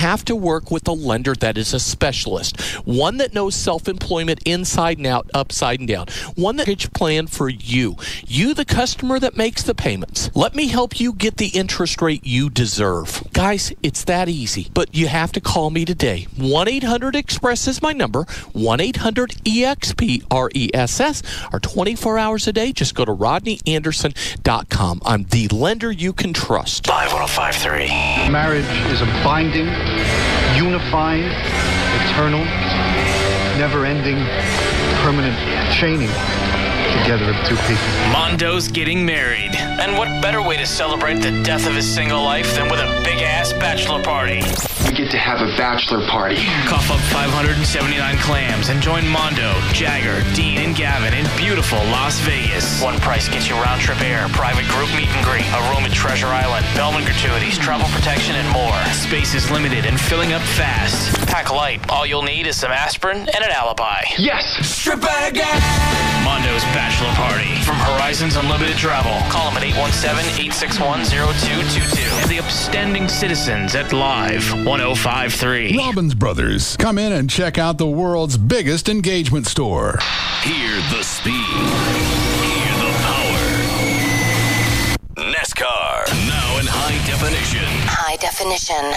have to work with a lender that is a specialist, one that knows self-employment inside and out, upside and down, one that can plan for you, the customer that makes the payments. Let me help you get the interest rate you deserve. Guys, it's that easy, but you have to call me today. 1-800-EXPRESS is my number, 1-800-EXPRESS, or 24 hours a day. Just go to RodneyAnderson.com. I'm the lender you can trust. Live 105.3. Marriage is a binding, unifying, eternal, never-ending, permanent chaining together of two people. Mondo's getting married. And what better way to celebrate the death of his single life than with a big-ass bachelor party? We get to have a bachelor party. Cough up 579 clams and join Mondo, Jagger, Dean, and Gavin in beautiful Las Vegas. One price gets you round-trip air, private group meet and greet, a room at Treasure Island, Bellman gratuities, travel protection, and more. Space is limited and filling up fast. Pack light. All you'll need is some aspirin and an alibi. Yes! Strip bag gang! Mondo's bachelor party. From Horizons Unlimited Travel. Call them at 817-861-0222. And the upstanding citizens at Live 105.3. Robbins Brothers. Come in and check out the world's biggest engagement store. Hear the speed. Hear the power. NASCAR. Now in high definition. High definition.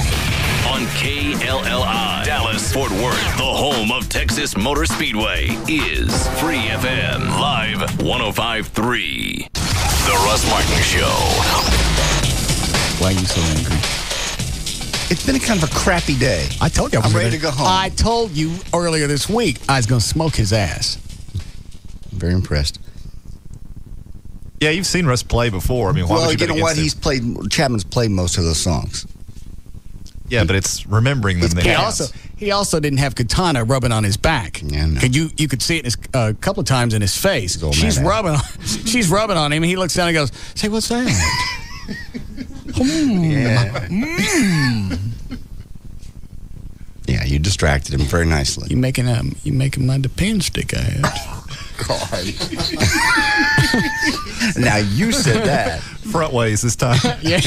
On KLLI. Dallas, Fort Worth, the home of Texas Motor Speedway, is Free FM. Live 105.3. The Russ Martin Show. Why are you so angry? It's been kind of a crappy day. I told you I'm ready to go home. I told you earlier this week I was going to smoke his ass. I'm very impressed. Yeah, you've seen Russ play before. I mean, why would you bet know what? against him? Chapman's played most of those songs. Yeah, but it's remembering them. He also didn't have Katana rubbing on his back. Yeah, no. You could see it a couple of times in his face. She's rubbing on him, and he looks down and goes, "Say, what's that?" Yeah. Yeah, you distracted him very nicely. You making my depend stick ahead. God. Now you said that. Front ways this time. Yeah.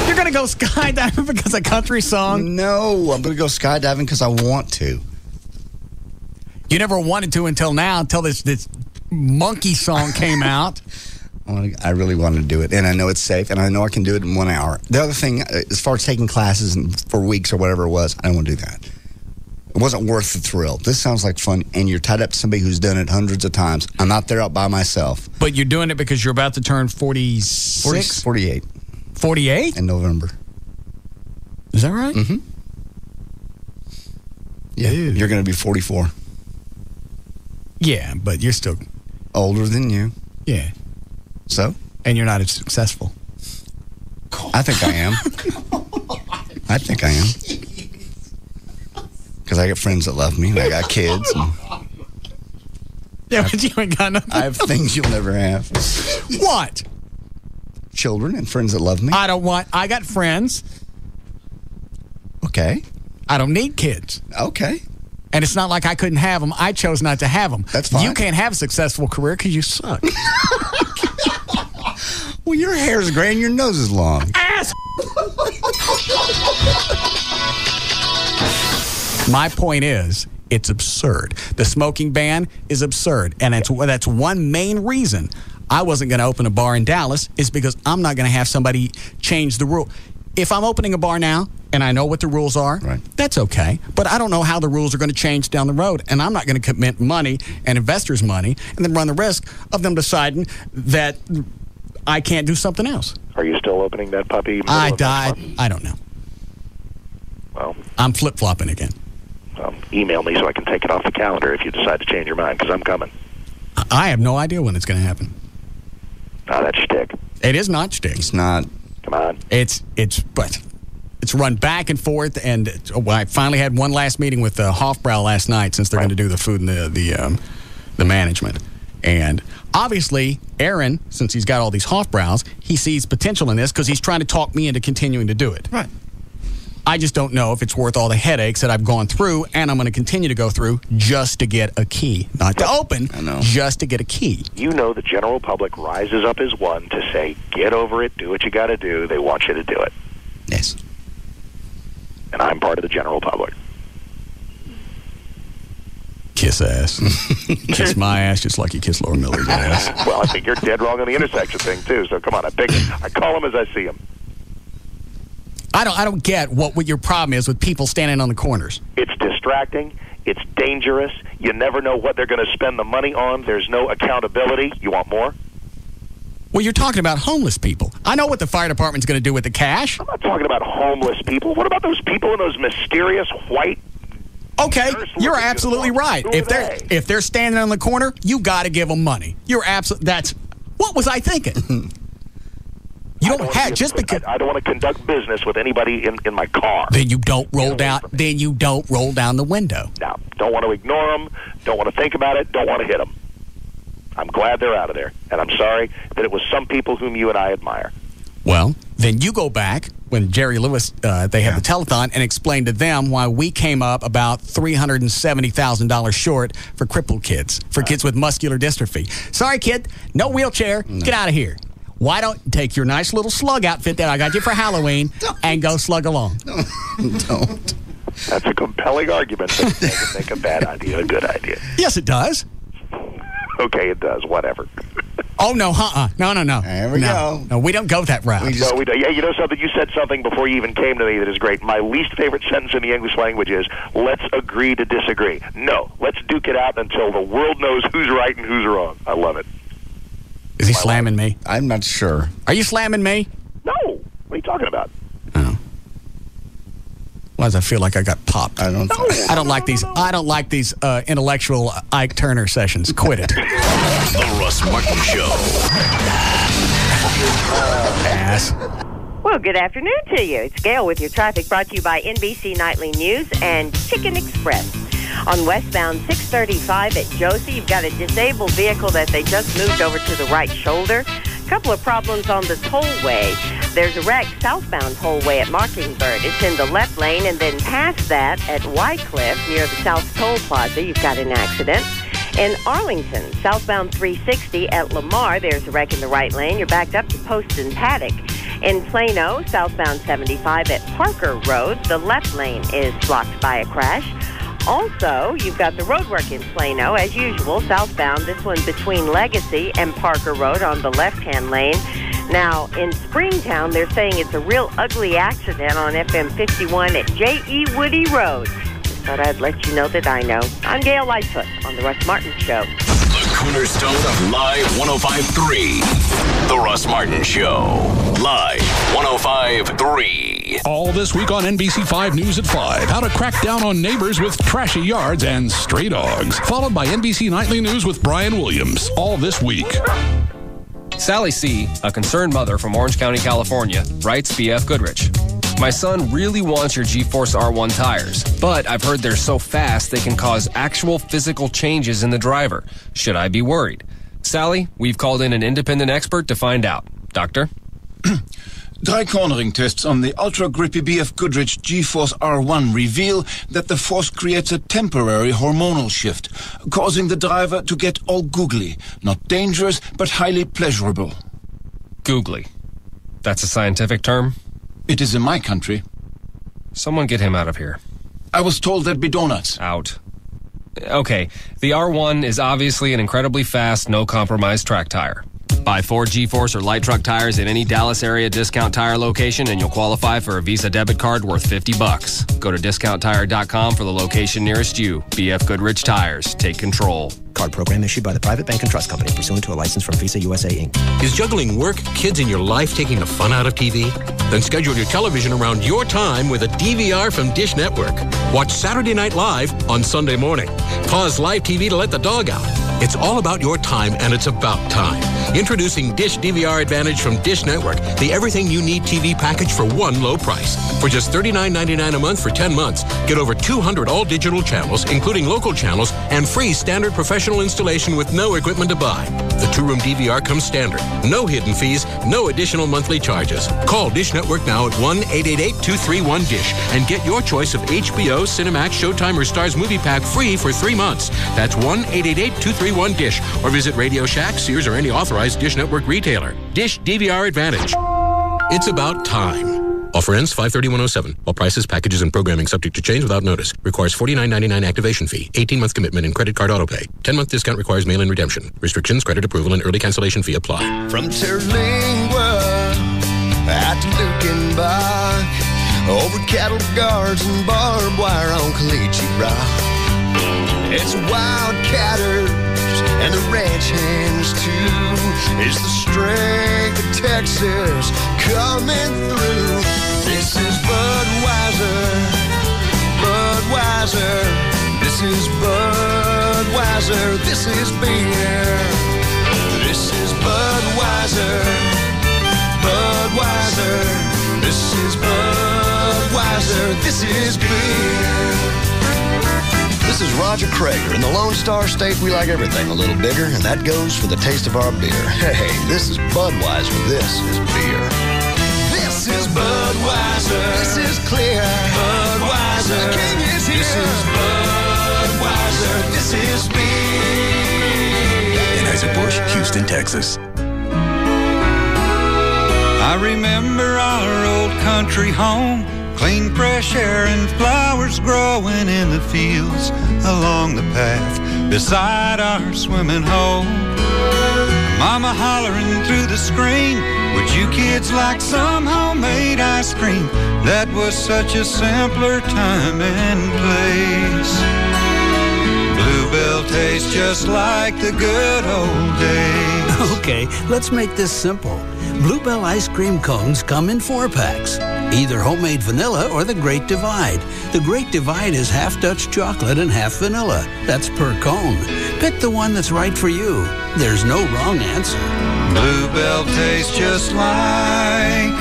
You're going to go skydiving because of a country song? No, I'm going to go skydiving because I want to. You never wanted to until now, until this monkey song came out. I really want to do it, and I know it's safe, and I know I can do it in 1 hour. The other thing, as far as taking classes for weeks or whatever it was, I don't want to do that. It wasn't worth the thrill. This sounds like fun, and you're tied up to somebody who's done it hundreds of times. I'm out there out by myself. But you're doing it because you're about to turn 46? 48. 48? In November. Is that right? Mm-hmm. Yeah, Dude. You're going to be 44. Yeah, but you're still... Older than you. Yeah. So? And you're not as successful. I think I am. I think I am. Because I got friends that love me, and I got kids. And yeah, but you ain't got nothing. I have things you'll never have. What? Children and friends that love me. I got friends. Okay. I don't need kids. Okay. And it's not like I couldn't have them. I chose not to have them. That's fine. You can't have a successful career because you suck. Well, your hair's gray and your nose is long. Ass. My point is, it's absurd. The smoking ban is absurd. And that's one main reason I wasn't going to open a bar in Dallas, is because I'm not going to have somebody change the rule. If I'm opening a bar now and I know what the rules are, right, that's okay. But I don't know how the rules are going to change down the road. And I'm not going to commit money and investors' money and then run the risk of them deciding that I can't do something else. Are you still opening that puppy? I don't know. Well, I'm flip-flopping again. Email me so I can take it off the calendar if you decide to change your mind, because I'm coming. I have no idea when it's going to happen. Oh, that's shtick. It is not shtick. It's not. Come on. It's run back and forth, and I finally had one last meeting with Hofbrau last night, since they're going to do the food and the management. And obviously, Aaron, since he's got all these Hofbraus, he sees potential in this because he's trying to talk me into continuing to do it. Right. I just don't know if it's worth all the headaches that I've gone through, and I'm going to continue to go through just to get a key. Not to open, just to get a key. You know the general public rises up as one to say, get over it, do what you got to do. They want you to do it. Yes. And I'm part of the general public. Kiss ass. Kiss my ass just like you kiss Laura Miller's ass. Well, I think you're dead wrong on the intersection thing, too. So come on, I call them as I see them. I don't get what your problem is with people standing on the corners. It's distracting. It's dangerous. You never know what they're going to spend the money on. There's no accountability. You want more? Well, you're talking about homeless people. I know what the fire department's going to do with the cash. I'm not talking about homeless people. What about those people in those mysterious white... Okay, you're absolutely right. If they're standing on the corner, you got to give them money. That's what was I thinking? You don't have just because I don't want to conduct business with anybody in my car. Then you don't roll down. Then you don't roll down the window. No, don't want to ignore them. Don't want to think about it. Don't want to hit them. I'm glad they're out of there, and I'm sorry that it was some people whom you and I admire. Well, then you go back when Jerry Lewis, they had the telethon, and explain to them why we came up about $370,000 short for crippled kids, for kids with muscular dystrophy. Sorry, kid, no wheelchair. No. Get out of here. Why don't you take your nice little slug outfit that I got you for Halloween and go slug along? Don't. That's a compelling argument, but it doesn't make a bad idea a good idea. Yes, it does. Okay, it does. Whatever. Oh, no, No. There we go. No, we don't go that route. We don't. Yeah, you know something? You said something before you even came to me that is great. My least favorite sentence in the English language is, let's agree to disagree. No, let's duke it out until the world knows who's right and who's wrong. I love it. Is he slamming me? I'm not sure. Are you slamming me? No. What are you talking about? Oh. Why does I feel like I got popped? I don't like these intellectual Ike Turner sessions. Quit it. The Russ Martin Show. Ass. Well, good afternoon to you. It's Gail with your traffic, brought to you by NBC Nightly News and Chicken Express. On westbound 635 at Josie, you've got a disabled vehicle that they just moved over to the right shoulder. A couple of problems on the tollway. There's a wreck southbound tollway at Mockingbird. It's in the left lane, and then past that at Wycliffe near the South Toll Plaza, you've got an accident. In Arlington, southbound 360 at Lamar, there's a wreck in the right lane. You're backed up to Post and Paddock. In Plano, southbound 75 at Parker Road, the left lane is blocked by a crash. Also, you've got the roadwork in Plano, as usual, southbound, this one between Legacy and Parker Road on the left-hand lane. Now, in Springtown, they're saying it's a real ugly accident on FM 51 at J.E. Woody Road. Just thought I'd let you know that I know. I'm Gail Lightfoot on The Russ Martin Show. The cornerstone of Live 105.3. The Russ Martin Show. Live 105.3. All this week on NBC5 News at 5. How to crack down on neighbors with trashy yards and stray dogs. Followed by NBC Nightly News with Brian Williams. All this week. Sally C., a concerned mother from Orange County, California, writes BF Goodrich. My son really wants your G-Force R1 tires, but I've heard they're so fast they can cause actual physical changes in the driver. Should I be worried? Sally, we've called in an independent expert to find out. Doctor? Dry cornering tests on the ultra-grippy BF Goodrich G-Force R1 reveal that the force creates a temporary hormonal shift, causing the driver to get all googly. Not dangerous, but highly pleasurable. Googly. That's a scientific term? It is in my country. Someone get him out of here. I was told there'd be donuts. Out. Okay, the R1 is obviously an incredibly fast, no-compromise track tire. Buy 4 G-Force or light truck tires at any Dallas area discount tire location and you'll qualify for a Visa debit card worth $50. Go to discounttire.com for the location nearest you. BF Goodrich Tires. Take control. Card program issued by the Private Bank and Trust Company pursuant to a license from Visa USA, Inc. Is juggling work, kids, and your life taking the fun out of TV? Then schedule your television around your time with a DVR from Dish Network. Watch Saturday Night Live on Sunday morning. Pause live TV to let the dog out. It's all about your time, and it's about time. Introducing Dish DVR Advantage from Dish Network, the everything you need TV package for one low price. For just $39.99 a month for 10 months, get over 200 all-digital channels, including local channels, and free standard professional installation with no equipment to buy. The 2-room DVR comes standard. No hidden fees, no additional monthly charges. Call Dish Network now at 1-888-231-DISH and get your choice of HBO, Cinemax, Showtime, or Starz Movie Pack free for 3 months. That's 1-888-231-DISH or visit Radio Shack, Sears, or any authorized Dish Network retailer. Dish DVR Advantage. It's about time. Offer ends 5/30/107. All prices, packages, and programming subject to change without notice. Requires $49.99 activation fee, 18-month commitment, and credit card autopay. 10-month discount requires mail-in redemption. Restrictions, credit approval, and early cancellation fee apply. From Terlingua out to Lukenbach, over cattle guards and barbed wire on Caliche Rock. It's wildcatters and the ranch hands too. It's the strength of Texas coming through. This is Budweiser, Budweiser. This is Budweiser. This is beer. This is Budweiser, Budweiser. This is Budweiser. This is beer. This is Roger Krager. In the Lone Star State, we like everything a little bigger, and that goes for the taste of our beer. Hey, this is Budweiser. This is beer. This is Budweiser. This is clear. Budweiser. The king is here. This is Budweiser. This is beer. Anheuser-Busch, Houston, Texas. I remember our old country home. Clean, fresh air and flowers growing in the fields along the path beside our swimming hole. Mama hollering through the screen, would you kids like some homemade ice cream? That was such a simpler time and place. Bluebell tastes just like the good old days. Okay, let's make this simple. Bluebell ice cream cones come in 4-packs. Either homemade vanilla or the Great Divide. The Great Divide is half Dutch chocolate and half vanilla. That's per cone. Pick the one that's right for you. There's no wrong answer. Bluebell tastes just like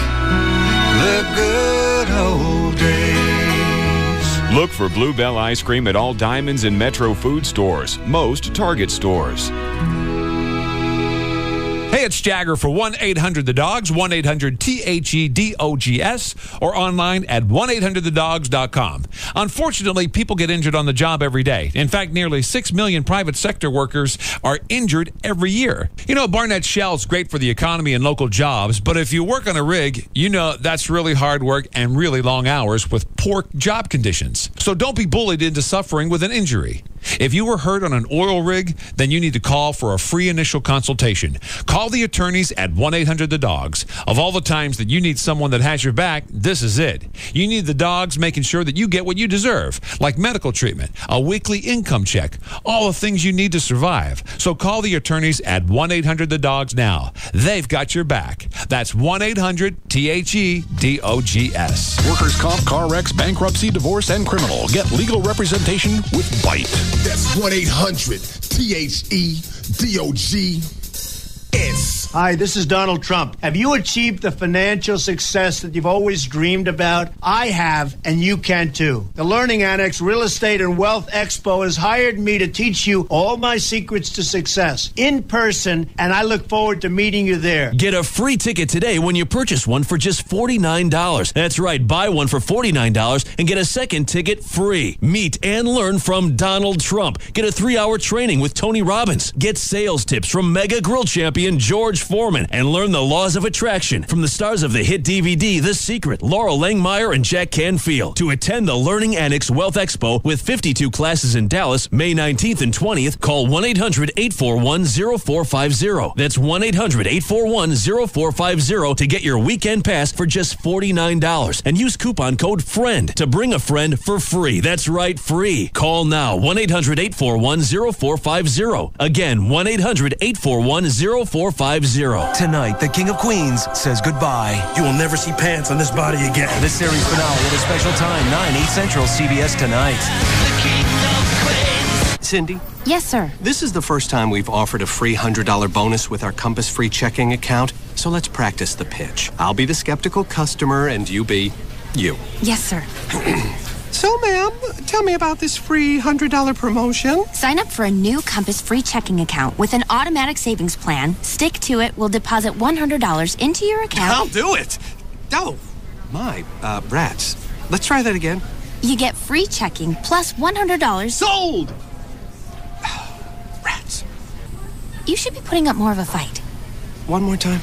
the good old days. Look for Bluebell ice cream at all Diamonds and Metro food stores, most Target stores. Hey, it's Jagger for 1-800-THE-DOGS, 1-800-THEDOGS, or online at 1-800-THEDOGS.com. Unfortunately, people get injured on the job every day. In fact, nearly 6 million private sector workers are injured every year. You know, Barnett Shell's great for the economy and local jobs, but if you work on a rig, you know that's really hard work and really long hours with poor job conditions. So don't be bullied into suffering with an injury. If you were hurt on an oil rig, then you need to call for a free initial consultation. Call the attorneys at 1-800-THE-DOGS. Of all the times that you need someone that has your back, this is it. You need the dogs making sure that you get what you deserve, like medical treatment, a weekly income check, all the things you need to survive. So call the attorneys at 1-800-THE-DOGS now. They've got your back. That's 1-800-THEDOGS. Workers' comp, car wrecks, bankruptcy, divorce, and criminal. Get legal representation with BITE. That's 1-800-THEDOGS. Hi, this is Donald Trump. Have you achieved the financial success that you've always dreamed about? I have, and you can too. The Learning Annex Real Estate and Wealth Expo has hired me to teach you all my secrets to success in person, and I look forward to meeting you there. Get a free ticket today when you purchase one for just $49. That's right, buy one for $49 and get a second ticket free. Meet and learn from Donald Trump. Get a 3-hour training with Tony Robbins. Get sales tips from mega grill champion George Foreman and learn the laws of attraction from the stars of the hit DVD The Secret, Laurel Langmeyer and Jack Canfield. To attend the Learning Annex Wealth Expo with 52 classes in Dallas, May 19th and 20th, call 1-800-841-0450. That's 1-800-841-0450 to get your weekend pass for just $49 and use coupon code FRIEND to bring a friend for free. That's right, free. Call now, 1-800-841-0450. Again, 1-800-841-0450. Tonight, the King of Queens says goodbye. You will never see pants on this body again. The series finale at a special time, 9/8 Central, CBS tonight. The King of Queens. Cindy? Yes, sir. This is the first time we've offered a free $100 bonus with our Compass free checking account, so let's practice the pitch. I'll be the skeptical customer, and you be you. Yes, sir. So, ma'am, tell me about this free $100 promotion. Sign up for a new Compass free checking account with an automatic savings plan. Stick to it. We'll deposit $100 into your account. I'll do it. Oh, my, rats. Let's try that again. You get free checking plus $100. Sold! Rats. You should be putting up more of a fight. One more time.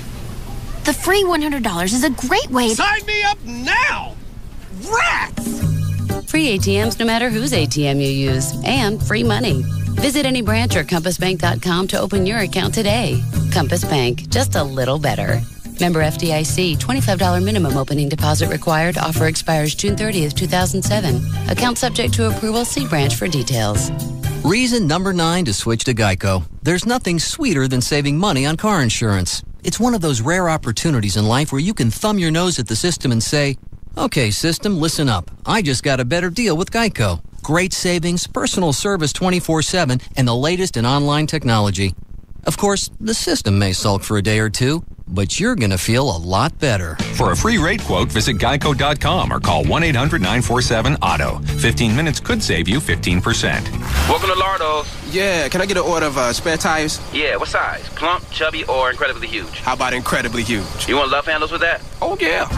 The free $100 is a great way to... Sign me up now! Free ATMs no matter whose ATM you use, and free money. Visit any branch or compassbank.com to open your account today. Compass Bank, just a little better. Member FDIC, $25 minimum opening deposit required. Offer expires June 30th, 2007. Account subject to approval. See branch for details. Reason number 9 to switch to Geico. There's nothing sweeter than saving money on car insurance. It's one of those rare opportunities in life where you can thumb your nose at the system and say, okay, system, listen up. I just got a better deal with Geico. Great savings, personal service 24/7, and the latest in online technology. Of course, the system may sulk for a day or two, but you're going to feel a lot better. For a free rate quote, visit geico.com or call 1-800-947-AUTO. 15 minutes could save you 15%. Welcome to Lardo's. Yeah, can I get an order of spare tires? Yeah, what size? Plump, chubby, or incredibly huge? How about incredibly huge? You want love handles with that? Oh, yeah.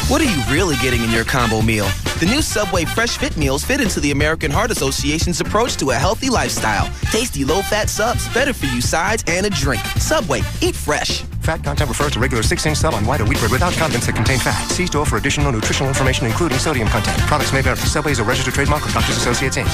What are you really getting in your combo meal? The new Subway Fresh Fit Meals fit into the American Heart Association's approach to a healthy lifestyle. Tasty, low-fat subs, better-for-you sides, and a drink. Subway, eat fresh. Fat content refers to regular 6-inch sub on white or wheat bread without contents that contain fat. See store for additional nutritional information, including sodium content. Products may vary. Subway is a registered trademark of Doctors Associates, Inc.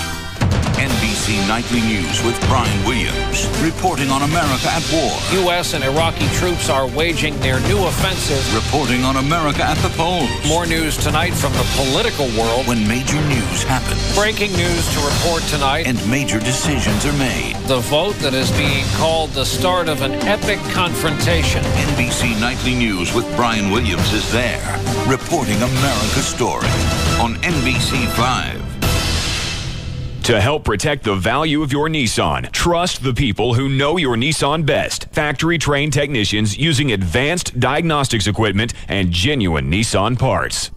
NBC Nightly News with Brian Williams, reporting on America at war. U.S. and Iraqi troops are waging their new offensive. Reporting on America at the polls. More news tonight from the political world. When major news happens. Breaking news to report tonight. And major decisions are made. The vote that is being called the start of an epic confrontation. NBC Nightly News with Brian Williams is there, reporting America's story on NBC 5. To help protect the value of your Nissan, trust the people who know your Nissan best. Factory-trained technicians using advanced diagnostics equipment and genuine Nissan parts.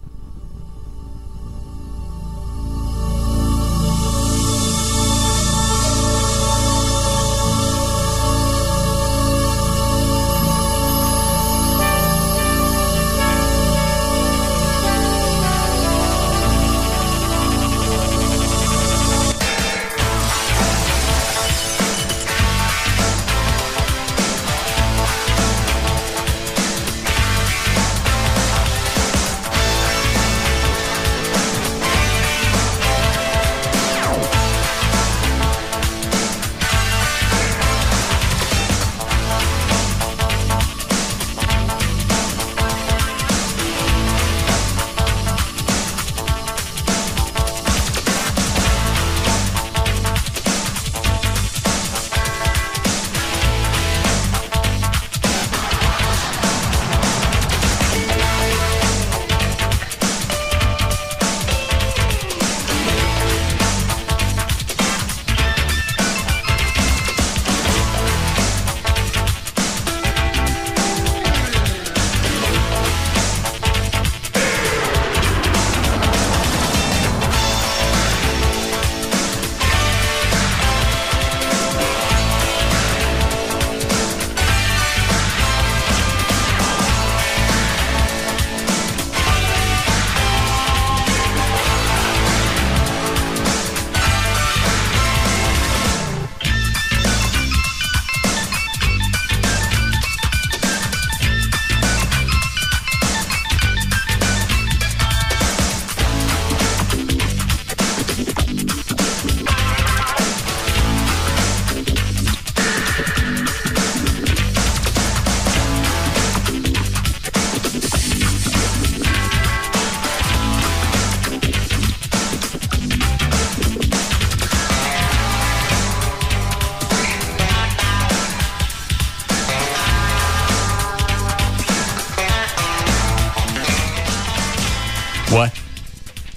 What?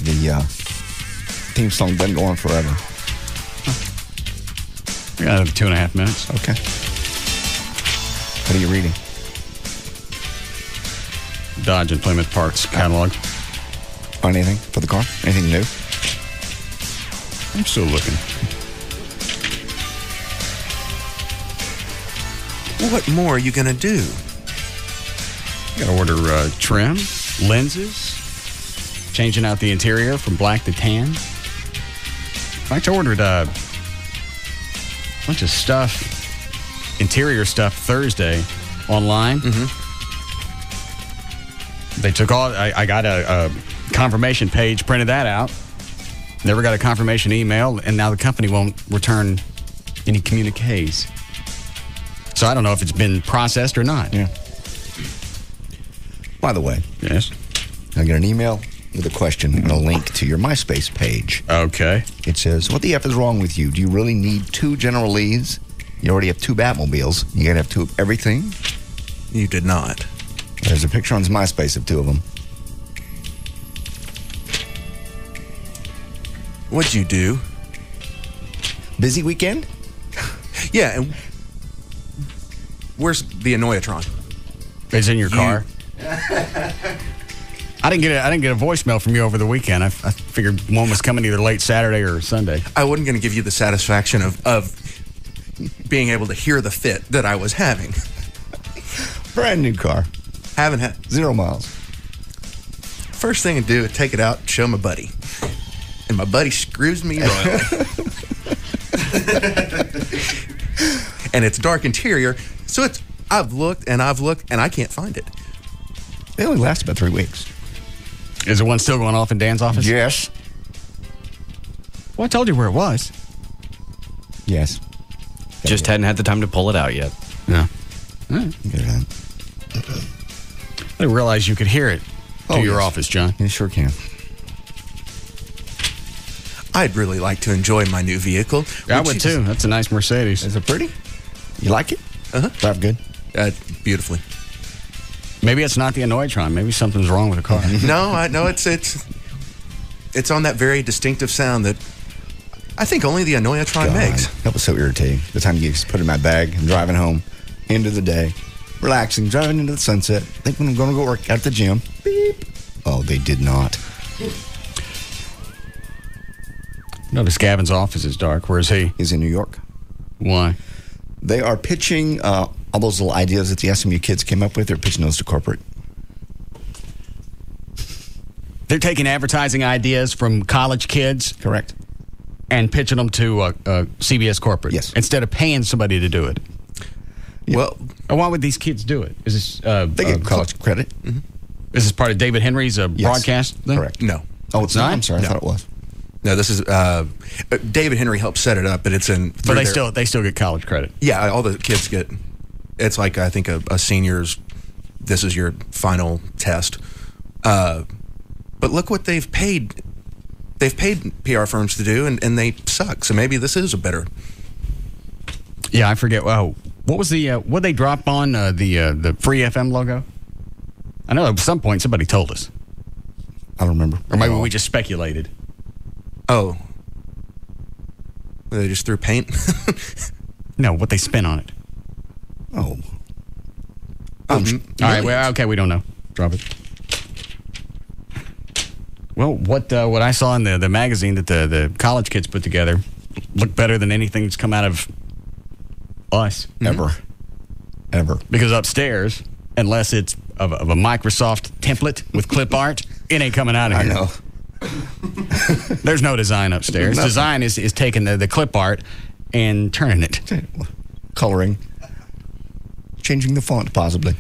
The theme song doesn't go on forever. We got 2.5 minutes. Okay. What are you reading? Dodge and Plymouth Parts catalog. On anything for the car? Anything new? I'm still looking. What more are you going to do? Got to order trim, lenses, changing out the interior from black to tan. In fact, I ordered a bunch of stuff, interior stuff, Thursday online. They took all, I got a confirmation page, printed that out. Never got a confirmation email, and now the company won't return any communiques. So I don't know if it's been processed or not. Yeah. By the way. Yes? I get an email with a question and a link to your MySpace page. Okay. It says, what the F is wrong with you? Do you really need 2 General Lees? You already have 2 Batmobiles. You gotta have 2 of everything? You did not. There's a picture on his MySpace of 2 of them. What'd you do? Busy weekend? Yeah. And where's the Annoyatron? It's in your car. I didn't get a voicemail from you over the weekend. I figured one was coming either late Saturday or Sunday. I wasn't going to give you the satisfaction of being able to hear the fit that I was having. Brand new car. Haven't had 0 miles. First thing I do is take it out and show my buddy. And my buddy screws me royally. And it's dark interior, so I've looked and I can't find it. They only last about 3 weeks. Is the one still going off in Dan's office? Yes. Well, I told you where it was. Yes. Just hadn't had the time to pull it out yet. Yeah. I didn't realize you could hear it to your office, John. You sure can. I'd really like to enjoy my new vehicle. I would too. That's a nice Mercedes. Is it pretty? You like it? Uh-huh. Drive good? Beautifully. Maybe it's not the Annoyatron. Maybe something's wrong with the car. No, it's on that very distinctive sound that I think only the Annoyatron makes. That was so irritating. The time you just put it in my bag, I'm driving home, end of the day, relaxing, driving into the sunset, thinking I'm going to go work out at the gym. Beep. Oh, they did not. Notice Gavin's office is dark. Where is he? He's in New York. Why? They are pitching all those little ideas that the SMU kids came up with. They're pitching those to corporate. They're taking advertising ideas from college kids. Correct. And pitching them to CBS corporate. Yes. Instead of paying somebody to do it. Yeah. Well, why would these kids do it? Is this they get college credit? Mm-hmm. Is this part of David Henry's broadcast thing? Correct. No. Oh, it's not? I'm sorry. No. I thought it was. No, this is David Henry helped set it up, but it's in. But they still get college credit. Yeah, all the kids get. It's like I think a senior's. This is your final test. But look what they've paid. They've paid PR firms to do, and they suck. So maybe this is a better. Yeah, I forget. Wow, what was the what they drop on the Free FM logo? I know at some point somebody told us. I don't remember. Or maybe we just speculated. Oh. They just threw paint? No, what they spent on it. Oh. All right, well, okay, we don't know. Drop it. Well, what I saw in the magazine that the college kids put together looked better than anything that's come out of us. Ever. Because upstairs, unless it's of a Microsoft template with clip art, it ain't coming out of here. I know. There's no design upstairs. Design is taking the clip art and turning it. Coloring. Changing the font, possibly.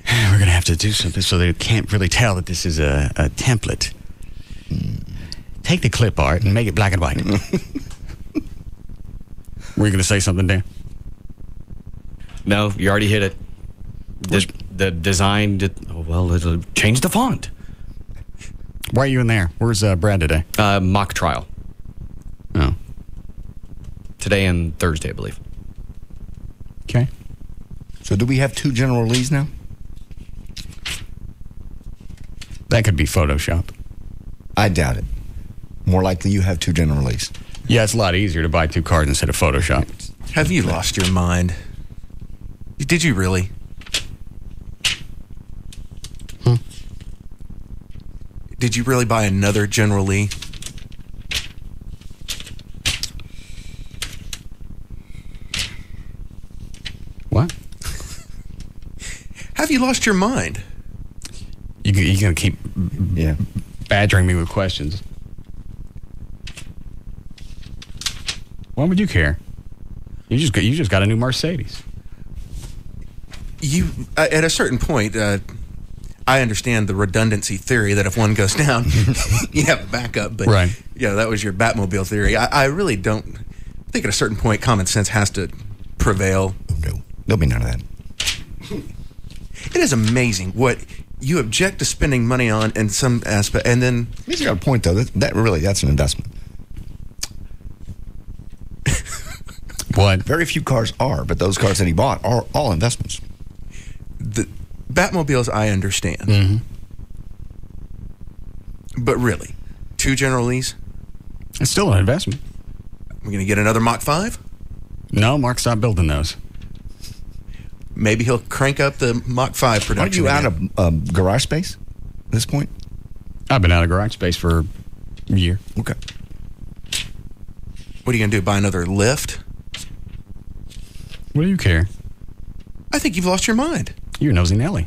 We're going to have to do something so they can't really tell that this is a template. Take the clip art and make it black and white. Were you going to say something, Dan? No, you already hit it. The design, it'll change the font. Why are you in there? Where's Brad today? Mock trial. Oh. Today and Thursday, I believe. Okay. So do we have 2 General Lees now? That could be Photoshop. I doubt it. More likely you have 2 General Lees. Yeah, it's a lot easier to buy 2 cars instead of Photoshop. Have you lost your mind? Did you really? Did you really buy another General Lee? What? Have you lost your mind? You're going to keep badgering me with questions. Why would you care? You just got a new Mercedes. You at a certain point, I understand the redundancy theory that if one goes down, you have a backup. But right. That was your Batmobile theory. I really don't think at a certain point common sense has to prevail. No, there'll be none of that. It is amazing what you object to spending money on in some aspect, and then He's got a point though. That's an investment. What? Very few cars are, but those cars that he bought are all investments. The Batmobiles, I understand. Mm-hmm. But really, 2 General Lees? It's still an investment. We're going to get another Mach 5? No, Mark's not building those. Maybe he'll crank up the Mach 5 production. Are you out of garage space at this point? I've been out of garage space for a year. Okay. What are you going to do, buy another lift? What do you care? I think you've lost your mind. You're nosy Nelly.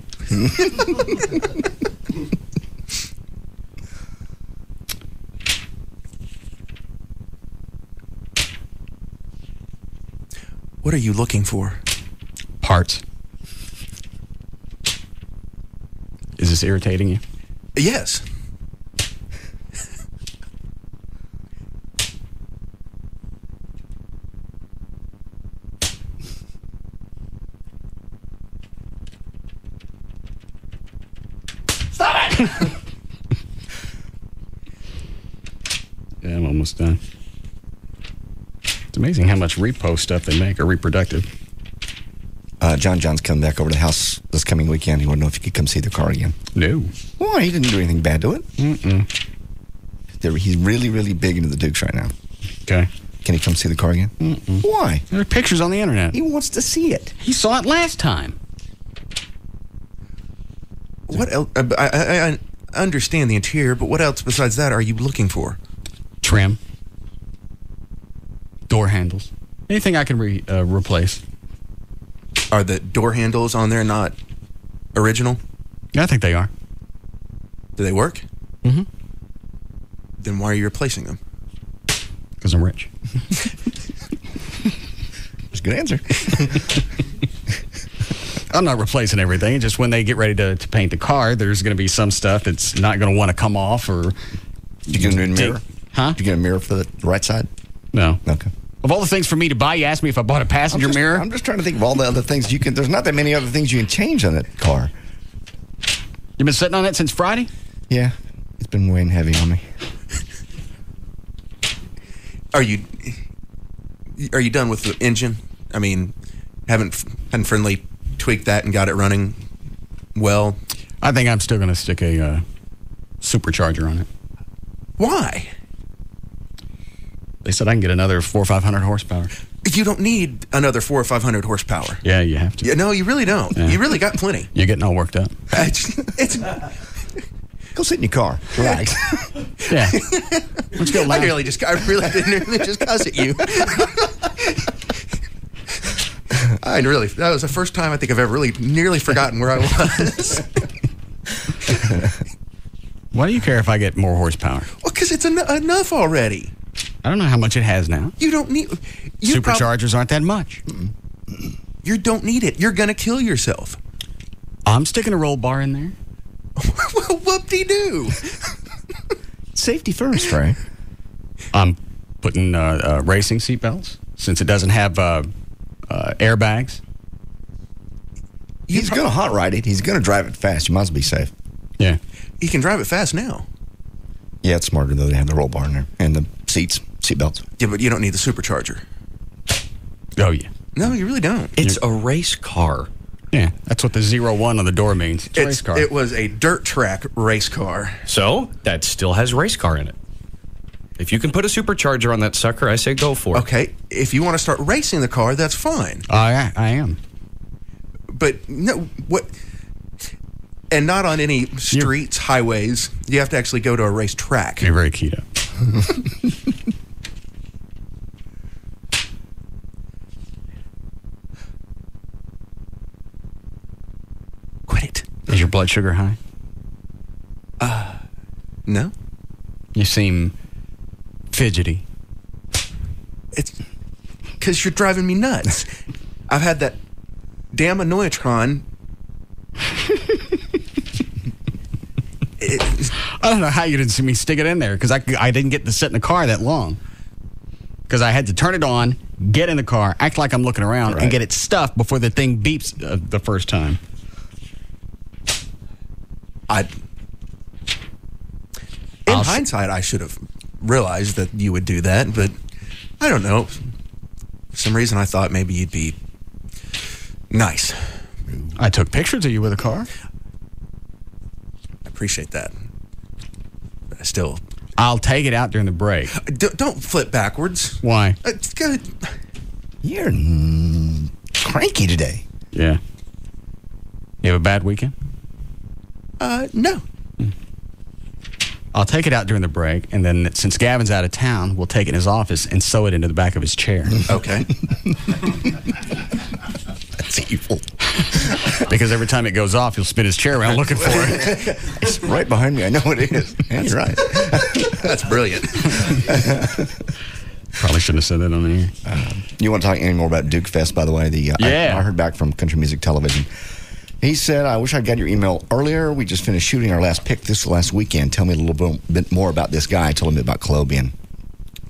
What are you looking for? Parts. Is this irritating you? Yes. Stop it! Yeah, I'm almost done. It's amazing how much repo stuff they make, or reproductive. John's coming back over to the house this coming weekend. He wanted to know if he could come see the car again. No. Why? He didn't do anything bad to it. He's really, really big into the Dukes right now. Okay. Can he come see the car again? Why? There are pictures on the internet. He wants to see it. He saw it last time. What else? I understand the interior, but what else besides that are you looking for? Trim. Door handles. Anything I can replace. Are the door handles on there not original? Yeah, I think they are. Do they work? Mm-hmm. Then why are you replacing them? Because I'm rich. That's a good answer. I'm not replacing everything. Just when they get ready to paint the car, there's going to be some stuff that's not going to want to come off. Or you get a new mirror? Huh? Did you get a mirror for the right side? No. Okay. Of all the things for me to buy, you asked me if I bought a passenger mirror? I'm just trying to think of all the other things you can... There's not that many other things you can change on that car. You've been sitting on it since Friday? Yeah. It's been weighing heavy on me. Are you done with the engine? I mean, hadn't Friendly tweaked that and got it running well? I think I'm still going to stick a supercharger on it. Why? They said I can get another 400 or 500 horsepower. You don't need another 400 or 500 horsepower. Yeah, you have to. Yeah, no, you really don't. Yeah. You really got plenty. You're getting all worked up. It's go sit in your car. Relax. Yeah. Let's go. I really didn't just cuss at you. That was the first time I think I've ever really nearly forgotten where I was. Why do you care if I get more horsepower? Well, because it's enough already. I don't know how much it has now. You don't need... Superchargers aren't that much. You don't need it. You're going to kill yourself. I'm sticking a roll bar in there. Well, whoop-de-doo. Safety first, right? I'm putting racing seatbelts, since it doesn't have airbags. He's going to hot ride it. He's going to drive it fast. You must be safe. Yeah. He can drive it fast now. Yeah, it's smarter, though. They have the roll bar in there. And the seatbelts. Yeah, but you don't need the supercharger. Oh, yeah. No, you really don't. It's a race car. Yeah, that's what the 01 on the door means. It's a race car. It was a dirt track race car. So, that still has race car in it. If you can put a supercharger on that sucker, I say go for it. Okay, if you want to start racing the car, that's fine. I am. But, no, what... And not on any streets, highways. You have to actually go to a race track. You're very keyed up. Quit it. Is your blood sugar high? No. You seem fidgety. It's because you're driving me nuts. I've had that damn Annoyatron I don't know how you didn't see me stick it in there because I didn't get to sit in the car that long. Because I had to turn it on, get in the car, act like I'm looking around, and get it stuffed before the thing beeps the first time. In hindsight, I should have realized that you would do that, but I don't know. For some reason, I thought maybe you'd be nice. I took pictures of you with a car. I appreciate that. But I still... I'll take it out during the break. Don't flip backwards. Why? It's good. You're cranky today. Yeah. You have a bad weekend? No. I'll take it out during the break, and then since Gavin's out of town, we'll take it in his office and sew it into the back of his chair. Okay. That's evil. Because every time it goes off, he'll spin his chair around looking for it. It's right behind me. I know it is. Yeah, you're right. That's brilliant. Probably shouldn't have said that on the air. You want to talk any more about Duke Fest, by the way? I heard back from Country Music Television. He said, I wish I'd got your email earlier. We just finished shooting our last pick this last weekend. Tell me a little bit more about this guy. I told him about Chloe being...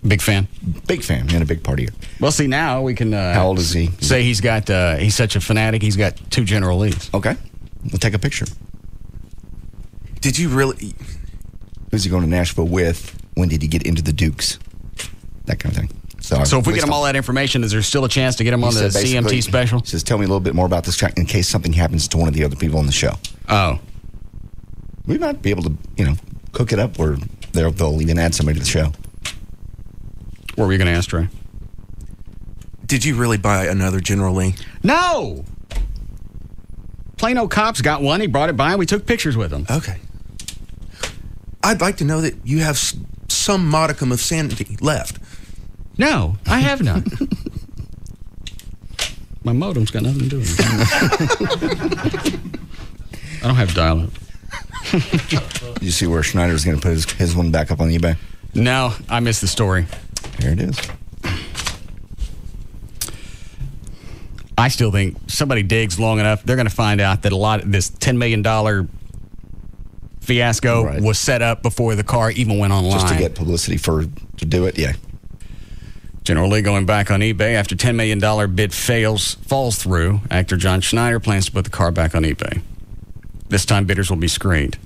Big fan. Big fan. And a big party. Well, see, now we can... How old is he? Say he's got... he's such a fanatic, he's got 2 General Lees. Okay. We'll take a picture. Did you really... Who's he going to Nashville with? When did he get into the Dukes? That kind of thing. So if we get him all that information, is there still a chance to get him on the CMT special? He says, tell me a little bit more about this track in case something happens to one of the other people on the show. Oh. We might be able to, cook it up or they'll even add somebody to the show. What were you going to ask, Trey? Did you really buy another General Lee? No! Plano Cops got one. He brought it by and we took pictures with him. Okay. I'd like to know that you have some modicum of sanity left. No, I have none. My modem's got nothing to do with it. I don't have dial-up. Did you see where Schneider's going to put his one back up on eBay? No, I missed the story. Here it is. I still think somebody digs long enough, they're going to find out that a lot of this $10 million fiasco was set up before the car even went online. Just to get publicity to do it, yeah. General Lee going back on eBay after $10 million bid falls through. Actor John Schneider plans to put the car back on eBay. This time bidders will be screened.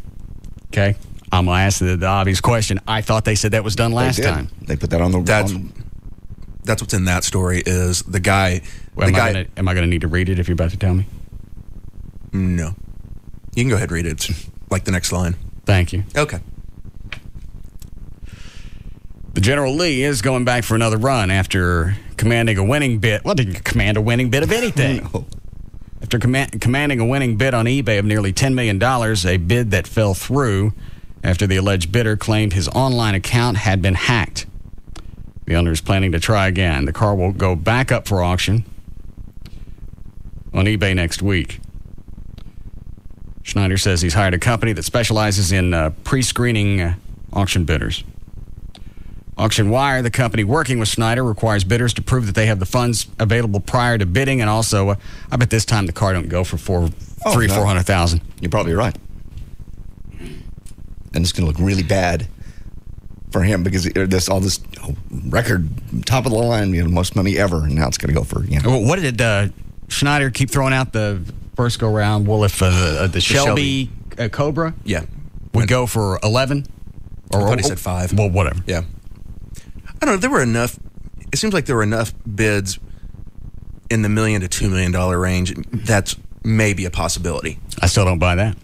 Okay? I'm going to ask the obvious question. I thought they said that was done last time. They put that on the... That's what's in that story is the guy... Am I going to need to read it if you're about to tell me? No. You can go ahead and read it. It's like the next line. Thank you. Okay. The General Lee is going back for another run after commanding a winning bid. Well, didn't command a winning bid of anything. No. After commanding a winning bid on eBay of nearly $10 million, a bid that fell through after the alleged bidder claimed his online account had been hacked. The owner is planning to try again. The car will go back up for auction on eBay next week. Schneider says he's hired a company that specializes in pre-screening auction bidders. Auction Wire, the company working with Schneider, requires bidders to prove that they have the funds available prior to bidding, and also, I bet this time the car don't go for $400,000. You're probably right. And it's going to look really bad for him because all this record, top of the line, most money ever, and now it's going to go for, Well, what did Schneider keep throwing out the first go round? Well, if the Shelby Cobra, would go for 11, I thought he said 5. Well, whatever. Yeah. I don't know. There were enough. It seems like there were enough bids in the $1 million to $2 million range. That's maybe a possibility. I still don't buy that.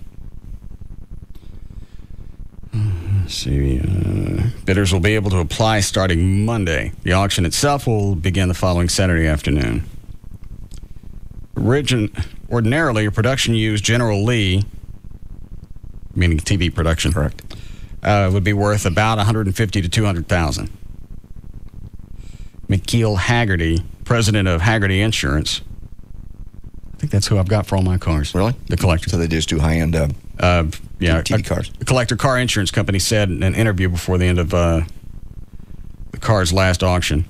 Let's see. Bidders will be able to apply starting Monday. The auction itself will begin the following Saturday afternoon. Ordinarily, a production used General Lee, meaning TV production, correct, would be worth about $150,000 to $200,000. McKeel Haggerty, president of Haggerty Insurance. I think that's who I've got for all my cars. Really? The collector. So they just do high-end TV cars. The collector car insurance company said in an interview before the end of the car's last auction.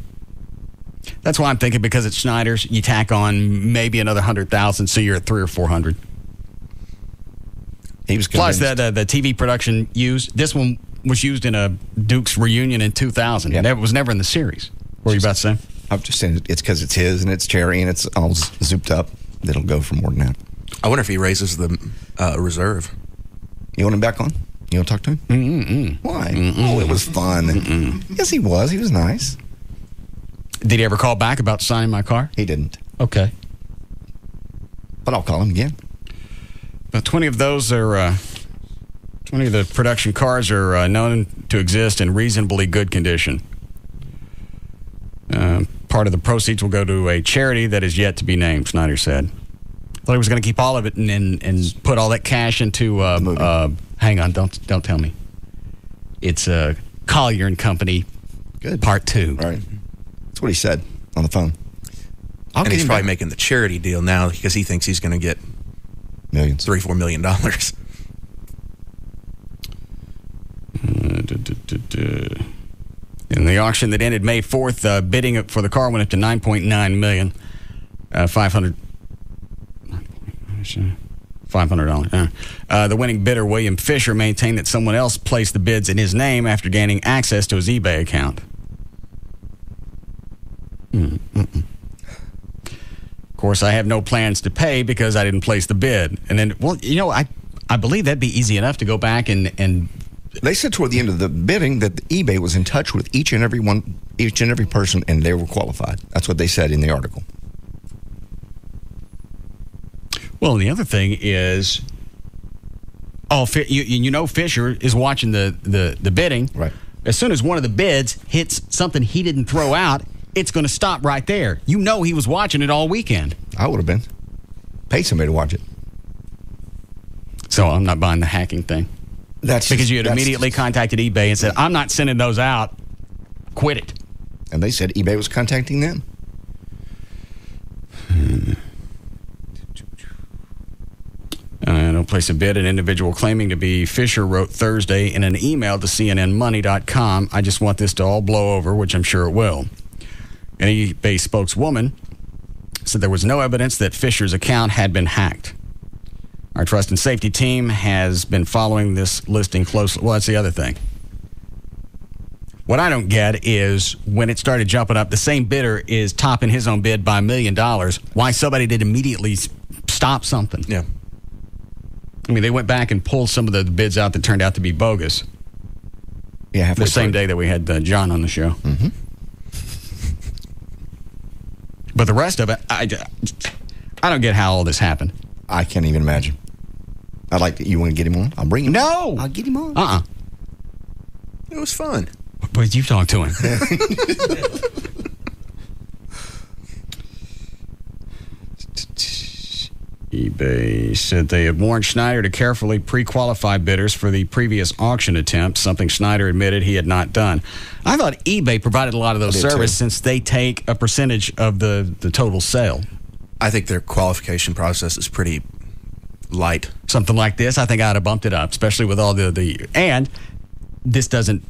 That's why I'm thinking, because it's Schneider's, you tack on maybe another $100,000, so you're at $300,000 or $400,000. He was Plus, convinced. the TV production used, this one was used in a Duke's reunion in 2000. Yeah. It was never in the series. What were you about to say? I'm just saying it's because it's his and it's cherry and it's all zooped up. It'll go for more than that. I wonder if he raises the reserve. You want him back on? You want to talk to him? Mm-mm. Why? Mm-mm. Oh, it was fun. Yes, he was. He was nice. Did he ever call back about signing my car? He didn't. Okay. But I'll call him again. About 20 of those are, 20 of the production cars are known to exist in reasonably good condition. Part of the proceeds will go to a charity that is yet to be named, Snyder said. Thought he was going to keep all of it and put all that cash into, hang on, don't tell me. It's Collier and Company, Good. Part 2. All right. That's what he said on the phone. And he's probably making the charity deal now because he thinks he's going to get millions, $3-4 million. In the auction that ended May 4th, bidding for the car went up to $9.9 million. $500. The winning bidder, William Fisher, maintained that someone else placed the bids in his name after gaining access to his eBay account. Of course, I have no plans to pay because I didn't place the bid. And then, well, you know, I believe that'd be easy enough to go back and they said toward the end of the bidding that the eBay was in touch with each and every person, and they were qualified. That's what they said in the article. Well, and the other thing is, you know, Fisher is watching the bidding. Right. As soon as one of the bids hits something he didn't throw out, it's going to stop right there. You know he was watching it all weekend. I would have been. Paid somebody to watch it. So I'm not buying the hacking thing. That's because you had immediately contacted eBay and said, I'm not sending those out. Quit it. And they said eBay was contacting them. Don't place a bid. An individual claiming to be Fisher wrote Thursday in an email to CNNmoney.com, I just want this to all blow over, which I'm sure it will. An eBay spokeswoman said there was no evidence that Fisher's account had been hacked. Our trust and safety team has been following this listing closely. Well, that's the other thing. What I don't get is when it started jumping up, the same bidder is topping his own bid by $1 million. Why somebody did immediately stop something? Yeah. I mean, they went back and pulled some of the bids out that turned out to be bogus. Yeah, the same day that we had John on the show. Mm-hmm. But the rest of it, I don't get how all this happened. I can't even imagine. I'd like to, you want to get him on? I'll bring him. No! I'll get him on. It was fun. But you talk to him. eBay said they had warned Schneider to carefully pre-qualify bidders for the previous auction attempt, something Schneider admitted he had not done. I thought eBay provided a lot of those services since they take a percentage of the total sale. I think their qualification process is pretty light. Something like this, I think I'd have bumped it up, especially with all the and this doesn't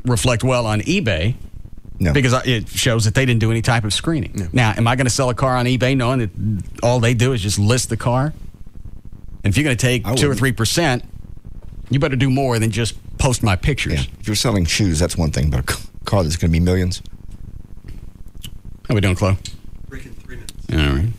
reflect well on eBay. No. Because it shows that they didn't do any type of screening. No. Now, am I going to sell a car on eBay knowing that all they do is just list the car? And if you're going to take 2 or 3%, you better do more than just post my pictures. Yeah. If you're selling shoes, that's one thing, but a car that's going to be millions. How we doing, Chloe? Break in 3 minutes. All right.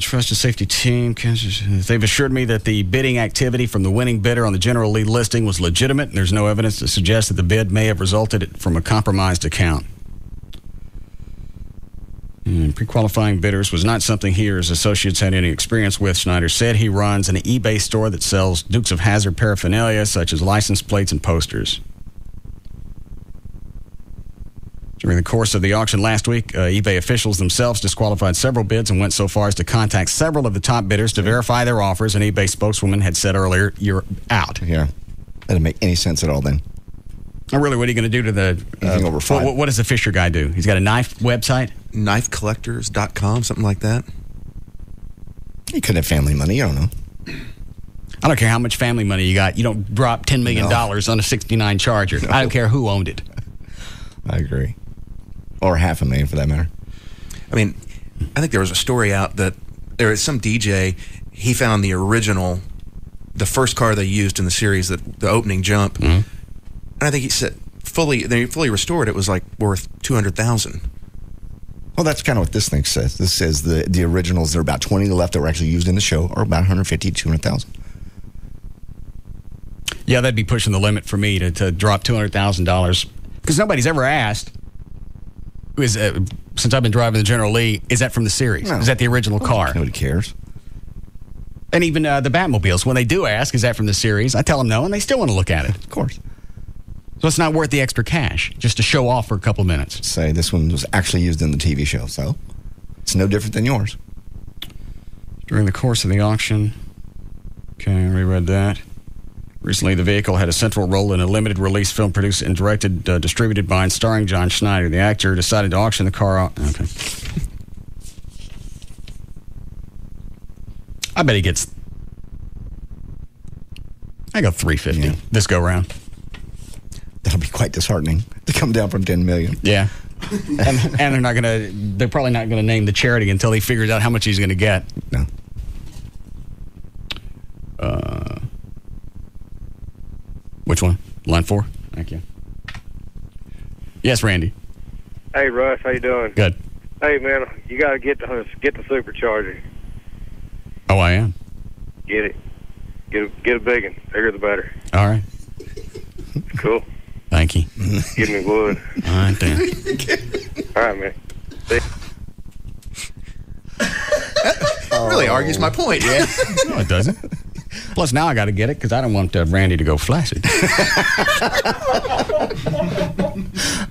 Trust and safety team, they've assured me that the bidding activity from the winning bidder on the General Lee listing was legitimate, and there's no evidence to suggest that the bid may have resulted from a compromised account. Pre-qualifying bidders was not something he or his associates had any experience with, Schneider said. He runs an eBay store that sells Dukes of Hazzard paraphernalia, such as license plates and posters. During the course of the auction last week, eBay officials themselves disqualified several bids and went so far as to contact several of the top bidders to verify their offers. An eBay spokeswoman had said earlier, "You're out." Yeah. That doesn't make any sense at all then. Now, really, what are you going to do to the... Anything over 5. What does the Fisher guy do? He's got a knife website? Knifecollectors.com, something like that. He could have family money. You don't know. I don't care how much family money you got. You don't drop $10 million on a 69 Charger. No. I don't care who owned it. I agree. Or $500,000 for that matter. I mean, I think there was a story out that there is some DJ, he found the original, the first car they used in the series, the opening jump. And I think he said they fully restored, it was like worth $200,000. Well, that's kind of what this thing says. This says the originals, there are about 20 left that were actually used in the show, or about $150,000 to $200,000. Yeah, that'd be pushing the limit for me to drop $200,000, because nobody's ever asked. Since I've been driving the General Lee, is that from the series? No. Is that the original car? Nobody cares. And even the Batmobiles, when they do ask, is that from the series? I tell them no, and they still want to look at it. Of course. So it's not worth the extra cash, just to show off for a couple of minutes. Say this one was actually used in the TV show, so it's no different than yours. During the course of the auction, okay, I reread that. Recently, the vehicle had a central role in a limited release film produced and directed, distributed by and starring John Schneider. The actor decided to auction the car off. Okay. I bet he gets... I go $350 this go-round. That'll be quite disheartening to come down from $10 million. Yeah. and they're probably not going to name the charity until he figures out how much he's going to get. No. Which one? Line 4? Thank you. Yes, Randy. Hey, Russ, how you doing? Good. Hey, man, you got to get the supercharger. Oh, I am. Get it. Get a big one. Bigger the better. All right. Cool. Thank you. Give me wood. All right, then. All right, man. See? Really argues my point, yeah. No, it doesn't. Plus, now I got to get it because I don't want Randy to go flaccid.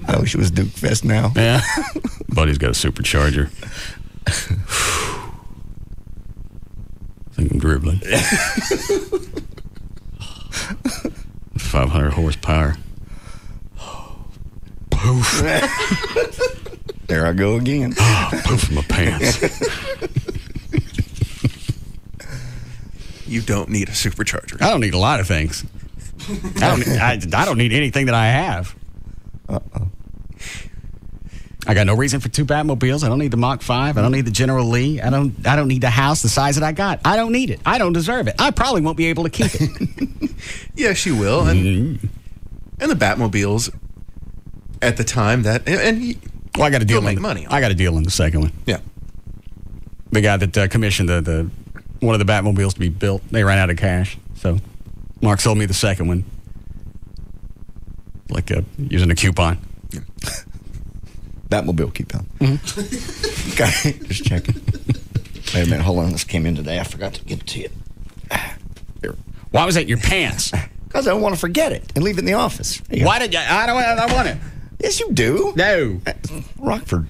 I wish it was Duke Fest now. Yeah. Buddy's got a supercharger. I think I'm dribbling. 500 horsepower. Poof. There I go again. Poof in my pants. You don't need a supercharger. I don't need a lot of things. I don't need anything that I have. I got no reason for 2 Batmobiles. I don't need the Mach 5. I don't need the General Lee. I don't need the house the size that I got. I don't need it. I don't deserve it. I probably won't be able to keep it. Yes, you will. And the Batmobiles at the time that well, I got a deal. Make money. I got a deal on the second one. Yeah. The guy that commissioned the one of the Batmobiles to be built, they ran out of cash, so Mark sold me the second one, like using a coupon. Yeah. Batmobile coupon. Okay, just checking. Wait a minute, hold on. This came in today. I forgot to give it to you. Here. Why was that in your pants? Because I don't want to forget it and leave it in the office. Why did you? I don't want it. Yes, you do. No. Rockford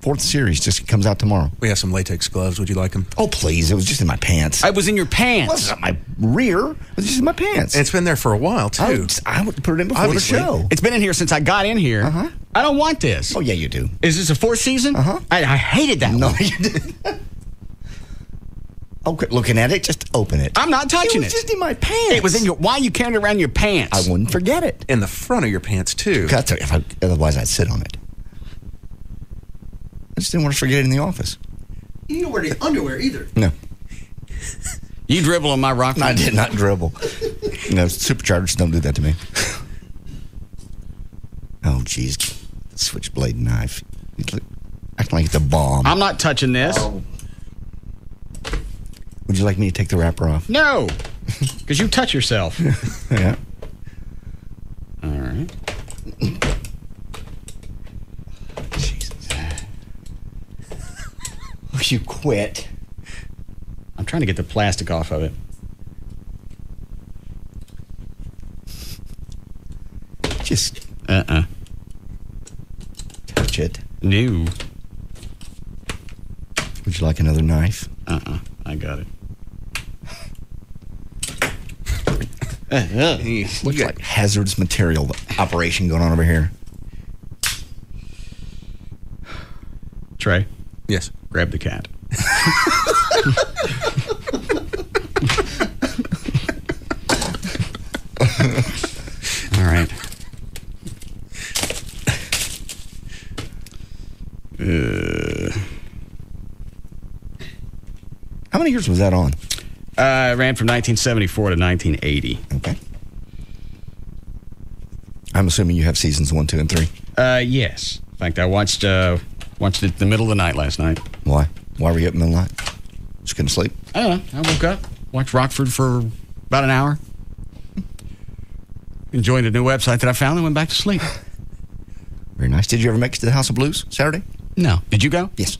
4th series just comes out tomorrow. We have some latex gloves. Would you like them? Oh, please. It was just in my pants. I was in your pants. Well, it's not my rear. It was just in my pants. And it's been there for a while, too. I would put it in before Obviously. the show. It's been in here since I got in here. Uh-huh. I don't want this. Oh, yeah, you do. Is this a 4th season? Uh-huh. I hated that No, one. you didn't. Okay, looking at it, just open it. I'm not touching it. It was just in my pants. It was in your... Why you carrying it around your pants? I wouldn't forget it. In the front of your pants, too. Otherwise, I'd sit on it. I just didn't want to forget it in the office. You didn't wear the underwear either. No. You dribble on my rock. I did not dribble. No, superchargers don't do that to me. Oh, jeez. The switchblade knife. Acting like it's a bomb. I'm not touching this. Oh. Would you like me to take the wrapper off? No. Because you touch yourself. Yeah. All right. Will you quit? I'm trying to get the plastic off of it. Just touch it. No. Would you like another knife? I got it. Looks like hazardous material operation going on over here. Trey. Yes. Grab the cat. All right. How many years was that on? Ran from 1974 to 1980. Okay. I'm assuming you have seasons 1, 2, and 3. Yes. In fact, I watched it in the middle of the night last night. Why? Why were you up in the middle of the night? Just couldn't sleep? I don't know. I woke up, watched Rockford for about an hour, enjoyed a new website that I found, and went back to sleep. Very nice. Did you ever make it to the House of Blues Saturday? No. Did you go? Yes.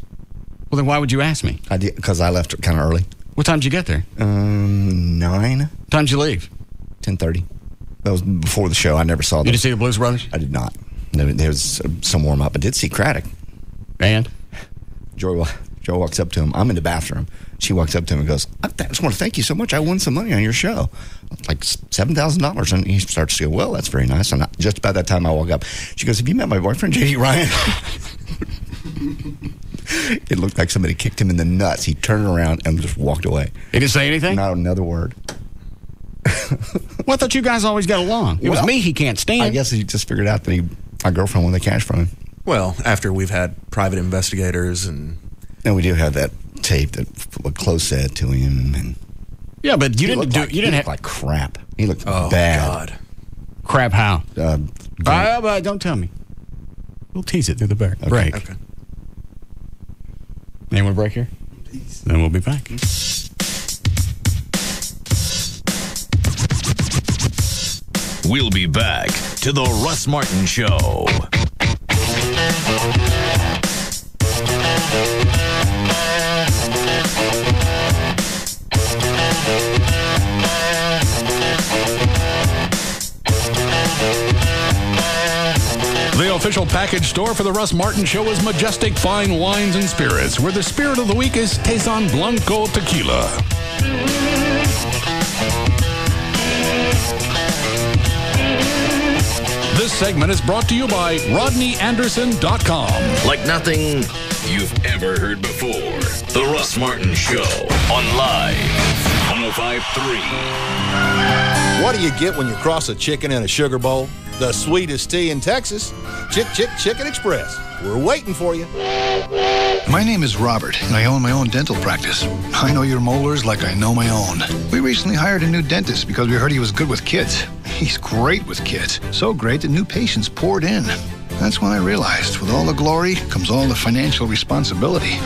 Well, then why would you ask me? I did, because I left kind of early. What time did you get there? 9. What time did you leave? 10:30. That was before the show. I never saw them. Did you see the Blues Brothers? I did not. There was some warm-up. I did see Craddock. And? Joy walks up to him. I'm in the bathroom. She walks up to him and goes, I just want to thank you so much. I won some money on your show. Like $7,000. And he starts to go, well, that's very nice. And just about that time I walk up. She goes, have you met my boyfriend, J.D. Ryan? It looked like somebody kicked him in the nuts. He turned around and just walked away. He didn't say anything? Not another word. Well, I thought you guys always got along. It was me he can't stand. I guess he just figured out that my girlfriend won the cash from him. Well, after we've had private investigators and we do have that tape that Close said to him. And yeah, but you didn't look like crap. He looked bad. God. Crap how? Don't tell me. We'll tease it through the break. Okay. Anyone break here? Please. Then we'll be back. We'll be back to the Russ Martin Show. The official package store for the Russ Martin Show is Majestic Fine Wines and Spirits, where the spirit of the week is Tezon Blanco Tequila. This segment is brought to you by RodneyAnderson.com. Like nothing you've ever heard before. The Russ Martin Show on Live 105.3. What do you get when you cross a chicken in a sugar bowl? The sweetest tea in Texas, Chicken Express. We're waiting for you. My name is Robert, and I own my own dental practice. I know your molars like I know my own. We recently hired a new dentist because we heard he was good with kids. He's great with kids. So great that new patients poured in. That's when I realized with all the glory comes all the financial responsibility.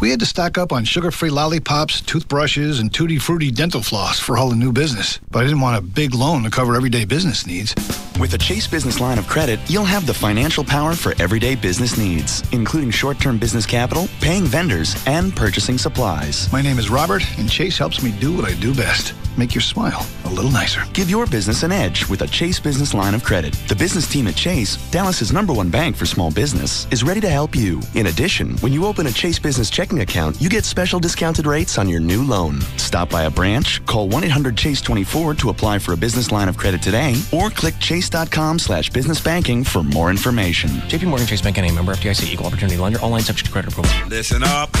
We had to stock up on sugar-free lollipops, toothbrushes, and tutti frutti dental floss for all the new business. But I didn't want a big loan to cover everyday business needs. With a Chase Business line of credit, you'll have the financial power for everyday business needs, including short-term business capital, paying vendors, and purchasing supplies. My name is Robert, and Chase helps me do what I do best. Make your smile a little nicer. Give your business an edge with a Chase Business line of credit. The business team at Chase, Dallas's #1 bank for small business, is ready to help you. In addition, when you open a Chase Business checking account, you get special discounted rates on your new loan. Stop by a branch, call 1-800-CHASE-24 to apply for a business line of credit today, or click chase.com/businessbanking for more information. JP Morgan Chase Bank, a member FDIC, equal opportunity lender, online subject to credit approval. Listen up.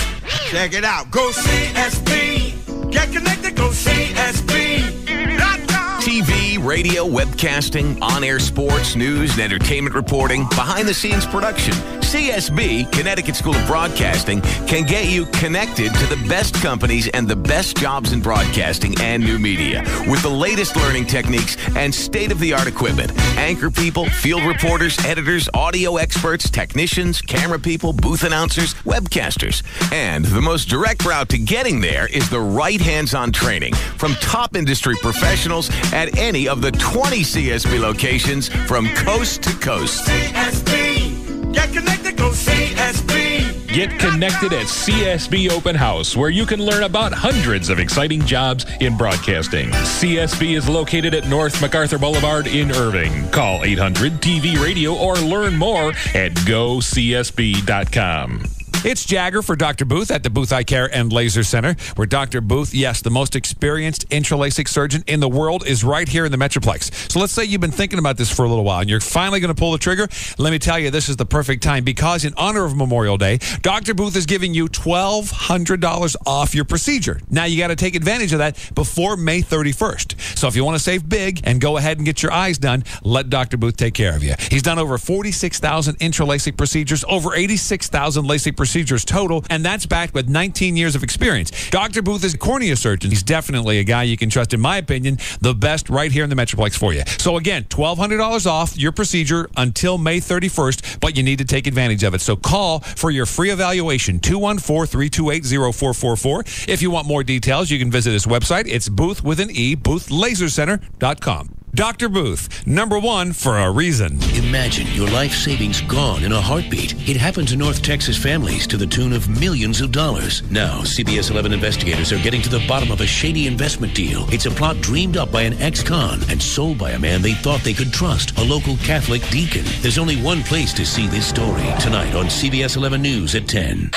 Check it out. Go CSB. Get connected. Go CSB.com. TV, radio, webcasting, on-air sports, news, and entertainment reporting, behind-the-scenes production. CSB, Connecticut School of Broadcasting, can get you connected to the best companies and the best jobs in broadcasting and new media with the latest learning techniques and state-of-the-art equipment. Anchor people, field reporters, editors, audio experts, technicians, camera people, booth announcers, webcasters. And the most direct route to getting there is the right hands-on training from top industry professionals at any of the 20 CSB locations from coast to coast. CSB. Get connected. Go CSB. Get connected at CSB Open House, where you can learn about hundreds of exciting jobs in broadcasting. CSB is located at North MacArthur Boulevard in Irving. Call 800-TV-RADIO or learn more at GoCSB.com. It's Jagger for Dr. Booth at the Booth Eye Care and Laser Center, where Dr. Booth, yes, the most experienced intraLASIK surgeon in the world, is right here in the Metroplex. So let's say you've been thinking about this for a little while and you're finally going to pull the trigger. Let me tell you, this is the perfect time, because in honor of Memorial Day, Dr. Booth is giving you $1,200 off your procedure. Now, you got to take advantage of that before May 31st. So if you want to save big and go ahead and get your eyes done, let Dr. Booth take care of you. He's done over 46,000 intraLASIK procedures, over 86,000 LASIK procedures procedures total, and that's backed with 19 years of experience. Dr. Booth is a cornea surgeon. He's definitely a guy you can trust, in my opinion, the best right here in the Metroplex for you. So again, $1,200 off your procedure until May 31st, but you need to take advantage of it. So call for your free evaluation, 214-328-0444. If you want more details, you can visit his website. It's Booth with an E, boothlasercenter.com. Dr. Booth, number one for a reason. Imagine your life savings gone in a heartbeat. It happened to North Texas families to the tune of millions of dollars. Now, CBS 11 investigators are getting to the bottom of a shady investment deal. It's a plot dreamed up by an ex-con and sold by a man they thought they could trust, a local Catholic deacon. There's only one place to see this story. Tonight on CBS 11 News at 10.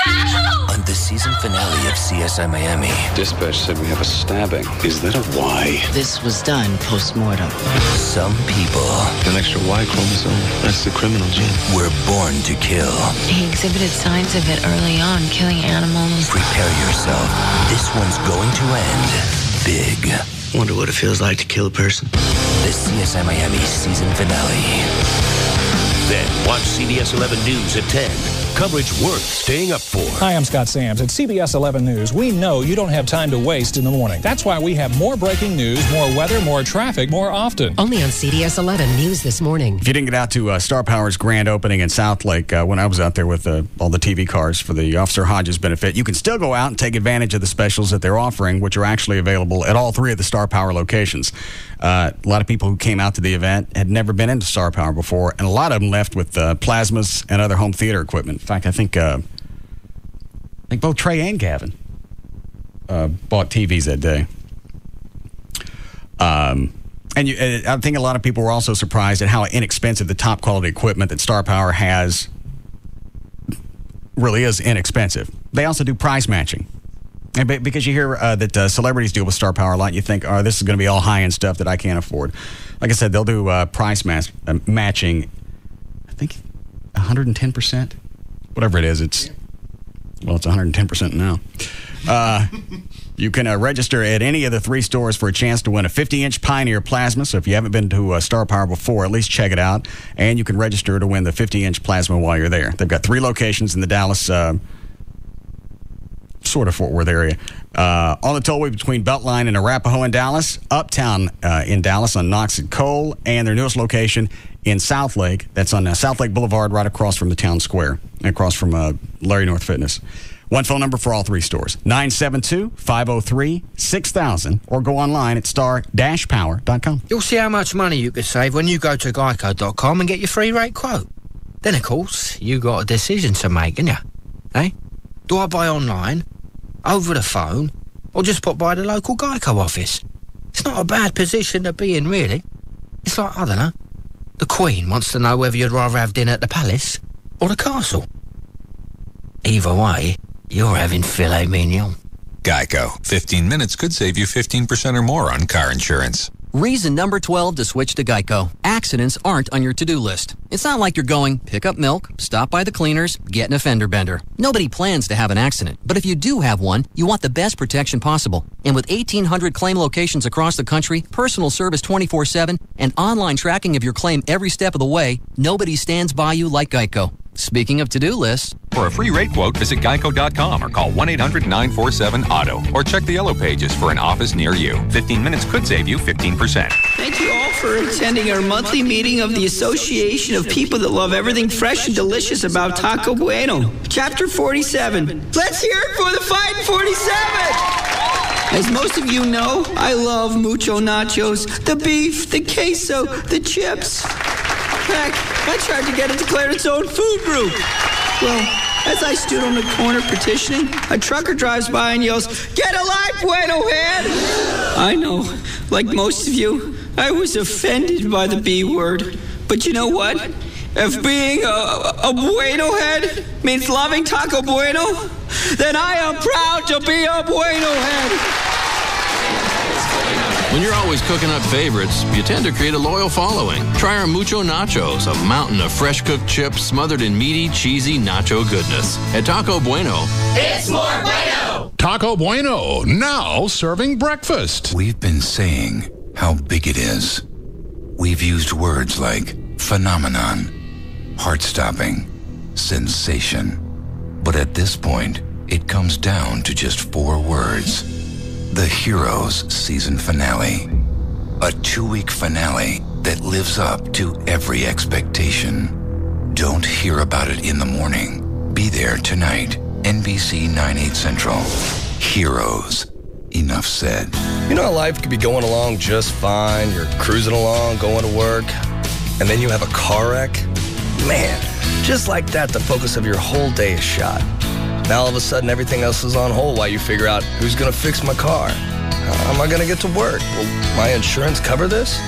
On the season finale of CSI Miami. Dispatch said we have a stabbing. Is that a Y? This was done post-mortem. Some people... An extra Y chromosome. That's the criminal gene. Were born to kill. He exhibited signs of it early on, killing animals. Prepare yourself. This one's going to end big. Wonder what it feels like to kill a person. The CSI Miami season finale. Then watch CBS 11 News at 10. Coverage worth staying up for. Hi, I'm Scott Sams. At CBS 11 News, we know you don't have time to waste in the morning. That's why we have more breaking news, more weather, more traffic, more often. Only on CBS 11 News this morning. If you didn't get out to Star Power's grand opening in Southlake when I was out there with all the TV cars for the Officer Hodges benefit, you can still go out and take advantage of the specials that they're offering, which are actually available at all three of the Star Power locations. A lot of people who came out to the event had never been into Star Power before, and a lot of them left with plasmas and other home theater equipment. In fact, I think both Trey and Gavin bought TVs that day. And I think a lot of people were also surprised at how inexpensive the top quality equipment that Star Power has really is inexpensive. They also do price matching. Because you hear that celebrities deal with Star Power a lot, you think, oh, this is going to be all high-end stuff that I can't afford. Like I said, they'll do price matching, I think 110%. Whatever it is, it's 110% now. You can register at any of the three stores for a chance to win a 50-inch Pioneer plasma. So if you haven't been to Star Power before, at least check it out. And you can register to win the 50-inch plasma while you're there. They've got 3 locations in the Dallas, sort of Fort Worth area. On the tollway between Beltline and Arapahoe in Dallas, Uptown in Dallas on Knox and Cole, and their newest location in Southlake. That's on Southlake Boulevard, right across from the town square, across from Larry North Fitness. One phone number for all 3 stores, 972-503-6000, or go online at star-power.com. You'll see how much money you could save when you go to geico.com and get your free rate quote. Then, of course, you got a decision to make, ain't you? Eh? Do I buy online, over the phone, or just pop by the local Geico office? It's not a bad position to be in, really. It's like, I don't know, the Queen wants to know whether you'd rather have dinner at the palace or the castle. Either way, you're having filet mignon. Geico. 15 minutes could save you 15% or more on car insurance. Reason number 12 to switch to Geico. Accidents aren't on your to-do list. It's not like you're going, pick up milk, stop by the cleaners, get an a fender bender. Nobody plans to have an accident. But if you do have one, you want the best protection possible. And with 1,800 claim locations across the country, personal service 24/7, and online tracking of your claim every step of the way, nobody stands by you like Geico. Speaking of to-do lists... For a free rate quote, visit geico.com or call 1-800-947-AUTO or check the yellow pages for an office near you. 15 minutes could save you 15%. Thank you all for attending our monthly meeting of the Association of People that Love Everything Fresh and Delicious About Taco Bueno. Chapter 47. Let's hear it for the Fighting 47! As most of you know, I love mucho nachos, the beef, the queso, the chips. Heck, I tried to get it declared its own food group. Well, as I stood on the corner petitioning, a trucker drives by and yells, "Get a life, Bueno Head!" I know, like most of you, I was offended by the B word. But you know what? If being a Bueno Head means loving Taco Bueno, then I am proud to be a Bueno Head. When you're always cooking up favorites, you tend to create a loyal following. Try our Mucho Nachos, a mountain of fresh-cooked chips smothered in meaty, cheesy nacho goodness. At Taco Bueno, it's more Bueno! Taco Bueno, now serving breakfast. We've been saying how big it is. We've used words like phenomenon, heart-stopping, sensation. But at this point, it comes down to just 4 words. The Heroes season finale. A 2-week finale that lives up to every expectation. Don't hear about it in the morning. Be there tonight. NBC 9/8 Central. Heroes. Enough said. You know how life could be going along just fine. You're cruising along, going to work, and then you have a car wreck? Man, just like that, the focus of your whole day is shot. Now all of a sudden, everything else is on hold while you figure out who's going to fix my car. How am I going to get to work? Will my insurance cover this?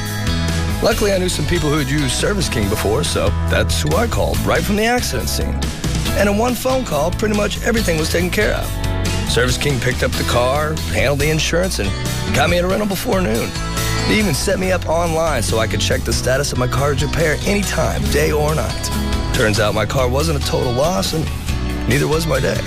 Luckily, I knew some people who had used Service King before, so that's who I called, right from the accident scene. And in one phone call, pretty much everything was taken care of. Service King picked up the car, handled the insurance, and got me at a rental before noon. They even set me up online so I could check the status of my car's repair anytime, day or night. Turns out my car wasn't a total loss, and neither was my day.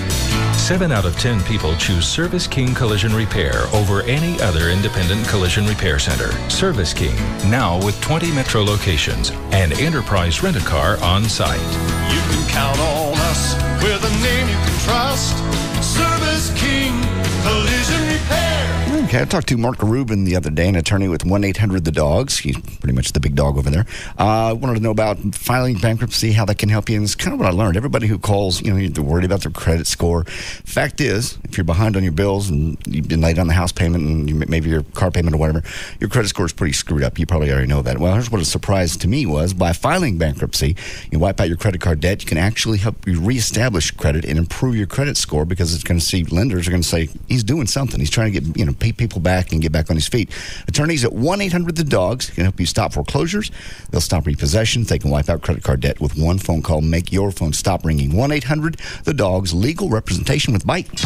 7 out of 10 people choose Service King Collision Repair over any other independent collision repair center. Service King, now with 20 metro locations and enterprise rent-a-car on site. You can count on us with a name you can trust. Service King Collision Repair. Okay, I talked to Mark Rubin the other day, an attorney with 1-800-THE-DOGS. He's pretty much the big dog over there. Wanted to know about filing bankruptcy, how that can help you. And it's kind of what I learned. Everybody who calls, you're worried about their credit score. Fact is, if you're behind on your bills and you've been late on the house payment and maybe your car payment or whatever, your credit score is pretty screwed up. You probably already know that. Well, here's what a surprise to me was. By filing bankruptcy, you wipe out your credit card debt. You can actually help you reestablish credit and improve your credit score, because it's going to see lenders are going to say he's doing something. He's trying to get pay people back and get back on his feet. Attorneys at 1-800-THE-DOGS can help you stop foreclosures. They'll stop repossessions. They can wipe out credit card debt with one phone call. Make your phone stop ringing. 1-800-THE-DOGS. Legal representation with Bite.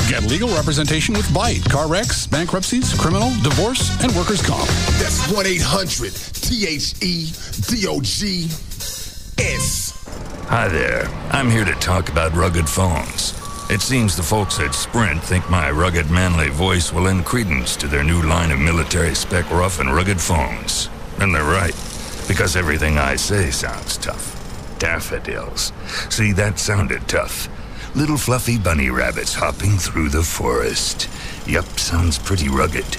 Get legal representation with Bite. Car wrecks, bankruptcies, criminal, divorce, and workers' comp. That's 1-800-THEDOGS. Hi there. I'm here to talk about rugged phones. It seems the folks at Sprint think my rugged, manly voice will lend credence to their new line of military-spec rough and rugged phones. And they're right, because everything I say sounds tough. Daffodils. See, that sounded tough. Little fluffy bunny rabbits hopping through the forest. Yup, sounds pretty rugged.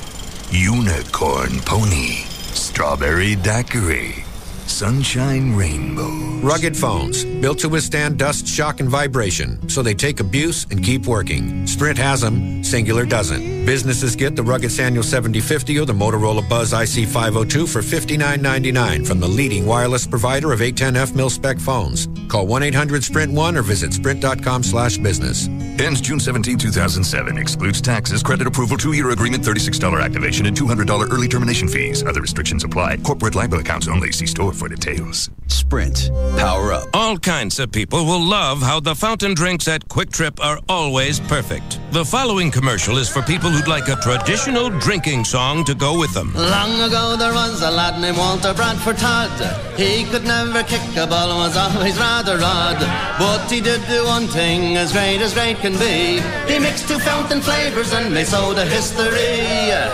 Unicorn pony. Strawberry daiquiri. Sunshine Rainbow. Rugged phones, built to withstand dust, shock, and vibration, so they take abuse and keep working. Sprint has them, Singular doesn't. Businesses get the rugged Sanyo 7050 or the Motorola Buzz IC502 for $59.99 from the leading wireless provider of 810F mil-spec phones. Call 1-800-SPRINT1 or visit sprint.com/business. Ends June 17, 2007. Excludes taxes, credit approval, 2-year agreement, $36 activation, and $200 early termination fees. Other restrictions apply. Corporate LIBOR accounts only. See store for details. Sprint. Power up. All kinds of people will love how the fountain drinks at Quick Trip are always perfect. The following commercial is for people who'd like a traditional drinking song to go with them. Long ago there was a lad named Walter Bradford Todd. He could never kick a ball and was always rather odd. But he did do one thing as great can be. He mixed 2 fountain flavors and made soda history.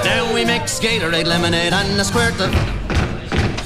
Now we mix Gatorade, lemonade, and a squirt of...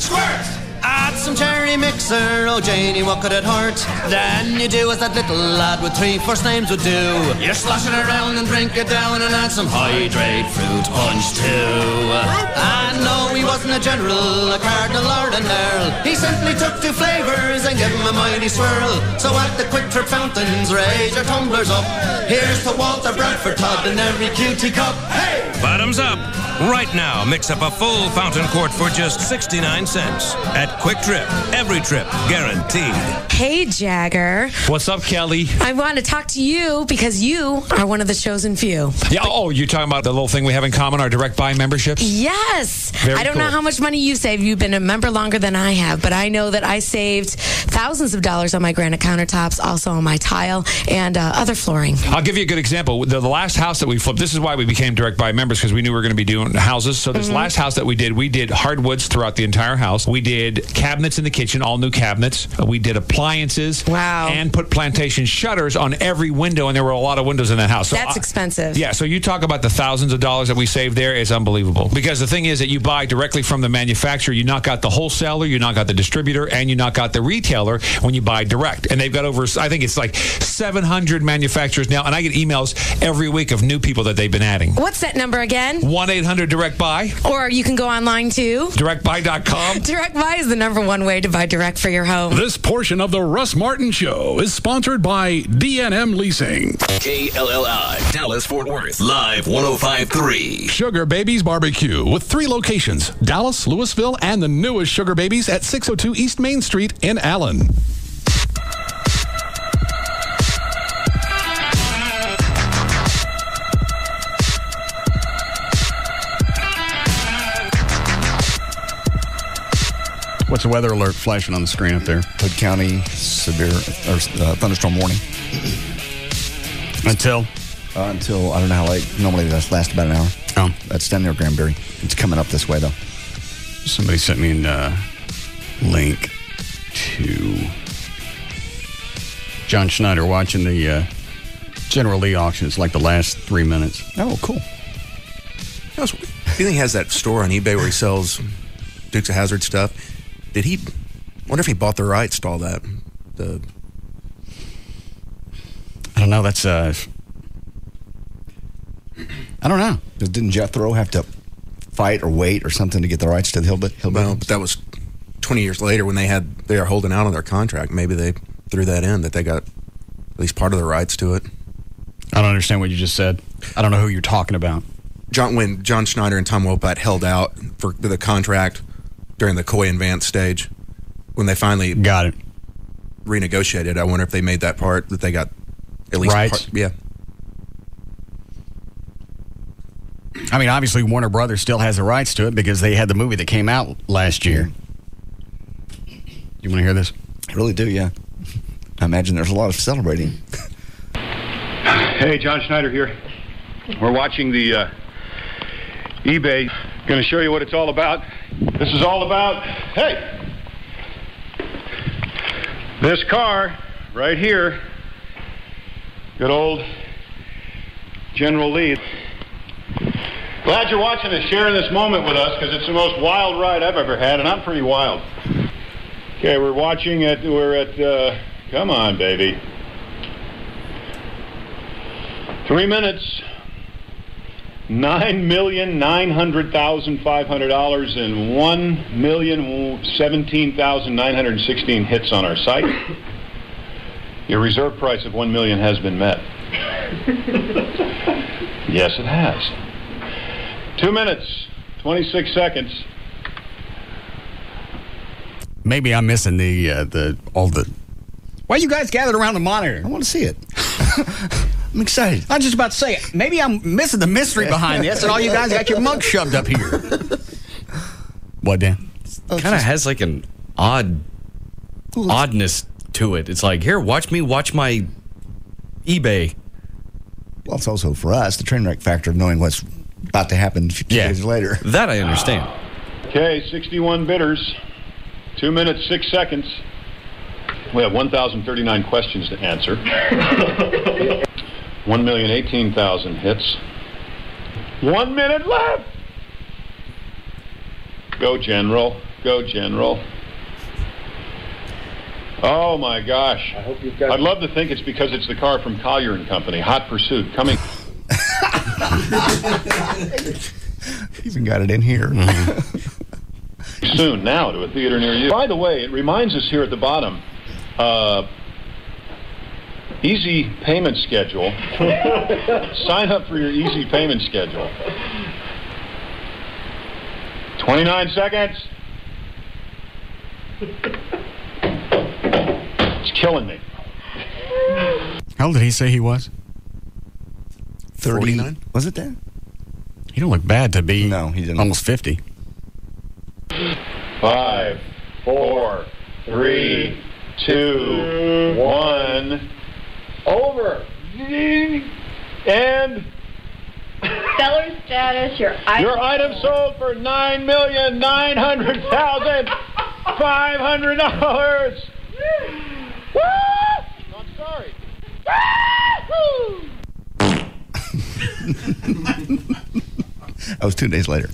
Squirt! Add some cherry mixer, oh Janie, what could it hurt? Then you do as that little lad with 3 first names would do. You slosh it around and drink it down and add some hydrate fruit punch too. And no, he wasn't a general, a cardinal or an earl. He simply took 2 flavors and gave them a mighty swirl. So at the Quick Trip fountains, raise your tumblers up. Here's to Walter Bradford Todd in every cutie cup. Hey! Bottoms up. Right now, mix up a full fountain quart for just 69 cents. At Quick Trip, every trip guaranteed. Hey, Jagger. What's up, Kelly? I want to talk to you because you are one of the chosen few. Yeah. Oh, you're talking about the little thing we have in common, our direct buy memberships? Yes. Very I don't cool. know how much money you save. You've been a member longer than I have, but I know that I saved thousands of dollars on my granite countertops, also on my tile and other flooring. I'll give you a good example. The last house that we flipped, this is why we became direct buy members, because we knew we were going to be doing houses. So this last house that we did hardwoods throughout the entire house. We did cabinets in the kitchen. kitchen, all new cabinets. We did appliances. Wow. And put plantation shutters on every window, and there were a lot of windows in that house. So That's expensive. Yeah, so you talk about the thousands of dollars that we saved there is unbelievable. Because the thing is that you buy directly from the manufacturer. You knock out the wholesaler, you knock out the distributor, and you knock out the retailer when you buy direct. And they've got over, I think it's like 700 manufacturers now, and I get emails every week of new people that they've been adding. What's that number again? 1-800-DIRECT-BUY. Or you can go online too. DirectBuy.com. Direct Buy is the #1 way to buy direct for your home. This portion of the Russ Martin Show is sponsored by D&M Leasing. KLLI, Dallas, Fort Worth, live 105.3. Sugar Babies Barbecue with 3 locations, Dallas, Louisville, and the newest Sugar Babies at 602 East Main Street in Allen. What's the weather alert flashing on the screen up there? Hood County, severe thunderstorm warning. Until, I don't know how late. Normally that's lasts about an hour. Oh. That's down near Granbury. It's coming up this way, though. Somebody sent me a link to John Schneider watching the General Lee auction. It's like the last 3 minutes. Oh, cool. Do you think he has that store on eBay where he sells Dukes of Hazzard stuff? I wonder if he bought the rights to all that. I don't know. That's I don't know. Didn't Jethro have to fight or wait or something to get the rights to the Hillbilly? Well, but that was 20 years later when they are holding out on their contract. Maybe they threw that in, that they got at least part of the rights to it. I don't understand what you just said. I don't know who you're talking about. When John Schneider and Tom Wopat held out for the contract during the Coy and Vance stage, when they finally got it renegotiated, I wonder if they made that part that they got at least rights. Yeah. I mean, obviously Warner Brothers still has the rights to it because they had the movie that came out last year. You want to hear this? I really do, yeah. I imagine there's a lot of celebrating. Hey, John Schneider here. We're watching the eBay. Going to show you what it's all about. This is all about, hey, this car right here. Good old General Lee. Glad you're watching us, sharing this moment with us, because it's the most wild ride I've ever had, and I'm pretty wild. Okay, we're watching it. We're at, come on, baby. 3 minutes. $9,900,500 and 1,017,916 hits on our site. Your reserve price of $1 million has been met. Yes, it has. 2 minutes, 26 seconds. Maybe I'm missing all the. Why you guys gathered around the monitor? I want to see it. I'm excited. I was just about to say, maybe I'm missing the mystery behind this, and all you guys got your mug shoved up here. What, Dan? Kind of has like an oddness to it. It's like, here, watch me watch my eBay. Well, it's also for us the train wreck factor of knowing what's about to happen a few days later. That I understand. Okay, 61 bidders. 2 minutes, 6 seconds. We have 1,039 questions to answer. 1,018,000 hits. 1 minute left. Go, General. Go, General. Oh, my gosh. I'd love to think it's because it's the car from Collier and Company. Hot Pursuit coming. Even got it in here. Soon now to a theater near you. By the way, it reminds us here at the bottom, easy payment schedule. Sign up for your easy payment schedule. 29 seconds. It's killing me. How old did he say he was? 39. Was it that? He don't look bad to be. No, he didn't. Almost 50. 5, 4, 3, 2, 1. Over. And seller status. Your item sold for $9,900,000. $500. Woo! I'm sorry. That was 2 days later.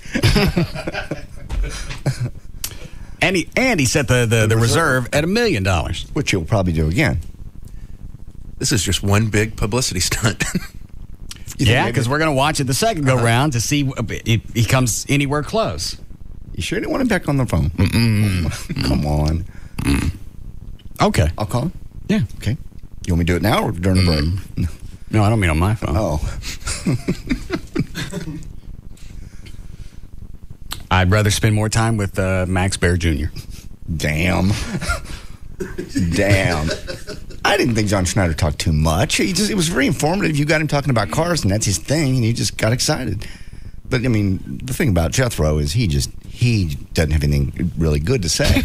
And he set the reserve at $1 million. Which he'll probably do again. This is just one big publicity stunt. Yeah, because we're going to watch it the second go round to see if he comes anywhere close. You sure didn't want him back on the phone? Come on. Okay. I'll call him? Yeah. Okay. You want me to do it now or during the break? No, I don't mean on my phone. Oh. I'd rather spend more time with Max Bear Jr. Damn. Damn. I didn't think John Schneider talked too much. It was very informative. You got him talking about cars, and that's his thing, and he just got excited. But, I mean, the thing about Jethro is he doesn't have anything really good to say.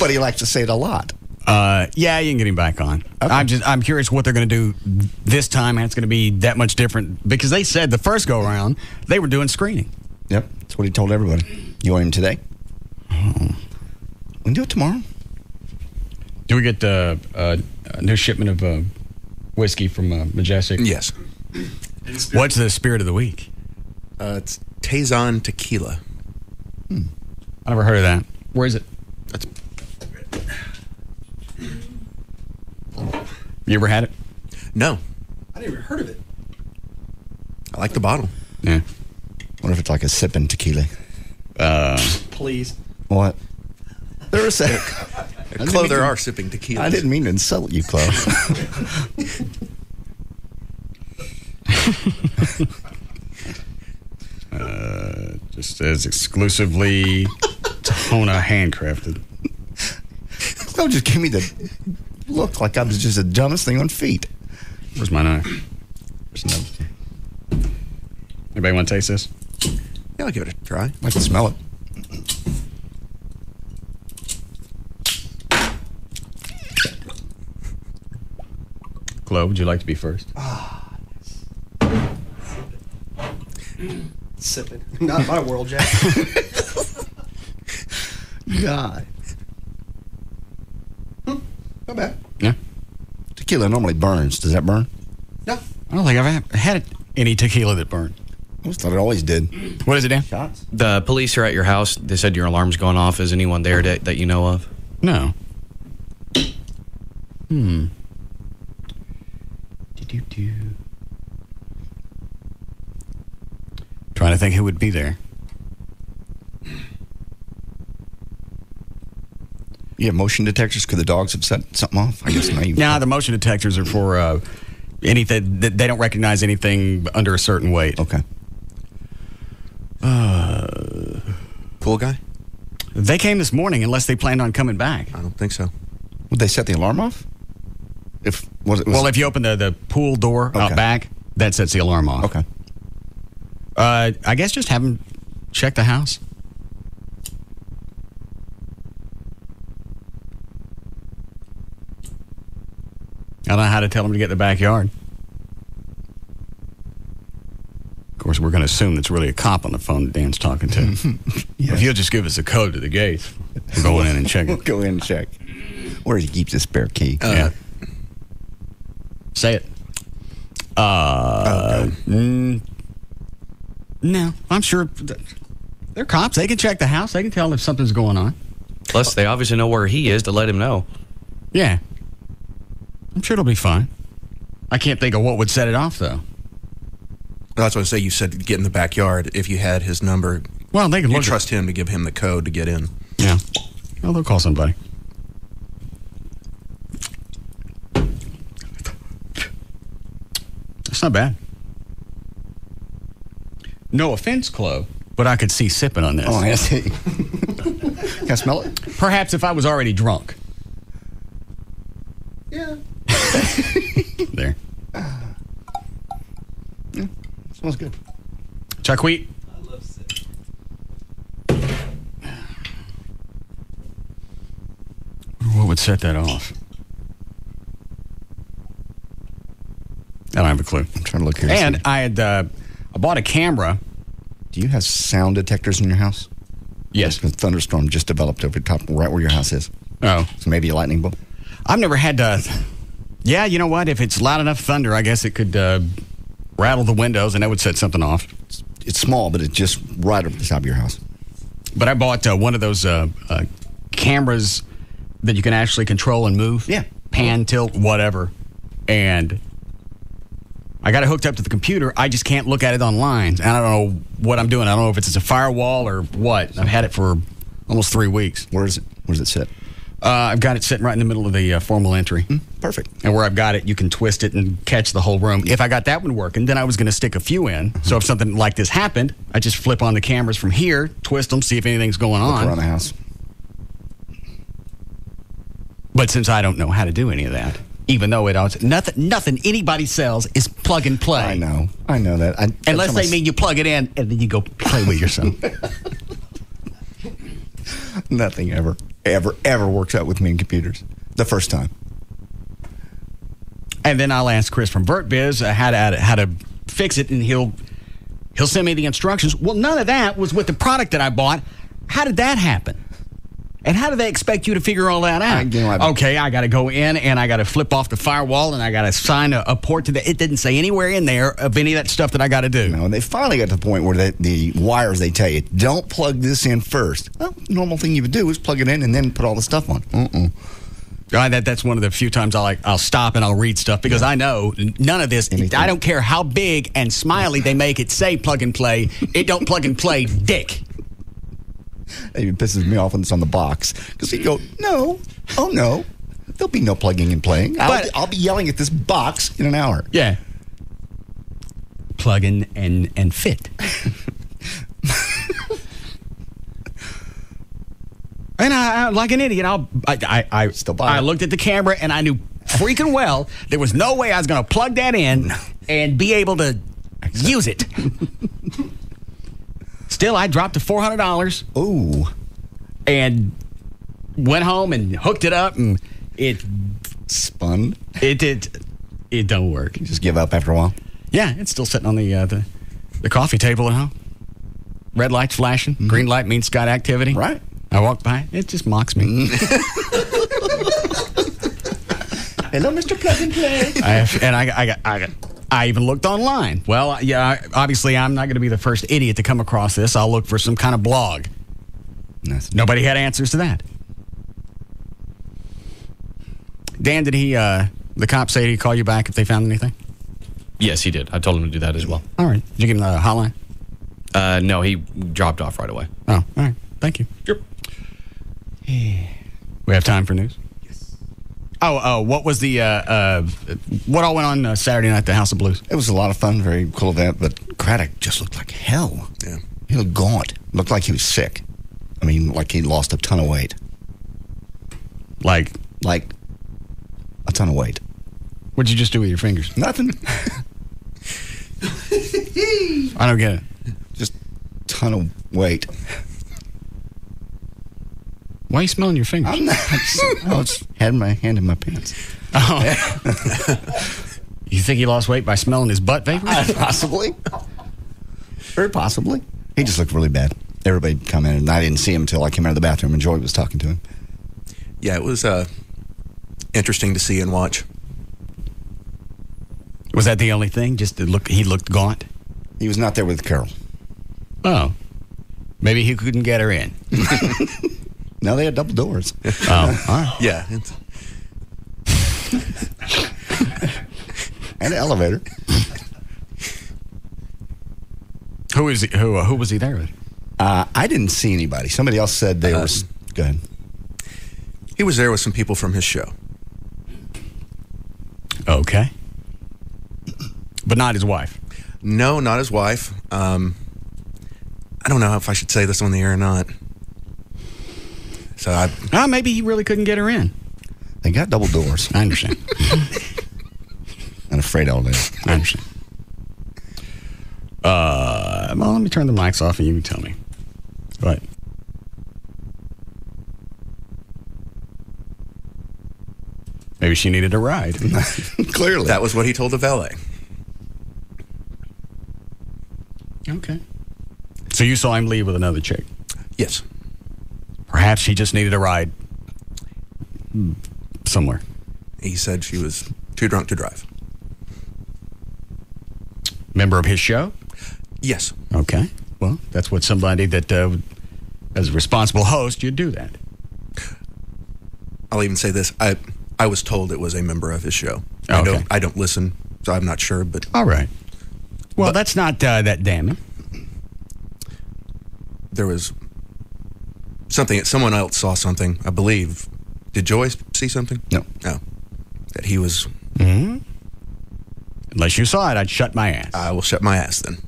But he likes to say it a lot. Yeah, you can get him back on. Okay. I'm curious what they're going to do this time, and it's going to be that much different because they said the first go around they were doing screening. Yep, that's what he told everybody. You want him today? We can do it tomorrow. Do we get a new shipment of whiskey from Majestic? Yes. What's the spirit of the week? It's Tazon Tequila. I never heard of that. Where is it? You ever had it? No. I never heard of it. I like the bottle. Yeah. Wonder if it's like a sipping tequila. Please. What? There was a... Chloe, there are sipping tequilas. I didn't mean to insult you, Chloe. Just as exclusively Tona handcrafted. Chloe just gave me the look like I was just the dumbest thing on feet. Where's my knife? Anybody want to taste this? Yeah, I'll give it a try. I can smell it. Chloe, would you like to be first? Sipping. Not my world, Jack. God. Not bad. Yeah. Tequila normally burns. Does that burn? No. I don't think I've had any tequila that burned. I always thought it always did. What is it, Dan? Shots. The police are at your house. They said your alarm's going off. Is anyone there that you know of? No. Trying to think who would be there. You have motion detectors? Could the dogs have set something off? I guess not. Nah, the motion detectors are for anything that they don't recognize anything under a certain weight. Okay. Pool guy? They came this morning unless they planned on coming back. I don't think so. Would they set the alarm off? Well, if you open the pool door out back, that sets the alarm off. Okay. I guess just have them check the house. I don't know how to tell them to get in the backyard. Of course, we're going to assume that's really a cop on the phone that Dan's talking to. Yes. If you'll just give us a code to the gate, we'll go in and check it. We'll go in and check. Where he keeps his spare key. Yeah. Say it. No, I'm sure they're cops. They can check the house. They can tell if something's going on. Plus, they obviously know where he is to let him know. Yeah. I'm sure it'll be fine. I can't think of what would set it off, though. That's what I say. You said get in the backyard. If you had his number, well, they can you trust him to give him the code to get in. Yeah. Well, they'll call somebody. That's not bad. No offense, Chloe, but I could see sipping on this. Oh, I see. Can I smell it? Perhaps if I was already drunk. Yeah. There. Yeah, smells good. Chuckwheat. I love sipping. What would set that off? I don't have a clue. I'm trying to look here. And I had I bought a camera. Do you have sound detectors in your house? Yes. A thunderstorm just developed over top, right where your house is. Oh. So maybe a lightning bolt. I've never had yeah, you know what? If it's loud enough thunder, I guess it could rattle the windows and that would set something off. It's small, but it's just right over the top of your house. But I bought one of those cameras that you can actually control and move. Yeah. Pan, tilt, whatever. And I got it hooked up to the computer. I just can't look at it online. And I don't know what I'm doing. I don't know if it's a firewall or what. I've had it for almost 3 weeks. Where is it? Where does it sit? I've got it sitting right in the middle of the formal entry. Perfect. And where I've got it, you can twist it and catch the whole room. If I got that one working, then I was going to stick a few in. So if something like this happened, I just flip on the cameras from here, twist them, see if anything's going on. Look around the house. But since I don't know how to do any of that, even though nothing anybody sells is plug and play. I know that. Unless they mean you plug it in and then you go play with yourself. Nothing ever works out with me in computers. The first time. And then I'll ask Chris from VertBiz how to fix it, and he'll send me the instructions. Well, none of that was with the product that I bought. How did that happen? And how do they expect you to figure all that out? Okay, I got to go in and I got to flip off the firewall and I got to sign a port to that. It didn't say anywhere in there of any of that stuff that I got to do. No, and they finally got to the point where the wires, they tell you, don't plug this in first. Well, normal thing you would do is plug it in and then put all the stuff on. That's one of the few times I'll stop and I'll read stuff because I know none of this. I don't care how big and smiley they make it say plug and play. It don't plug and play, dick. It even pisses me off when it's on the box because you go, no, oh no, there'll be no plugging and playing. I'll be yelling at this box in an hour. Yeah, plug in and fit. And I like an idiot, I still buy it. I looked at the camera and I knew freaking well there was no way I was going to plug that in and be able to use it. Still, I dropped to $400. Ooh. And went home and hooked it up, and it spun. It don't work. You just give up after a while? Yeah, it's still sitting on the coffee table at home. Red light's flashing. Mm-hmm. Green light means got activity. Right. I walk by. It just mocks me. Hello, Mr. Plug and Play. I even looked online. Well, yeah, obviously I'm not going to be the first idiot to come across this. I'll look for some kind of blog. Nobody had answers to that. Dan, did the cop say he'd call you back if they found anything? Yes, he did. I told him to do that as well. All right. Did you give him the hotline? No, he dropped off right away. Oh, all right. Thank you. Sure. We have time for news? Yes. Oh, what was what all went on Saturday night at the House of Blues? It was a lot of fun, very cool event, but Craddock just looked like hell. Yeah. He looked gaunt. Looked like he was sick. I mean, like he lost a ton of weight. Like a ton of weight. What'd you just do with your fingers? Nothing. I don't get it. Just a ton of weight. Why are you smelling your fingers? I'm not. I just had my hand in my pants. Oh. You think he lost weight by smelling his butt vapor? Possibly. Very possibly. He just looked really bad. Everybody commented, and I didn't see him until I came out of the bathroom and Joy was talking to him. Yeah, it was interesting to see and watch. Was that the only thing? Just he looked gaunt? He was not there with Carol. Oh. Maybe he couldn't get her in. No, they had double doors. Oh, all right. Yeah. And an elevator. Who was he there with? I didn't see anybody. Somebody else said they were. Go ahead. He was there with some people from his show. Okay. But not his wife. No, not his wife. I don't know if I should say this on the air or not. So maybe he really couldn't get her in. They got double doors. I understand. I'm afraid all day. I understand. Well, let me turn the mics off and you can tell me. Go ahead. Maybe she needed a ride. Clearly. That was what he told the valet. Okay. So you saw him leave with another chick? Yes. Perhaps she just needed a ride somewhere. He said she was too drunk to drive. Member of his show? Yes. Okay. Well, that's what somebody that, as a responsible host, you'd do that. I'll even say this. I was told it was a member of his show. Okay. I don't listen, so I'm not sure. But all right. Well, that's not that damning. There was something. Someone else saw something, I believe. Did Joy see something? No. No. That he was... Mm-hmm. Unless you saw it, I'd shut my ass. I will shut my ass then.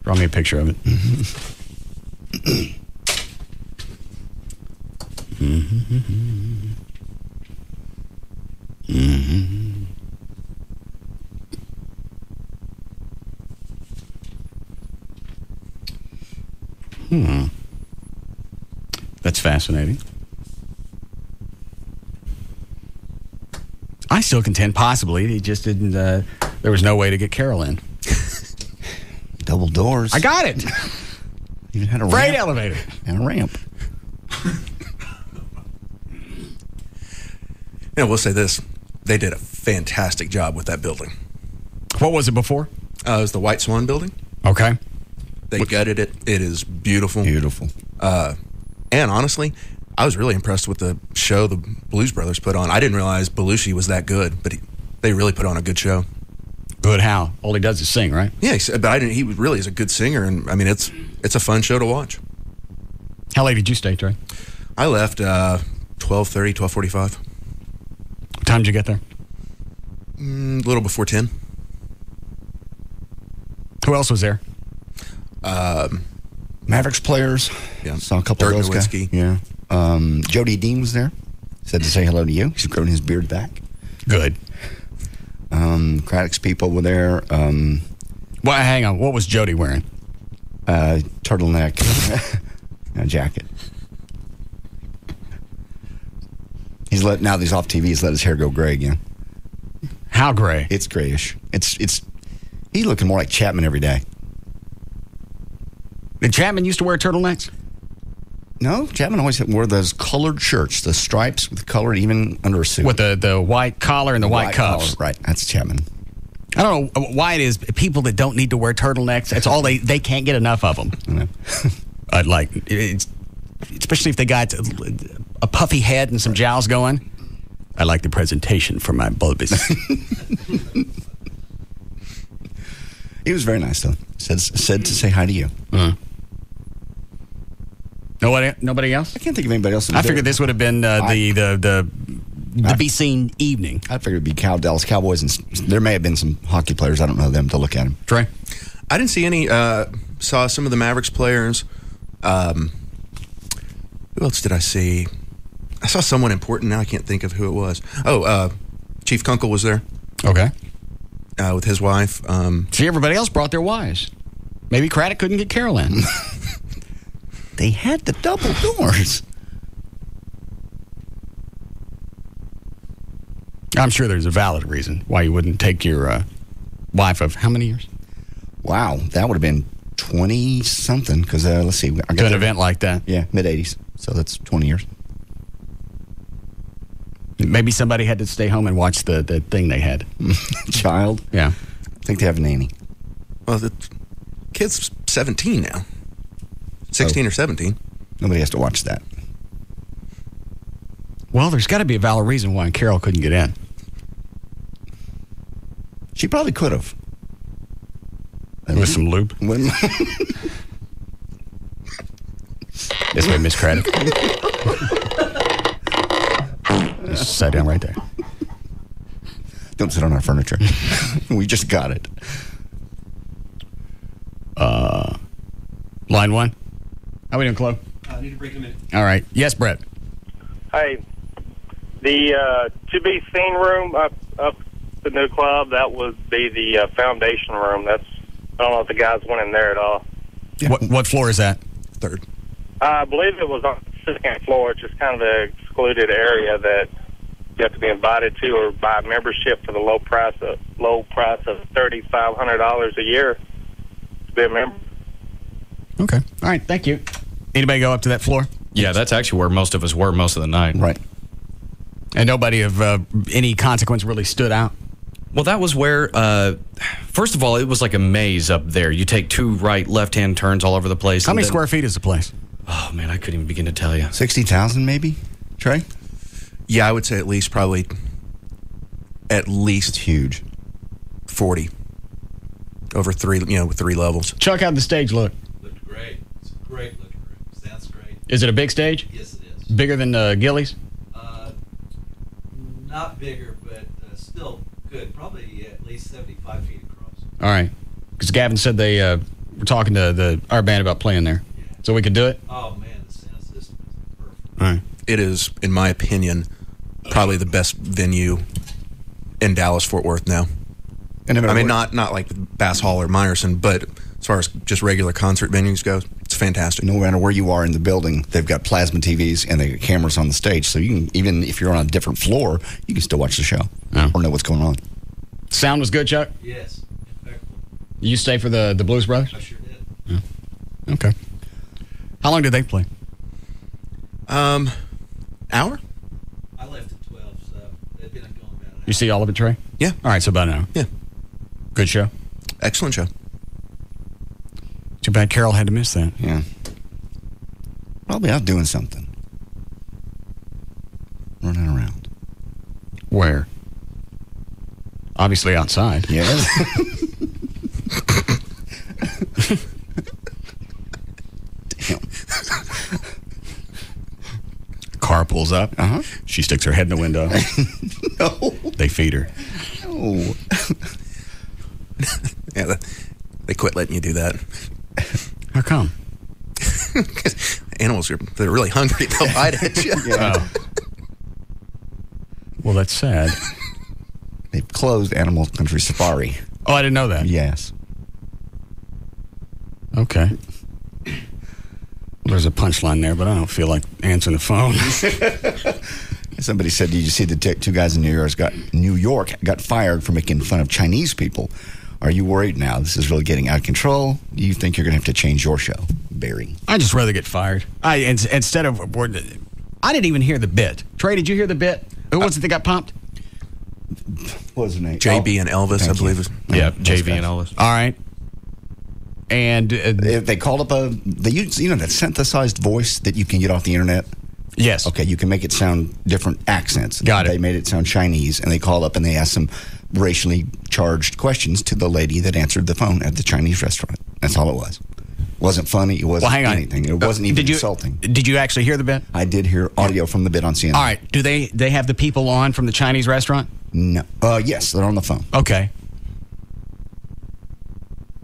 Draw me a picture of it. That's fascinating. I still contend possibly he just didn't, there was no way to get Carol in. Double doors. I got it. Even had a freight ramp. elevator. And a ramp. Yeah, we'll say this. They did a fantastic job with that building. What was it before? It was the White Swan building. Okay. They gutted it. It is beautiful. Beautiful. And honestly, I was really impressed with the show the Blues Brothers put on. I didn't realize Belushi was that good, but they really put on a good show. Good how? All he does is sing, right? Yeah, but I didn't. He really is a good singer, and I mean, it's a fun show to watch. How late did you stay, Trey? I left 12:30, 12:45. What time did you get there? A little before 10. Who else was there? Mavericks players. Yeah. Saw a couple Dirk of those guys. Nowitzki. Yeah. Jody Dean was there. Said to say hello to you. He's grown his beard back. Good. Craddock's people were there. Well, hang on. What was Jody wearing? Turtleneck. A jacket. Now that he's off TV, he's let his hair go gray again. How gray? It's grayish. He's looking more like Chapman every day. Did Chapman used to wear turtlenecks? No, Chapman always wore those colored shirts, the stripes with color, even under a suit. With the white collar and the white cuffs. Collar. Right, that's Chapman. I don't know why it is people that don't need to wear turtlenecks. That's all they can't get enough of them. I'd like, especially if they got a puffy head and some jowls going. I like the presentation for my bulbous. He was very nice, though. Said to say hi to you. Nobody else? I can't think of anybody else. I figured this would have been the be seen evening. I figured it'd be Dallas Cowboys, and there may have been some hockey players. I don't know them to look at them. Trey? I didn't see any. Saw some of the Mavericks players. Who else did I see? I saw someone important. Now I can't think of who it was. Chief Kunkel was there. Okay. With his wife. See, everybody else brought their wives. Maybe Craddock couldn't get Carol in. They had the double doors. I'm sure there's a valid reason why you wouldn't take your wife of how many years? Wow, that would have been 20-something. Because let's see, I got an event like that. Yeah, mid-'80s. So that's 20 years. Maybe somebody had to stay home and watch the thing they had. Child? Yeah. I think they have a nanny. Well, the kid's 17 now. 16 or 17. Nobody has to watch that. Well, there's got to be a valid reason why Carol couldn't get in. She probably could have. With some lube? This way, Miss Craddock. Just sit down right there. Don't sit on our furniture. We just got it. Line one. How we doing, Chloe? I need to break in a minute. All right. Yes, Brett. Hey, the to be seen room up the new club, that would be the foundation room. I don't know if the guys went in there at all. Yeah. What floor is that? Third. I believe it was on the second floor. It's just kind of an excluded area that you have to be invited to or buy membership for the low price of $3,500 a year to be a member. Okay. All right. Thank you. Anybody go up to that floor? Yeah, that's actually where most of us were most of the night. Right. And nobody of any consequence really stood out? Well, that was where, first of all, it was like a maze up there. You take 2 right, left-hand turns all over the place. How many square feet is the place? Oh, man, I couldn't even begin to tell you. 60,000 maybe, Trey? Yeah, I would say at least It's huge. 40. Over 3, with 3 levels. Chuck, how'd the stage look? Looked great. It's a great looking room. Sounds great. Is it a big stage? Yes, it is. Bigger than Gillies? Not bigger, but still good. Probably at least 75 feet across. All right. Because Gavin said they were talking to our band about playing there. Yeah. So we could do it? Oh, man, the sound system is perfect. All right. It is, in my opinion, probably the best venue in Dallas-Fort Worth now. And I mean, not like Bass Hall or Meyerson, but as far as just regular concert venues go, it's fantastic. No matter where you are in the building, they've got plasma TVs and they got cameras on the stage, so you can, even if you're on a different floor, you can still watch the show or know what's going on. Sound was good, Chuck? Yes, impeccable. You stay for the Blues Brothers? I sure did. Yeah. Okay. How long did they play? Hour? I left at 12, so they've been going about an hour. You see all of it, Trey? Yeah. All right, so about an hour. Yeah. Good show? Excellent show. Too bad Carol had to miss that. Yeah. Probably out doing something. Running around. Where? Obviously outside. Yes. Damn. Car pulls up. Uh-huh. She sticks her head in the window. No. They feed her. No. Yeah, they quit letting you do that. How come? Animals they're really hungry. They'll bite at you. Yeah. Oh. Well, that's sad. They've closed Animal Country Safari. Oh, I didn't know that. Yes. Okay. Well, there's a punchline there, but I don't feel like answering the phone. Somebody said, did you see the 2 guys in New York got fired for making fun of Chinese people? Are you worried now? This is really getting out of control. Do you think you're going to have to change your show, Barry? I'd just rather get fired. Instead of... I didn't even hear the bit. Trey, did you hear the bit? Who was it that got pumped? What was his name? JB and Elvis, I believe. Yeah, JV and Elvis. All right. And... they called up they use, that synthesized voice that you can get off the internet? Yes. Okay, you can make it sound different accents. Got it. They made it sound Chinese, and they called up and they asked some racially charged questions to the lady that answered the phone at the Chinese restaurant. That's all it was. It wasn't funny. It wasn't anything. It wasn't even insulting. Did you actually hear the bit? I did hear audio from the bit on CNN. All right. Do they have the people on from the Chinese restaurant? No. Yes, they're on the phone. Okay.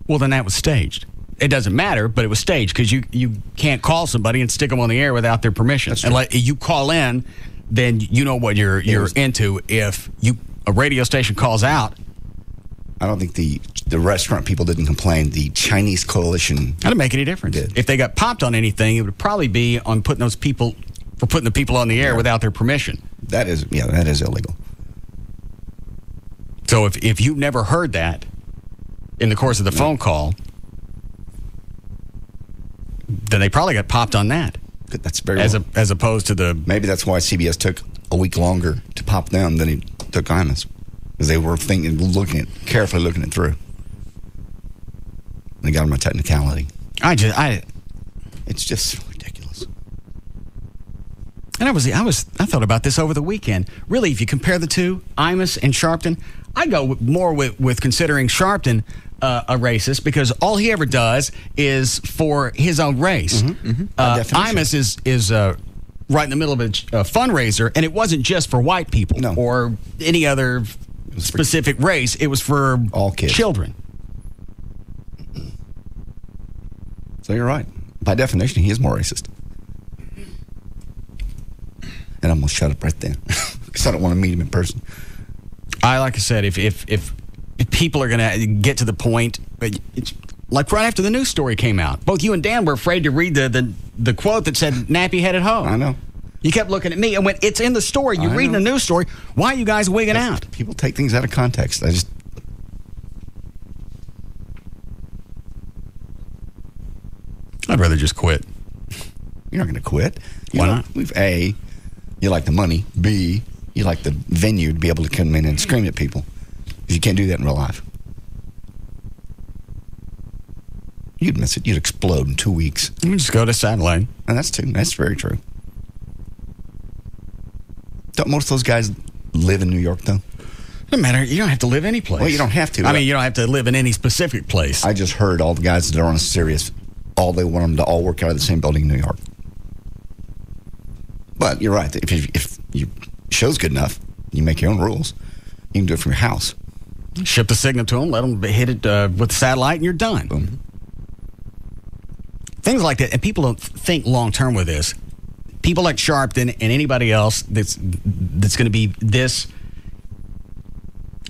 Well, then that was staged. It doesn't matter, but it was staged because you can't call somebody and stick them on the air without their permission. That's true. And you call in, then you know what you're into. If a radio station calls out, I don't think the restaurant people didn't complain. The Chinese coalition that didn't make any difference. Did. If they got popped on anything, it would probably be on putting the people on the air without their permission. That is illegal. So if you've never heard that in the course of the phone call, then they probably got popped on that. That's very as opposed to the... Maybe that's why CBS took a week longer to pop them than he took Imus. Because they were carefully looking it through. They got him a technicality. It's just ridiculous. And I thought about this over the weekend. Really, if you compare the two, Imus and Sharpton, I go more with considering Sharpton a racist because all he ever does is for his own race. Imus is right in the middle of a fundraiser, and it wasn't just for white people or any other specific race. It was for all kids, children. So you're right. By definition, he is more racist. And I'm gonna shut up right there because I don't want to meet him in person. Like I said, if people are going to get to the point, it's like right after the news story came out, both you and Dan were afraid to read the quote that said "nappy headed hoe." I know. You kept looking at me and went, "It's in the story. You're reading the news story. Why are you guys wigging out?" People take things out of context. I'd rather just quit. You're not going to quit. Why not? A, you like the money. B, you like the venue to be able to come in and scream at people. Because you can't do that in real life. You'd miss it. You'd explode in 2 weeks. You just go to satellite. And that's very true. Don't most of those guys live in New York, though? Doesn't matter. You don't have to live any place. Well, you don't have to. I mean, you don't have to live in any specific place. I just heard all the guys that are on Sirius, they want them to all work out of the same building in New York. But you're right. If your show's good enough, you make your own rules. You can do it from your house. Ship the signal to them, let them hit it with the satellite, and you're done. Boom. Things like that. And people don't think long-term with this. People like Sharpton and anybody else that's going to be this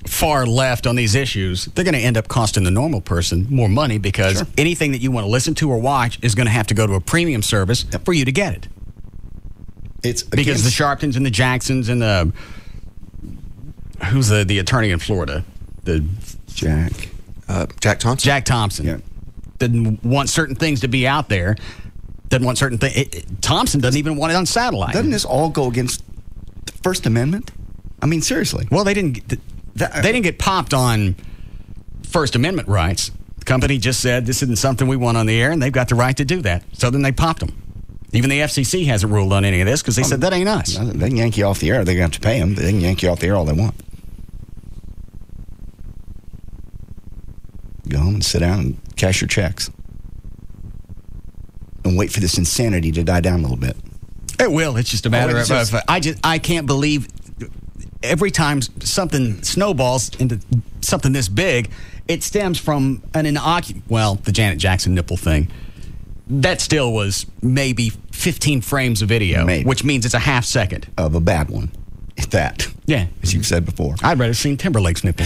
far left on these issues, they're going to end up costing the normal person more money because anything that you want to listen to or watch is going to have to go to a premium service for you to get it. It's because the Sharptons and the Jacksons and the who's the attorney in Florida? The Jack Thompson. Jack Thompson. Yeah. Didn't want certain things to be out there. Doesn't want certain things. Thompson doesn't even want it on satellite. Doesn't this all go against the First Amendment? I mean, seriously. Well, they didn't get popped on First Amendment rights. The company just said this isn't something we want on the air, and they've got the right to do that. So then they popped them. Even the FCC hasn't ruled on any of this because they said that ain't us. They can yank you off the air. They're going to have to pay them, but they can yank you off the air all they want. Go home and sit down and cash your checks. And wait for this insanity to die down a little bit. It will. It's just a matter of I can't believe every time something snowballs into something this big, it stems from the Janet Jackson nipple thing. That still was maybe 15 frames of video, which means it's a half second. Of a bad one. At that. Yeah. As you've said before. I'd rather seen Timberlake's nipple.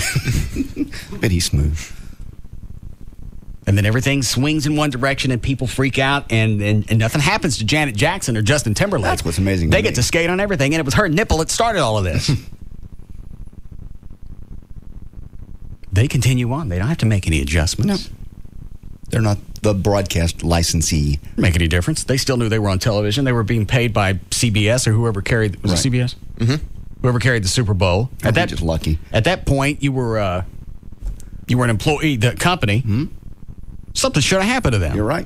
But he's smooth. And then everything swings in one direction and people freak out and nothing happens to Janet Jackson or Justin Timberlake. That's what's amazing. They get to skate on everything, and it was her nipple that started all of this. They continue on. They don't have to make any adjustments. No. They're not the broadcast licensee. Make any difference. They still knew they were on television. They were being paid by CBS or whoever carried... Was it CBS? Mm-hmm. Whoever carried the Super Bowl. Just lucky. At that point, you were an employee, the company. Mm-hmm. Something should have happened to them. You're right.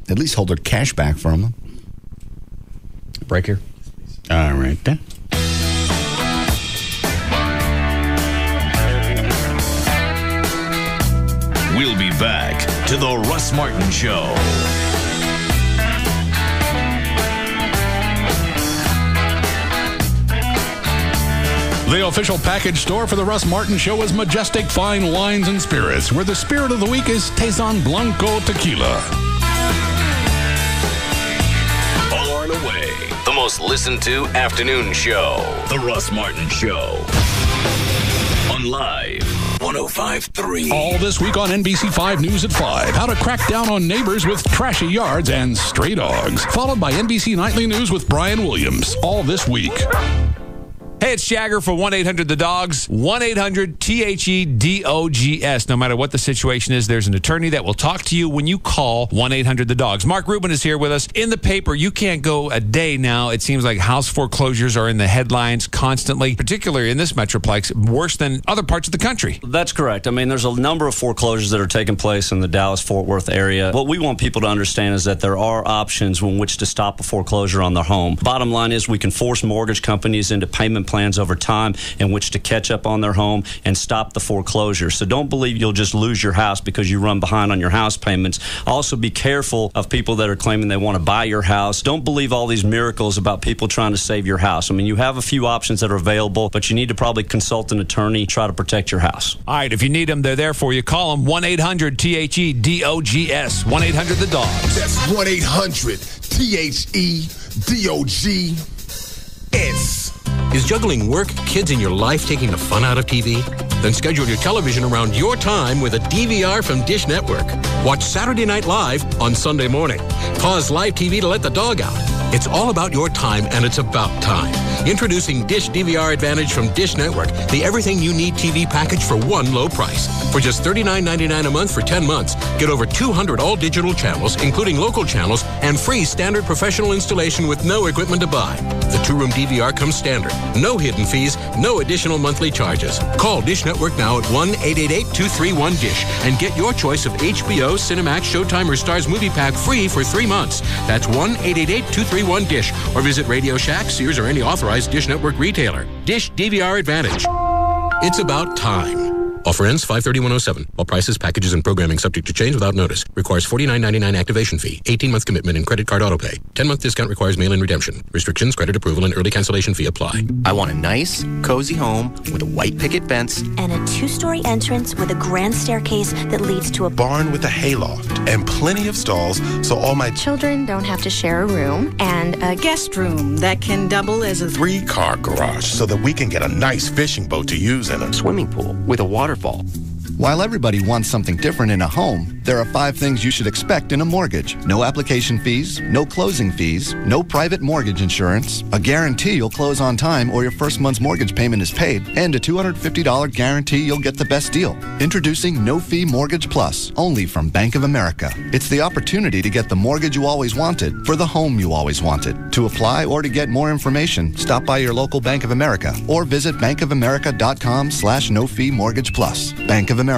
At least hold their cash back from them. Break here. All right, then. We'll be back to the Russ Martin Show. The official package store for the Russ Martin Show is Majestic Fine Wines and Spirits, where the spirit of the week is Tezon Blanco Tequila. Far and away, the most listened to afternoon show, The Russ Martin Show. On Live 105.3. All this week on NBC5 News at 5. How to crack down on neighbors with trashy yards and stray dogs. Followed by NBC Nightly News with Brian Williams. All this week. Hey, it's Jagger for 1-800-THE-DOGS. 1-800-THEDOGS. No matter what the situation is, there's an attorney that will talk to you when you call 1-800-THE-DOGS. Mark Rubin is here with us. In the paper, you can't go a day now. It seems like house foreclosures are in the headlines constantly, particularly in this Metroplex, worse than other parts of the country. That's correct. I mean, there's a number of foreclosures that are taking place in the Dallas-Fort Worth area. What we want people to understand is that there are options in which to stop a foreclosure on their home. Bottom line is we can force mortgage companies into payment plans over time in which to catch up on their home and stop the foreclosure. So don't believe you'll just lose your house because you run behind on your house payments. Also be careful of people that are claiming they want to buy your house. Don't believe all these miracles about people trying to save your house. I mean, you have a few options that are available, but you need to probably consult an attorney, try to protect your house. All right, if you need them, they're there for you. Call them 1-800-THEDOGS. 1-800-THE-DOGS. That's 1-800-THEDOGS. Is juggling work, kids, and your life taking the fun out of TV? Then schedule your television around your time with a DVR from Dish Network. Watch Saturday Night Live on Sunday morning. Pause live TV to let the dog out. It's all about your time, and it's about time. Introducing Dish DVR Advantage from Dish Network, the everything you need TV package for one low price. For just $39.99 a month for 10 months, get over 200 all-digital channels, including local channels, and free standard professional installation with no equipment to buy. The two-room DVR comes standard. No hidden fees, no additional monthly charges. Call Dish Network now at 1-888-231-DISH and get your choice of HBO, Cinemax, Showtime, or Starz Movie Pack free for 3 months. That's 1-888-231-DISH, or visit Radio Shack, Sears, or any authorized Dish Network retailer. Dish DVR Advantage. It's about time. Offer ends 5/31/07. All prices, packages, and programming subject to change without notice. Requires $49.99 activation fee, 18-month commitment, and credit card autopay. 10-month discount requires mail-in redemption. Restrictions, credit approval, and early cancellation fee apply. I want a nice, cozy home with a white picket fence and a 2-story entrance with a grand staircase that leads to a barn with a hayloft and plenty of stalls so all my children don't have to share a room, and a guest room that can double as a 3-car garage so that we can get a nice fishing boat to use in a swimming pool with a waterfall. While everybody wants something different in a home, there are 5 things you should expect in a mortgage. No application fees, no closing fees, no private mortgage insurance, a guarantee you'll close on time or your first month's mortgage payment is paid, and a $250 guarantee you'll get the best deal. Introducing No Fee Mortgage Plus, only from Bank of America. It's the opportunity to get the mortgage you always wanted for the home you always wanted. To apply or to get more information, stop by your local Bank of America or visit bankofamerica.com/No Fee Mortgage Plus. Bank of America,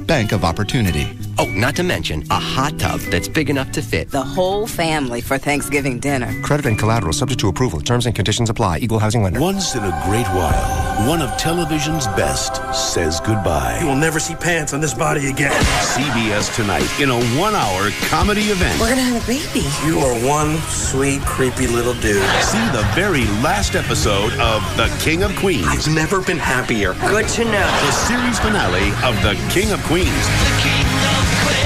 Bank of Opportunity. Oh, not to mention a hot tub that's big enough to fit the whole family for Thanksgiving dinner. Credit and collateral subject to approval. Terms and conditions apply. Equal housing lender. Once in a great while, one of television's best says goodbye. You will never see pants on this body again. CBS Tonight in a 1-hour comedy event. We're gonna have a baby. You are one sweet, creepy little dude. See the very last episode of The King of Queens. I've never been happier. Good to know. The series finale of The King of Queens.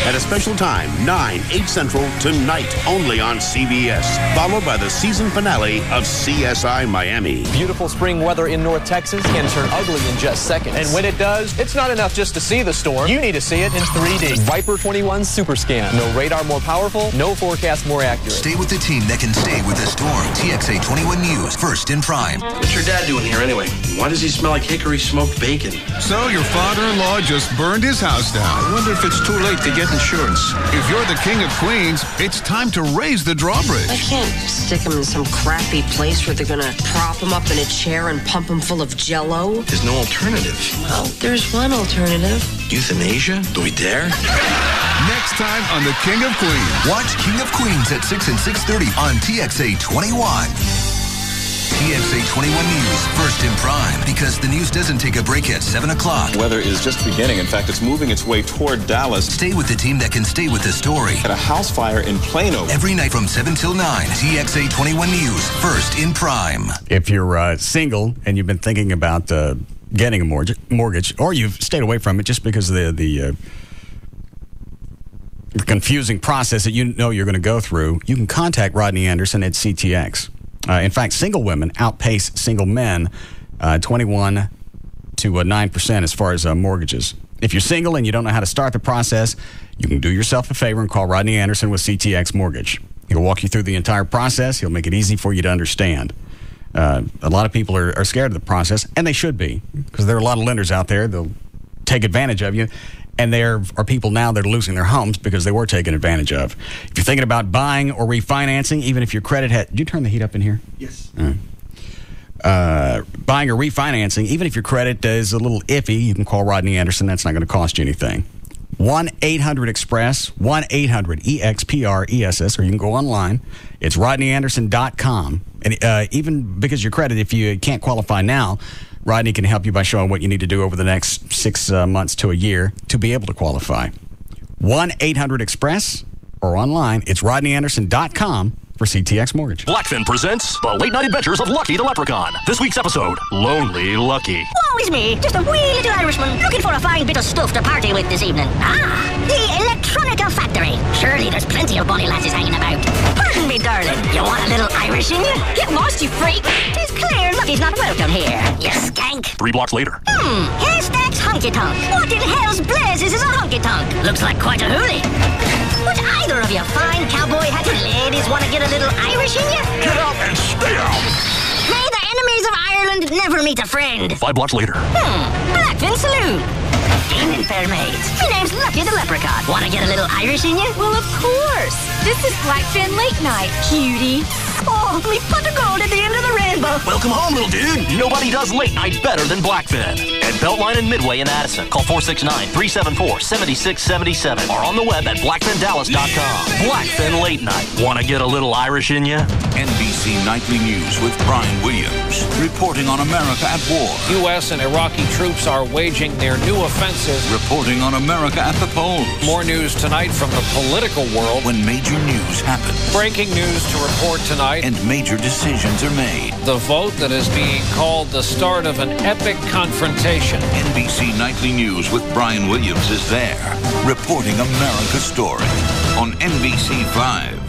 At a special time, 9/8 Central, tonight, only on CBS. Followed by the season finale of CSI Miami. Beautiful spring weather in North Texas can turn ugly in just seconds. And when it does, it's not enough just to see the storm. You need to see it in 3D. Viper 21 Super Scan. No radar more powerful, no forecast more accurate. Stay with the team that can stay with the storm. TXA 21 News, first in prime. What's your dad doing here anyway? Why does he smell like hickory smoked bacon? So your father-in-law just burned his house down. I wonder if it's too late to get insurance. If you're the King of Queens, it's time to raise the drawbridge. I can't stick him in some crappy place where they're gonna prop him up in a chair and pump him full of Jell-O. There's no alternative. Well, there's one alternative. Euthanasia? Do we dare? Next time on the King of Queens. Watch King of Queens at 6 and 6:30 on TXA 21. TXA 21 News, first in prime, because the news doesn't take a break at 7 o'clock. Weather is just beginning. In fact, it's moving its way toward Dallas. Stay with the team that can stay with the story. At a house fire in Plano. Every night from 7 till 9, TXA 21 News, first in prime. If you're single and you've been thinking about getting a mortgage, or you've stayed away from it just because of the confusing process that you know you're going to go through, you can contact Rodney Anderson at CTX. In fact, single women outpace single men 21 to 9% as far as mortgages. If you're single and you don't know how to start the process, you can do yourself a favor and call Rodney Anderson with CTX Mortgage. He'll walk you through the entire process. He'll make it easy for you to understand. A lot of people are scared of the process, and they should be, because there are a lot of lenders out there. They'll take advantage of you. And there are people now that are losing their homes because they were taken advantage of. If you're thinking about buying or refinancing, even if your credit had... Did you turn the heat up in here? Yes. Buying or refinancing, even if your credit is a little iffy, you can call Rodney Anderson. That's not going to cost you anything. 1-800-EXPRESS, 1-800-EXPRESS, or you can go online. It's rodneyanderson.com. And even because your credit, if you can't qualify now, Rodney can help you by showing what you need to do over the next 6 months to a year to be able to qualify. 1-800-EXPRESS or online. It's rodneyanderson.com for CTX Mortgage. Blackfin presents The Late Night Adventures of Lucky the Leprechaun. This week's episode, Lonely Lucky. Woe is me, just a wee little Irishman looking for a fine bit of stuff to party with this evening. The Electronica Factory. Surely there's plenty of bonny lasses hanging about. Pardon me, darling, you want a little Irish Irish in you? Get lost, you freak. It's clear Lucky's not welcome here, you skank. 3 blocks later. Haystacks honky-tonk. What in hell's blazes is a honky-tonk? Looks like quite a hoolie. Would either of you fine cowboy-hatted ladies want to get a little Irish in you? Get out and stay out. May the enemies of Ireland never meet a friend. 5 blocks later. Blackfin Saloon. Evening, fair maids. My name's Lucky the Leprechaun. Want to get a little Irish in you? Well, of course. This is Blackfin Late Night, cutie. Oh, me pot of gold at the end of the rainbow. Welcome home, little dude. Nobody does late night better than Blackfin. At Beltline and Midway in Addison. Call 469-374-7677 or on the web at blackfindallas.com. Blackfin Late Night. Want to get a little Irish in you? NBC Nightly News with Brian Williams. Reporting on America at war. U.S. and Iraqi troops are waging their new offensive. Reporting on America at the polls. More news tonight from the political world. When major news happens. Breaking news to report tonight. And major decisions are made. The vote that is being called the start of an epic confrontation. NBC Nightly News with Brian Williams is there, reporting America's story on NBC 5.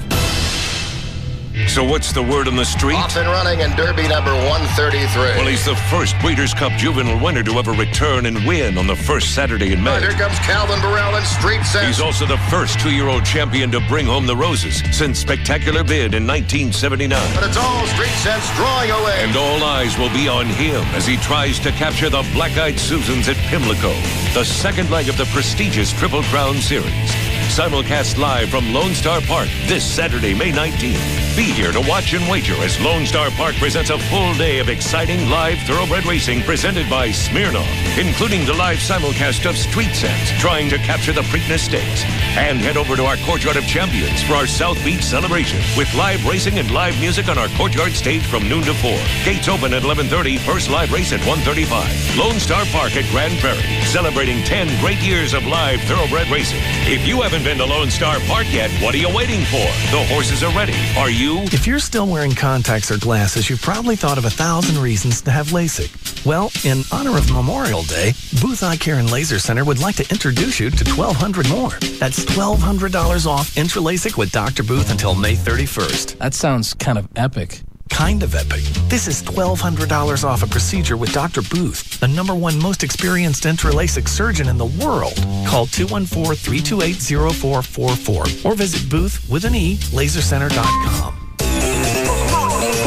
So what's the word on the street? Off and running in Derby number 133. Well, he's the first Breeders' Cup juvenile winner to ever return and win on the first Saturday in May. Right, here comes Calvin Burrell in Street Sense. He's also the first 2-year-old champion to bring home the roses since Spectacular Bid in 1979. But it's all Street Sense drawing away. And all eyes will be on him as he tries to capture the Black-Eyed Susans at Pimlico, the second leg of the prestigious Triple Crown Series. Simulcast live from Lone Star Park this Saturday, May 19th. Be here to watch and wager as Lone Star Park presents a full day of exciting live thoroughbred racing presented by Smirnoff, including the live simulcast of Street Sense, trying to capture the Preakness Stakes. And head over to our Courtyard of Champions for our South Beach celebration with live racing and live music on our Courtyard stage from noon to 4. Gates open at 11:30, first live race at 1:35. Lone Star Park at Grand Prairie, celebrating 10 great years of live thoroughbred racing. If you haven't been to Lone Star Park yet, what are you waiting for? The horses are ready. Are you? If you're still wearing contacts or glasses, you've probably thought of 1,000 reasons to have LASIK. Well, in honor of Memorial Day, Booth Eye Care and Laser Center would like to introduce you to $1,200 more. That's $1,200 off Intra-LASIK with Dr. Booth until May 31st. That sounds kind of epic. Kind of epic. This is $1,200 off a procedure with Dr. Booth, the #1 most experienced intra-LASIK surgeon in the world. Call 214-328-0444 or visit booth.lasercenter.com.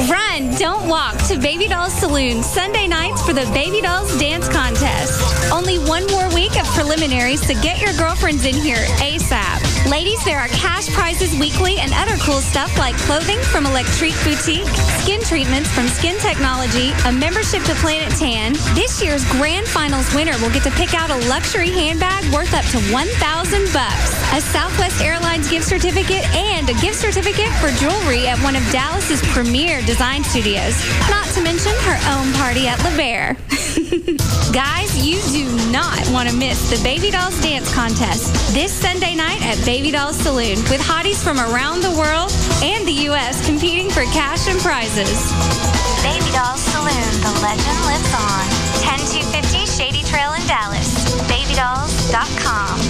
Run, don't walk to Baby Dolls Saloon Sunday nights for the Baby Dolls Dance Contest. Only one more week of preliminaries, so get your girlfriends in here ASAP. Ladies, there are cash prizes weekly and other cool stuff like clothing from Electrique Boutique, skin treatments from Skin Technology, a membership to Planet Tan. This year's grand finals winner will get to pick out a luxury handbag worth up to $1,000, a Southwest Airlines gift certificate, and a gift certificate for jewelry at one of Dallas's premier design studios. Not to mention her own party at La Bear. Guys, you do not want to miss the Baby Dolls Dance Contest this Sunday night at Baby Dolls Saloon with hotties from around the world and the U.S. competing for cash and prizes. Baby Dolls Saloon, the legend lives on. 10250 Shady Trail in Dallas. BabyDolls.com.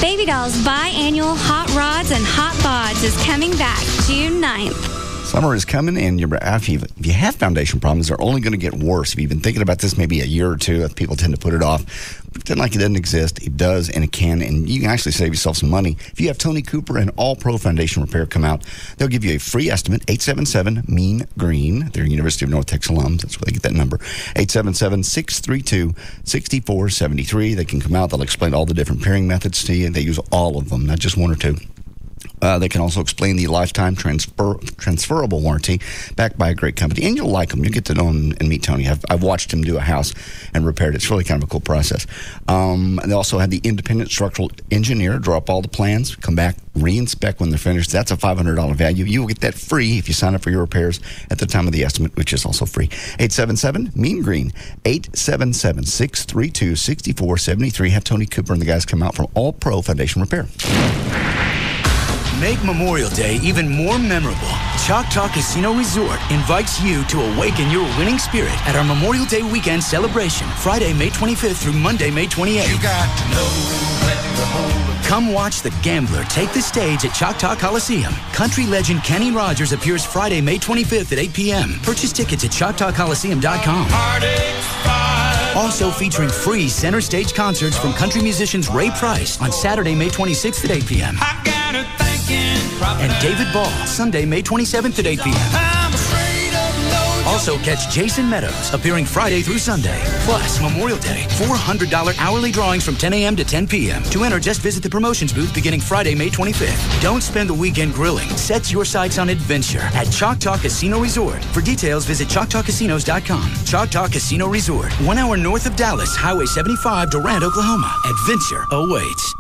Baby Dolls biannual Hot Rods and Hot Bods is coming back June 9th. Summer is coming, and if you have foundation problems, they're only going to get worse. If you've been thinking about this maybe a year or two, people tend to put it off. Pretend like it doesn't exist. It does, and it can, and you can actually save yourself some money. If you have Tony Cooper and All Pro Foundation Repair come out, they'll give you a free estimate, 877-MEAN-GREEN. They're University of North Texas alums. That's where they get that number, 877-632-6473. They can come out. They'll explain all the different pairing methods to you, and they use all of them, not just one or two. They can also explain the lifetime transferable warranty backed by a great company. And you'll like them. You'll get to know him and meet Tony. I've watched him do a house and repair it. It's really kind of a cool process. And they also have the independent structural engineer draw up all the plans, come back, re-inspect when they're finished. That's a $500 value. You will get that free if you sign up for your repairs at the time of the estimate, which is also free. 877-MEAN-GREEN, 877-632-6473. Have Tony Cooper and the guys come out from All Pro Foundation Repair. Make Memorial Day even more memorable. Choctaw Casino Resort invites you to awaken your winning spirit at our Memorial Day weekend celebration, Friday, May 25th through Monday, May 28th. You got to know when to hold up. Come watch the gambler take the stage at Choctaw Coliseum. Country legend Kenny Rogers appears Friday, May 25th at 8 p.m. Purchase tickets at ChoctawColiseum.com. Also featuring free center stage concerts from country musicians Ray Price on Saturday, May 26th at 8 p.m. And David Ball, Sunday, May 27th at 8 p.m. Also catch Jason Meadows appearing Friday through Sunday. Plus, Memorial Day, $400 hourly drawings from 10 a.m. to 10 p.m. To enter, just visit the promotions booth beginning Friday, May 25th. Don't spend the weekend grilling. Set your sights on adventure at Choctaw Casino Resort. For details, visit ChoctawCasinos.com. Choctaw Casino Resort, 1 hour north of Dallas, Highway 75, Durant, Oklahoma. Adventure awaits.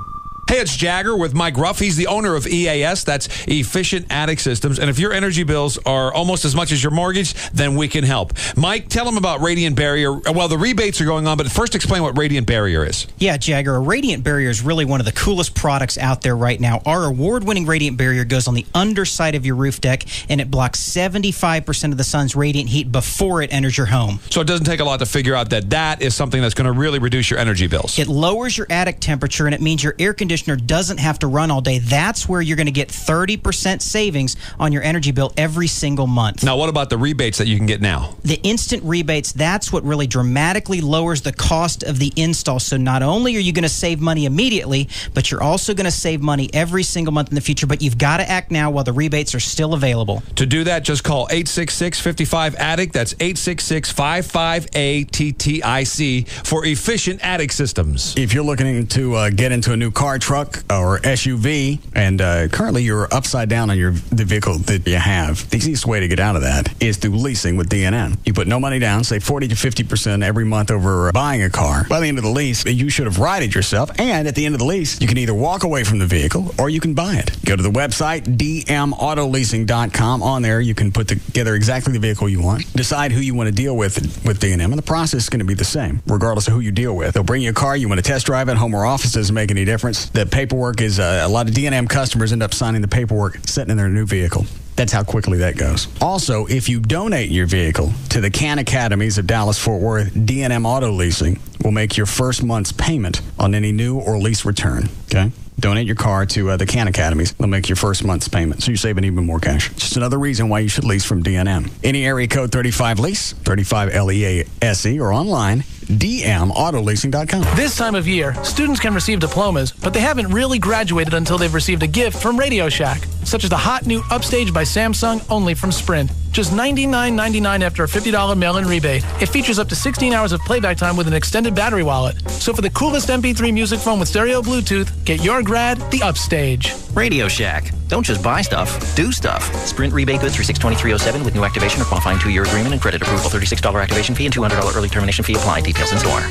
Hey, it's Jagger with Mike Ruff. He's the owner of EAS. That's Efficient Attic Systems. And if your energy bills are almost as much as your mortgage, then we can help. Mike, tell them about Radiant Barrier. Well, the rebates are going on, but first explain what Radiant Barrier is. Yeah, Jagger, a Radiant Barrier is really one of the coolest products out there right now. Our award-winning Radiant Barrier goes on the underside of your roof deck, and it blocks 75% of the sun's radiant heat before it enters your home. So it doesn't take a lot to figure out that is something that's going to really reduce your energy bills. It lowers your attic temperature, and it means your air conditioner doesn't have to run all day. That's where you're going to get 30% savings on your energy bill every single month. Now, what about the rebates that you can get now? The instant rebates, that's what really dramatically lowers the cost of the install. So not only are you going to save money immediately, but you're also going to save money every single month in the future. But you've got to act now while the rebates are still available. To do that, just call 866-55-ATTIC. That's 866-55-ATTIC for Efficient Attic Systems. If you're looking to get into a new car, truck, or SUV, and currently you're upside down on the vehicle that you have, the easiest way to get out of that is through leasing with D&M. You put no money down, save 40 to 50% every month over buying a car. By the end of the lease, you should have righted yourself, and at the end of the lease, you can either walk away from the vehicle or you can buy it. Go to the website, dmautoleasing.com. On there, you can put together exactly the vehicle you want, decide who you want to deal with D&M, and the process is going to be the same, regardless of who you deal with. They'll bring you a car, you want to test drive it, home or office, doesn't make any difference. The paperwork is, a lot of D&M customers end up signing the paperwork, sitting in their new vehicle. That's how quickly that goes. Also, if you donate your vehicle to the CAN Academies of Dallas-Fort Worth, D&M Auto Leasing will make your first month's payment on any new or lease return. Okay? Donate your car to the CAN Academies. They'll make your first month's payment, so you're saving even more cash. Just another reason why you should lease from D&M. Any area code 35LEASE, 35LEASE, or online, dmautoleasing.com. This time of year, students can receive diplomas, but they haven't really graduated until they've received a gift from Radio Shack, such as the hot new Upstage by Samsung, only from Sprint. Just $99.99 after a $50 mail-in rebate. It features up to 16 hours of playback time with an extended battery wallet. So for the coolest MP3 music phone with stereo Bluetooth, get your grad the Upstage. Radio Shack. Don't just buy stuff, do stuff. Sprint rebate good through 6/23/07 with new activation or qualifying 2-year agreement and credit approval. $36 activation fee and $200 early termination fee apply. Details in store.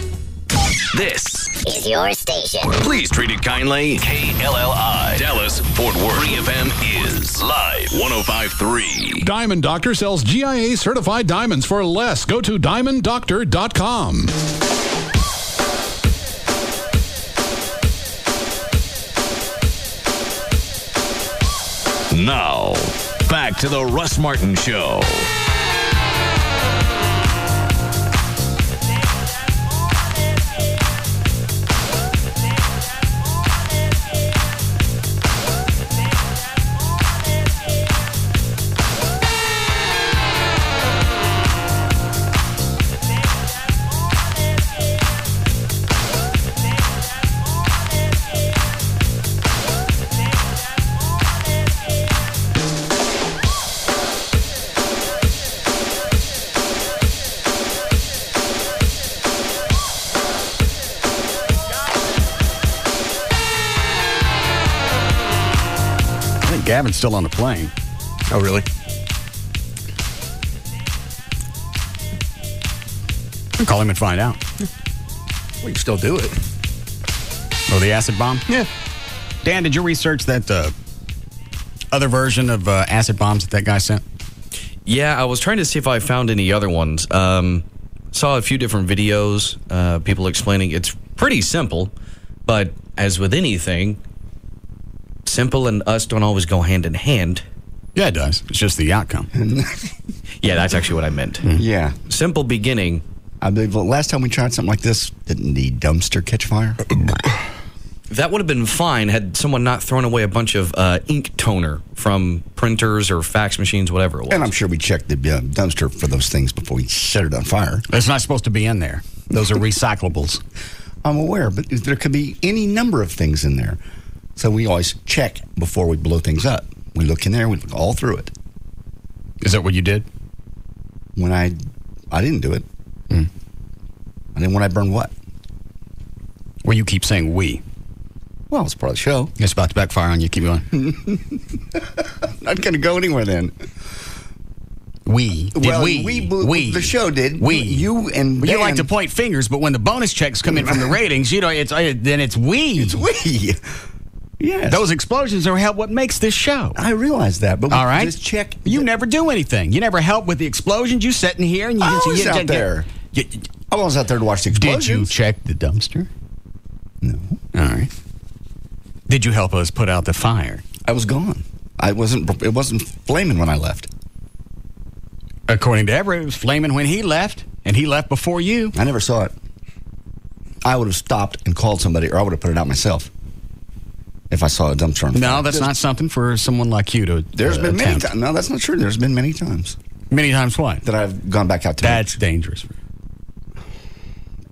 This is your station. Please treat it kindly. KLLI, Dallas, Fort Worth. 3FM is live 105.3. Diamond Doctor sells GIA certified diamonds for less. Go to diamonddoctor.com. Now, back to the Russ Martin Show. Gavin's still on the plane. Oh, really? I'll call him and find out. We can still do it. Oh, the acid bomb? Yeah. Dan, did you research that other version of acid bombs that guy sent? Yeah, I was trying to see if I found any other ones. Saw a few different videos, people explaining it's pretty simple, but as with anything, simple and us don't always go hand in hand. Yeah, it does. It's just the outcome. Yeah, that's actually what I meant. Yeah. Simple beginning. I believe the last time we tried something like this, didn't the dumpster catch fire? That would have been fine had someone not thrown away a bunch of ink toner from printers or fax machines, whatever it was. And I'm sure we checked the dumpster for those things before we set it on fire. It's not supposed to be in there. Those are recyclables. I'm aware, but there could be any number of things in there. So we always check before we blow things up. We look in there, we look all through it. Is that what you did? When I didn't do it. And then when I burned what? Well, you keep saying we. Well, it's part of the show. It's about to backfire on you. Keep going. Not going to go anywhere then. We. The show did. We. You and Dan. You Dan. like to point fingers, but when the bonus checks come in from the ratings, then it's we. It's we. Yes. Those explosions are what makes this show. I realize that, but all right. Just check. You never do anything. You never help with the explosions. You sit in here and you I was out there. I was out there to watch the explosions. Did you check the dumpster? No. All right. Did you help us put out the fire? I was gone. It wasn't flaming when I left. According to Everett, it was flaming when he left, and he left before you. I never saw it. I would have stopped and called somebody, or I would have put it out myself if I saw a dumpster on fire. No, that's not something for someone like you to There's been many attempt. times. No, that's not true. There's been many times. Many times what? That I've gone back out to. That's dangerous.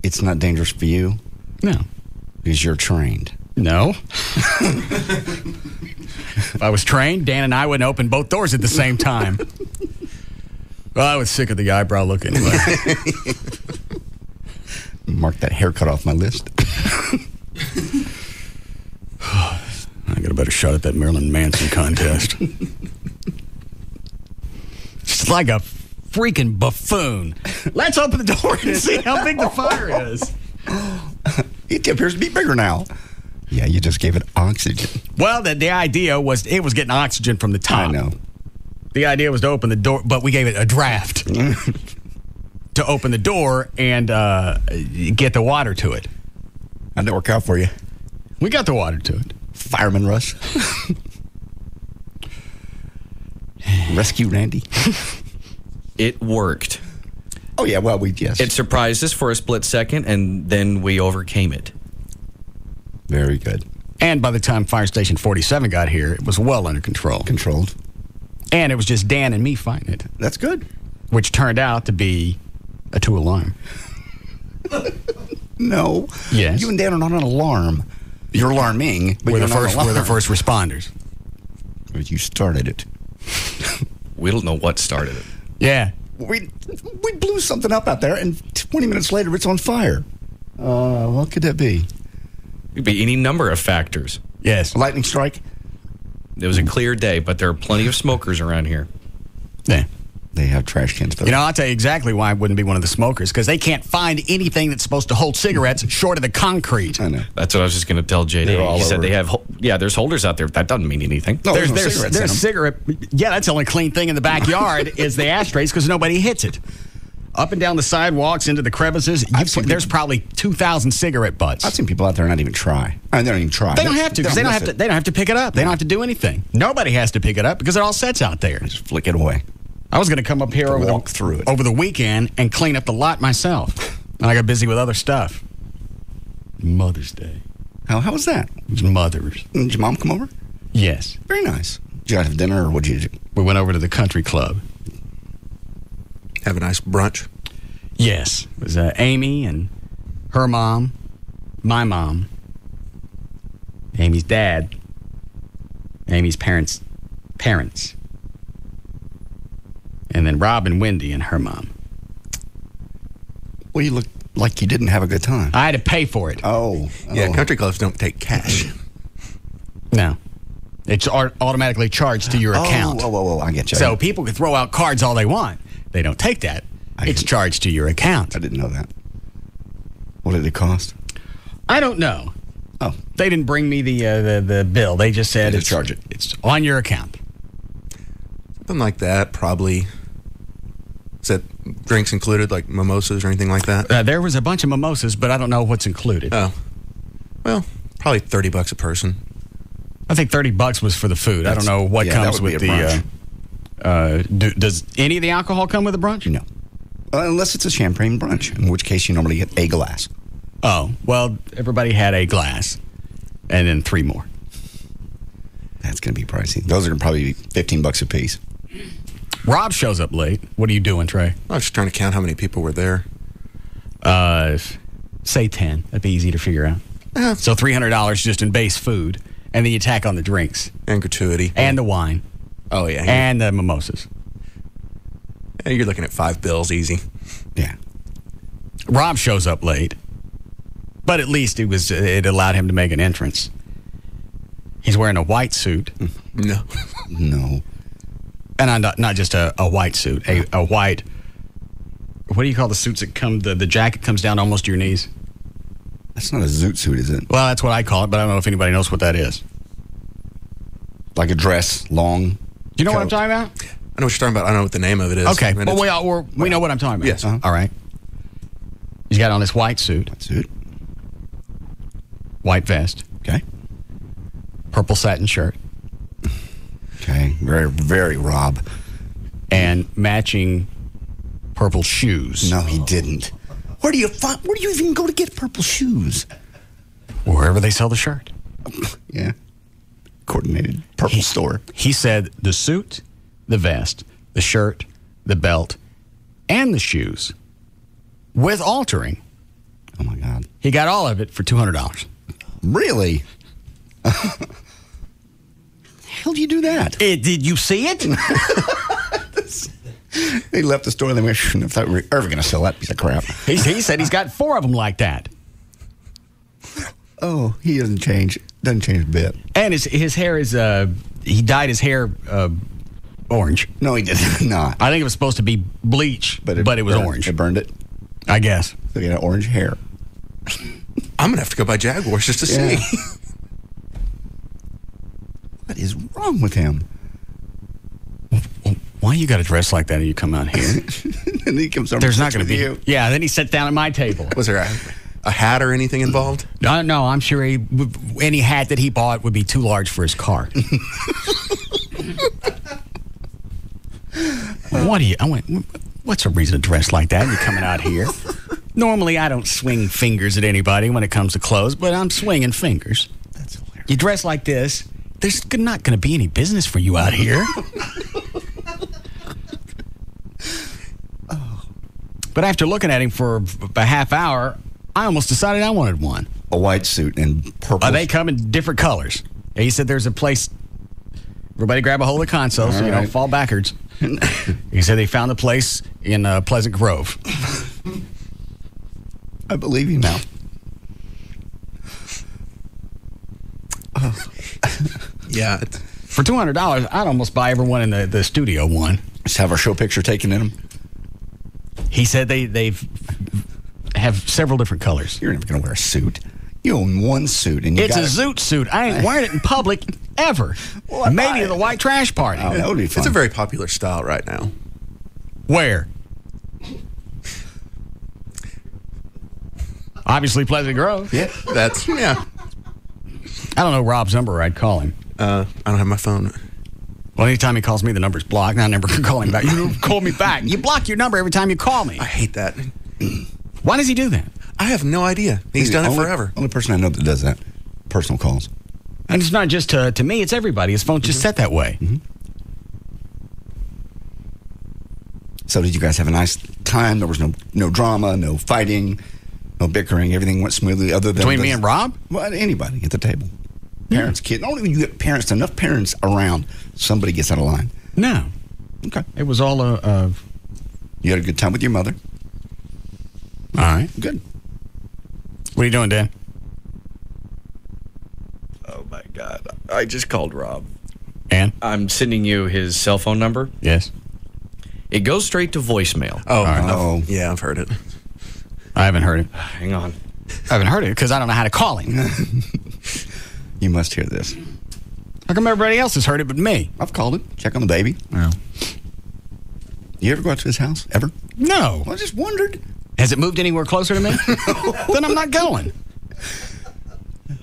It's not dangerous for you? No. Because you're trained. No. If I was trained, Dan and I wouldn't open both doors at the same time. Well, I was sick of the eyebrow look anyway. Mark that haircut off my list. I got a better shot at that Marilyn Manson contest. It's like a freaking buffoon. Let's open the door and see how big the fire is. It appears to be bigger now. Yeah, you just gave it oxygen. Well, the idea was it was getting oxygen from the top. I know. The idea was to open the door, but we gave it a draft to open the door and get the water to it. How'd that work out for you? We got the water to it. Fireman Russ. Rescue Randy. It worked. Oh, yeah, well, yes. It surprised us for a split second, and then we overcame it. Very good. And by the time Fire Station 47 got here, it was well under control. Controlled. And it was just Dan and me fighting it. That's good. Which turned out to be a 2-alarm. No. Yes. You and Dan are not an alarm. You're alarming, but we're you're the not first. an alarm. We're the first responders. You started it. We don't know what started it. Yeah. We blew something up out there, and 20 minutes later, it's on fire. What could that be? It could be any number of factors. Yes. A lightning strike? It was a clear day, but there are plenty of smokers around here. Yeah. They have trash cans. You know, I'll tell you exactly why I wouldn't be one of the smokers, because they can't find anything that's supposed to hold cigarettes short of the concrete. I know. That's what I was just going to tell JD. He said they have, there's holders out there. That doesn't mean anything. No, there's cigarette. Yeah, that's the only clean thing in the backyard is the ashtrays because nobody hits it. Up and down the sidewalks, into the crevices, there's probably 2,000 cigarette butts. I've seen people out there not even try. I mean, they don't even try. They don't have to because they don't have to pick it up. They don't have to do anything. Nobody has to pick it up because it all sets out there. Just flick it away. I was going to come up here over the weekend and clean up the lot myself. And I got busy with other stuff. Mother's Day. How was that? It was Mother's. Did your mom come over? Yes. Very nice. Did you guys have dinner or what did you do? We went over to the country club. Have a nice brunch? Yes. It was Amy and her mom, my mom, Amy's dad, Amy's parents, and then Rob and Wendy and her mom. Well, you look like you didn't have a good time. I had to pay for it. Oh. Yeah, country clubs don't take cash. No. It's automatically charged to your account. Oh, I get you. So people can throw out cards all they want. They don't take that. It's charged to your account. I didn't know that. What did it cost? I don't know. Oh. They didn't bring me the bill. They just said it's charge it. It's on your account. Something like that, probably. Is that drinks included, like mimosas or anything like that? There was a bunch of mimosas, but I don't know what's included. Oh. Well, probably $30 a person. I think $30 was for the food. I don't know what comes with the Does any of the alcohol come with a brunch? No. Unless it's a champagne brunch, in which case you normally get a glass. Oh, well, everybody had a glass and then 3 more. That's going to be pricey. Those are going to probably be $15 a piece. Rob shows up late. What are you doing, Trey? I was just trying to count how many people were there. Say 10. That'd be easy to figure out. So $300 just in base food, and then you tack on the drinks. And gratuity. And the wine. Oh, yeah. And the mimosas. Yeah, you're looking at $5 easy. Yeah. Rob shows up late, but at least it allowed him to make an entrance. He's wearing a white suit. No. No. And not just a white suit, a white, what do you call the suits that come, the jacket comes down almost to your knees? That's not a zoot suit, is it? Well, that's what I call it, but I don't know if anybody knows what that is. Like a dress, long. Do you know what I'm talking about? I know what you're talking about. I don't know what the name of it is. Okay, I mean, well, we know what I'm talking about. Yes. All right. He's got on this white suit. White suit. White vest. Okay. Purple satin shirt. Okay. Very, very Rob. And matching purple shoes. No, he didn't. Where do you even go to get purple shoes? Wherever they sell the shirt. Yeah. Coordinated purple store. He said the suit, the vest, the shirt, the belt, and the shoes with altering. Oh, my God. He got all of it for $200. Really? How do you do that? Did you see it? They left the store and they went, if that were ever going to sell that piece of crap. He said he's got 4 of them like that. Oh, he doesn't change. Doesn't change a bit. And his hair is, he dyed his hair orange. No, he did not. I think it was supposed to be bleach, but it was orange. It burned it? I guess. So he had orange hair. I'm going to have to go buy Jaguars just to see. What is wrong with him? Why you got to dress like that when you come out here? And he comes over. There's not going to be. You. Yeah, then he sat down at my table. Was there a hat or anything involved? No, I'm sure any hat that he bought would be too large for his car. What's a reason to dress like that? You're coming out here. Normally, I don't swing fingers at anybody when it comes to clothes, but I'm swinging fingers. That's hilarious. You dress like this, there's not going to be any business for you out here. But after looking at him for a half hour, I almost decided I wanted one. A white suit and purple. They come in different colors. Yeah, he said there's a place. Everybody grab a hold of the console so you don't fall backwards. He said they found a place in Pleasant Grove. I believe you now. Yeah. For $200, I'd almost buy everyone in the studio one. Just have our show picture taken in them. He said they have several different colors. You're never going to wear a suit. You own one suit. And it's a zoot suit. I ain't wearing it in public ever. Well, maybe at the white trash party. Oh, that would be fun. It's a very popular style right now. Where? Obviously Pleasant Grove. Yeah, yeah. I don't know Rob's number. I'd call him. I don't have my phone. Well, anytime he calls me, the number's blocked, and I never can call him back. You don't call me back. You block your number every time you call me. I hate that. Why does he do that? I have no idea. He's done it forever. Only person I know that does that. Personal calls. And it's not just to me, it's everybody. His phone's just set that way. Mm-hmm. So did you guys have a nice time? There was no drama, no fighting, no bickering. Everything went smoothly other than... Between me and Rob? Well, anybody at the table. Parents, kids. Only when you get parents, enough parents around, somebody gets out of line. No. Okay. It was all You had a good time with your mother? All right. Good. What are you doing, Dan? Oh, my God. I just called Rob. And? I'm sending you his cell phone number. Yes. It goes straight to voicemail. Oh, yeah, I've heard it. I haven't heard it. Hang on. I haven't heard it because I don't know how to call him. You must hear this. How come everybody else has heard it but me? I've called it. Check on the baby. No. You ever go out to his house? Ever? No. Well, I just wondered. Has it moved anywhere closer to me? Then I'm not going.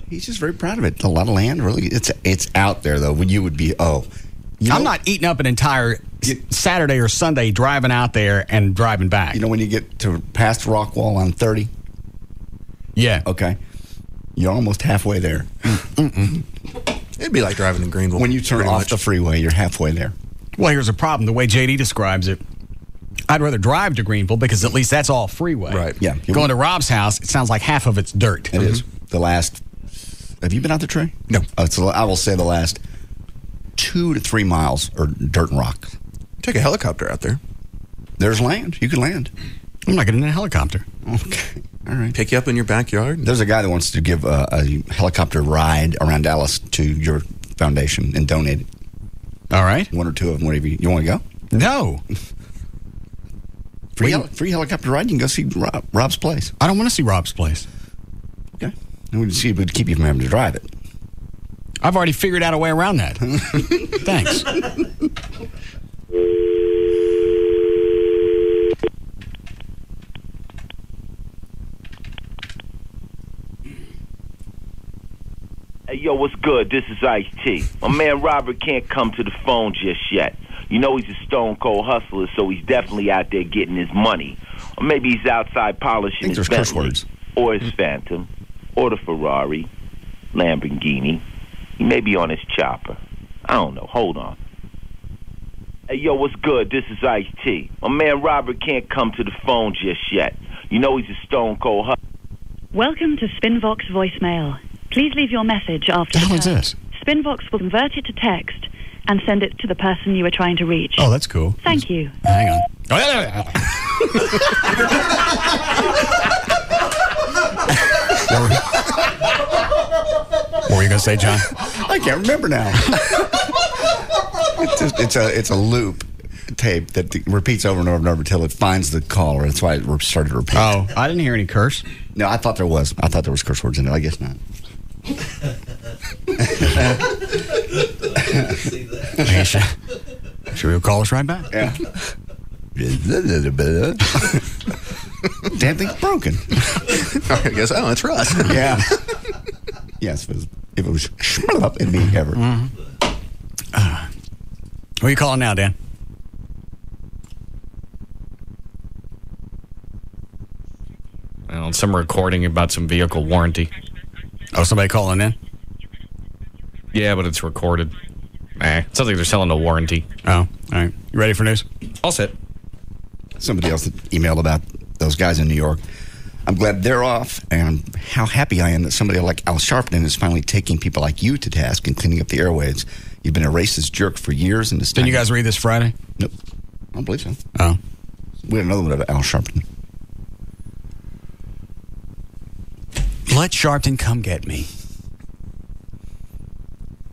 He's just very proud of it. A lot of land, really. It's out there, though. You would be, I'm not eating up an entire Saturday or Sunday driving out there and driving back. You know when you get to past Rockwall on 30? Yeah. Okay. You're almost halfway there. It'd be like driving in Greenville. When you turn off the freeway, you're halfway there. Well, here's a problem. The way JD describes it, I'd rather drive to Greenville because at least that's all freeway. Right. Yeah. Going to Rob's house, it sounds like half of it's dirt. It is. The last... Have you been out there, Trey? No. I will say the last 2 to 3 miles are dirt and rock. Take a helicopter out there. There's land. You can land. I'm not getting in a helicopter. Okay. All right. Pick you up in your backyard. There's a guy that wants to give a helicopter ride around Dallas to your foundation and donate it. All right. 1 or 2 of them, whatever you want to go? No. Free helicopter ride, you can go see Rob's place. I don't want to see Rob's place. Okay. And we'd see if we'd keep you from having to drive it. I've already figured out a way around that. Thanks. Hey, yo, what's good? This is Ice-T. My man Robert can't come to the phone just yet. You know he's a stone-cold hustler, so he's definitely out there getting his money. Or maybe he's outside polishing his Bentley, or his Phantom, or the Ferrari, Lamborghini. He may be on his chopper. I don't know. Hold on. Hey, yo, what's good? This is Ice-T. My man Robert can't come to the phone just yet. You know he's a stone-cold hustler. Welcome to Spinvox voicemail. Please leave your message after the tone. Spinvox will convert it to text and send it to the person you were trying to reach. Oh, that's cool. Thank you. Hang on. What were you going to say, John? I can't remember now. It's a loop tape that repeats over and over and over until it finds the caller. That's why it started to repeat. Oh, I didn't hear any curse. No, I thought there was. I thought there was curse words in it. I guess not. Hey, should we call us right back? Yeah. Damn thing's broken. I guess, it's Russ. Yeah. Yes, if it was it'd be ever. Mm-hmm. Who are you calling now, Dan? Well, some recording about some vehicle warranty. Oh, somebody calling in? Yeah, but it's recorded. It sounds like they're selling a warranty. Oh, all right. You ready for news? All set. Somebody else that emailed about those guys in New York. I'm glad they're off, and how happy I am that somebody like Al Sharpton is finally taking people like you to task and cleaning up the airwaves. You've been a racist jerk for years. And Didn't you guys read this Friday? Nope. I don't believe so. Oh. We had another one about Al Sharpton. Let Sharpton come get me.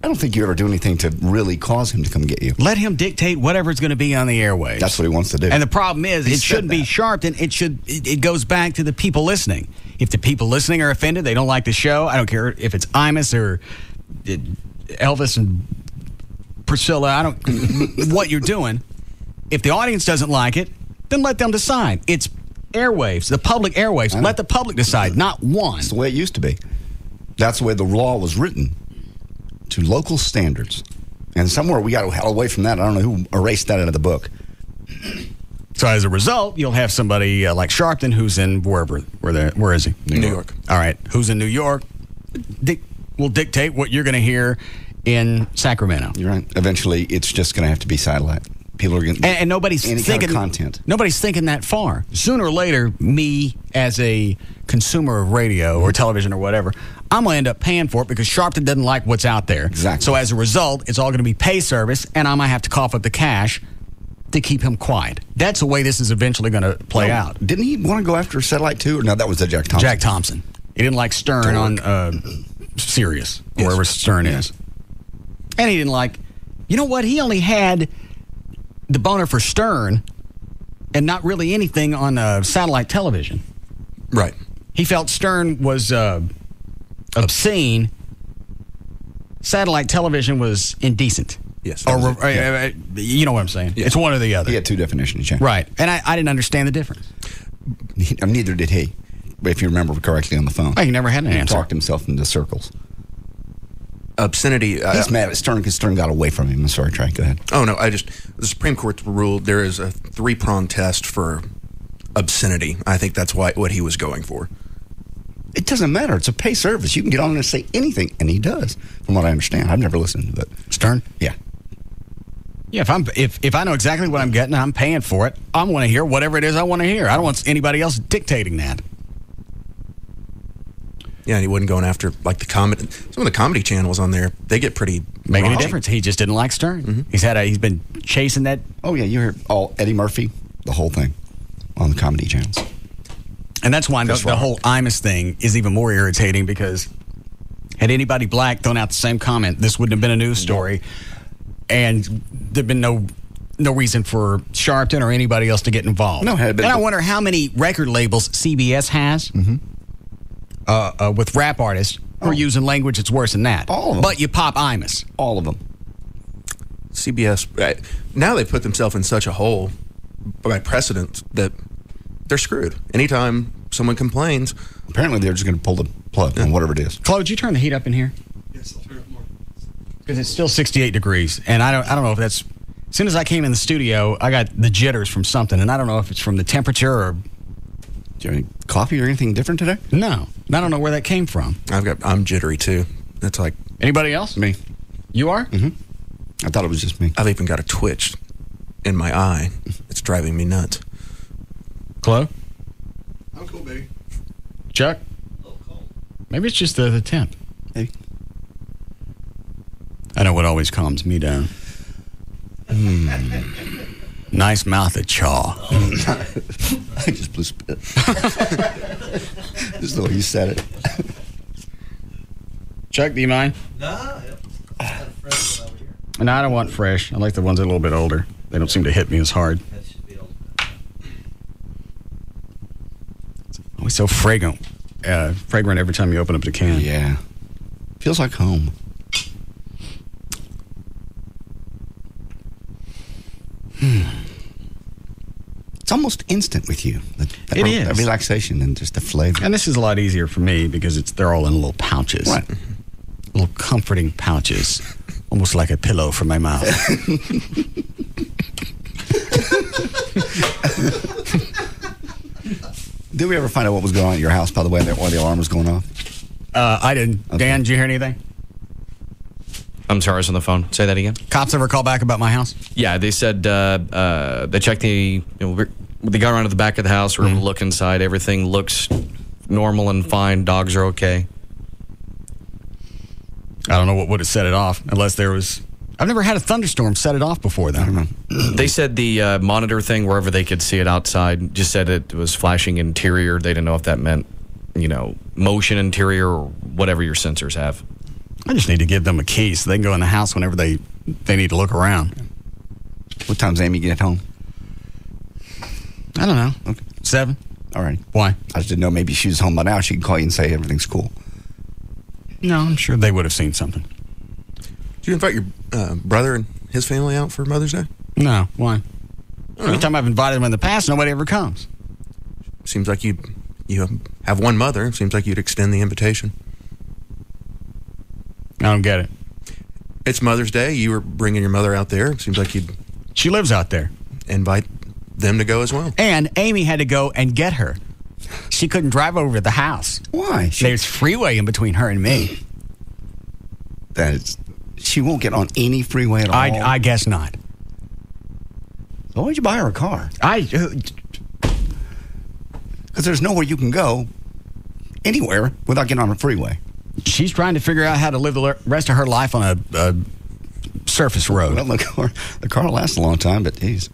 I don't think you ever do anything to really cause him to come get you. Let him dictate whatever's going to be on the airwaves. That's what he wants to do. And the problem is, it shouldn't be Sharpton. It goes back to the people listening. If the people listening are offended, they don't like the show. I don't care if it's Imus or Elvis and Priscilla. I don't what you're doing. If the audience doesn't like it, then let them decide. It's airwaves, the public airwaves. Let the public decide, not one. That's the way it used to be. That's the way the law was written, to local standards. And somewhere we got away from that. I don't know who erased that out of the book. So as a result, you'll have somebody like Sharpton who's in where is he? New York. All right. Who's in New York will dictate what you're going to hear in Sacramento. You're right. Eventually, it's just going to have to be satellite. People are going to... And nobody's thinking... kind of content. Nobody's thinking that far. Sooner or later, me, as a consumer of radio or television or whatever, I'm going to end up paying for it because Sharpton doesn't like what's out there. Exactly. So as a result, it's all going to be pay service, and I might have to cough up the cash to keep him quiet. That's the way this is eventually going to play out. Didn't he want to go after Satellite 2? Or no, that was the Jack Thompson. Jack Thompson. He didn't like Stern on Sirius, wherever Stern is. And he didn't like... You know what? He only had the boner for Stern and not really anything on satellite television. Right. He felt Stern was obscene. Satellite television was indecent. Yes. Or you know what I'm saying. Yeah. It's one or the other. He had two definitions, yeah. Right. And I didn't understand the difference. Neither did he, if you remember correctly on the phone. He never had an answer. He talked himself into circles. obscenity. He's mad at Stern because Stern got away from him. I'm sorry, Trey. Go ahead. Oh, no. The Supreme Court ruled there is a 3-pronged test for obscenity. I think that's what he was going for. It doesn't matter. It's a pay service. You can get on there and say anything, and he does, from what I understand. I've never listened to that. Stern? Yeah. Yeah, if I know exactly what I'm getting, I'm paying for it. I want to hear whatever it is I want to hear. I don't want anybody else dictating that. Yeah, and he wasn't going after like some of the comedy channels on there. They get pretty making raunchy. a difference. He just didn't like Stern. Mm-hmm. He's been chasing that. Oh yeah, you heard all Eddie Murphy, the whole thing on the comedy channels. And that's why the whole Imus thing is even more irritating, because had anybody black thrown out the same comment, this wouldn't have been a news story. And there'd been no reason for Sharpton or anybody else to get involved. No, and I wonder how many record labels CBS has with rap artists who are using language that's worse than that. All of them. But you pop Imus. All of them. CBS, now they put themselves in such a hole by precedent that they're screwed. Anytime someone complains, apparently they're just going to pull the plug on whatever it is. Chloe, did you turn the heat up in here? Yes, I'll turn it more. Because it's still 68 degrees, and I don't know if that's. As soon as I came in the studio, I got the jitters from something, and I don't know if it's from the temperature or. Do you have any coffee or anything different today? No, I don't know where that came from. I'm jittery too. That's like anybody else? Me. You are? Mm-hmm. I thought it was just me. I've even got a twitch in my eye. It's driving me nuts. Chloe? I'm cool, baby. Chuck? A little cold. Maybe it's just the temp. Maybe. I know what always calms me down. Nice mouth of chaw. I just blew spit. Just the way you said it. Chuck, do you mind? Nah, kind of fresh one over here. No, I don't want fresh. I like the ones that are a little bit older. They don't seem to hit me as hard. That should be old. Always so fragrant. Fragrant every time you open up the can. Yeah. Feels like home. It's almost instant with you. It is. The relaxation and just the flavor. And this is a lot easier for me because they're all in little pouches. Right. Little comforting pouches. Almost like a pillow for my mouth. Did we ever find out what was going on at your house, by the way, while the alarm was going off? I didn't. Okay. Dan, did you hear anything? I'm sorry, I was on the phone. Say that again. Cops ever call back about my house? Yeah, they said they checked they got around to the back of the house, were able to look inside. Everything looks normal and fine. Dogs are okay. I don't know what would have set it off, unless there was. I've never had a thunderstorm set it off before, though. I don't know. They said the monitor thing, wherever they could see it outside, just said it was flashing interior. They didn't know if that meant, motion interior or whatever your sensors have. I just need to give them a key so they can go in the house whenever they need to look around. What time's Amy get home? I don't know. Okay. 7. All right. Why? I just didn't know. Maybe she was home by now. She can call you and say everything's cool. No, I'm sure they would have seen something. Did you invite your brother and his family out for Mother's Day? No. Why? Every time I've invited them in the past, nobody ever comes. Seems like you have one mother. Seems like you'd extend the invitation. I don't get it. It's Mother's Day. You were bringing your mother out there. Seems like you'd... She lives out there. Invite them to go as well. And Amy had to go and get her. She couldn't drive over to the house. Why? There's freeway in between her and me. She won't get on any freeway at all. I guess not. So why did you buy her a car? Because there's nowhere you can go anywhere without getting on a freeway. She's trying to figure out how to live the rest of her life on a surface road. Well, the car lasts a long time, but geez.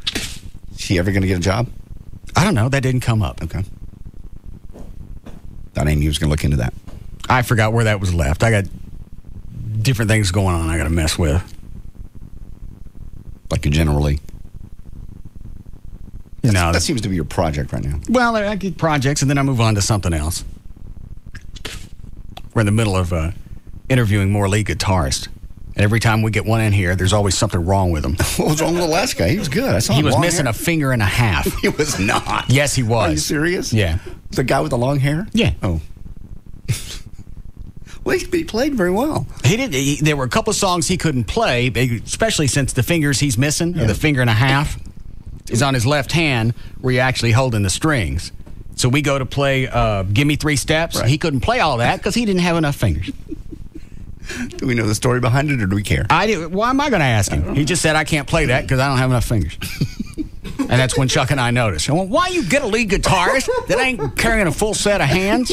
Is she ever going to get a job? I don't know. That didn't come up. Okay. Thought Amy was going to look into that. I forgot where that was left. I got different things going on I got to mess with. Like you generally? No. That seems to be your project right now. Well, I get projects and then I move on to something else. We're in the middle of interviewing more lead guitarists. And every time we get one in here, there's always something wrong with him. What was wrong with the last guy? He was good. I saw he him was long missing hair. a finger and a half. He was not. Yes, he was. Are you serious? Yeah. The guy with the long hair? Yeah. Oh. Well, he played very well. He did. There were a couple of songs he couldn't play, especially since the fingers he's missing, or the finger and a half, is on his left hand, where you're actually holding the strings. So we go to play Give Me 3 Steps. Right. He couldn't play all that because he didn't have enough fingers. Do we know the story behind it, or do we care? Why am I going to ask him? He just said, I can't play that because I don't have enough fingers. And that's when Chuck and I noticed. Well, why you get a lead guitarist that ain't carrying a full set of hands?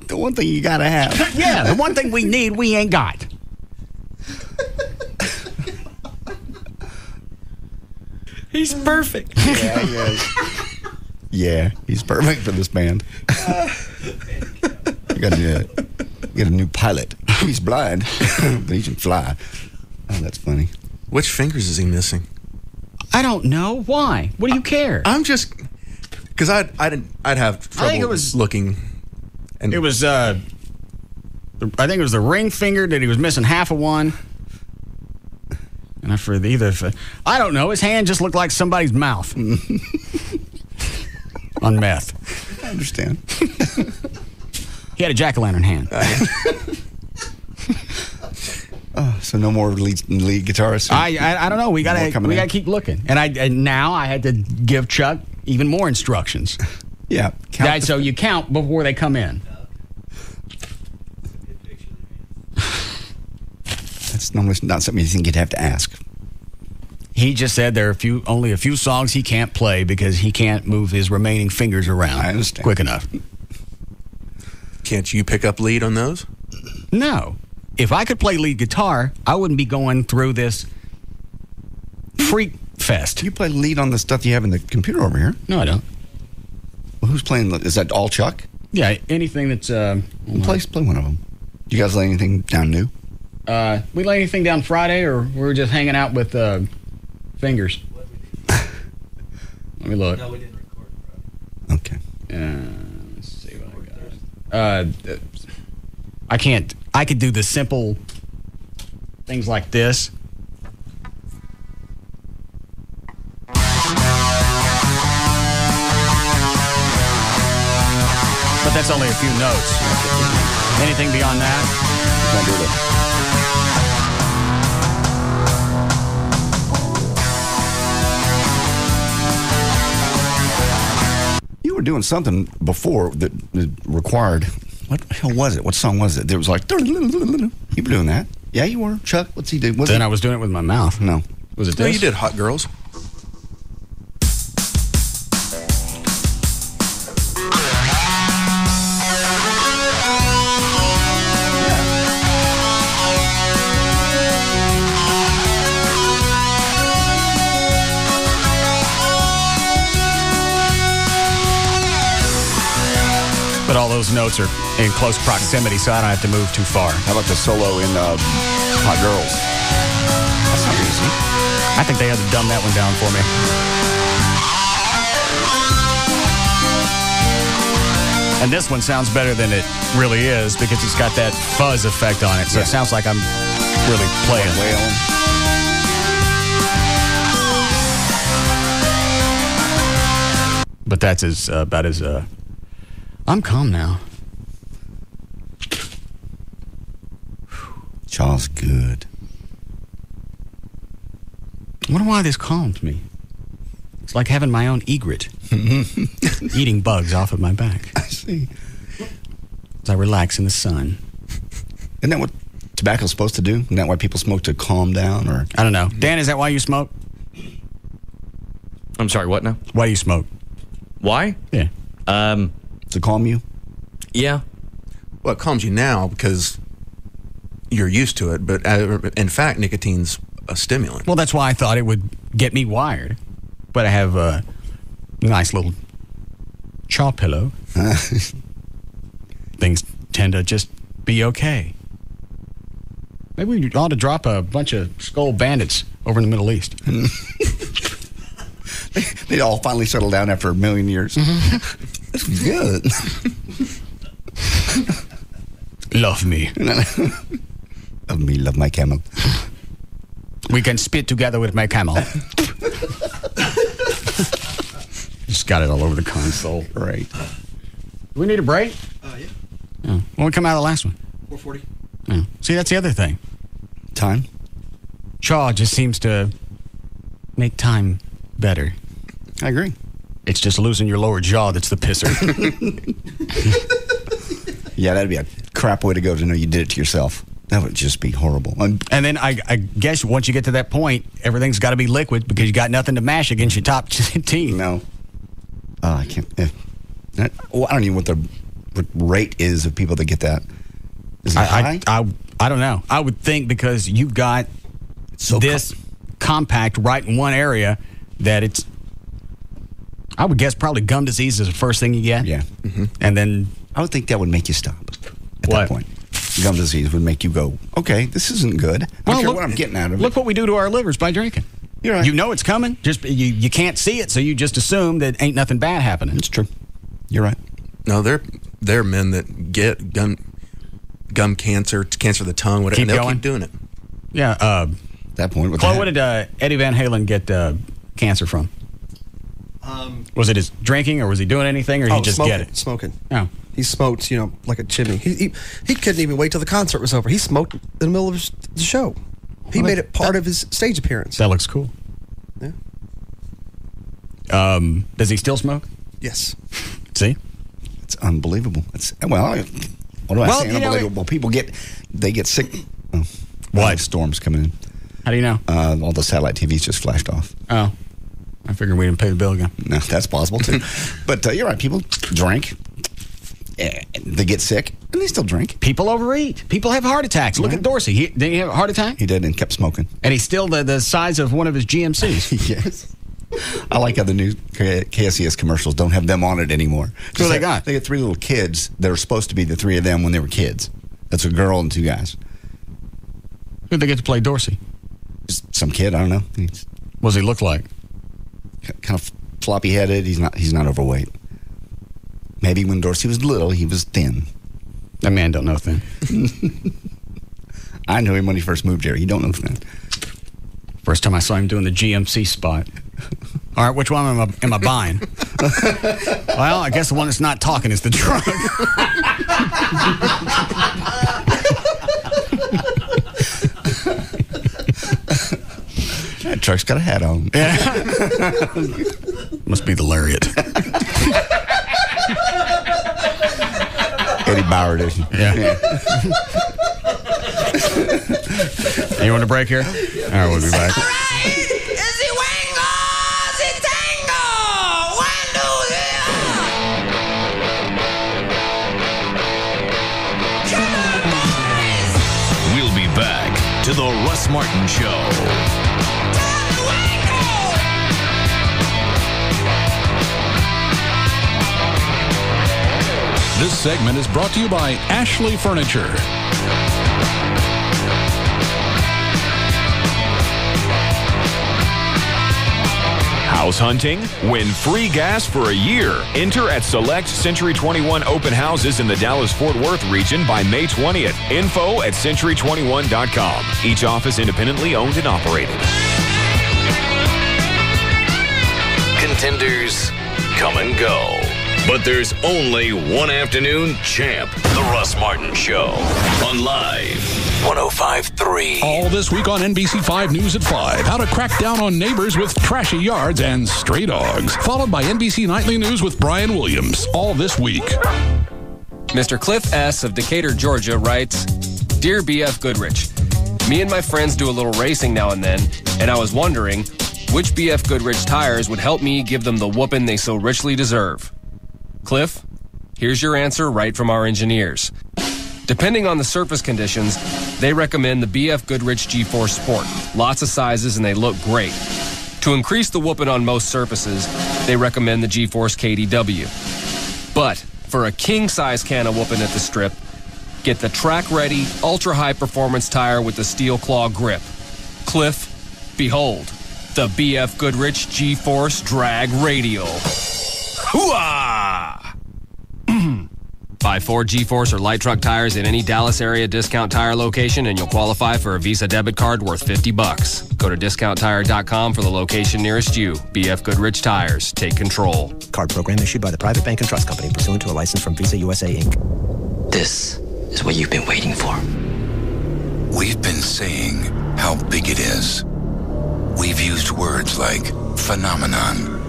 The one thing you got to have. Yeah, the one thing we need, we ain't got. He's perfect. Yeah, he's perfect for this band. You got a new pilot. He's blind, but he can fly. Oh, that's funny. Which fingers is he missing? I don't know. Why? What do you care? I'm just because I'd have trouble I think it was, looking. And it was I think it was the ring finger that he was missing half of one. And I don't know. His hand just looked like somebody's mouth on meth. I understand. He had a jack-o'-lantern hand. So no more lead guitarists. I don't know. We gotta keep looking. And now I had to give Chuck even more instructions. Yeah. So you count before they come in. That's normally not something you think you'd have to ask. He just said there are only a few songs he can't play because he can't move his remaining fingers around. I understand. Quick enough. Can't you pick up lead on those? No. If I could play lead guitar, I wouldn't be going through this freak fest. You play lead on the stuff you have in the computer over here. No, I don't. Well, who's playing? Is that all Chuck? Yeah, anything that's... play one of them. You guys lay anything down new? We lay anything down Friday, or we're just hanging out with fingers? Let me look. No, we didn't record Friday. Okay. Let's see what I got. I can't... I could do the simple things like this. But that's only a few notes. Anything beyond that? Can't do that. You were doing something before that required... What the hell was it? What song was it? There was like... You were doing that. Yeah, you were. Chuck, what's he doing? Then I was doing it with my mouth. No. Was it No, this? you did Hot Girls. But all those notes are in close proximity, so I don't have to move too far. How about the solo in Hot Girls? That's not easy. I think they had to dumb that one down for me. And this one sounds better than it really is because it's got that fuzz effect on it, so it sounds like I'm really playing. Wailing. But that's about as... I'm calm now. Charles, good. I wonder why this calms me. It's like having my own egret. Eating bugs off of my back. I see. As I relax in the sun. Isn't that what tobacco's supposed to do? Isn't that why people smoke, to calm down? Or I don't know. Dan, is that why you smoke? I'm sorry, what now? Why do you smoke? Why? Yeah. To calm you? Yeah. Well, it calms you now because you're used to it, but in fact, nicotine's a stimulant. Well, that's why I thought it would get me wired. But I have a nice little chaw pillow. Things tend to just be okay. Maybe we ought to drop a bunch of skull bandits over in the Middle East. They all finally settle down after 1,000,000 years. This was good. Love me. Love me, love my camel. We can spit together with my camel. Just got it all over the console. Right. Do we need a break? Yeah. Yeah. When we come out of the last one? 4:40. See, that's the other thing. Time? Chaw just seems to make time better. I agree. It's just losing your lower jaw that's the pisser. Yeah, that'd be a crap way to go to know you did it to yourself. That would just be horrible. And then I guess once you get to that point, everything's got to be liquid because you got nothing to mash against your top teeth. No. I can't. I don't even know what the rate is of people that get that. Is it high? I don't know. I would think because you've got this compact right in one area that it's, I would guess probably gum disease is the first thing you get. Yeah. And then I would think that would make you stop at that point. Gum disease would make you go, okay, this isn't good. I don't care what I'm getting out of it. Look what we do to our livers by drinking. You're right. You know it's coming. Just you can't see it, so you just assume that ain't nothing bad happening. It's true. You're right. No, there are men that get gum cancer, cancer of the tongue, whatever, and they'll keep doing it. Yeah. That point. Chloe, what did Eddie Van Halen get cancer from? Was it his drinking, or was he doing anything, or he just get it? Smoking. Oh. He smoked, like a chimney. He couldn't even wait till the concert was over. He smoked in the middle of the show. He made it part of his stage appearance. That looks cool. Yeah. Does he still smoke? Yes. See? It's unbelievable. What do I say? Unbelievable. People get sick. What? Storms coming in. How do you know? All the satellite TVs just flashed off. Oh. I figured we didn't pay the bill again. No, that's possible too. But you're right. People drink. They get sick, and they still drink. People overeat. People have heart attacks. Look at Dorsey. Did he have a heart attack? He did, and kept smoking. And he's still the size of one of his GMCs. Yes. I like how the new KSES commercials don't have them on it anymore. Who they got? They got 3 little kids that are supposed to be the 3 of them when they were kids. That's a girl and 2 guys. Who'd they get to play Dorsey? Just some kid, I don't know. What does he look like? Kind of floppy-headed. He's not overweight. Maybe when Dorsey was little, he was thin. That man don't know thin. I knew him when he first moved here. He don't know thin. First time I saw him doing the GMC spot. All right, which one am I buying? Well, I guess the one that's not talking is the truck. That truck's got a hat on. Yeah. Must be the Lariat. Eddie Bauer edition. Yeah. You want a break here? All right, we'll be back. We'll be back to the Russ Martin Show. This segment is brought to you by Ashley Furniture. House hunting? Win free gas for a year. Enter at select Century 21 open houses in the Dallas-Fort Worth region by May 20th. Info at century21.com. Each office independently owned and operated. Contenders come and go. But there's only one afternoon champ. The Russ Martin Show. On Live 105.3. All this week on NBC5 News at 5. How to crack down on neighbors with trashy yards and stray dogs. Followed by NBC Nightly News with Brian Williams. All this week. Mr. Cliff S. of Decatur, Georgia writes, Dear B.F. Goodrich, me and my friends do a little racing now and then, and I was wondering which B.F. Goodrich tires would help me give them the whooping they so richly deserve. Cliff, here's your answer right from our engineers. Depending on the surface conditions, they recommend the BF Goodrich G4 Sport. Lots of sizes and they look great. To increase the whooping on most surfaces, they recommend the G-Force KDW. But for a king-size can of whooping at the strip, get the track-ready, ultra-high performance tire with the steel claw grip. Cliff, behold, the BF Goodrich G-Force Drag Radial. Hooah! Buy 4 G-Force or light truck tires at any Dallas area discount tire location and you'll qualify for a Visa debit card worth $50. Go to discounttire.com for the location nearest you. BF Goodrich Tires. Take control. Card program issued by the Private Bank and Trust Company pursuant to a license from Visa USA, Inc. This is what you've been waiting for. We've been saying how big it is. We've used words like phenomenon,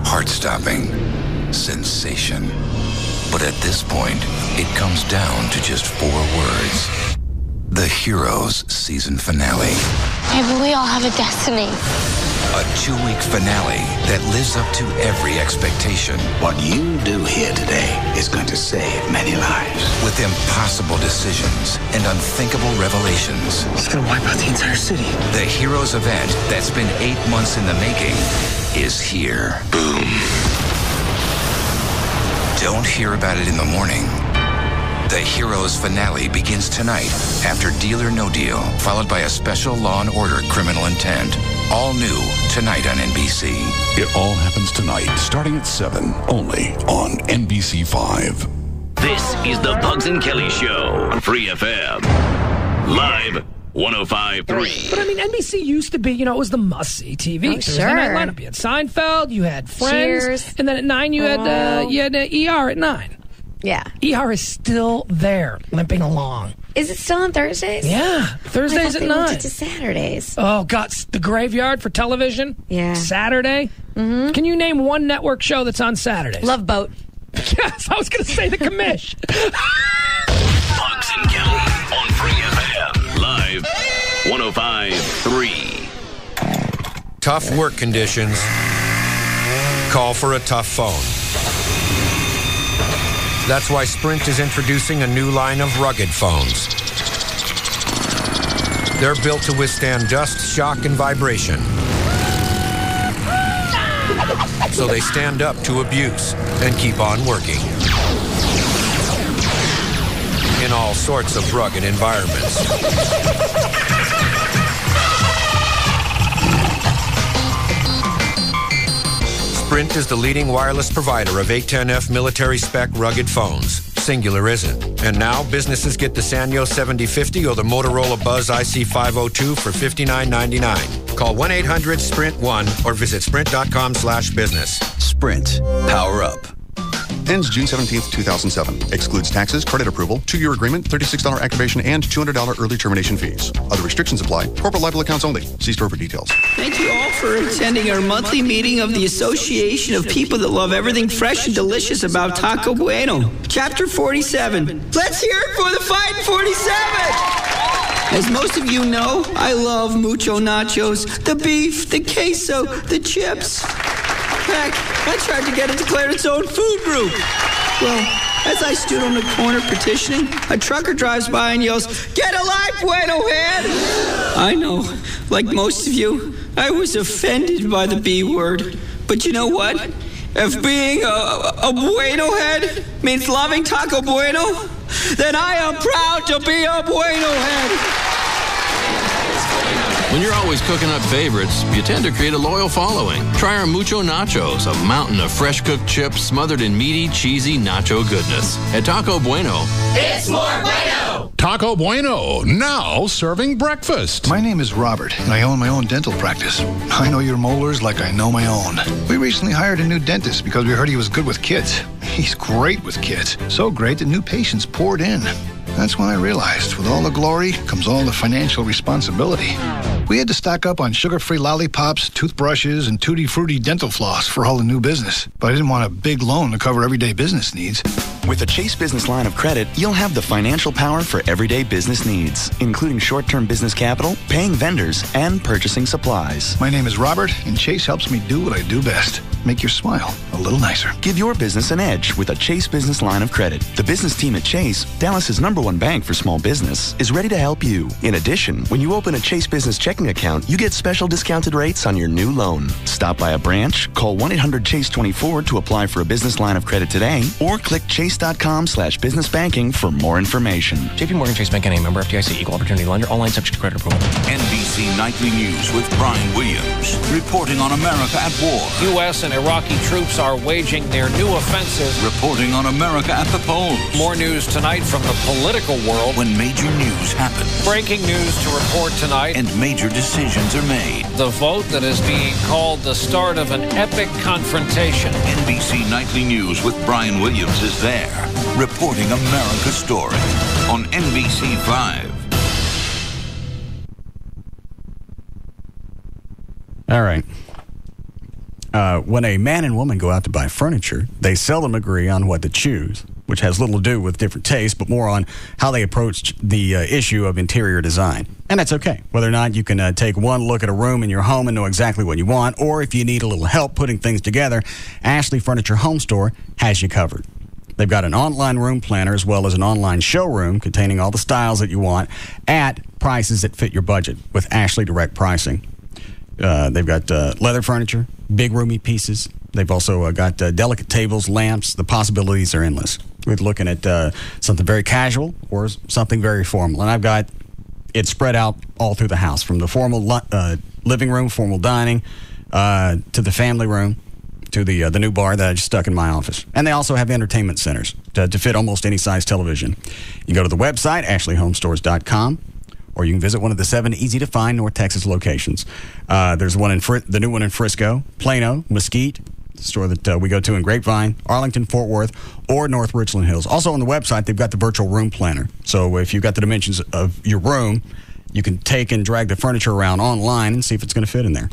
heart-stopping, sensation. But at this point, it comes down to just 4 words. The Heroes season finale. Maybe we all have a destiny. A 2-week finale that lives up to every expectation. What you do here today is going to save many lives. With impossible decisions and unthinkable revelations. It's going to wipe out the entire city. The Heroes event that's been 8 months in the making is here. Boom. Don't hear about it in the morning. The Heroes finale begins tonight after Deal or No Deal, followed by a special Law & Order Criminal Intent. All new tonight on NBC. It all happens tonight, starting at 7, only on NBC5. This is the Bugs and Kelly Show on Free FM. Live 105.3. But I mean, NBC used to be, it was the must-see TV. Oh, Thursday night lineup. You had Seinfeld, you had Friends, Cheers. and then at 9 you had ER at 9. Yeah. ER is still there, limping along. Is it still on Thursdays? Yeah, Thursdays at 9. Moved it to Saturdays. Oh, God, the Graveyard for television. Yeah. Saturday. Mm-hmm. Can you name one network show that's on Saturdays? Love Boat. Yes, I was going to say the commish. Bugs and Kelly on Free FM. Live 105.3. Tough work conditions call for a tough phone. That's why Sprint is introducing a new line of rugged phones. They're built to withstand dust, shock, and vibration. So they stand up to abuse and keep on working. In all sorts of rugged environments. Sprint is the leading wireless provider of 810F military-spec rugged phones. Singular isn't. And now, businesses get the Sanyo 7050 or the Motorola Buzz IC502 for $59.99. Call 1-800-SPRINT-1 or visit sprint.com/business. Sprint. Power up. Ends June 17th, 2007. Excludes taxes, credit approval, 2-year agreement, $36 activation, and $200 early termination fees. Other restrictions apply. Corporate liable accounts only. See store for details. Thank you all for attending our monthly meeting of the Association of People that Love Everything Fresh and Delicious About Taco Bueno. Chapter 47. Let's hear it for the Fighting 47! As most of you know, I love mucho nachos, the beef, the queso, the chips. Heck, I tried to get it declared its own food group. Well, as I stood on the corner petitioning, a trucker drives by and yells, "Get a life, Bueno Head!" I know, like most of you, I was offended by the B word. But you know what? If being a Bueno Head means loving Taco Bueno, then I am proud to be a Bueno Head. When you're always cooking up favorites, you tend to create a loyal following. Try our Mucho Nachos, a mountain of fresh-cooked chips smothered in meaty, cheesy nacho goodness. At Taco Bueno, it's more bueno! Taco Bueno, now serving breakfast. My name is Robert, and I own my own dental practice. I know your molars like I know my own. We recently hired a new dentist because we heard he was good with kids. He's great with kids. So great that new patients poured in. That's when I realized, with all the glory comes all the financial responsibility. We had to stock up on sugar-free lollipops, toothbrushes, and tutti-frutti dental floss for all the new business. But I didn't want a big loan to cover everyday business needs. With a Chase Business line of credit, you'll have the financial power for everyday business needs, including short-term business capital, paying vendors, and purchasing supplies. My name is Robert, and Chase helps me do what I do best. Make your smile a little nicer. Give your business an edge with a Chase Business line of credit. The business team at Chase, Dallas's #1 bank for small business, is ready to help you. In addition, when you open a Chase Business checking account, you get special discounted rates on your new loan. Stop by a branch, call 1-800-CHASE-24 to apply for a business line of credit today, or click chase.com/businessbanking for more information. JP Morgan Chase Bank, NA, member FDIC, equal opportunity lender, online subject to credit approval. NBC Nightly News with Brian Williams, reporting on America at war. U.S. and Iraqi troops are waging their new offensive. Reporting on America at the polls. More news tonight from the political world. When major news happens. Breaking news to report tonight. And major decisions are made. The vote that is being called the start of an epic confrontation. NBC Nightly News with Brian Williams is there, reporting America's story on NBC5. All right. When a man and woman go out to buy furniture, they seldom agree on what to choose, which has little to do with different tastes, but more on how they approach the issue of interior design. And that's okay. Whether or not you can take one look at a room in your home and know exactly what you want, or if you need a little help putting things together, Ashley Furniture Home Store has you covered. They've got an online room planner as well as an online showroom containing all the styles that you want at prices that fit your budget with Ashley Direct Pricing. They've got leather furniture, big roomy pieces. They've also got delicate tables, lamps. The possibilities are endless. We're looking at something very casual or something very formal. And I've got it spread out all through the house, from the formal living room, formal dining, to the family room, to the new bar that I just stuck in my office. And they also have entertainment centers to fit almost any size television. You can go to the website, ashleyhomestores.com, or you can visit one of the 7 easy-to-find North Texas locations. There's one in the new one in Frisco, Plano, Mesquite, the store that we go to in Grapevine, Arlington, Fort Worth, or North Richland Hills. Also on the website, they've got the virtual room planner. So if you've got the dimensions of your room, you can take and drag the furniture around online and see if it's going to fit in there.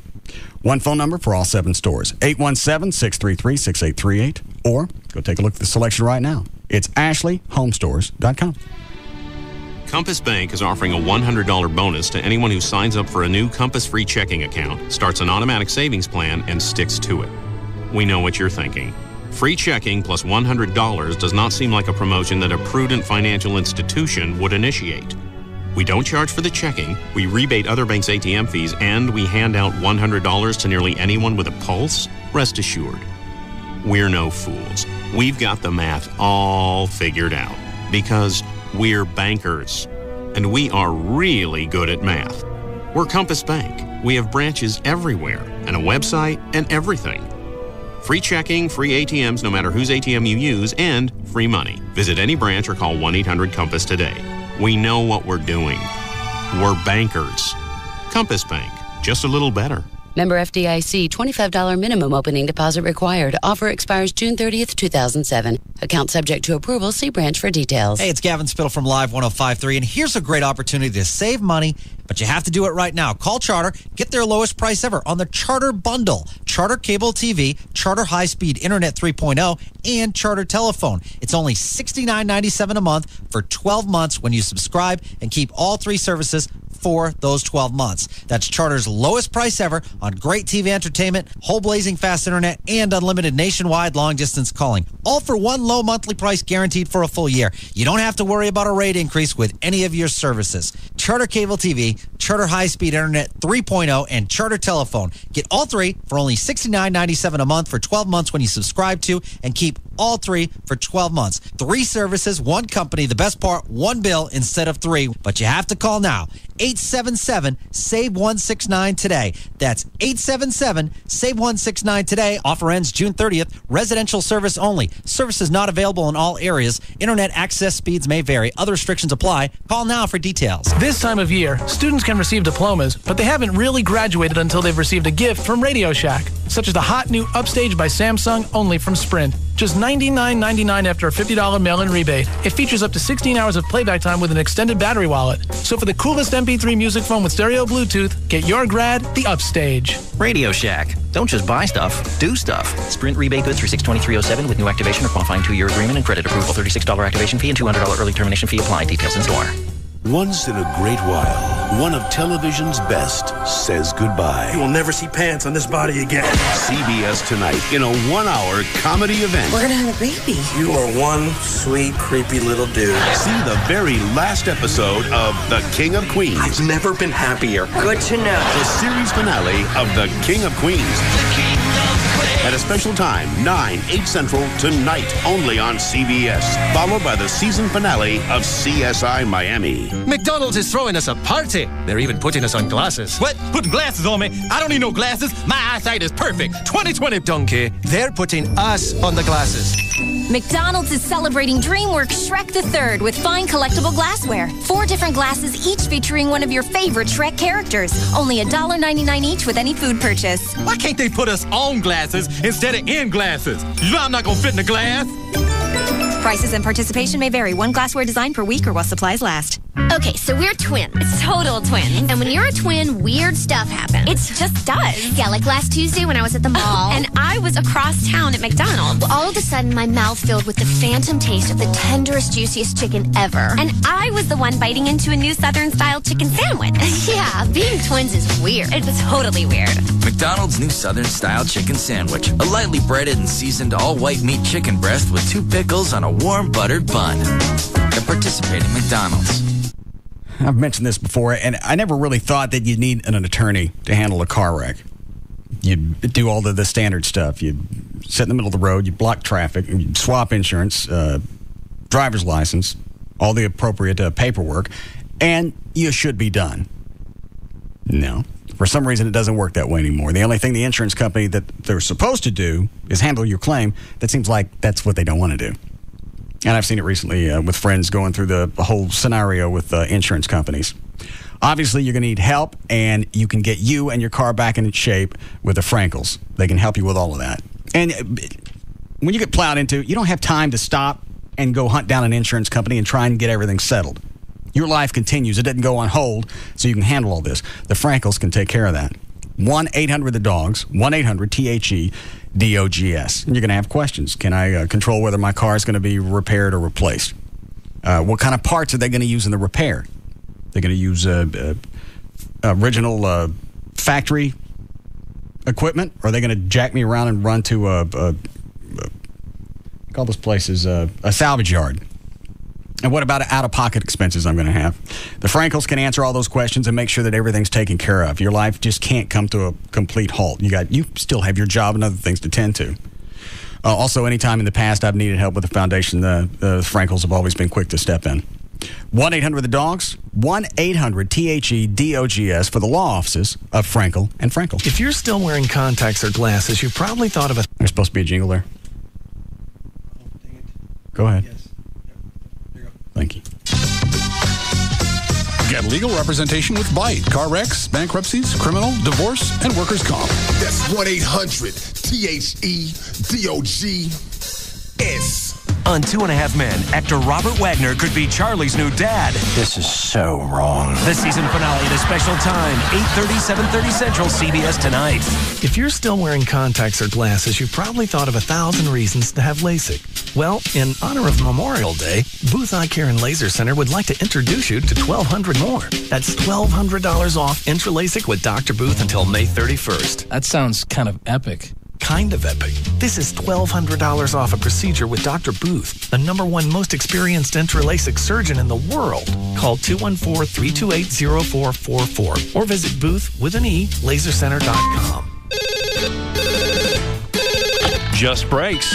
One phone number for all 7 stores, 817-633-6838, or go take a look at the selection right now. It's ashleyhomestores.com. Compass Bank is offering a $100 bonus to anyone who signs up for a new Compass free checking account, starts an automatic savings plan, and sticks to it. We know what you're thinking. Free checking plus $100 does not seem like a promotion that a prudent financial institution would initiate. We don't charge for the checking, we rebate other banks' ATM fees, and we hand out $100 to nearly anyone with a pulse. Rest assured, we're no fools. We've got the math all figured out because we're bankers, and we are really good at math. We're Compass Bank. We have branches everywhere and a website and everything. Free checking, free ATMs no matter whose ATM you use, and free money. Visit any branch or call 1-800-COMPASS today. We know what we're doing. We're bankers. Compass Bank, just a little better. Member FDIC, $25 minimum opening deposit required. Offer expires June 30th, 2007. Account subject to approval. See branch for details. Hey, it's Gavin Spittle from Live 105.3, and here's a great opportunity to save money, but you have to do it right now. Call Charter. Get their lowest price ever on the Charter Bundle. Charter Cable TV, Charter High Speed Internet 3.0, and Charter Telephone. It's only $69.97 a month for 12 months when you subscribe and keep all 3 services for those 12 months. That's Charter's lowest price ever on great TV entertainment, whole blazing fast internet, and unlimited nationwide long-distance calling. All for one low monthly price guaranteed for a full year. You don't have to worry about a rate increase with any of your services. Charter Cable TV, Charter High Speed Internet 3.0, and Charter Telephone. Get all 3 for only $69.97 a month for 12 months when you subscribe to, and keep all 3 for 12 months. 3 services, 1 company. The best part, 1 bill instead of 3. But you have to call now. 877-SAVE-169 today. That's 877-SAVE-169 today. Offer ends June 30th. Residential service only. Services not available in all areas. Internet access speeds may vary. Other restrictions apply. Call now for details. This time of year, students can receive diplomas, but they haven't really graduated until they've received a gift from Radio Shack, such as the hot new Upstage by Samsung, only from Sprint. Just $99.99 after a $50 mail-in rebate. It features up to 16 hours of playback time with an extended battery wallet. So for the coolest MP3 music phone with stereo Bluetooth, get your grad the Upstage. Radio Shack. Don't just buy stuff, do stuff. Sprint rebate good through 6/23/07 with new activation or qualifying 2-year agreement and credit approval. $36 activation fee and $200 early termination fee apply. Details in store. Once in a great while, one of television's best says goodbye. You will never see pants on this body again. CBS Tonight in a 1-hour comedy event. We're gonna have a baby. You are one sweet, creepy little dude. See the very last episode of The King of Queens. I've never been happier. Good to know. The series finale of The King of Queens. At a special time, 9/8 Central, tonight, only on CBS. Followed by the season finale of CSI Miami. McDonald's is throwing us a party. They're even putting us on glasses. What? Putting glasses on me? I don't need no glasses. My eyesight is perfect. 20/20, donkey. They're putting us on the glasses. McDonald's is celebrating DreamWorks Shrek the Third with fine collectible glassware. 4 different glasses, each featuring one of your favorite Shrek characters. Only $1.99 each with any food purchase. Why can't they put us on glasses instead of in glasses? You know I'm not going to fit in the glass. Prices and participation may vary. One glassware design per week or while supplies last. Okay, so we're twins. Total twins. And when you're a twin, weird stuff happens. It just does. Yeah, like last Tuesday when I was at the mall. And I was across town at McDonald's. Well, all of a sudden, my mouth filled with the phantom taste of the tenderest, juiciest chicken ever. And I was the one biting into a new Southern-style chicken sandwich. Yeah, being twins is weird. It's totally weird. McDonald's new Southern-style chicken sandwich. A lightly breaded and seasoned all-white meat chicken breast with 2 pickles on a warm buttered bun. At participating McDonald's. I've mentioned this before, and I never really thought that you'd need an attorney to handle a car wreck. You'd do all the standard stuff. You'd sit in the middle of the road, you'd block traffic, you'd swap insurance, driver's license, all the appropriate paperwork, and you should be done. No. For some reason, it doesn't work that way anymore. The only thing the insurance company that they're supposed to do is handle your claim. That seems like that's what they don't want to do. And I've seen it recently with friends going through the whole scenario with insurance companies. Obviously, you're going to need help, and you can get you and your car back in shape with the Frankels. They can help you with all of that. And when you get plowed into, you don't have time to stop and go hunt down an insurance company and try and get everything settled. Your life continues. It doesn't go on hold, so you can handle all this. The Frankels can take care of that. 1-800-THE-DOGS, 1-800-THE-DOGS. And you're going to have questions. Can I control whether my car is going to be repaired or replaced? What kind of parts are they going to use in the repair? They're going to use original factory equipment? Or are they going to jack me around and run to call those places a salvage yard? And what about out-of-pocket expenses I'm going to have? The Frankels can answer all those questions and make sure that everything's taken care of. Your life just can't come to a complete halt. You still have your job and other things to tend to. Also, anytime in the past I've needed help with the foundation, the Frankels have always been quick to step in. 1-800-THE-DOGS, 1-800-THE-DOGS for the law offices of Frankel and Frankel. If you're still wearing contacts or glasses, you've probably thought of a... There's supposed to be a jingle there. Go ahead. Thank you. Get legal representation with Byte. Car wrecks, bankruptcies, criminal, divorce, and workers' comp. That's 1-800-THE-DOGS. On 2.5 Men, actor Robert Wagner could be Charlie's new dad. This is so wrong. The season finale at a special time, 8:30, 7:30 Central, CBS tonight. If you're still wearing contacts or glasses, you've probably thought of 1,000 reasons to have LASIK. Well, in honor of Memorial Day, Booth Eye Care and Laser Center would like to introduce you to $1,200 more. That's $1,200 off Intra LASIK with Dr. Booth until May 31st. That sounds kind of epic. Kind of epic. This is $1,200 off a procedure with Dr. Booth, the #1 most experienced intra-LASIK surgeon in the world. Call 214-328-0444 or visit booth.lasercenter.com. Just Brakes.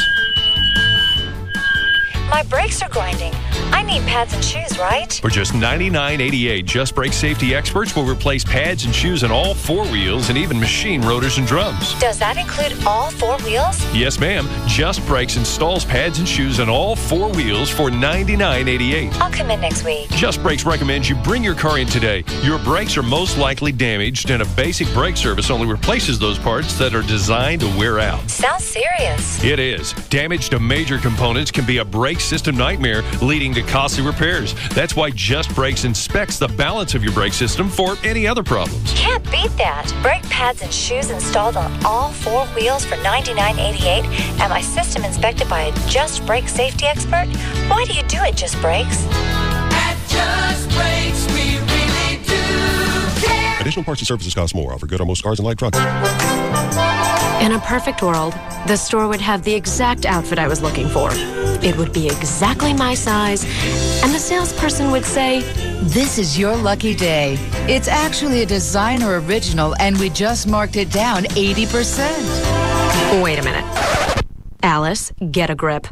My brakes are grinding. I need pads and shoes, right? For just $99.88, Just Brakes safety experts will replace pads and shoes on all 4 wheels and even machine rotors and drums. Does that include all 4 wheels? Yes, ma'am. Just Brakes installs pads and shoes on all 4 wheels for $99.88. I'll come in next week. Just Brakes recommends you bring your car in today. Your brakes are most likely damaged, and a basic brake service only replaces those parts that are designed to wear out. Sounds serious. It is. Damage to major components can be a brake system nightmare, leading to costly repairs. That's why Just Brakes inspects the balance of your brake system for any other problems. Can't beat that. Brake pads and shoes installed on all 4 wheels for $99.88 and my system inspected by a Just Brakes safety expert? Why do you do it, Just Brakes? At Just Brakes, we really do care. Additional parts and services cost more. Offer good on most cars and light trucks. In a perfect world, the store would have the exact outfit I was looking for. It would be exactly my size, and the salesperson would say, "This is your lucky day. It's actually a designer original, and we just marked it down 80%. Wait a minute. Alice, get a grip.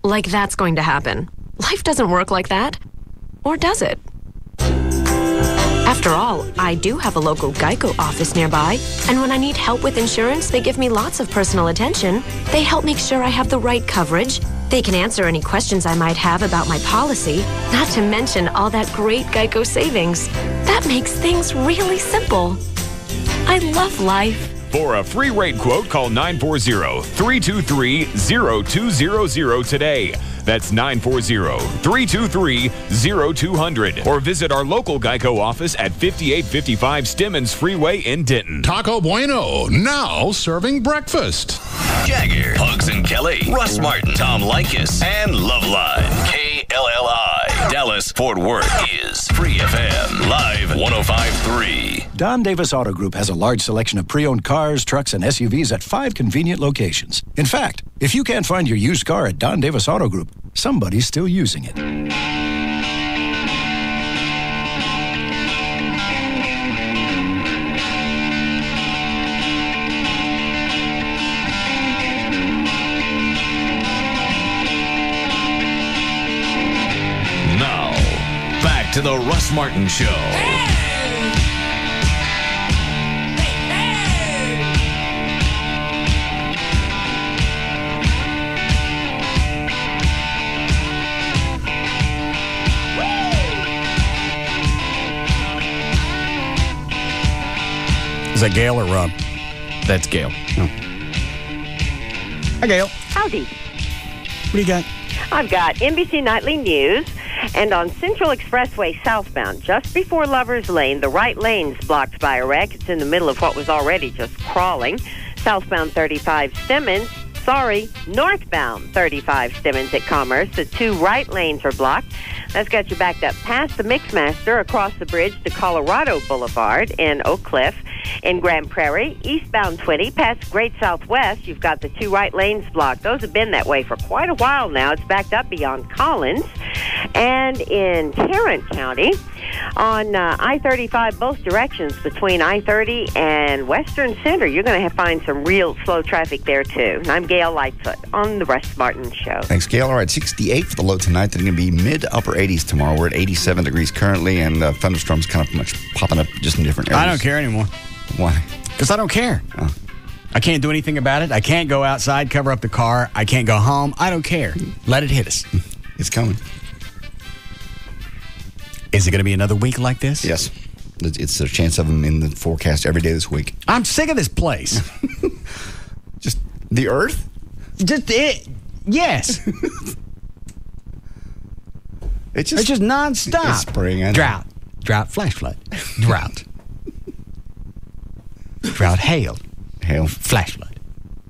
Like that's going to happen. Life doesn't work like that. Or does it? After all, I do have a local Geico office nearby, and when I need help with insurance, they give me lots of personal attention. They help make sure I have the right coverage. They can answer any questions I might have about my policy, not to mention all that great Geico savings. That makes things really simple. I love life. For a free rate quote, call 940-323-0200 today. That's 940-323-0200. Or visit our local Geico office at 5855 Stemmons Freeway in Denton. Taco Bueno, now serving breakfast. Jagger, Pugs and Kelly, Russ Martin, Tom Likas, and Loveline. KLLI. Dallas, Fort Worth is Free FM. Live 105.3. Don Davis Auto Group has a large selection of pre-owned cars, trucks, and SUVs at 5 convenient locations. In fact, if you can't find your used car at Don Davis Auto Group, somebody's still using it. Now, back to the Russ Martin Show. Is that Gail or Rob? That's Gail. Oh. Hi, Gail. Howdy. What do you got? I've got NBC Nightly News, and on Central Expressway southbound, just before Lover's Lane, the right lane's blocked by a wreck. It's in the middle of what was already just crawling. Southbound 35 Stemmons. Northbound 35 Stemmons at Commerce. The 2 right lanes are blocked. That's got you backed up past the Mixmaster, across the bridge to Colorado Boulevard in Oak Cliff. In Grand Prairie, eastbound 20, past Great Southwest, you've got the 2 right lanes blocked. Those have been that way for quite a while now. It's backed up beyond Collins. And in Tarrant County, on I-35, both directions between I-30 and Western Center, you're going to find some real slow traffic there, too. And I'm Gail Lightfoot on the Russ Martin Show. Thanks, Gail. All right, 68 for the low tonight. They're going to be mid-upper 80s tomorrow. We're at 87 degrees currently, and thunderstorms kind of much popping up just in different areas. I don't care anymore. Why? Because I don't care. Oh. I can't do anything about it. I can't go outside, cover up the car. I can't go home. I don't care. Let it hit us. It's coming. Is it going to be another week like this? Yes. It's a chance of them in the forecast every day this week. I'm sick of this place. Just the earth? Just it. Yes. It's just nonstop. It's spring. Drought, flash flood, drought. Drought, hail, flash flood.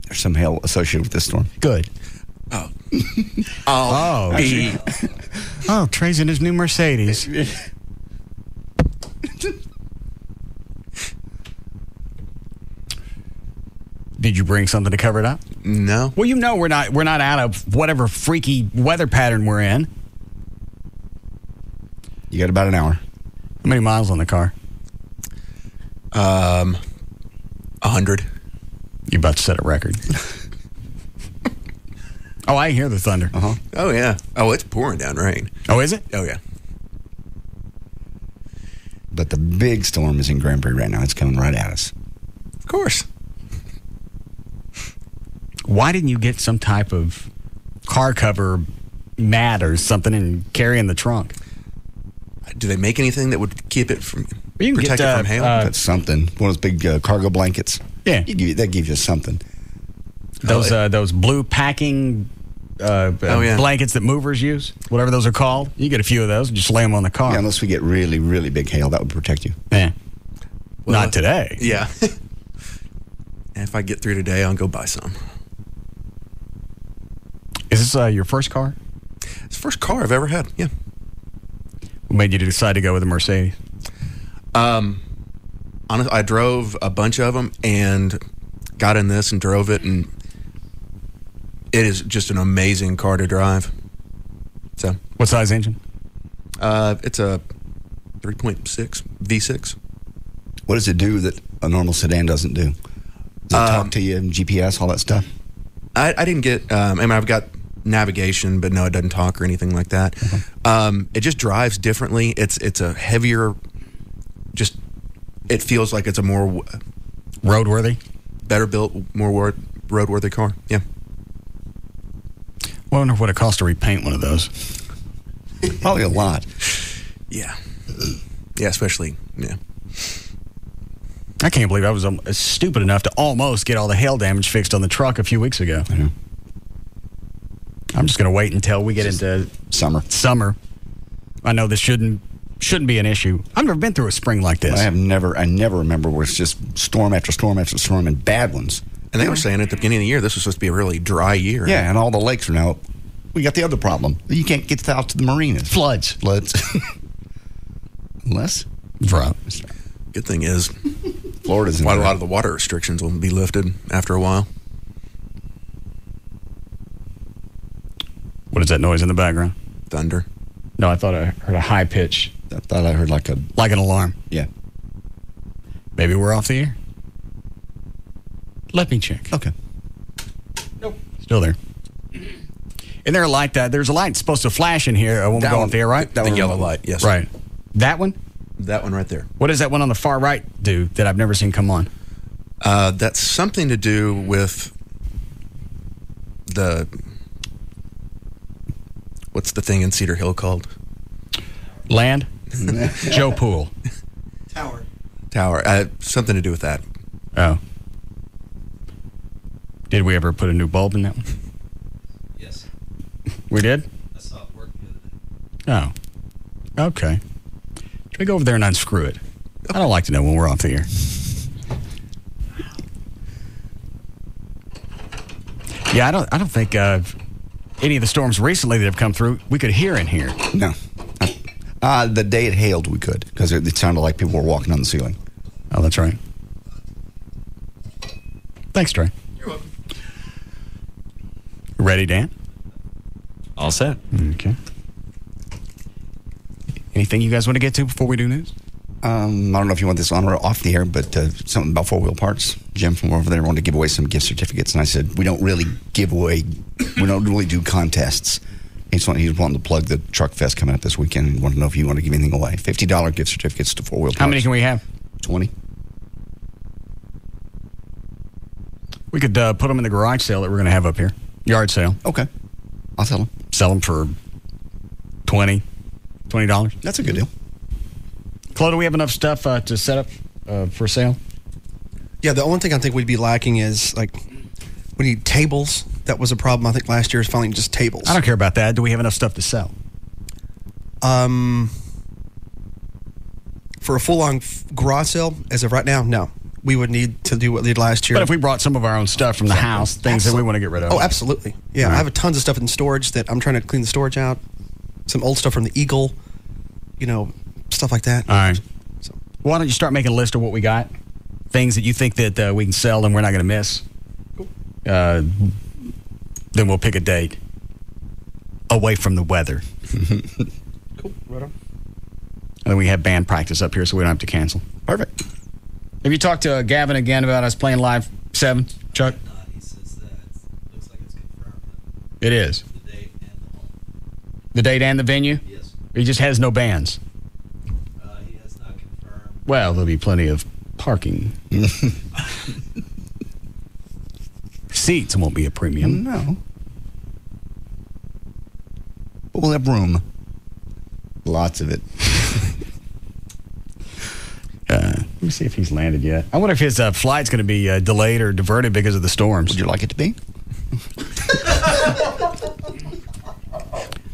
There's some hail associated with this storm. Good. Oh. Oh, Trey's in his new Mercedes. Did you bring something to cover it up? No. Well, you know we're not out of whatever freaky weather pattern we're in. You got about an hour. How many miles on the car? 100. You're about to set a record. Oh, I hear the thunder. Uh-huh. Oh, yeah. Oh, it's pouring down rain. Oh, is it? Oh, yeah. But the big storm is in Grand Prairie right now. It's coming right at us. Of course. Why didn't you get some type of car cover mat or something and carry in the trunk? Do they make anything that would keep it from you can protect it from hail? That's something. One of those big cargo blankets. Yeah. That gives you something. Those blue packing blankets that movers use, whatever those are called. You get a few of those and just lay them on the car. Yeah, unless we get really, really big hail, that would protect you. Yeah. Well, not today. Yeah. And if I get through today, I'll go buy some. Is this your first car? It's the first car I've ever had, yeah. What made you decide to go with a Mercedes? Honestly, I drove a bunch of them and got in this and drove it, and it is just an amazing car to drive. So, what size engine? It's a 3.6 V6. What does it do that a normal sedan doesn't do? Does it talk to you and GPS, all that stuff? I didn't get. I mean, I've got navigation, but no, it doesn't talk or anything like that. It just drives differently. It's a heavier. Just it feels like it's a more roadworthy, better built, more roadworthy car. Yeah. I wonder what it costs to repaint one of those. Probably a lot. Yeah. Yeah, especially, yeah. I can't believe I was stupid enough to almost get all the hail damage fixed on the truck a few weeks ago. I'm just going to wait until we get into summer. I know this shouldn't be an issue. I've never been through a spring like this. I never remember where it's just storm after storm after storm and bad ones. And they were saying at the beginning of the year this was supposed to be a really dry year. Yeah, and all the lakes are now. We got the other problem. You can't get out to the marinas. Floods. Unless drought. Good thing is, Florida's in quite a lot of the water restrictions will be lifted after a while. What is that noise in the background? Thunder. No, I thought I heard a high pitch. I thought I heard like an alarm. Yeah. Maybe we're off the air. Let me check. Okay. Nope. Still there. And there a light that there's a light supposed to flash in here when we go off the air, right? The yellow light, yes. Right. That one? That one right there. What does that one on the far right do that I've never seen come on? That's something to do with what's the thing in Cedar Hill called? Land? Joe Pool. Tower. Something to do with that. Oh. Did we ever put a new bulb in that one? Yes. We did? I saw it work the other day. Oh. Okay. Should we go over there and unscrew it? I don't like to know when we're off the air. Yeah, I don't think any of the storms recently that have come through we could hear in here. No. The day it hailed, we could, because it sounded like people were walking on the ceiling. Oh, that's right. Thanks, Trey. You're welcome. Ready, Dan? All set. Okay. Anything you guys want to get to before we do news? I don't know if you want this on or off the air, but something about four-wheel parts. Jim from over there wanted to give away some gift certificates, and I said, we don't really do contests. He's wanting to plug the Truck Fest coming up this weekend and wanted to know if you want to give anything away. $50 gift certificates to four-wheel parts. How many can we have? 20. We could put them in the garage sale that we're going to have up here. Yard sale. Okay. I'll sell them. Sell them for $20. That's a good deal. Chloe, do we have enough stuff to set up for sale? Yeah, the only thing I think we'd be lacking is, we need tables. That was a problem, I think, last year, is finding just tables. I don't care about that. Do we have enough stuff to sell? For a full-on garage sale, as of right now, no. We would need to do what we did last year. But if we brought some of our own stuff from the house, things that we want to get rid of. Oh, absolutely. Yeah, I have tons of stuff in storage that I'm trying to clean the storage out. Some old stuff from the Eagle, stuff like that. All right. So, why don't you start making a list of what we got? Things that you think that we can sell and we're not going to miss. Cool. Then we'll pick a date away from the weather. Cool. Right on. And then we have band practice up here so we don't have to cancel. Perfect. Have you talked to Gavin again about us playing Live 7, Chuck? No, he says that it looks like it's confirmed. It is. The date and the home. The date and the venue? Yes. He just has no bands. He has not confirmed. Well, there'll be plenty of parking. Seats won't be a premium. No. But we'll have room. Lots of it. Let me see if he's landed yet. I wonder if his flight's going to be delayed or diverted because of the storms. Would you like it to be?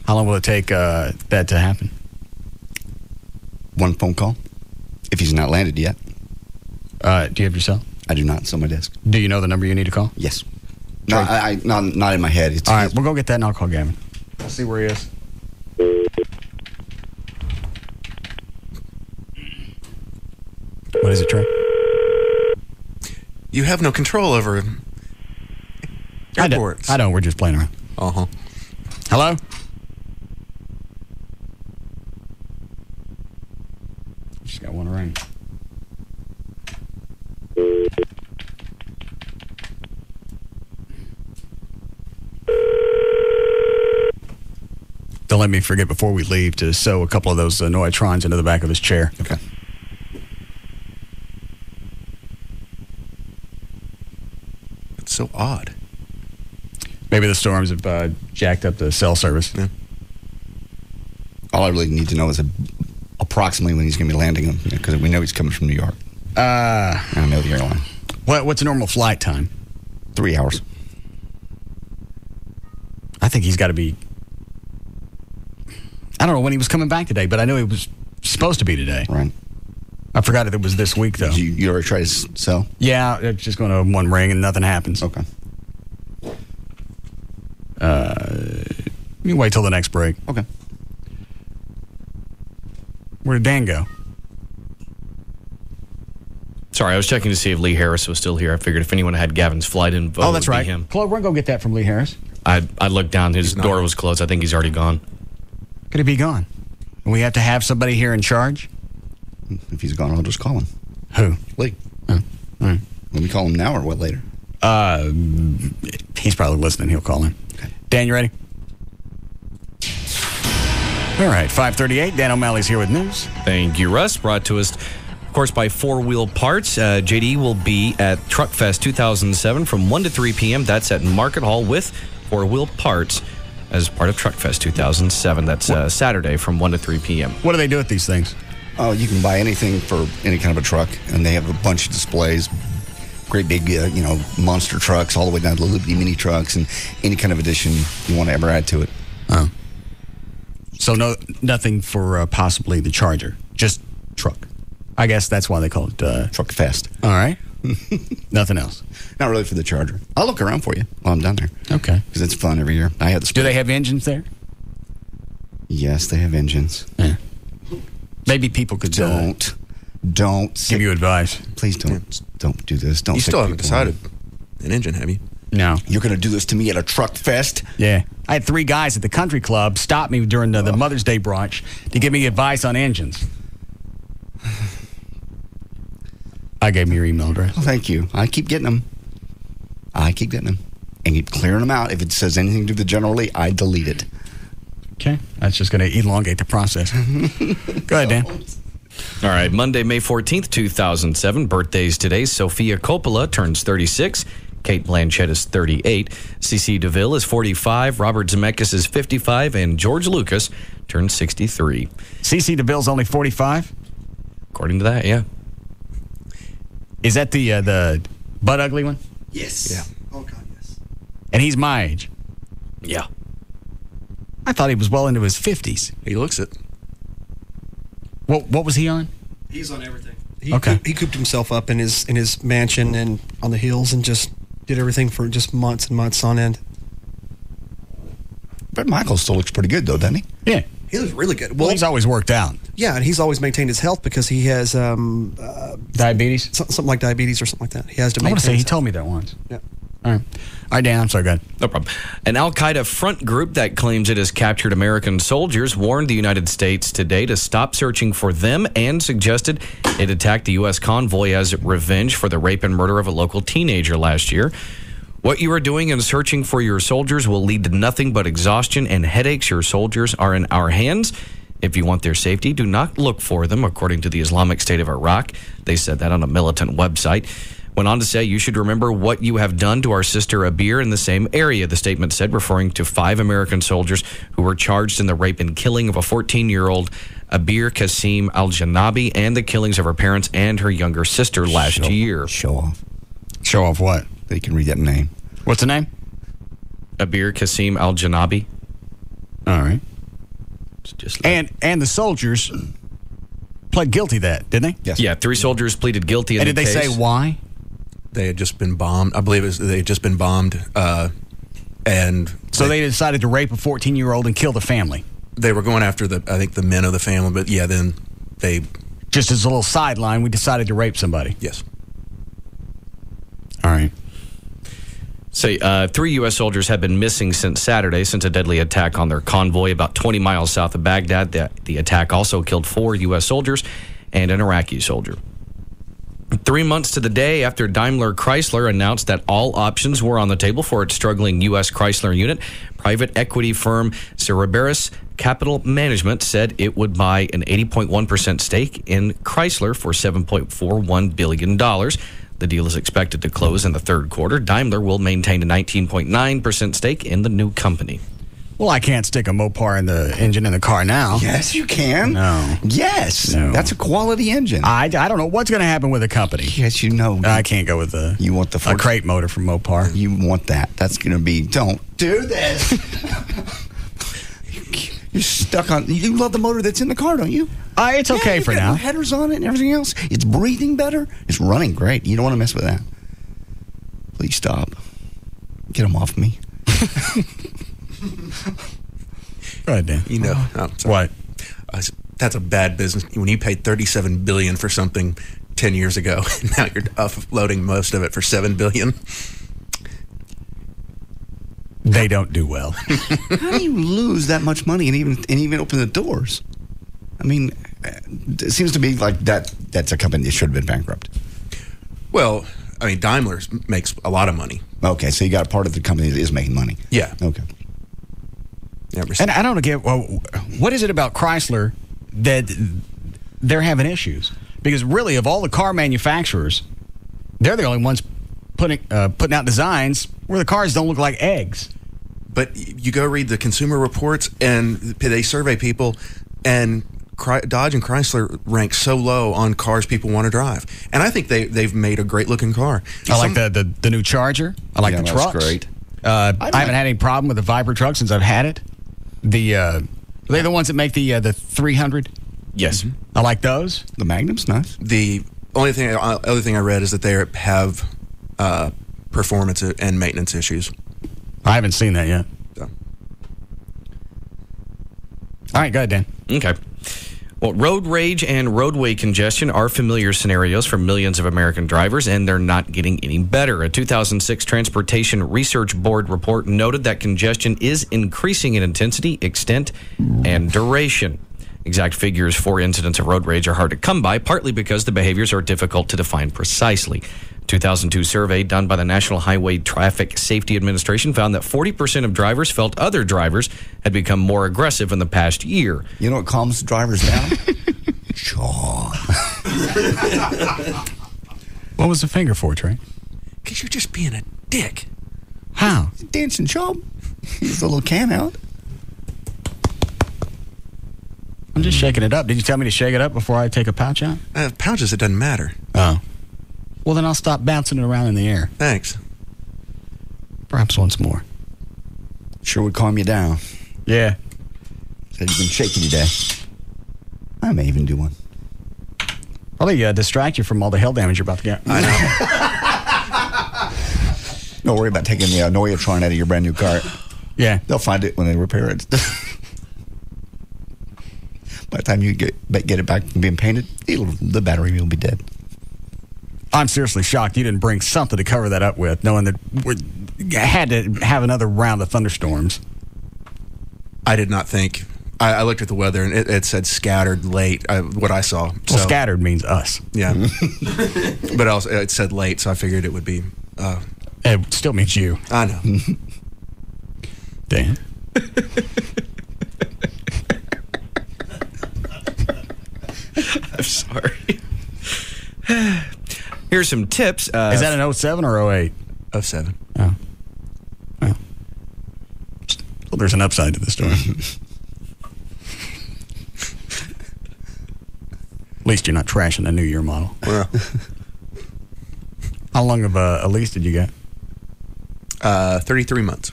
How long will it take that to happen? One phone call. If he's not landed yet. Do you have your cell? I do not. It's on my desk. Do you know the number you need to call? Yes. No, not in my head. All right, we'll go get that and I'll call Gavin. We'll see where he is. What is it, Trey? You have no control over airports. I don't. We're just playing around. Uh-huh. Hello? Just got one ring. Don't let me forget before we leave to sew a couple of those Noitrons into the back of his chair. Okay. It's so odd. Maybe the storms have jacked up the cell service. Yeah. All I really need to know is approximately when he's going to be landing them, because we know he's coming from New York. I don't know the airline. What's a normal flight time? 3 hours. I think he's got to be... I don't know when he was coming back today, but I know he was supposed to be today. Right. I forgot it was this week, though. You already tried to sell? Yeah, it's just going to one ring and nothing happens. Okay. You wait till the next break. Okay. Where did Dan go? Sorry, I was checking to see if Lee Harris was still here. I figured if anyone had Gavin's flight info, Oh, that's it would right. be him. Chloe, we're going to go get that from Lee Harris. I looked down. His door was closed. I think he's already gone. Could he be gone? We have to have somebody here in charge? If he's gone, I'll just call him. Who? Lee. Oh, all right. Let me call him now or what later? He's probably listening. He'll call him. Okay. Dan, you ready? All right, 5:38. Dan O'Malley's here with news. Thank you, Russ. Brought to us, of course, by 4 Wheel Parts. JD will be at Truck Fest 2007 from 1 to 3 p.m. That's at Market Hall with 4 Wheel Parts as part of Truck Fest 2007. That's Saturday from 1 to 3 p.m. What do they do with these things? Oh, you can buy anything for any kind of a truck, and they have a bunch of displays. Great big, monster trucks, all the way down to Liberty mini trucks, and any kind of addition you want to ever add to it. Oh. So nothing for possibly the Charger, just truck. I guess that's why they call it Truck Fest. All right. Nothing else. Not really for the Charger. I'll look around for you while I'm down there. Okay. Because it's fun every year. I have the. Do they have engines there? Yes, they have engines. Yeah. Maybe people could don't give you advice. Please don't do this. Don't. You still haven't people decided an engine, have you? No. You're going to do this to me at a Truck Fest? Yeah. I had 3 guys at the country club stop me during the Mother's Day brunch to give me advice on engines. I gave me your email address. Well, thank you. I keep getting them. And keep clearing them out. If it says anything to do with the General Lee, I delete it. Okay. That's just going to elongate the process. Go ahead, Dan. All right, Monday, May 14th, 2007. Birthdays today. Sofia Coppola turns 36. Kate Blanchett is 38. CeCe DeVille is 45. Robert Zemeckis is 55. And George Lucas turns 63. CeCe DeVille's only 45? According to that, yeah. Is that the butt ugly one? Yes. Yeah. Oh, God, yes. And he's my age. Yeah. I thought he was well into his 50s. He looks it. What was he on? He's on everything. Okay. He cooped himself up in his mansion and on the hills and just did everything for just months and months on end. But Michael still looks pretty good, though, doesn't he? Yeah. He looks really good. Well, he's always worked out. Yeah, and he's always maintained his health because he has diabetes? Something like diabetes or something like that. He has to I maintain want to say he his told me that once. Yeah. All right, Dan, I'm sorry, go ahead. No problem. An al-Qaeda front group that claims it has captured American soldiers warned the United States today to stop searching for them and suggested it attacked the U.S. convoy as revenge for the rape and murder of a local teenager last year. What you are doing in searching for your soldiers will lead to nothing but exhaustion and headaches. Your soldiers are in our hands. If you want their safety, do not look for them, according to the Islamic State of Iraq. They said that on a militant website. Went on to say, you should remember what you have done to our sister Abir in the same area, the statement said, referring to 5 American soldiers who were charged in the rape and killing of a 14-year-old Abir Qasim al-Janabi and the killings of her parents and her younger sister last year. Show off. Show off what? They can read that name. What's the name? Abir Qasim al-Janabi. All right. Just like, and the soldiers pled guilty to that, didn't they? Yes. Yeah, 3 soldiers pleaded guilty in And the did they case. say why? They had just been bombed. I believe they had just been bombed. And so they decided to rape a 14-year-old and kill the family. They were going after the men of the family, but yeah, then they... Just as a little sideline, we decided to rape somebody. Yes. All right. Say 3 U.S. soldiers have been missing since Saturday, since a deadly attack on their convoy about 20 miles south of Baghdad. The attack also killed 4 U.S. soldiers and an Iraqi soldier. 3 months to the day after Daimler Chrysler announced that all options were on the table for its struggling U.S. Chrysler unit, private equity firm Cerberus Capital Management said it would buy an 80.1% stake in Chrysler for $7.41 billion. The deal is expected to close in the third quarter. Daimler will maintain a 19.9% stake in the new company. Well, I can't stick a Mopar in the engine in the car now. Yes, you can. No. Yes. No. That's a quality engine. I don't know what's going to happen with the company. Yes, you know. I can't go with You want the a crate motor from Mopar. You want that. That's going to be, don't do this. You're stuck on, you love the motor that's in the car, don't you? It's okay for now. Headers on it and everything else. It's breathing better. It's running great. You don't want to mess with that. Please stop. Get them off me. Go ahead, Dan. You know, what? That's a bad business. When you paid $37 billion for something 10 years ago, and now you're offloading most of it for $7 billion. They don't do well. How do you lose that much money and even open the doors? I mean, it seems to be like that's a company that should have been bankrupt. Well, I mean, Daimler makes a lot of money. Okay, so you got a part of the company that is making money. Yeah. Okay. And I don't get, well, what is it about Chrysler that they're having issues? Because really, of all the car manufacturers, they're the only ones putting out designs where the cars don't look like eggs. But you go read the consumer reports, and they survey people, and Dodge and Chrysler rank so low on cars people want to drive. And I think they've made a great-looking car. I like the new Charger. I like the trucks. That's great. I haven't had any problem with the Viper truck since I've had it. Are they the ones that make the 300? Yes. Mm-hmm. I like those. The Magnum's nice. The other thing I read is that they have performance and maintenance issues. I haven't seen that yet. So. All right, go ahead, Dan. Okay. Well, road rage and roadway congestion are familiar scenarios for millions of American drivers, and they're not getting any better. A 2006 Transportation Research Board report noted that congestion is increasing in intensity, extent, and duration. Exact figures for incidents of road rage are hard to come by, partly because the behaviors are difficult to define precisely. 2002 survey done by the National Highway Traffic Safety Administration found that 40% of drivers felt other drivers had become more aggressive in the past year. You know what calms drivers down? Sean. What was the finger for, Trey? Because you're just being a dick. How? Dancing job. He's a little can out. I'm just shaking it up. Did you tell me to shake it up before I take a pouch out? Pouches, it doesn't matter. Oh. Well, then I'll stop bouncing it around in the air. Thanks. Perhaps once more. Sure would calm you down. Yeah. Said you've been shaky today. I may even do one. Probably distract you from all the hail damage you're about to get. I know. Don't worry about taking the Noyatron out of your brand new car. Yeah. They'll find it when they repair it. By the time you get it back from being painted, the battery will be dead. I'm seriously shocked you didn't bring something to cover that up with, knowing that we had to have another round of thunderstorms. I did not think. I looked at the weather, and it said scattered late, what I saw. Well, scattered means us. Yeah. But also, it said late, so I figured it would be... it still means you. I know. Dan? I'm sorry. Here's some tips. Is that an 07 or 08? 07. Oh. Well, there's an upside to the story. At least you're not trashing the New Year model. Well. How long of a lease did you get? 33 months.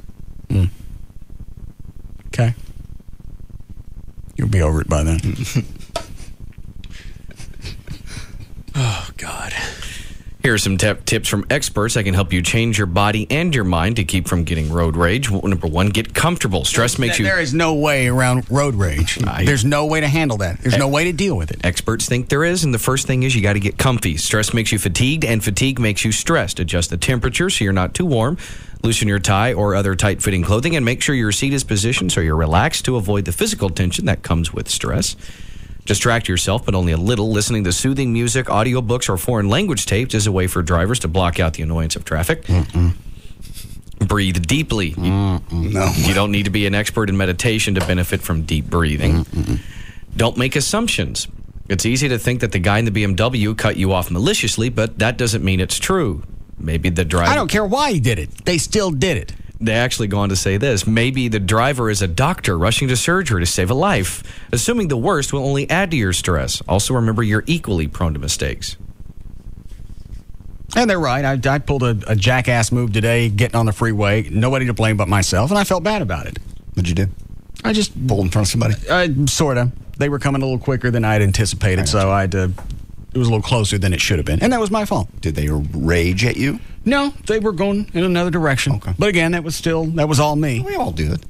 Okay. You'll be over it by then. Oh, God. Here are some tips from experts that can help you change your body and your mind to keep from getting road rage. Number one, get comfortable. Stress makes you... There is no way around road rage. There's no way to handle that. There's no way to deal with it. Experts think there is, and the first thing is you got to get comfy. Stress makes you fatigued, and fatigue makes you stressed. Adjust the temperature so you're not too warm. Loosen your tie or other tight-fitting clothing, and make sure your seat is positioned so you're relaxed to avoid the physical tension that comes with stress. Distract yourself, but only a little. Listening to soothing music, audiobooks, or foreign language tapes is a way for drivers to block out the annoyance of traffic. Breathe deeply. No. You don't need to be an expert in meditation to benefit from deep breathing. Don't make assumptions. It's easy to think that the guy in the BMW cut you off maliciously, but that doesn't mean it's true. Maybe the driver... I don't care why he did it. They still did it. They actually go on to say this. Maybe the driver is a doctor rushing to surgery to save a life. Assuming the worst will only add to your stress. Also, remember you're equally prone to mistakes. And they're right. I pulled a jackass move today, getting on the freeway. Nobody to blame but myself, and I felt bad about it. What'd you do? I just pulled in front of somebody? Sort of. They were coming a little quicker than I'd anticipated, so it was a little closer than it should have been. And that was my fault. Did they rage at you? No, they were going in another direction. Okay. But again, that was all me. We all do it.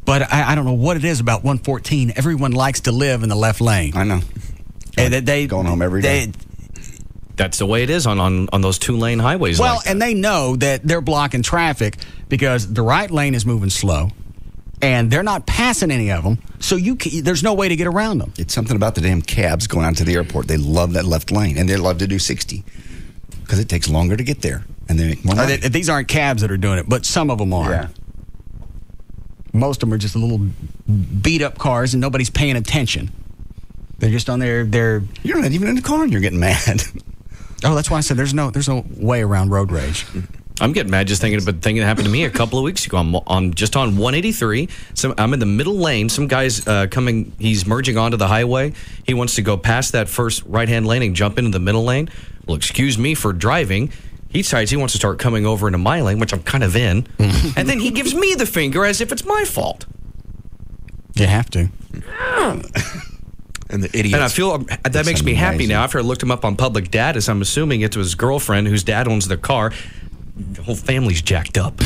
But I don't know what it is about 114. Everyone likes to live in the left lane. I know. And they going home every day. That's the way it is on those 2-lane highways. Well, and they know that they're blocking traffic because the right lane is moving slow, and they're not passing any of them, so there's no way to get around them. It's something about the damn cabs going out to the airport. They love that left lane, and they love to do 60 because it takes longer to get there, and they make more money. These aren't cabs that are doing it, but some of them are. Yeah. Most of them are just little beat-up cars, and nobody's paying attention. They're just on their... You're not even in the car, and you're getting mad. Oh, that's why I said there's no way around road rage. I'm getting mad just thinking about the thing that happened to me a couple of weeks ago. I'm on 183. I'm in the middle lane. Some guy's coming. He's merging onto the highway. He wants to go past that first right-hand lane and jump into the middle lane. Well, excuse me for driving. He decides he wants to start coming over into my lane, which I'm kind of in. And then he gives me the finger as if it's my fault. You have to. And the idiots. And I feel that makes me happy now. After I looked him up on public data, so I'm assuming it was his girlfriend whose dad owns the car. The whole family's jacked up.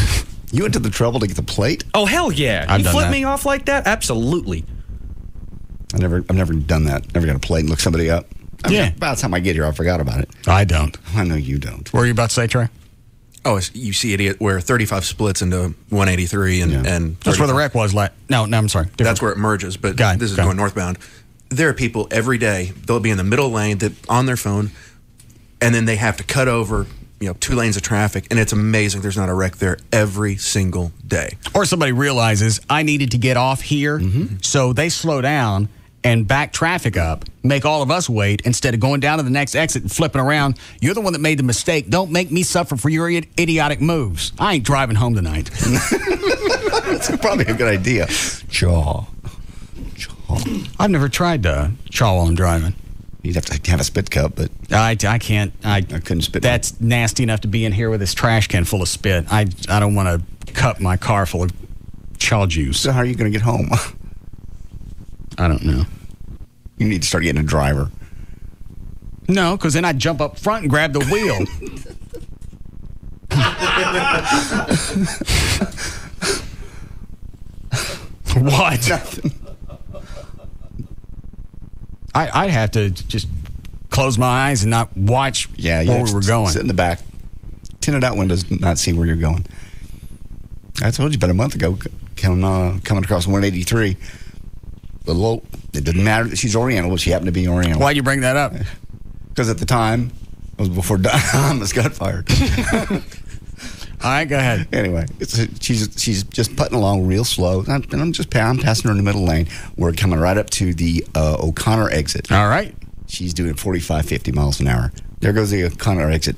You went to the trouble to get the plate? Oh, hell yeah. You flip me off like that? Absolutely. I've never done that. Never got a plate and look somebody up. By the time I get here, I forgot about it. I don't. I know you don't. What were you about to say, Trey? Oh, you see idiot where 35 splits into 183 and that's where the wreck was. No, I'm sorry. Different. That's where it merges, but this is going northbound. There are people every day, they'll be in the middle lane on their phone, and then they have to cut over 2 lanes of traffic, and it's amazing there's not a wreck there every single day. Or somebody realizes I needed to get off here, so they slow down and back traffic up, make all of us wait instead of going down to the next exit and flipping around. You're the one that made the mistake. Don't make me suffer for your idiotic moves. I ain't driving home tonight. That's probably a good idea. Chaw. I've never tried to chaw while I'm driving. You'd have to have a spit cup, but I can't. I couldn't spit. That's nasty enough to be in here with this trash can full of spit. I don't want to cup my car full of chaw juice. So how are you going to get home? I don't know. You need to start getting a driver. No, because then I'd jump up front and grab the wheel. What? Nothing. I'd have to just close my eyes and not watch where we were going. Sit in the back. Tinted out windows, not see where you're going. I told you about a month ago, coming across 183. It didn't matter that she's Oriental, but she happened to be Oriental. Why'd you bring that up? Because at the time, it was before Thomas got fired. All right, go ahead. Anyway, she's just putting along real slow, and I'm passing her in the middle lane. We're coming right up to the O'Connor exit. All right. She's doing 45, 50 miles an hour. There goes the O'Connor exit.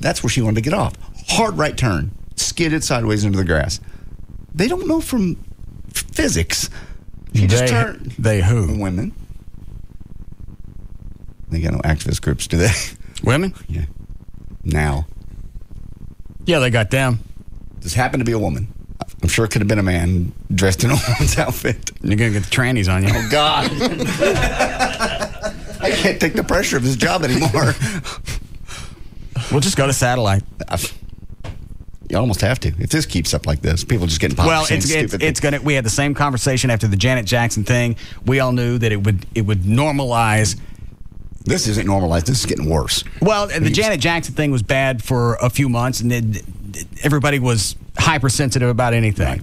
That's where she wanted to get off. Hard right turn, skidded sideways into the grass. They don't know from physics. She just turned. They who? Women. They got no activist groups, do they? Women? Yeah. Now. Yeah, they got them. This happened to be a woman. I'm sure it could have been a man dressed in a woman's outfit. You're going to get the trannies on you. Oh, God. I can't take the pressure of this job anymore. We'll just go to satellite. You almost have to. If this keeps up like this, people just getting popped. Well, it's going to. We had the same conversation after the Janet Jackson thing. We all knew that it would normalize. This isn't normalized. This is getting worse. Well, the Janet Jackson thing was bad for a few months, and then everybody was hypersensitive about anything. Right.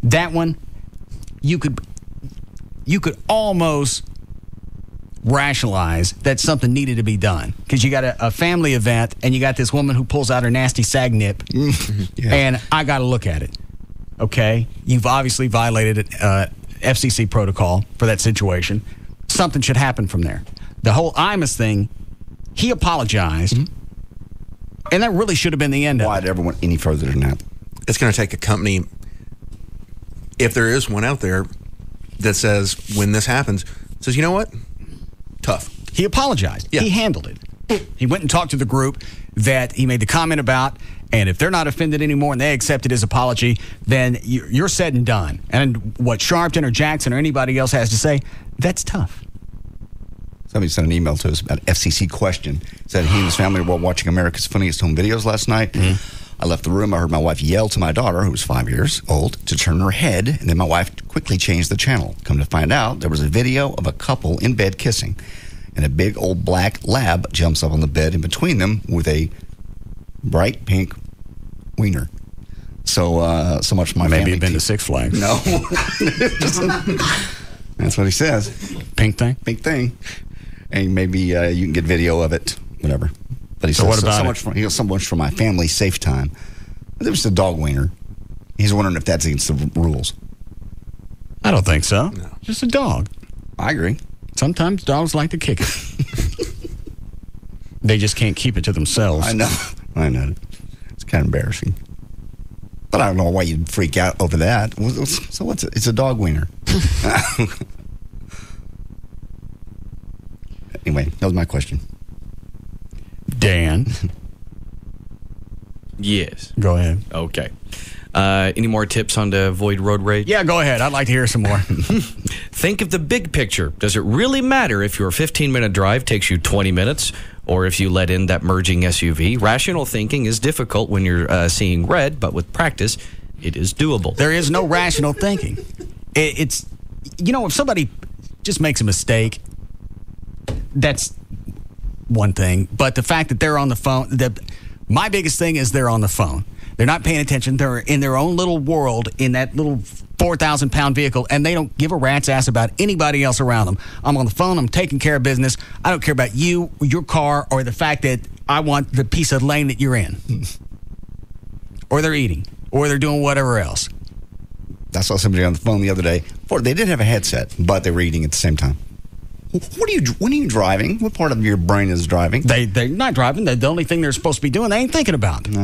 That one, you could almost rationalize that something needed to be done because you got a family event and you got this woman who pulls out her nasty sag nip, and I got to look at it. Okay, you've obviously violated FCC protocol for that situation. Something should happen from there. The whole Imus thing, he apologized, And that really should have been the end of it. Why it ever went any further than that? It's going to take a company, if there is one out there, that says, when this happens, says, you know what? Tough. He apologized. Yeah. He handled it. He went and talked to the group that he made the comment about, and if they're not offended anymore and they accepted his apology, then you're said and done. And what Sharpton or Jackson or anybody else has to say, that's tough. Somebody sent an email to us about FCC question. Said he and his family were watching America's Funniest Home Videos last night. Mm-hmm. I left the room. I heard my wife yell to my daughter, who was 5 years old, to turn her head, and then my wife quickly changed the channel. Come to find out, there was a video of a couple in bed kissing, and a big old black lab jumps up on the bed in between them with a bright pink wiener. So, so much for my family. Maybe you've been to Six Flags. No. That's what he says. Pink thing? Pink thing. And maybe you can get video of it, whatever. But he so says, what about so much for my family safe time. There was a dog wiener. He's wondering if that's against the rules. I don't think so. No. Just a dog. I agree. Sometimes dogs like to kick it. They just can't keep it to themselves. I know. It's kind of embarrassing. But I don't know why you'd freak out over that. So what's it? It's a dog wiener. Anyway, that was my question. Dan. Yes. Go ahead. Okay. Any more tips on to avoid road rage? Yeah, go ahead. I'd like to hear some more. Think of the big picture. Does it really matter if your 15-minute drive takes you 20 minutes or if you let in that merging SUV? Rational thinking is difficult when you're seeing red, but with practice, it is doable. There is no rational thinking. It's, if somebody just makes a mistake, that's one thing. But the fact that they're on the phone, my biggest thing is they're on the phone. They're not paying attention. They're in their own little world in that little 4,000-pound vehicle, and they don't give a rat's ass about anybody else around them. I'm on the phone. I'm taking care of business. I don't care about you, your car, or the fact that I want the piece of lane that you're in. Or they're eating, or they're doing whatever else. I saw somebody on the phone the other day. They did have a headset, but they were eating at the same time. When are you driving? What part of your brain is driving? They're not driving. The only thing they're supposed to be doing, they ain't thinking about. Well,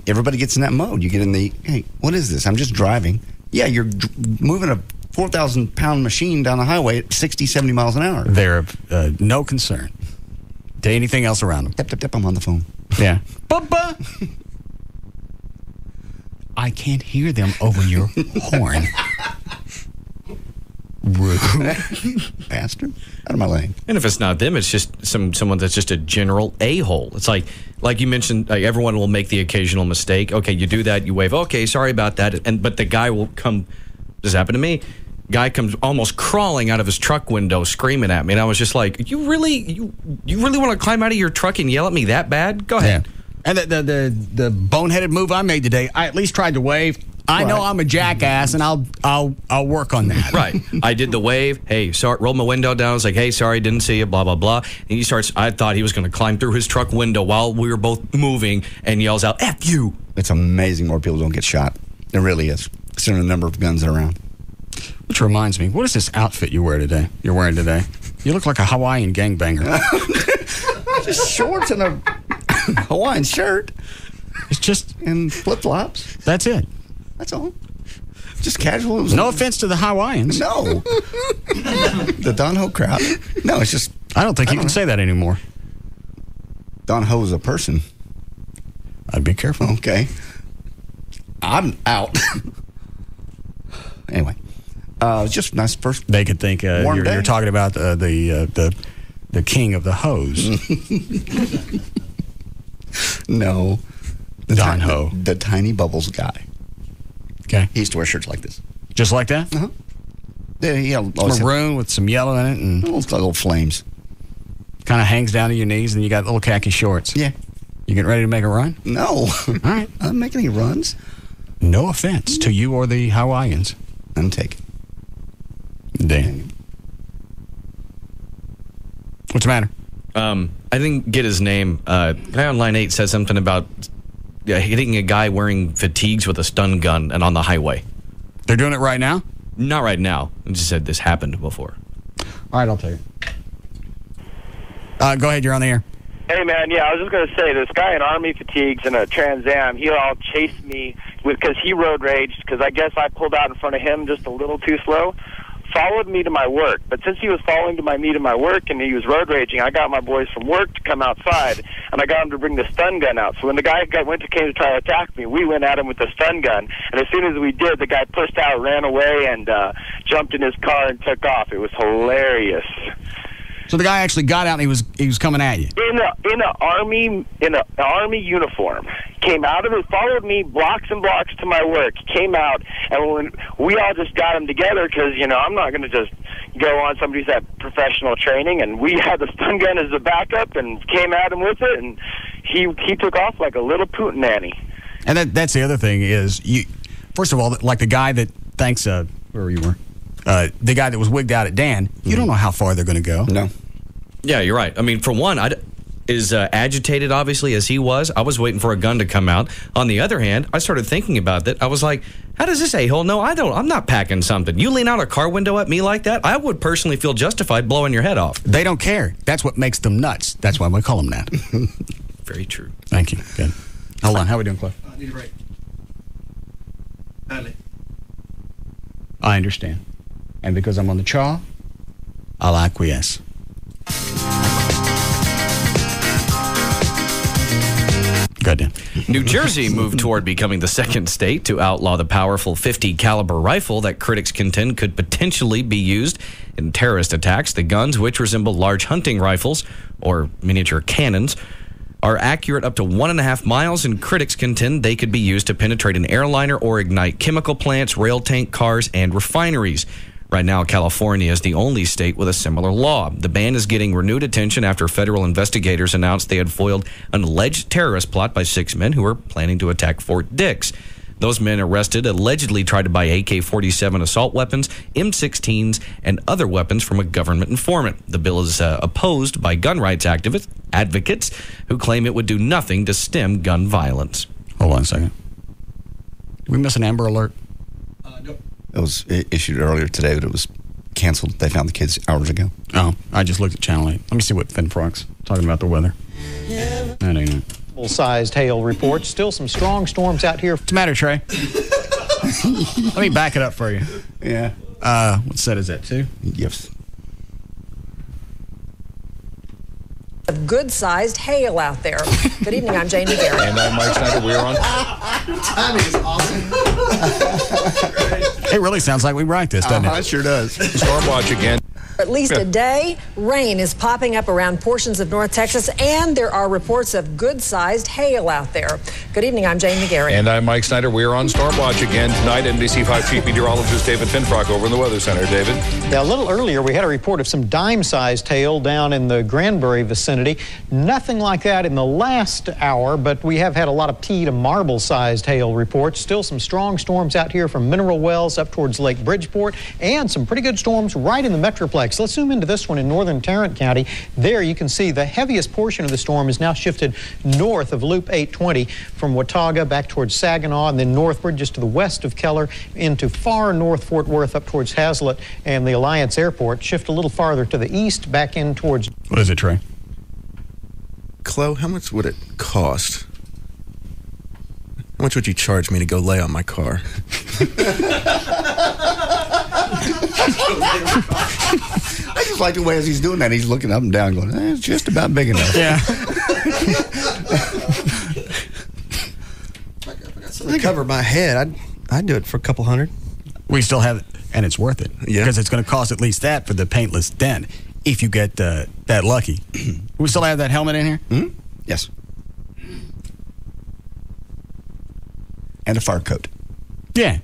everybody gets in that mode. You get in hey, what is this? I'm just driving. Yeah, you're moving a 4,000-pound machine down the highway at 60, 70 miles an hour. They're of no concern to anything else around them. Tap, I'm on the phone. Yeah. Bubba! I can't hear them over your horn. Rude. Bastard. Out of my lane. And if it's not them, it's just someone that's just a general a-hole. It's like you mentioned, everyone will make the occasional mistake. Okay, you do that, you wave, okay, sorry about that. But the guy will come, this happened to me, guy comes almost crawling out of his truck window screaming at me. And I was just like, you really want to climb out of your truck and yell at me that bad? Go ahead. Yeah. And the boneheaded move I made today, I at least tried to wave. I know I'm a jackass, and I'll work on that. Right. I did the wave. Hey, sorry. Rolled my window down. I was like, hey, sorry, didn't see you. Blah blah blah. And he starts. I thought he was going to climb through his truck window while we were both moving, and yells out, "F you!" It's amazing more people don't get shot. It really is, considering the number of guns that are around. Which reminds me, what is this outfit you're wearing today? You look like a Hawaiian gangbanger. Just shorts and a Hawaiian shirt. It's just and flip flops. That's it. That's all. Just casual. No offense to the Hawaiians. No. The Don Ho crowd. No, it's just. I don't think you can say that anymore. Don Ho is a person. I'd be careful. Okay. I'm out. Anyway, just nice first. They could think you're talking about the king of the hose. No. Don Ho. The Tiny Bubbles guy. Okay. He used to wear shirts like this. Just like that? Uh-huh. Yeah, maroon with some yellow in it. And little flames. Kind of hangs down to your knees, and you got little khaki shorts. Yeah. You getting ready to make a run? No. All right. I'm not making any runs. No offense to you or the Hawaiians. I'm taking. Dan. What's the matter? I didn't get his name. Guy on line 8 said something about hitting a guy wearing fatigues with a stun gun and on the highway. They're doing it right now? Not right now. I just said this happened before. All right, I'll tell you. Go ahead, you're on the air. Hey, man, yeah, I was just going to say, this guy in Army fatigues and a Trans Am, he all chased me because he road raged, because I guess I pulled out in front of him just a little too slow, followed me to my work. But since he was following me to my work and he was road raging, I got my boys from work to come outside, and I got him to bring the stun gun out. So when the guy came to try to attack me, we went at him with the stun gun, and as soon as we did, the guy pushed out, ran away, and jumped in his car and took off. It was hilarious. So the guy actually got out and he was coming at you. In an army uniform, came out of it, followed me blocks and blocks to my work. Came out, and when we all just got him together because I'm not going to just go on somebody's had professional training, and we had the stun gun as a backup and came at him with it, and he took off like a little poontang. And that's the other thing is first of all, like the guy that where you were. The guy that was wigged out at Dan, you don't know how far they're going to go. No. Yeah, you're right. I mean, for one, as agitated, obviously, as he was, I was waiting for a gun to come out. On the other hand, I started thinking about that. I was like, how does this a-hole know I'm not packing something? You lean out a car window at me like that, I would personally feel justified blowing your head off. They don't care. That's what makes them nuts. That's why we call them that. Very true. Thank you. Good. Hold on. How are we doing, Cliff? I need a break. Badly. I understand. And because I'm on the chaw, I'll acquiesce. Good, Dan. New Jersey moved toward becoming the second state to outlaw the powerful .50 caliber rifle that critics contend could potentially be used in terrorist attacks. The guns, which resemble large hunting rifles or miniature cannons, are accurate up to 1.5 miles, and critics contend they could be used to penetrate an airliner or ignite chemical plants, rail tank cars, and refineries. Right now, California is the only state with a similar law. The ban is getting renewed attention after federal investigators announced they had foiled an alleged terrorist plot by 6 men who were planning to attack Fort Dix. Those men arrested allegedly tried to buy AK-47 assault weapons, M16s, and other weapons from a government informant. The bill is opposed by gun rights advocates who claim it would do nothing to stem gun violence. Hold on a second. Did we miss an Amber Alert? Nope. It was issued earlier today, but it was canceled. They found the kids hours ago. Oh, I just looked at Channel 8. Let me see what Finfrock's talking about the weather. That ain't it. Full-sized hail reports. Still some strong storms out here. What's the matter, Trey? Let me back it up for you. Yeah. What set is that, 2? Yes. Good-sized hail out there. Good evening, I'm Jane McGarry. And I'm Mike Snyder. We're on. Timing is awesome. It really sounds like we write this, doesn't it? It sure does. Storm watch again. For at least a day, rain is popping up around portions of North Texas, and there are reports of good-sized hail out there. Good evening, I'm Jane McGarry. And I'm Mike Snyder. We're on Storm Watch again tonight. NBC 5 Chief Meteorologist David Finfrock over in the Weather Center. David? Yeah, a little earlier, we had a report of some dime-sized hail down in the Granbury vicinity. Nothing like that in the last hour, but we have had a lot of pea to marble-sized hail reports. Still some strong storms out here from Mineral Wells up towards Lake Bridgeport, and some pretty good storms right in the Metroplex. Let's zoom into this one in northern Tarrant County. There you can see the heaviest portion of the storm is now shifted north of Loop 820 from Watauga back towards Saginaw, and then northward just to the west of Keller into far north Fort Worth up towards Hazlitt and the Alliance Airport. Shift a little farther to the east back in towards... What is it, Trey? Chloe, how much would it cost? How much would you charge me to go lay on my car? I just like the way as he's doing that. He's looking up and down going, it's just about big enough. Yeah. To cover my head, I'd do it for a couple hundred. We still have it, and it's worth it. Yeah. Because it's going to cost at least that for the paintless den if you get that lucky. We still have that helmet in here? Mm-hmm. Yes. And a fur coat. Yeah.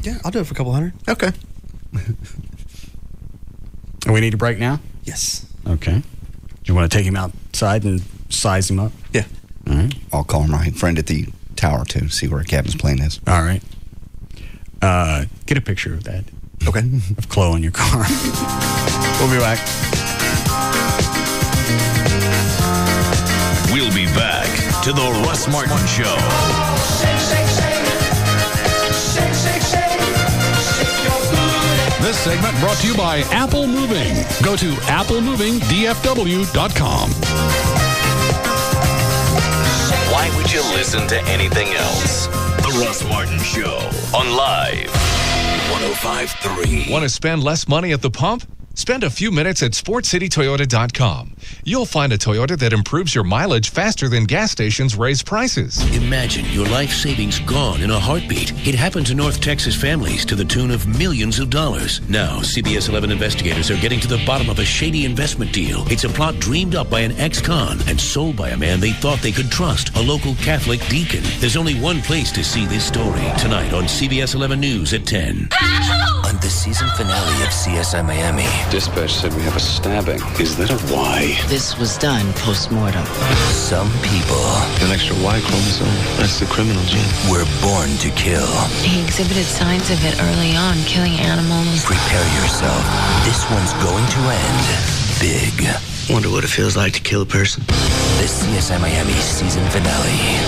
Yeah, I'll do it for a couple hundred. Okay. And we need a break now? Yes. Okay. Do you want to take him outside and size him up? Yeah. All right. I'll call my friend at the tower to see where Kevin's plane is. All right. Get a picture of that. Okay. Of Chloe in your car. We'll be back. We'll be back to the Russ Martin Show. Shake, shake, shake. Shake, shake, shake. Shake your booty. This segment brought to you by Apple Moving. Go to applemovingdfw.com. Why would you listen to anything else? The Russ Martin Show on Live 105.3. Want to spend less money at the pump? Spend a few minutes at SportsCityToyota.com. You'll find a Toyota that improves your mileage faster than gas stations raise prices. Imagine your life savings gone in a heartbeat. It happened to North Texas families to the tune of millions of dollars. Now, CBS 11 investigators are getting to the bottom of a shady investment deal. It's a plot dreamed up by an ex-con and sold by a man they thought they could trust, a local Catholic deacon. There's only one place to see this story. Tonight on CBS 11 News at 10. On the season finale of CSI Miami. Dispatch said we have a stabbing. Is that a Y? This was done post-mortem. Some people... An extra Y chromosome. That's the criminal gene. Were born to kill. He exhibited signs of it early on, killing animals. Prepare yourself. This one's going to end big. Wonder what it feels like to kill a person. The CSI Miami season finale.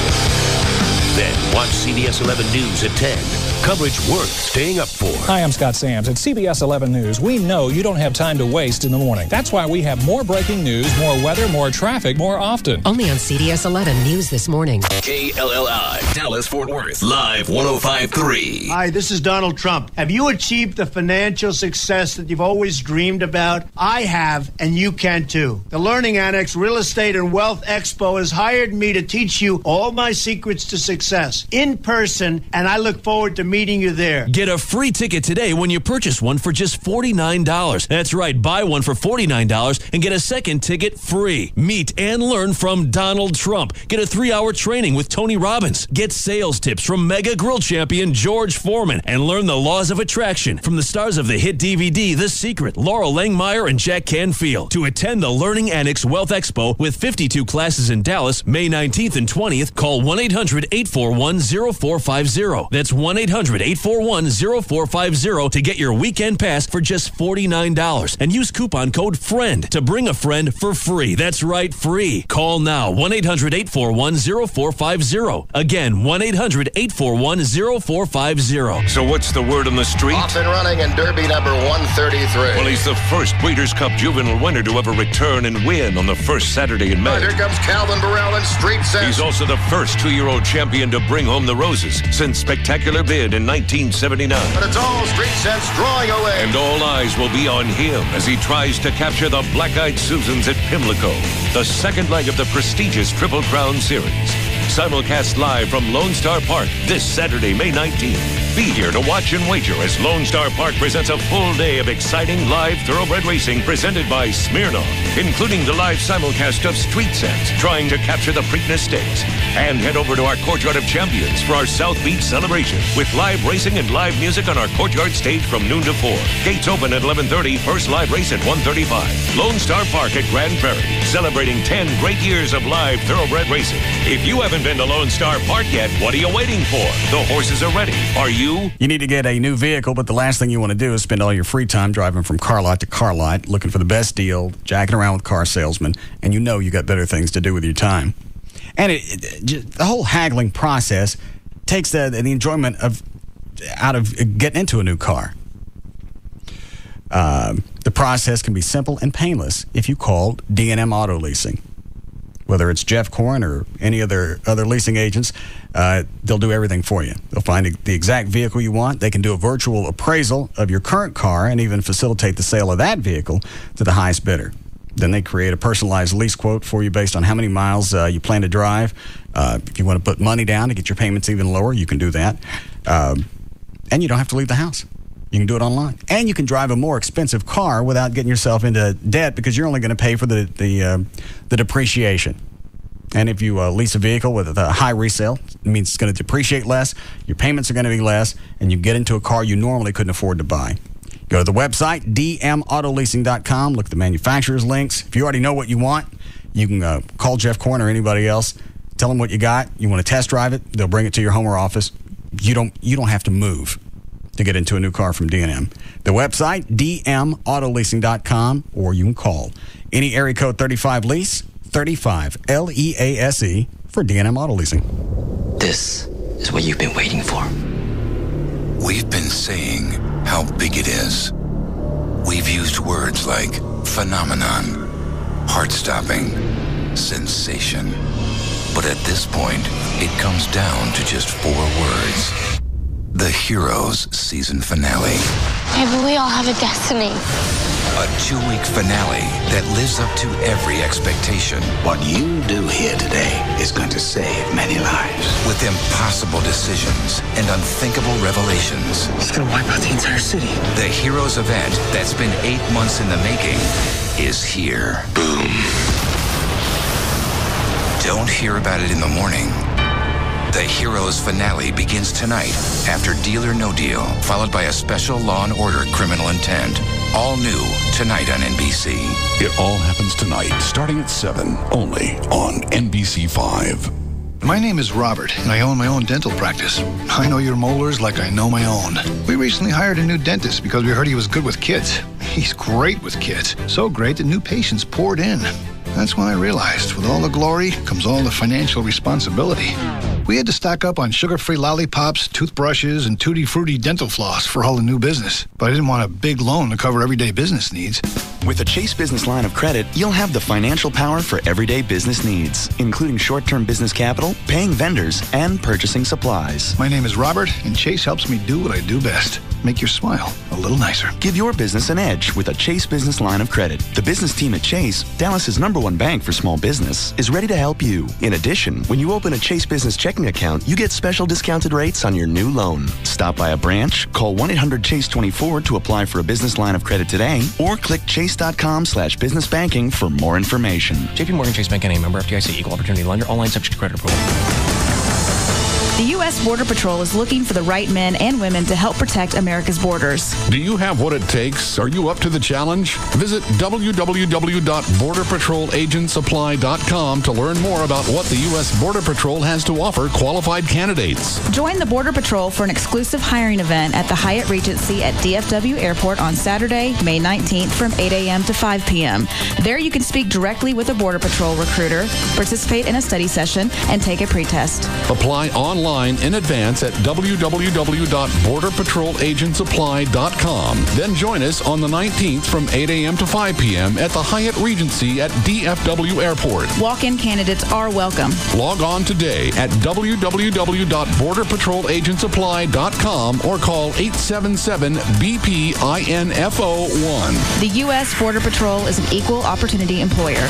Then watch CBS 11 News at 10. Coverage worth staying up for. Hi, I'm Scott Sams. At CBS 11 News, we know you don't have time to waste in the morning. That's why we have more breaking news, more weather, more traffic, more often. Only on CBS 11 News this morning. KLLI, Dallas, Fort Worth, Live 105.3. Hi, this is Donald Trump. Have you achieved the financial success that you've always dreamed about? I have, and you can too. The Learning Annex Real Estate and Wealth Expo has hired me to teach you all my secrets to success in person, and I look forward to meeting you there. Get a free ticket today when you purchase one for just $49. That's right, buy one for $49 and get a second ticket free. Meet and learn from Donald Trump. Get a 3-hour training with Tony Robbins. Get sales tips from mega grill champion George Foreman and learn the laws of attraction from the stars of the hit DVD The Secret, Laurel Langmeyer and Jack Canfield. To attend the Learning Annex Wealth Expo with 52 classes in Dallas, May 19th and 20th, call 1-800-841-0450. That's 1-800-841-0450 to get your weekend pass for just $49 and use coupon code FRIEND to bring a friend for free. That's right, free. Call now, 1-800-841-0450. Again, 1-800-841-0450. So what's the word on the street? Off and running in Derby number 133. Well, he's the first Breeders' Cup juvenile winner to ever return and win on the first Saturday in May. Right, here comes Calvin Burrell in Street Sense. He's also the first 2-year-old champion to bring home the roses since Spectacular Bid in 1979. But it's all Street Sense drawing away. And all eyes will be on him as he tries to capture the Black-Eyed Susans at Pimlico, the second leg of the prestigious Triple Crown Series. Simulcast live from Lone Star Park this Saturday, May 19th. Be here to watch and wager as Lone Star Park presents a full day of exciting live thoroughbred racing presented by Smirnoff, including the live simulcast of Street Sense, trying to capture the Preakness Stakes. And head over to our Courtyard of Champions for our South Beach celebration with live racing and live music on our Courtyard stage from noon to 4. Gates open at 11:30, first live race at 1:35. Lone Star Park at Grand Prairie, celebrating 10 great years of live thoroughbred racing. If you haven't been to Lone Star Park yet, what are you waiting for? The horses are ready. Are you? You need to get a new vehicle, but the last thing you want to do is spend all your free time driving from car lot to car lot, looking for the best deal, jacking around with car salesmen, and you know you got better things to do with your time. And the whole haggling process takes the enjoyment out of getting into a new car. The process can be simple and painless if you call D&M Auto Leasing. Whether it's Jeff Corn or any other leasing agents, they'll do everything for you. They'll find the exact vehicle you want. They can do a virtual appraisal of your current car and even facilitate the sale of that vehicle to the highest bidder. Then they create a personalized lease quote for you based on how many miles you plan to drive. If you want to put money down to get your payments even lower, you can do that. And you don't have to leave the house. You can do it online. And you can drive a more expensive car without getting yourself into debt because you're only going to pay for the depreciation. And if you lease a vehicle with a high resale, it means it's going to depreciate less, your payments are going to be less, and you get into a car you normally couldn't afford to buy. Go to the website, dmautoleasing.com, look at the manufacturer's links. If you already know what you want, you can call Jeff Corn or anybody else, tell them what you got, you want to test drive it, they'll bring it to your home or office. You don't have to move to get into a new car from D&M. The website, dmautoleasing.com, or you can call any area code 35 lease 35 LEASE for D&M Auto Leasing. This is what you've been waiting for. We've been saying how big it is. We've used words like phenomenon, heart-stopping, sensation. But at this point, it comes down to just 4 words. The Heroes season finale. Yeah, but we all have a destiny. A 2-week finale that lives up to every expectation. What you do here today is going to save many lives. With impossible decisions and unthinkable revelations. It's going to wipe out the entire city. The Heroes event that's been 8 months in the making is here. Boom. Don't hear about it in the morning. The Heroes finale begins tonight after Deal or No Deal, followed by a special Law & Order Criminal Intent. All new tonight on NBC. It all happens tonight, starting at 7, only on NBC5. My name is Robert, and I own my own dental practice. I know your molars like I know my own. We recently hired a new dentist because we heard he was good with kids. He's great with kids. So great that new patients poured in. That's when I realized, with all the glory comes all the financial responsibility. We had to stock up on sugar-free lollipops, toothbrushes, and tutti-frutti dental floss for all the new business. But I didn't want a big loan to cover everyday business needs. With a Chase Business Line of Credit, you'll have the financial power for everyday business needs, including short-term business capital, paying vendors, and purchasing supplies. My name is Robert, and Chase helps me do what I do best. Make your smile a little nicer. Give your business an edge with a Chase Business Line of Credit. The business team at Chase, Dallas's #1 bank for small business, is ready to help you. In addition, when you open a Chase Business checking account, you get special discounted rates on your new loan. Stop by a branch, call 1-800-CHASE-24 to apply for a business line of credit today, or click chase.com/businessbanking for more information. JP Morgan Chase Bank, NA, member FDIC, equal opportunity lender, online subject to credit approval. The U.S. Border Patrol is looking for the right men and women to help protect America's borders. Do you have what it takes? Are you up to the challenge? Visit www.borderpatrolagentsupply.com to learn more about what the U.S. Border Patrol has to offer qualified candidates. Join the Border Patrol for an exclusive hiring event at the Hyatt Regency at DFW Airport on Saturday, May 19th from 8 a.m. to 5 p.m. There you can speak directly with a Border Patrol recruiter, participate in a study session, and take a pretest. Apply online in advance at www.borderpatrolagentsupply.com. Then join us on the 19th from 8 a.m. to 5 p.m. at the Hyatt Regency at DFW Airport. Walk-in candidates are welcome. Log on today at www.borderpatrolagentsupply.com or call 877-BPINFO1. The U.S. Border Patrol is an equal opportunity employer.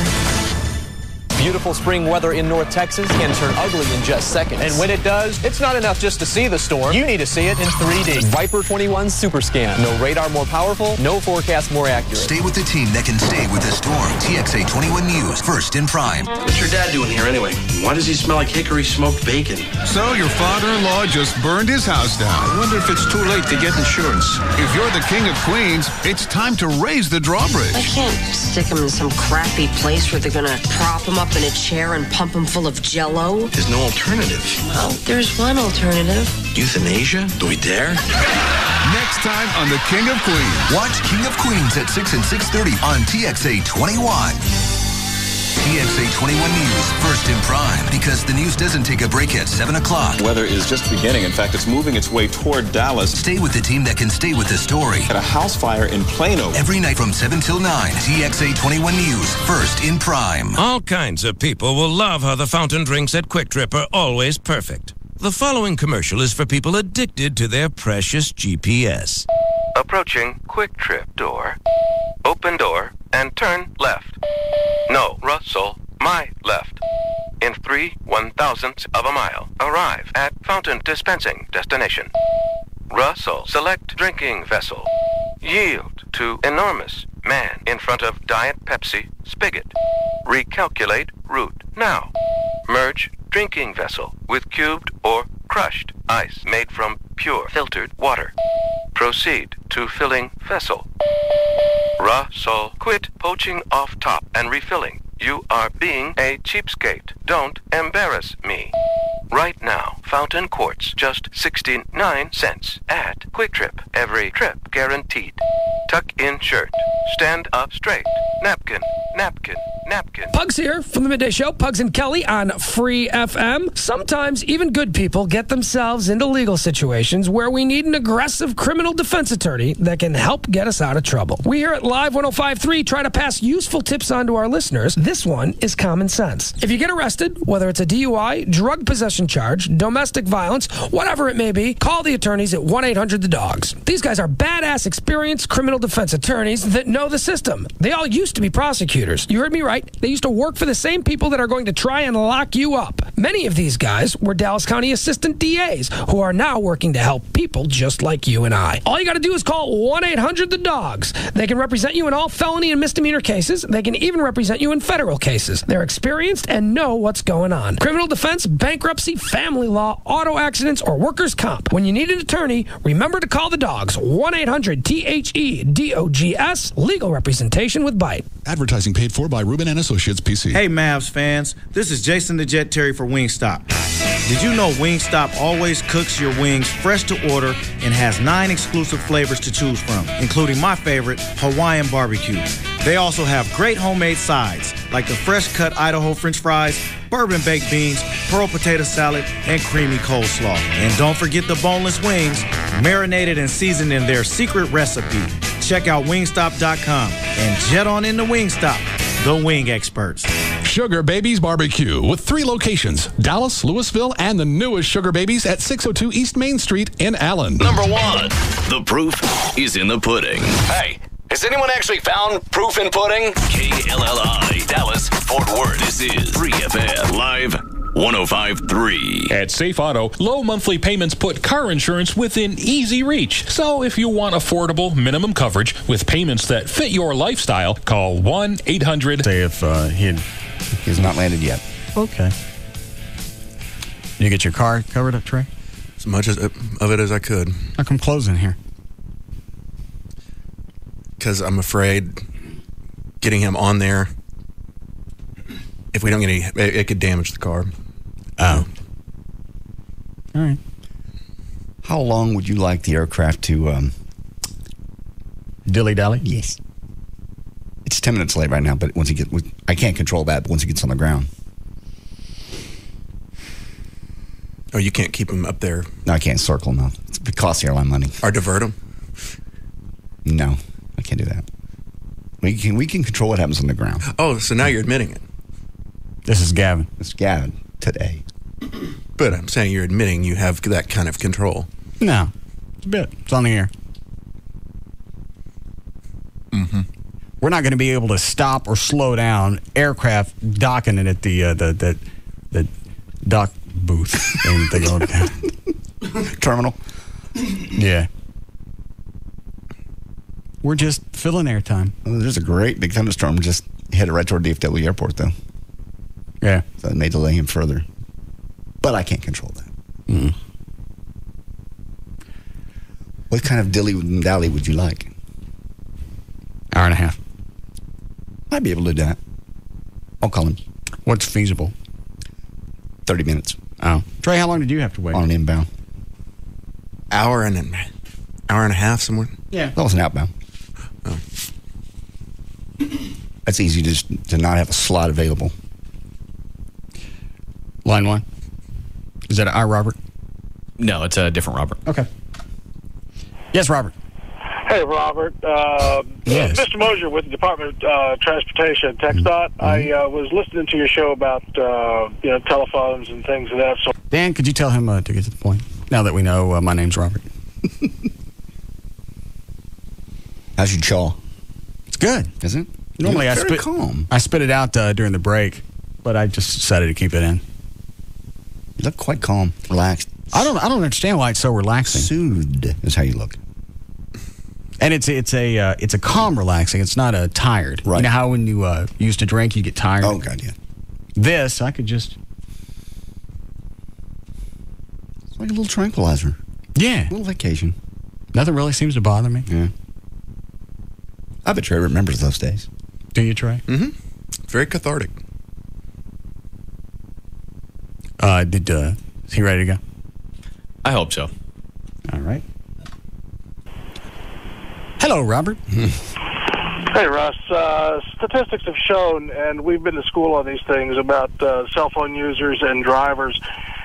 Beautiful spring weather in North Texas can turn ugly in just seconds. And when it does, it's not enough just to see the storm. You need to see it in 3D. Viper 21 Super Scan. No radar more powerful, no forecast more accurate. Stay with the team that can stay with the storm. TXA 21 News, first in prime. What's your dad doing here anyway? Why does he smell like hickory smoked bacon? So your father-in-law just burned his house down. I wonder if it's too late to get insurance. If you're the king of Queens, it's time to raise the drawbridge. I can't stick him in some crappy place where they're going to prop him up in a chair and pump him full of Jell-O. There's no alternative. Well, there's one alternative. Euthanasia? Do we dare? Next time on The King of Queens. Watch King of Queens at 6 and 6:30 on TXA 21. TXA 21 News, first in prime, because the news doesn't take a break at 7 o'clock. Weather is just beginning. In fact, it's moving its way toward Dallas. Stay with the team that can stay with the story. At a house fire in Plano. Every night from 7 till 9. TXA 21 News, first in prime. All kinds of people will love how the fountain drinks at Quick Trip are always perfect. The following commercial is for people addicted to their precious GPS. Approaching Quick Trip door. Open door and turn left. No, Russell, my left. In 3/1000ths of a mile, arrive at fountain dispensing destination. Russell, select drinking vessel. Yield to enormous man in front of Diet Pepsi spigot. Recalculate route now. Merge drinking vessel with cubed or crushed ice made from pure filtered water. Proceed to filling vessel. Russell, quit poaching off top and refilling. You are being a cheapskate. Don't embarrass me. Right now, fountain quartz, just 69 cents at Quick Trip. Every trip guaranteed. Tuck in shirt. Stand up straight. Napkin, napkin, napkin. Pugs here from the Midday Show. Pugs and Kelly on Free FM. Sometimes even good people get themselves into legal situations where we need an aggressive criminal defense attorney that can help get us out of trouble. We here at Live 105.3 try to pass useful tips on to our listeners. This one is common sense. If you get arrested, whether it's a DUI, drug possession charge, domestic violence, whatever it may be, call the attorneys at 1-800-THE-DOGS. These guys are badass, experienced criminal defense attorneys that know the system. They all used to be prosecutors. You heard me right. They used to work for the same people that are going to try and lock you up. Many of these guys were Dallas County assistant DAs who are now working to help people just like you and I. All you got to do is call 1-800-THE-DOGS. They can represent you in all felony and misdemeanor cases. They can even represent you in federal cases. They're experienced and know what's going on. Criminal defense, bankruptcy, family law, auto accidents, or workers' comp. When you need an attorney, remember to call the dogs. 1-800-THEDOGS. Legal representation with Bite. Advertising paid for by Rubin & Associates, PC. Hey, Mavs fans. This is Jason the Jet Terry for Wingstop. Did you know Wingstop always cooks your wings fresh to order and has 9 exclusive flavors to choose from, including my favorite, Hawaiian barbecue. They also have great homemade sides, like the fresh-cut Idaho French fries, bourbon baked beans, pearl potato salad, and creamy coleslaw. And don't forget the boneless wings, marinated and seasoned in their secret recipe. Check out wingstop.com and jet on into Wingstop, the wing experts. Sugar Babies Barbecue with 3 locations, Dallas, Louisville, and the newest Sugar Babies at 602 East Main Street in Allen. Number 1, the proof is in the pudding. Hey, has anyone actually found proof in pudding? KLLI, Dallas, Fort Worth. This is 3FM Live 105.3. At Safe Auto, low monthly payments put car insurance within easy reach. So if you want affordable minimum coverage with payments that fit your lifestyle, call 1-800. Say if he's not landed yet. Okay. You get your car covered up, Trey? As much of it as I could. How come closing here? Because I'm afraid getting him on there, if we don't get any, it could damage the car. Oh. All right. How long would you like the aircraft to dilly-dally? Yes. It's 10 minutes late right now, but once he gets, I can't control that, but once he gets on the ground. Oh, you can't keep him up there? No, I can't circle, no. It costs the airline money. Or divert him? No, I can't do that. We can control what happens on the ground. Oh, so now you're admitting it. This is Gavin. This is Gavin today. But I'm saying you're admitting you have that kind of control. No. It's a bit. It's on the air. Mm-hmm. We're not going to be able to stop or slow down aircraft docking it at the dock booth. Terminal? Yeah. We're just filling airtime. Well, there's a great big thunderstorm just headed right toward DFW Airport, though. Yeah. So it may delay him further. But I can't control that. Mm. What kind of dilly-dally would you like? Hour and a half. I'd be able to do that. I'll call him. What's feasible? 30 minutes. Oh. Trey, how long did you have to wait? On an inbound. Hour and a half somewhere? Yeah. That was an outbound. Oh. That's easy to not have a slot available. Line 1. Is that our Robert? No, it's a different Robert. Okay. Yes, Robert. Hey, Robert. Yes. Mr. Mosier with the Department of Transportation, TxDOT. Mm-hmm. I was listening to your show about telephones and things of that sort. Dan, could you tell him to get to the point? Now that we know my name's Robert. How's your jaw? It's good. Is it? Normally I spit calm. I spit it out during the break, but I just decided to keep it in. You look quite calm, relaxed. I don't understand why it's so relaxing. Soothed is how you look. And it's a calm relaxing. It's not a tired. Right. You know how when you used to drink, you get tired? Oh, God, yeah. This, I could just... It's like a little tranquilizer. Yeah. A little vacation. Nothing really seems to bother me. Yeah. I bet Trey remembers those days. Do you, Trey? Mm-hmm. Very cathartic. Is he ready to go? I hope so. All right. Hello, Robert. Hey, Russ. Statistics have shown, and we've been to school on these things, about cell phone users and drivers,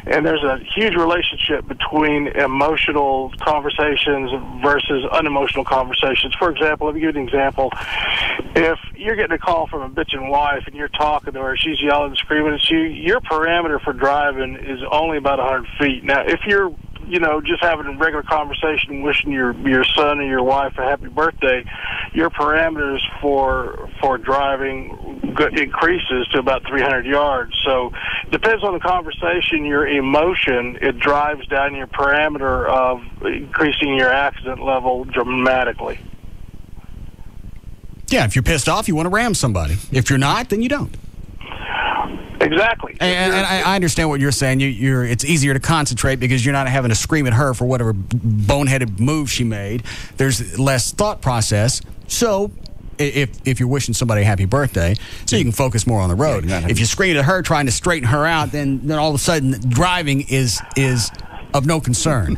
and there's a huge relationship between emotional conversations versus unemotional conversations. For example, let me give you an example. If you're getting a call from a bitchin' wife and you're talking to her, she's yelling and screaming at you, your parameter for driving is only about 100 feet. Now, if you're just having a regular conversation, wishing your son or your wife a happy birthday, your parameters for driving increases to about 300 yards. So it depends on the conversation, your emotion, it drives down your parameter of increasing your accident level dramatically. Yeah, if you're pissed off, you want to ram somebody. If you're not, then you don't. Exactly. And I understand what you're saying. It's easier to concentrate because you're not having to scream at her for whatever boneheaded move she made. There's less thought process. So if you're wishing somebody a happy birthday, so you can focus more on the road. Yeah, if you scream at her trying to straighten her out, then all of a sudden driving is of no concern.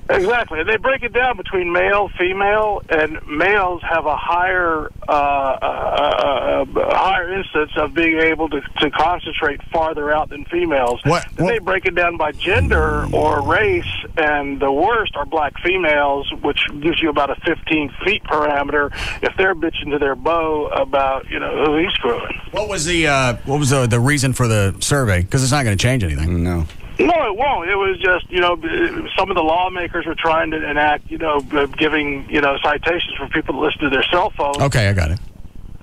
Exactly. They break it down between male, female, and males have a higher instance of being able to concentrate farther out than females. Then they break it down by gender or race, and the worst are black females, which gives you about a 15 feet parameter if they're bitching to their beau about, who he's screwing. What was the reason for the survey? Because it's not going to change anything. No. No, it won't. It was just, some of the lawmakers were trying to enact, giving, citations for people to listen to their cell phones. Okay, I got it.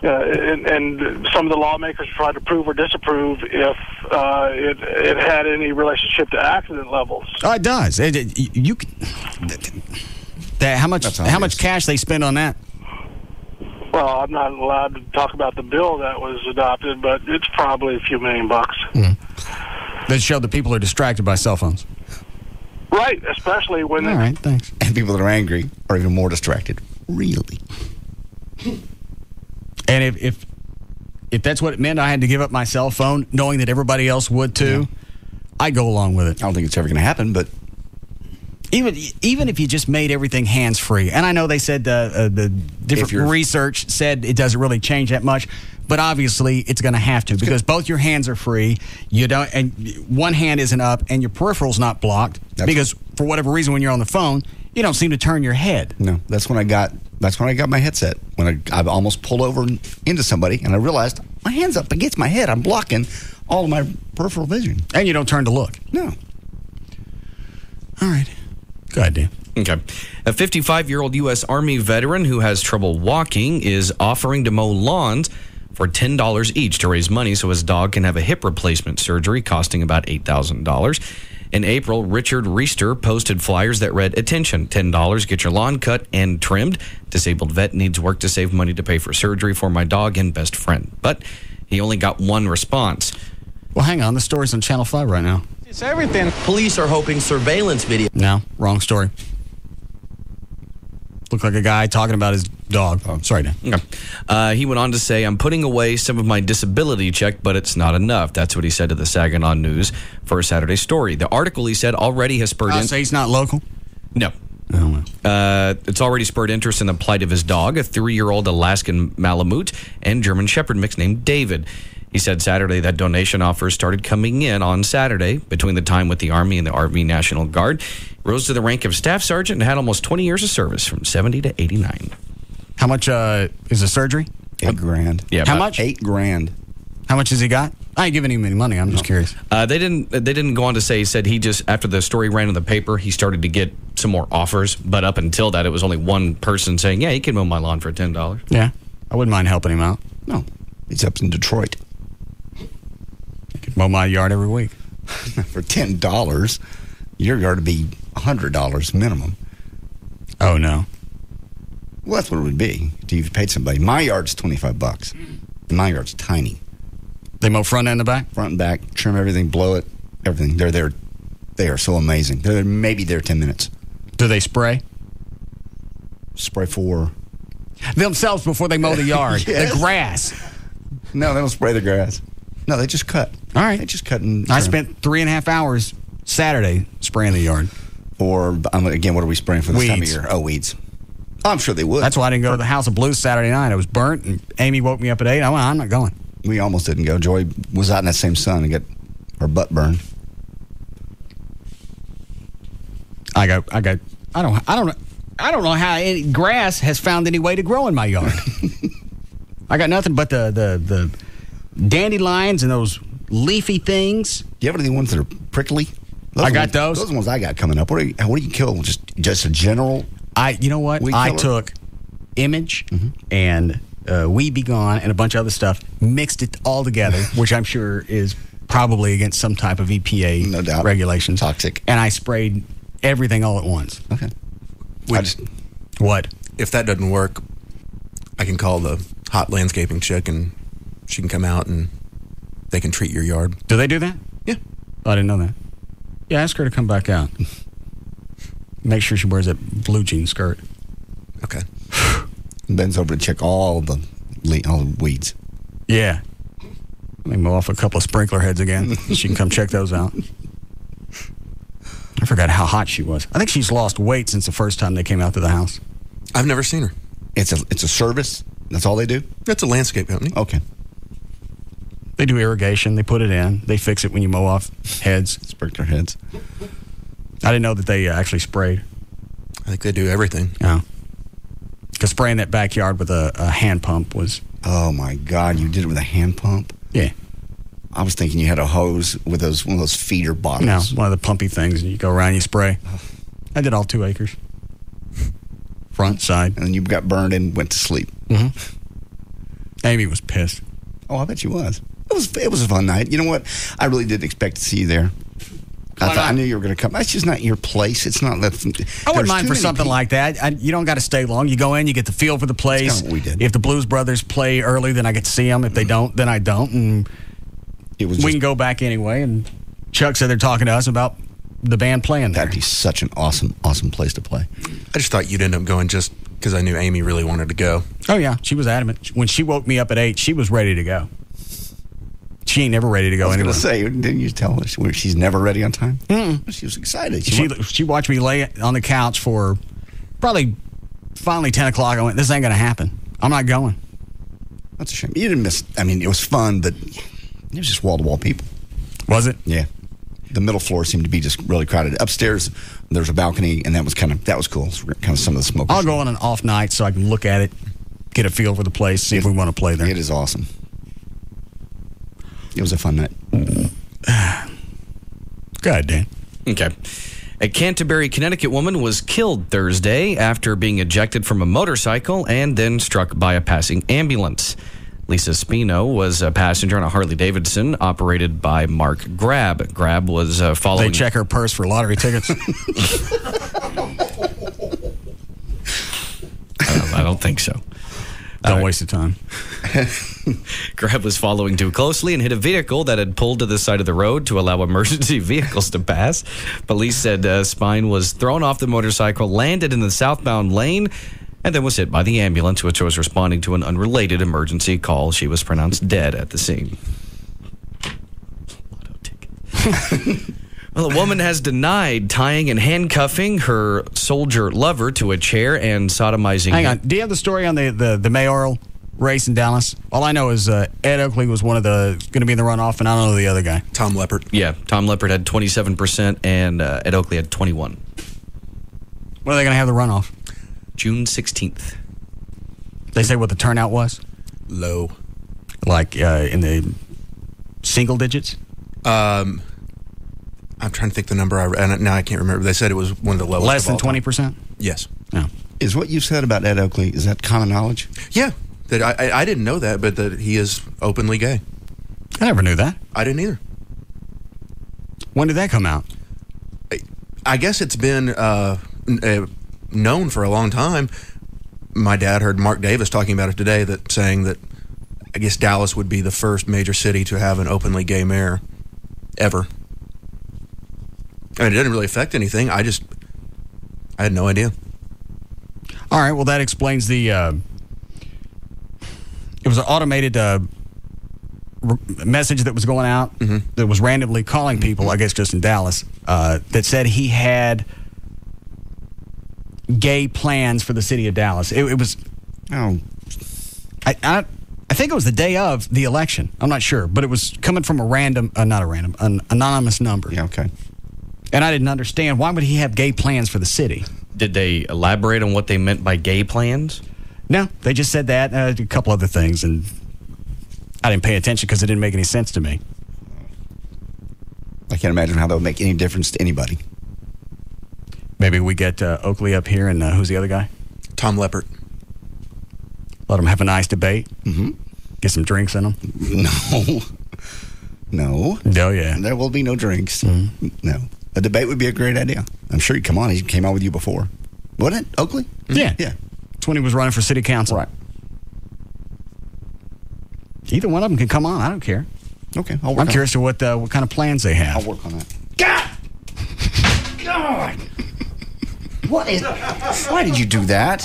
And some of the lawmakers tried to prove or disapprove if it had any relationship to accident levels. Oh, it does. How much cash they spend on that? Well, I'm not allowed to talk about the bill that was adopted, but it's probably a few $1 million. That show that people are distracted by cell phones. Right, especially when... All right, thanks. And people that are angry are even more distracted. Really? And if that's what it meant, I had to give up my cell phone, knowing that everybody else would too, I'd go along with it. I don't think it's ever going to happen, but... Even if you just made everything hands-free, and I know they said the different research said it doesn't really change that much, but obviously it's going to have to because both your hands are free. You don't, and one hand isn't up, and your peripheral's not blocked because for whatever reason, when you're on the phone, you don't seem to turn your head. No, that's when I got my headset. When I almost pulled over into somebody, and I realized my hand's up against my head. I'm blocking all of my peripheral vision, and you don't turn to look. No. All right. Go ahead, Dan. Okay. A 55-year-old U.S. Army veteran who has trouble walking is offering to mow lawns for $10 each to raise money so his dog can have a hip replacement surgery costing about $8,000. In April, Richard Reister posted flyers that read, "Attention, $10, get your lawn cut and trimmed. Disabled vet needs work to save money to pay for surgery for my dog and best friend." But he only got one response. Well, hang on. The story's on Channel 5 right now. It's everything. Police are hoping surveillance video. No, wrong story. Looked like a guy talking about his dog. Oh, sorry, Dan. Okay. He went on to say, "I'm putting away some of my disability check, but it's not enough." That's what he said to the Saginaw News for a Saturday story. The article, he said, already has spurred... So he's not local? No. Oh, well. It's already spurred interest in the plight of his dog, a 3-year-old Alaskan Malamute and German Shepherd mix named David. He said Saturday that donation offers started coming in on Saturday between the time with the Army and the Army National Guard. Rose to the rank of Staff Sergeant and had almost 20 years of service from 70 to 89. How much is the surgery? $8,000. Yeah. How much? $8,000. How much has he got? I ain't giving him any money. I'm just curious. They didn't go on to say. He said he just, after the story ran in the paper, he started to get some more offers. But up until that, it was only one person saying, "Yeah, he can mow my lawn for $10." Yeah, I wouldn't mind helping him out. No, he's up in Detroit. I could mow my yard every week for $10. Your yard would be $100 minimum. Oh no. Well, that's what it would be if you paid somebody. My yard's $25. My yard's tiny. They mow front and the back? Front and back, trim everything, blow it, everything. They're there. They are so amazing. They're maybe there 10 minutes. Do they spray? Spray for themselves before they mow the yard. Yes. The grass. No, they don't spray the grass. No, they just cut. All right. They just cut and trim. I spent 3.5 hours Saturday spraying the yard. Or, again, what are we spraying for this time of Weeds. year? Oh, weeds. Oh, I'm sure they would. That's why I didn't go to the House of Blues Saturday night. It was burnt, and Amy woke me up at 8. I went, I'm not going. We almost didn't go. Joy was out in that same sun and got her butt burned. I don't know how any grass has found any way to grow in my yard. I got nothing but the dandelions and those leafy things. Do you have any ones that are prickly? I got those. Those are the ones I got coming up. What do you kill? Just a general? You know what? I took Image and Weed Be Gone and a bunch of other stuff, mixed it all together, which I'm sure is probably against some type of EPA regulations. Toxic. And I sprayed everything all at once. Okay. What? If that doesn't work, I can call the hot landscaping chick and she can come out and they can treat your yard. Do they do that? Yeah. Oh, I didn't know that. Yeah, ask her to come back out. Make sure she wears that blue jean skirt. Okay. Ben's over to check all the weeds. Yeah. Let me mow off a couple of sprinkler heads again. She can come check those out. I forgot how hot she was. I think she's lost weight since the first time they came out to the house. I've never seen her. It's a service? That's all they do? It's a landscape company. Okay. They do irrigation. They put it in. They fix it when you mow off heads. Sprinkler heads. I didn't know that they actually sprayed. I think they do everything. Yeah. Because spraying that backyard with a hand pump was... Oh, my God. You did it with a hand pump? Yeah. I was thinking you had a hose with one of those feeder bottles. No, one of the pumpy things, and you go around and you spray. I did all 2 acres. Front, side. And then you got burned and went to sleep. Mm-hmm. Amy was pissed. Oh, I bet she was. It was a fun night. You know what? I really didn't expect to see you there. I knew you were going to come. That's just not your place. It's not. I wouldn't mind for something like that. You don't got to stay long. You go in, you get the feel for the place. That's kind of what we did. If the Blues Brothers play early, then I get to see them. If they don't, then I don't. And we can go back anyway. And Chuck said they're talking to us about the band playing there. That'd be such an awesome, awesome place to play. I just thought you'd end up going just because I knew Amy really wanted to go. Oh, yeah. She was adamant. When she woke me up at 8, she was ready to go. She ain't never ready to go anywhere. I was going to say, didn't you tell her she's never ready on time? Mm-mm. She was excited. She watched me lay on the couch for probably finally 10 o'clock. I went, this ain't going to happen. I'm not going. That's a shame. You didn't miss, it was fun, but it was just wall-to-wall people. Was it? Yeah. The middle floor seemed to be just really crowded. Upstairs, there's a balcony, and that was cool. Kind of some of the smoke. I'll go on an off night so I can look at it, get a feel for the place, see if we want to play there. It is awesome. It was a fun night. Go ahead, Dan. Okay. A Canterbury, Connecticut woman was killed Thursday after being ejected from a motorcycle and then struck by a passing ambulance. Lisa Spino was a passenger on a Harley-Davidson operated by Mark Grab. Grab was following... They check her purse for lottery tickets? I don't think so. Don't waste the time. Grab was following too closely and hit a vehicle that had pulled to the side of the road to allow emergency vehicles to pass. Police said Spine was thrown off the motorcycle, landed in the southbound lane, and then was hit by the ambulance, which was responding to an unrelated emergency call. She was pronounced dead at the scene. Lotto ticket. Well, a woman has denied tying and handcuffing her soldier lover to a chair and sodomizing Hang on. Do you have the story on the mayoral race in Dallas? All I know is Ed Oakley was one of the going to be in the runoff, and I don't know the other guy. Tom Leppert. Yeah, Tom Leppert had 27%, and Ed Oakley had 21%. When are they going to have the runoff? June 16th. They say what the turnout was? Low. Like in the single digits? I'm trying to think the number I read. Now I can't remember. They said it was one of the lowest. Less than 20%? Yes. No. Is what you said about Ed Oakley, is that common knowledge? Yeah. That I didn't know that, but that he is openly gay. I never knew that. I didn't either. When did that come out? I guess it's been known for a long time. My dad heard Mark Davis talking about it today, saying that I guess Dallas would be the first major city to have an openly gay mayor ever. I mean, it didn't really affect anything. I had no idea. All right, well, that explains the... it was an automated message that was going out that was randomly calling people, I guess just in Dallas, that said he had gay plans for the city of Dallas. It was. Oh. I think it was the day of the election. I'm not sure, but it was coming from an anonymous number. Yeah, okay. And I didn't understand, why would he have gay plans for the city? Did they elaborate on what they meant by gay plans? No, they just said that, a couple other things, and I didn't pay attention because it didn't make any sense to me. I can't imagine how that would make any difference to anybody. Maybe we get Oakley up here, and who's the other guy? Tom Leppert. Let them have a nice debate. Mm-hmm. Get some drinks in them. No. Oh, yeah. There will be no drinks. Mm-hmm. No. A debate would be a great idea. I'm sure he'd come on. He came on with you before. Wasn't it, Oakley? Mm-hmm. Yeah. Yeah. It's when he was running for city council. Right. Either one of them can come on. I don't care. Okay. I'm curious to what kind of plans they have. I'll work on that. God! Why did you do that?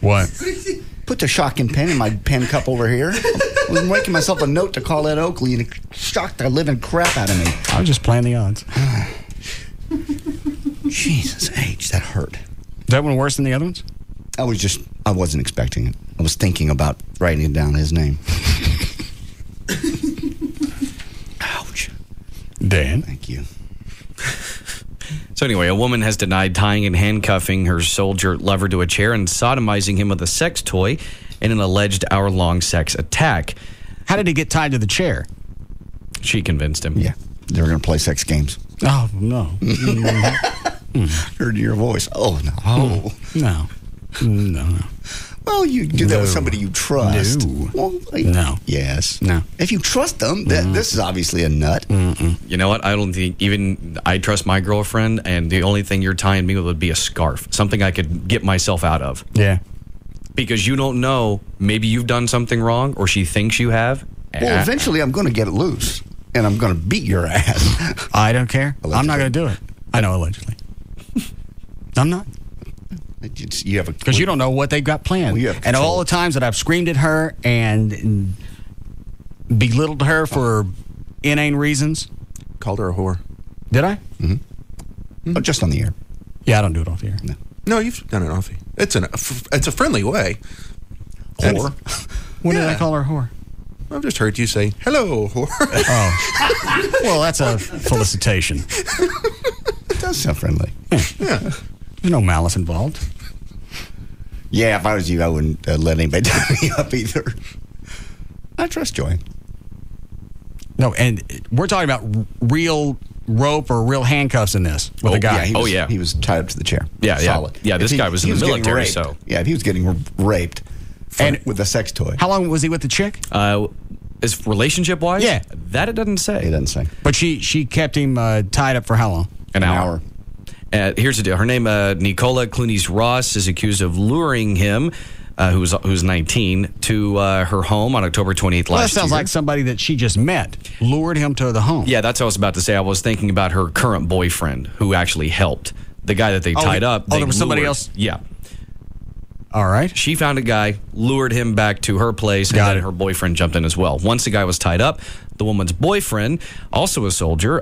What? Put the shocking pen in my pen cup over here. I was making myself a note to call Ed Oakley, and it shocked the living crap out of me. I was just playing the odds. Jesus H, that hurt. Is that one worse than the other ones? I wasn't expecting it. I was thinking about writing down his name. Ouch. Dan? Thank you. So anyway, a woman has denied tying and handcuffing her soldier lover to a chair and sodomizing him with a sex toy in an alleged hour-long sex attack. How did he get tied to the chair? She convinced him. Yeah, they were going to play sex games. Oh, no. Heard your voice. Oh, no. Oh. No. No. Well, you do that with somebody you trust. No. Well, no. Yes. No. If you trust them, this is obviously a nut. Mm-mm. You know what? I don't think I trust my girlfriend, and the only thing you're tying me with would be a scarf. Something I could get myself out of. Yeah. Because you don't know, maybe you've done something wrong, or she thinks you have. Well, eventually I'm going to get it loose, and I'm going to beat your ass. I don't care. Allegedly. I'm not going to do it. I know, allegedly. I'm not. Because you don't know what they've got planned. Well, and all the times that I've screamed at her and belittled her for inane reasons. Called her a whore. Did I? Mm-hmm. Mm-hmm. Oh, just on the air. Yeah, I don't do it off the air. No, you've done it off the air. It's a friendly way. Whore? When did I call her a whore? I've just heard you say, hello, whore. Oh. Well, that's a felicitation. It does sound friendly. Yeah. There's no malice involved. Yeah, if I was you, I wouldn't let anybody tie me up either. I trust Joy. No, and we're talking about real rope or real handcuffs in this with a guy. Yeah, he was tied up to the chair. Yeah, solid. Yeah, this guy was in the military, raped, so. Yeah, if he was getting raped with a sex toy. How long was he with the chick? Is relationship-wise? Yeah. That it doesn't say. It doesn't say. But she kept him tied up for how long? An hour. Here's the deal. Her name, Nicola Clunies Ross, is accused of luring him, who's 19, to her home on October 28th last year. Well, that sounds like somebody that she just met, lured him to the home. Yeah, that's what I was about to say. I was thinking about her current boyfriend, who actually helped. The guy that they tied up. There was somebody else? Yeah. All right. She found a guy, lured him back to her place, and then her boyfriend jumped in as well. Once the guy was tied up, the woman's boyfriend, also a soldier,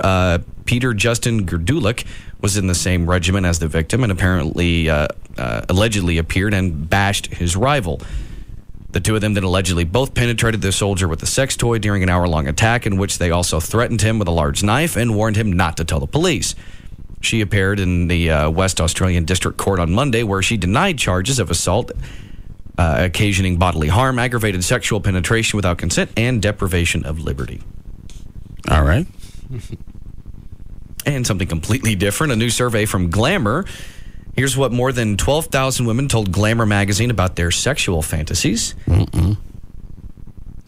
Peter Justin Gerdulik, was in the same regiment as the victim and apparently allegedly appeared and bashed his rival. The two of them then allegedly both penetrated the soldier with a sex toy during an hour-long attack in which they also threatened him with a large knife and warned him not to tell the police. She appeared in the West Australian District Court on Monday, where she denied charges of assault, occasioning bodily harm, aggravated sexual penetration without consent, and deprivation of liberty. All right. And something completely different, a new survey from Glamour. Here's what more than 12,000 women told Glamour magazine about their sexual fantasies. Mm-mm.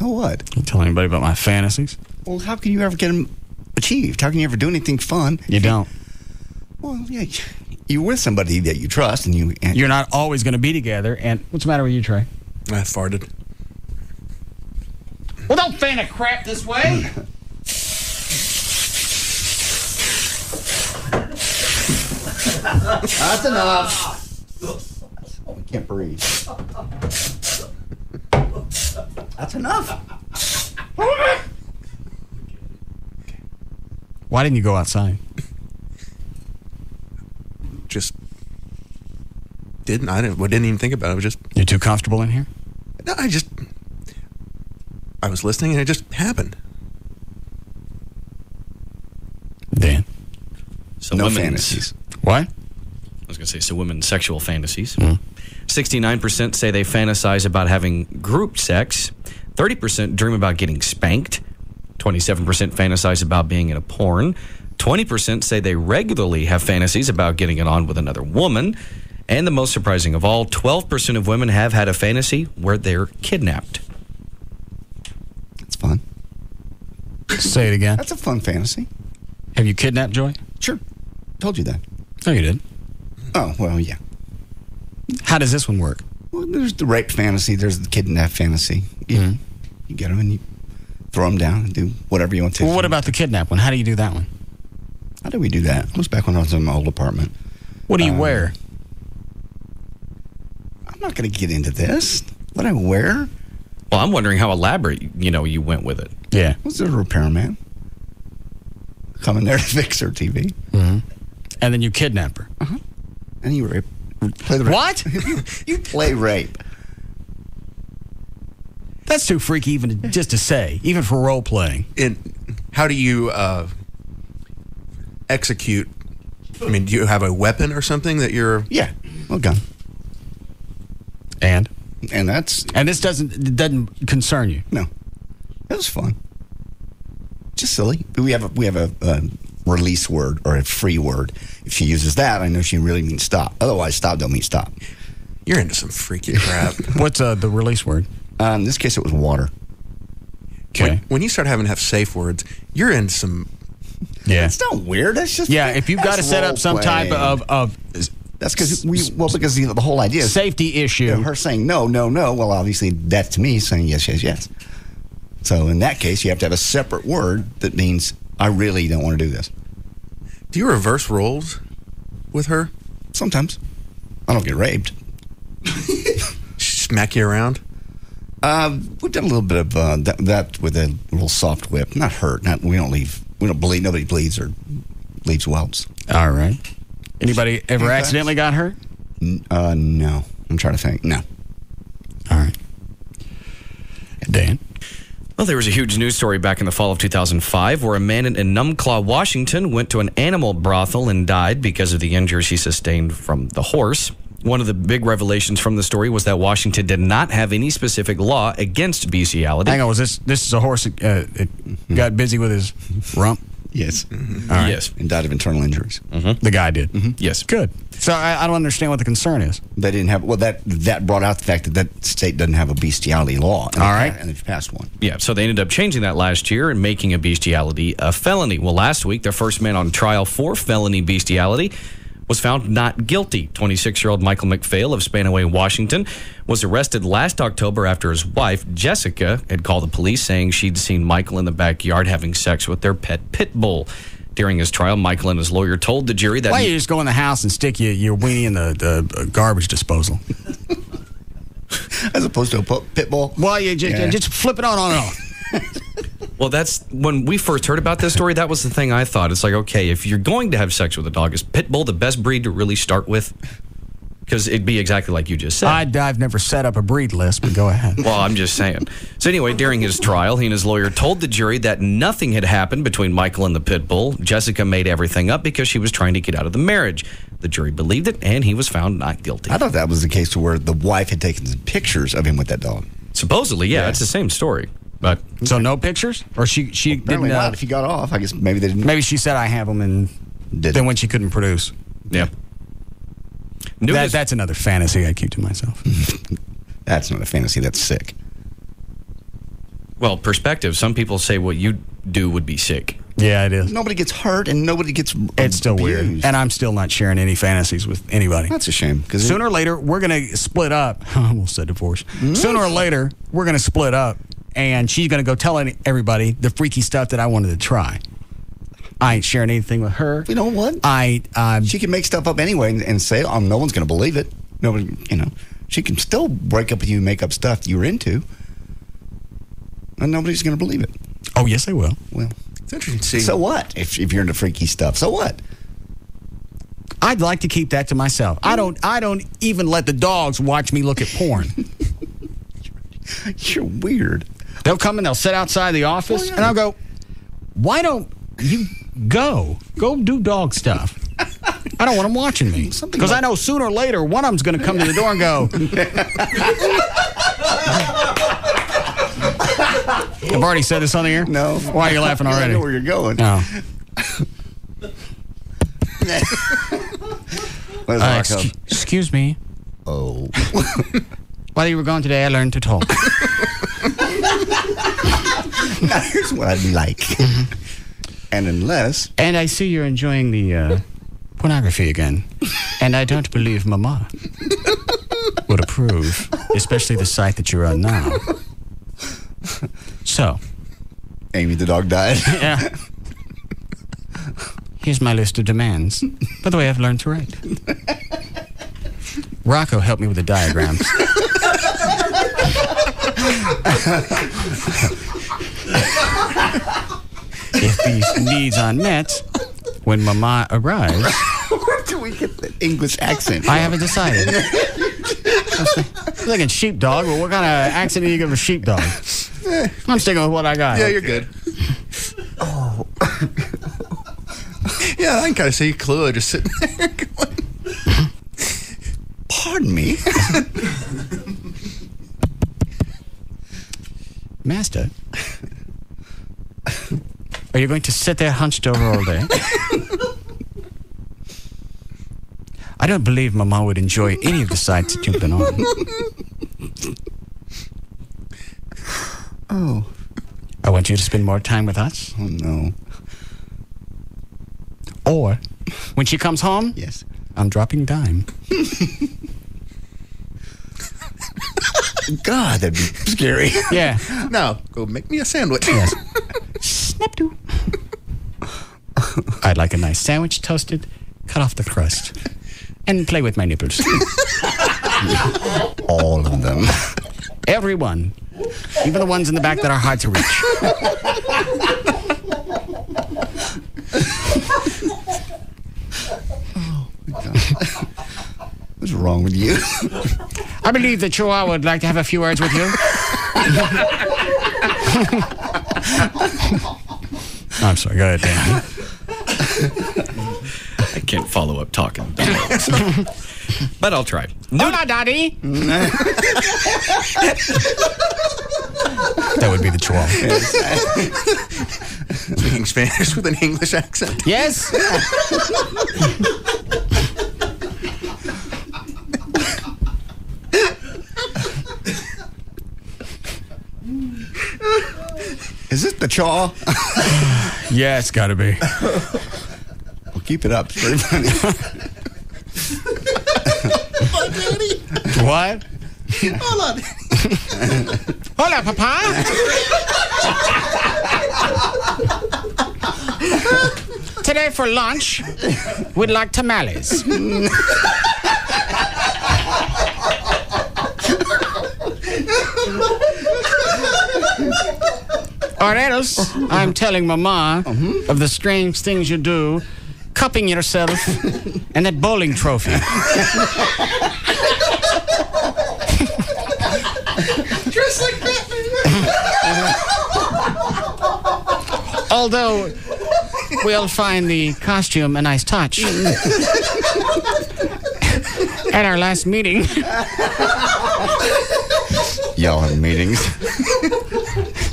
Oh, what? Don't tell anybody about my fantasies. Well, how can you ever get them achieved? How can you ever do anything fun? You don't. Well, yeah, you're with somebody that you trust, and you're not always going to be together. And what's the matter with you, Trey? I farted. Well, don't fan a crap this way. That's enough. Oh, we can't breathe. That's enough. Why didn't you go outside? Just didn't even think about it. I was just... You're too comfortable in here? No, I was listening and it just happened. Dan? So no women's fantasies. What? I was going to say, so women's sexual fantasies. 69% say they fantasize about having group sex. 30% dream about getting spanked. 27% fantasize about being in a porn. 20% say they regularly have fantasies about getting it on with another woman. And the most surprising of all, 12% of women have had a fantasy where they're kidnapped. That's fun. Say it again. That's a fun fantasy. Have you kidnapped Joy? Sure. Told you that. No, you did. Oh, well, yeah. How does this one work? Well, there's the rape fantasy. There's the kidnap fantasy. You get them and you throw them down and do whatever you want to. Well, what about the kidnap one? How do you do that one? How did we do that? It was back when I was in my old apartment. What do you wear? I'm not going to get into this. What I wear? Well, I'm wondering how elaborate, you went with it. Yeah. Was there a repairman coming there to fix her TV? Mm-hmm. And then you kidnap her. Uh-huh. And you rape. Play the rape. What? You play rape. That's too freaky even just to say, even for role playing. And how do you execute? I mean, do you have a weapon or something that you're... Yeah, a gun. And this doesn't concern you. No, it was fun. Just silly. We have a release word or a free word. If she uses that, I know she really means stop. Otherwise, stop don't mean stop. You're into some freaky crap. What's the release word? In this case, it was water. Okay. When you start having to have safe words, you're into some... Yeah. It's not weird. That's just... Yeah, if you've got to set up some type of that's because the whole idea is safety issue. Her saying no. Well, obviously that's to me saying yes. So in that case, you have to have a separate word that means I really don't want to do this. Do you reverse roles with her? Sometimes. I don't get raped. Smack you around? We've done a little bit of that with a little soft whip. Not hurt. We don't bleed. Nobody bleeds or leaves welts. All right. Anybody ever accidentally got hurt? No. I'm trying to think. No. All right. Dan? Well, there was a huge news story back in the fall of 2005 where a man in Enumclaw, Washington went to an animal brothel and died because of the injuries he sustained from the horse. One of the big revelations from the story was that Washington did not have any specific law against bestiality. Hang on, was this is a horse that got busy with his rump? Yes. All right. Yes. And died of internal injuries. The guy did? Yes. Good. So I don't understand what the concern is. They didn't have... Well, that brought out the fact that state doesn't have a bestiality law. All right. And they've passed one. Yeah, so they ended up changing that last year and making a bestiality a felony. Well, last week, their first man on trial for felony bestiality was found not guilty. 26-year-old Michael McPhail of Spanaway, Washington, was arrested last October after his wife, Jessica, had called the police saying she'd seen Michael in the backyard having sex with their pet pit bull. During his trial, Michael and his lawyer told the jury that... Why don't you just go in the house and stick your weenie in the garbage disposal? As opposed to a pit bull? Well, you just flip it on and off. Well, that's when we first heard about this story. That was the thing I thought. It's like, okay, if you're going to have sex with a dog, is pit bull the best breed to really start with? Because it'd be exactly like you just said. I've never set up a breed list, but go ahead. Well, I'm just saying. So anyway, during his trial, he and his lawyer told the jury that nothing had happened between Michael and the pit bull. Jessica made everything up because she was trying to get out of the marriage. The jury believed it, and he was found not guilty. I thought that was the case where the wife had taken some pictures of him with that dog. Supposedly, yeah. It's the same story. But so no pictures, or she apparently didn't. Not if he got off, I guess maybe they didn't. Maybe she said I have them, and then when she couldn't produce, yeah. That's another fantasy I keep to myself. That's not a fantasy. That's sick. Well, perspective. Some people say what you do would be sick. Yeah, it is. Nobody gets hurt, and nobody gets. It's still abused. weird, and I'm still not sharing any fantasies with anybody. That's a shame. Because sooner or later we're going to split up. I almost said divorce. Sooner or later we're going to split up. And she's going to go tell everybody the freaky stuff that I wanted to try. I ain't sharing anything with her. You know what? She can make stuff up anyway and say, no one's going to believe it. Nobody, she can still break up with you and make up stuff you were into. And nobody's going to believe it. Oh, yes, they will. Well, it's interesting to see. So what? If you're into freaky stuff, so what? I'd like to keep that to myself. I don't even let the dogs watch me look at porn. You're weird. They'll come and they'll sit outside the office, and I'll go, why don't you go do dog stuff? I don't want them watching me. Because I know sooner or later, one of them's going to come to the door and go, I've already said this on the air? No. Why are you laughing already? I know where you're going. No. Excuse me. Oh. While you were gone today, I learned to talk. Now, here's what I'd like. And unless... And I see you're enjoying the pornography again. And I don't believe Mama would approve, especially the site that you're on now. So. Amy the dog died. Yeah. Here's my list of demands. By the way, I've learned to write. Rocco helped me with the diagrams. If these needs aren't met, when Mama arrives... Where do we get the English accent? I haven't decided. I'm thinking sheepdog, but what kind of accent do you give a sheepdog? I'm sticking with what I got. Yeah, you're good. Oh. Yeah, I can kind of see Chloe just sitting there going, pardon me? Master, are you going to sit there hunched over all day? I don't believe Mama would enjoy any of the sites that you've been on. Oh. I want you to spend more time with us. Oh, no. Or, when she comes home, yes, I'm dropping dime. God, that'd be scary. Yeah. No, go make me a sandwich. Yes. Snap-doo. I'd like a nice sandwich, toasted, cut off the crust, and play with my nipples. All of them. Every one. Even the ones in the back that are hard to reach. Oh, my God. What's wrong with you? I believe that Chihuahua would like to have a few words with you. I'm sorry, go ahead, Dan. I can't follow up talking. But I'll try. Hola, Daddy. That would be the Chihuahua. Speaking Spanish with an English accent. Yes. Is this the chaw? Yeah, it's got to be. Well, keep it up. It's very funny. Hi, Daddy. What? Hola, Daddy. Hola, Papa. Today for lunch, we'd like tamales. Or else, I'm telling Mama of the strange things you do, cupping yourself and that bowling trophy. Dressed like Batman. Although, we'll find the costume a nice touch. At our last meeting. Y'all have meetings.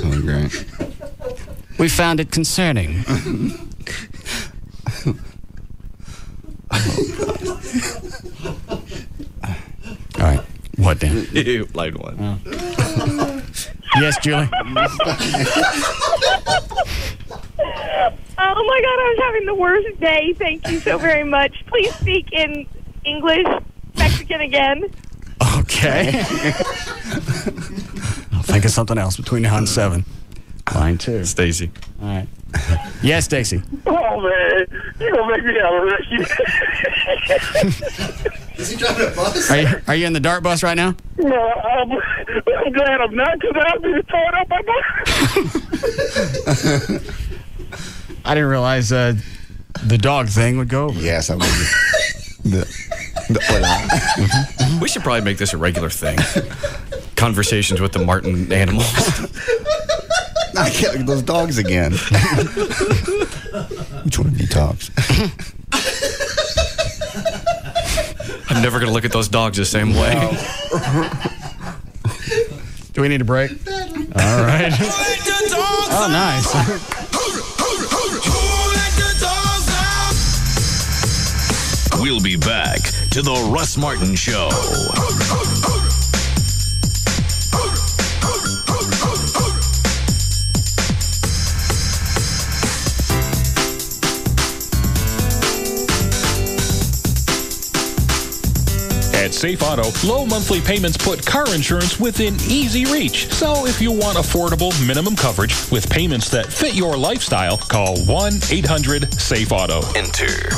Oh, great. We found it concerning. All right. What then? Line one. Yes, Julie? Oh my God, I was having the worst day. Thank you so very much. Please speak in English, Mexican again. Okay. I'll think of something else between now and 7. Line 2. Stacy. All right. Yes, Stacy. Oh, man. You're going to make me have a Is he driving a bus? Are you in the DART bus right now? No, I'm glad I'm not, because I'll be torn up my bus. I didn't realize the dog thing would go over. Yes, I would. We should probably make this a regular thing. Conversations with the Martin animals. I can't look at those dogs again. Which one of you talks? I'm never going to look at those dogs the same way. Do we need a break? All right. Oh, nice. We'll be back to the Russ Martin Show. At Safe Auto, low monthly payments put car insurance within easy reach. So if you want affordable minimum coverage with payments that fit your lifestyle, call 1-800-SAFE-AUTO. Enter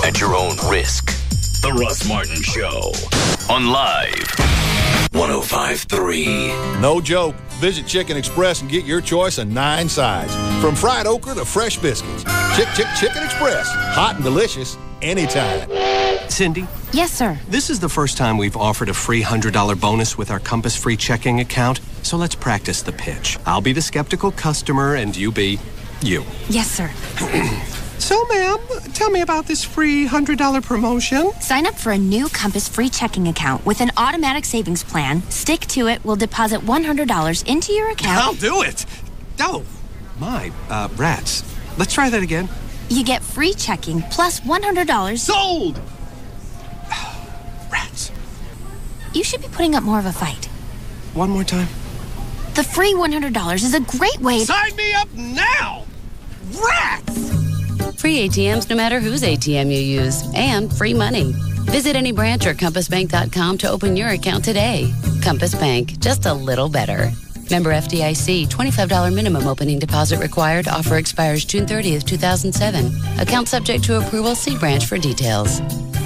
at your own risk. The Russ Martin Show on Live 105.3. No joke. Visit Chicken Express and get your choice of 9 sides. From fried okra to fresh biscuits. Chicken Express. Hot and delicious anytime. Cindy? Yes, sir. This is the first time we've offered a free $100 bonus with our Compass free checking account, so let's practice the pitch. I'll be the skeptical customer and you be you. Yes, sir. So, ma'am, tell me about this free $100 promotion. Sign up for a new Compass free checking account with an automatic savings plan. Stick to it. We'll deposit $100 into your account. I'll do it. Oh, my, rats. Let's try that again. You get free checking plus $100. Sold! Rats. You should be putting up more of a fight. One more time. The free $100 is a great way to... Sign me up now! Rats! Free ATMs no matter whose ATM you use, and free money. Visit any branch or compassbank.com to open your account today. Compass Bank, just a little better. Member FDIC, $25 minimum opening deposit required. Offer expires June 30th, 2007. Account subject to approval. See branch for details.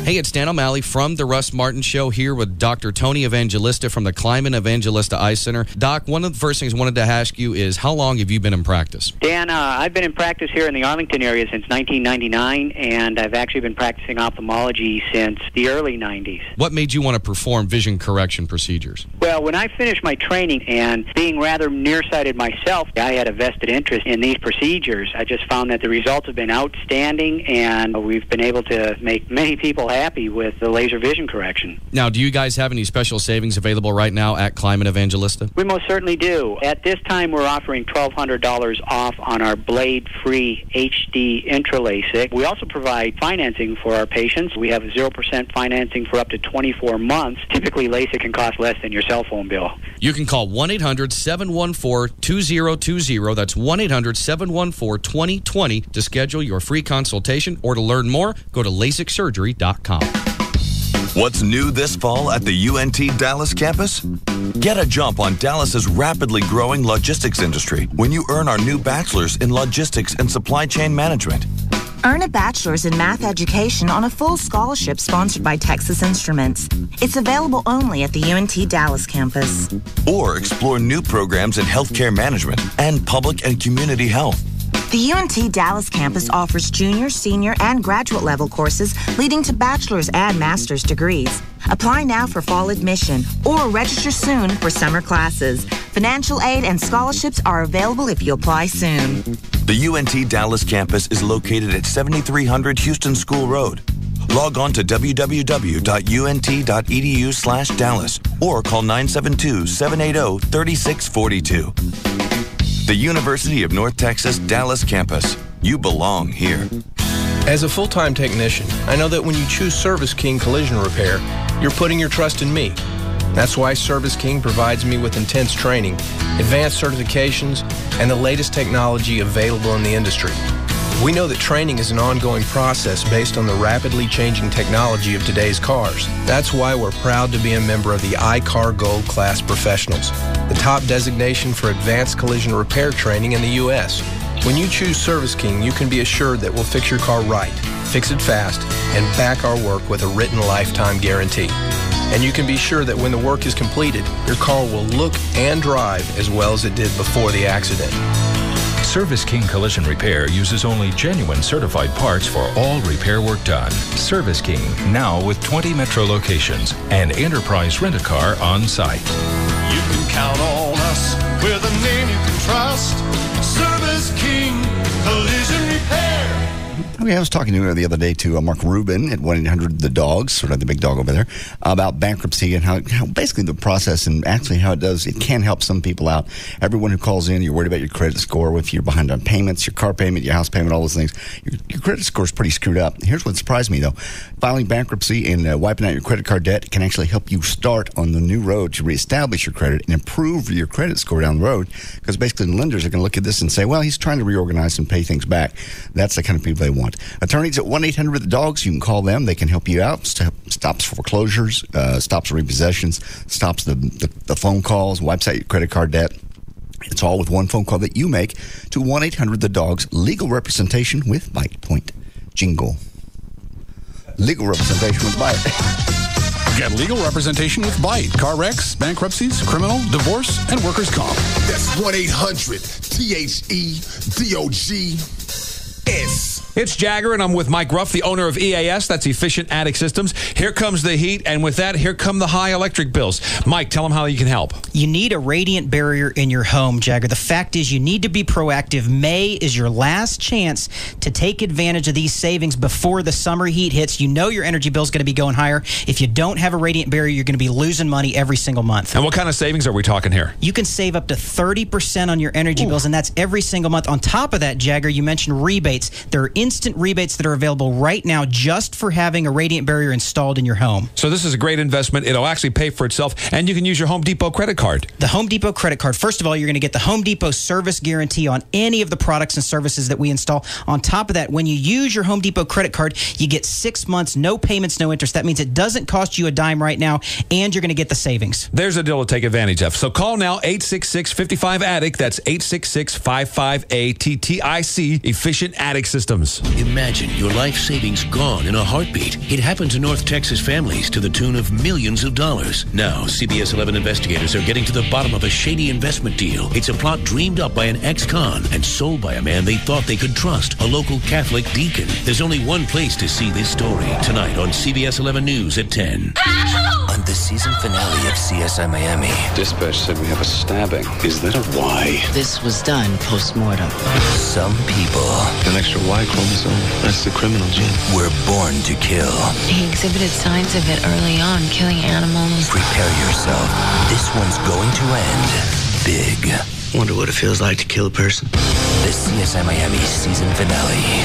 Hey, it's Dan O'Malley from the Russ Martin Show here with Dr. Tony Evangelista from the Kleiman Evangelista Eye Center. Doc, one of the first things I wanted to ask you is how long have you been in practice? Dan, I've been in practice here in the Arlington area since 1999, and I've actually been practicing ophthalmology since the early 90s. What made you want to perform vision correction procedures? Well, when I finished my training and being rather nearsighted myself, I had a vested interest in these procedures. I just found that the results have been outstanding, and we've been able to make many people happy with the laser vision correction. Now, do you guys have any special savings available right now at Kleiman Evangelista? We most certainly do. At this time, we're offering $1,200 off on our blade-free HD Intra LASIK. We also provide financing for our patients. We have 0% financing for up to 24 months. Typically, LASIK can cost less than your cell phone bill. You can call 1-800-714-2020. That's 1-800-714-2020 to schedule your free consultation, or to learn more, go to LASIKsurgery.com. What's new this fall at the UNT Dallas campus? Get a jump on Dallas's rapidly growing logistics industry when you earn our new bachelor's in logistics and supply chain management. Earn a bachelor's in math education on a full scholarship sponsored by Texas Instruments. It's available only at the UNT Dallas campus. Or explore new programs in healthcare management and public and community health. The UNT Dallas campus offers junior, senior, and graduate level courses leading to bachelor's and master's degrees. Apply now for fall admission or register soon for summer classes. Financial aid and scholarships are available if you apply soon. The UNT Dallas campus is located at 7300 Houston School Road. Log on to www.unt.edu/Dallas or call 972-780-3642. The University of North Texas Dallas campus. You belong here. As a full-time technician, I know that when you choose Service King Collision Repair, you're putting your trust in me. That's why Service King provides me with intense training, advanced certifications, and the latest technology available in the industry. We know that training is an ongoing process based on the rapidly changing technology of today's cars. That's why we're proud to be a member of the iCar Gold Class Professionals, the top designation for advanced collision repair training in the U.S. When you choose Service King, you can be assured that we'll fix your car right, fix it fast, and back our work with a written lifetime guarantee. And you can be sure that when the work is completed, your car will look and drive as well as it did before the accident. Service King Collision Repair uses only genuine certified parts for all repair work done. Service King, now with 20 metro locations and Enterprise Rent-A-Car on site. You can count on us. We're the name you can trust. Service King Collision Repair. Okay, I was talking to the other day to Mark Rubin at 1-800-THE-DOGS, sort of the big dog over there, about bankruptcy and how basically the process and actually how it can help some people out. Everyone who calls in, you're worried about your credit score, if you're behind on payments, your car payment, your house payment, all those things. Your credit score is pretty screwed up. Here's what surprised me, though. Filing bankruptcy and wiping out your credit card debt can actually help you start on the new road to reestablish your credit and improve your credit score down the road, because basically the lenders are going to look at this and say, well, he's trying to reorganize and pay things back. That's the kind of people they want. Attorneys at 1-800-THE-DOGS, you can call them. They can help you out. Stops foreclosures, stops repossessions, stops the phone calls, wipes out your credit card debt. It's all with one phone call that you make to 1-800-THE-DOGS, legal representation with Bite Point. Jingle. Legal representation with Bite. Get legal representation with Bite. Car wrecks, bankruptcies, criminal, divorce, and workers' comp. That's 1-800-THEDOGS. It's Jagger, and I'm with Mike Ruff, the owner of EAS. That's Efficient Attic Systems. Here comes the heat, and with that, here come the high electric bills. Mike, tell them how you can help. You need a radiant barrier in your home, Jagger. The fact is you need to be proactive. May is your last chance to take advantage of these savings before the summer heat hits. You know your energy bill is going to be going higher. If you don't have a radiant barrier, you're going to be losing money every single month. And what kind of savings are we talking here? You can save up to 30% on your energy bills, and that's every single month. On top of that, Jagger, you mentioned rebates. There are instant rebates that are available right now just for having a radiant barrier installed in your home. So this is a great investment. It'll actually pay for itself, and you can use your Home Depot credit card. The Home Depot credit card. First of all, you're going to get the Home Depot service guarantee on any of the products and services that we install. On top of that, when you use your Home Depot credit card, you get 6 months, no payments, no interest. That means it doesn't cost you a dime right now, and you're going to get the savings. There's a deal to take advantage of. So call now, 866-55-ATTIC. That's 866-55-ATTIC, Efficient Attic Systems. Imagine your life savings gone in a heartbeat. It happened to North Texas families to the tune of millions of dollars. Now, CBS 11 investigators are getting to the bottom of a shady investment deal. It's a plot dreamed up by an ex-con and sold by a man they thought they could trust, a local Catholic deacon. There's only one place to see this story. Tonight on CBS 11 News at 10. On the season finale of CSI Miami. Dispatch said we have a stabbing. Is that a Y? This was done post-mortem. Some people. An extra Y chromosome. That's the criminal gene. We're born to kill. He exhibited signs of it early on, killing animals. Prepare yourself. This one's going to end big. Wonder what it feels like to kill a person. The CSI Miami season finale.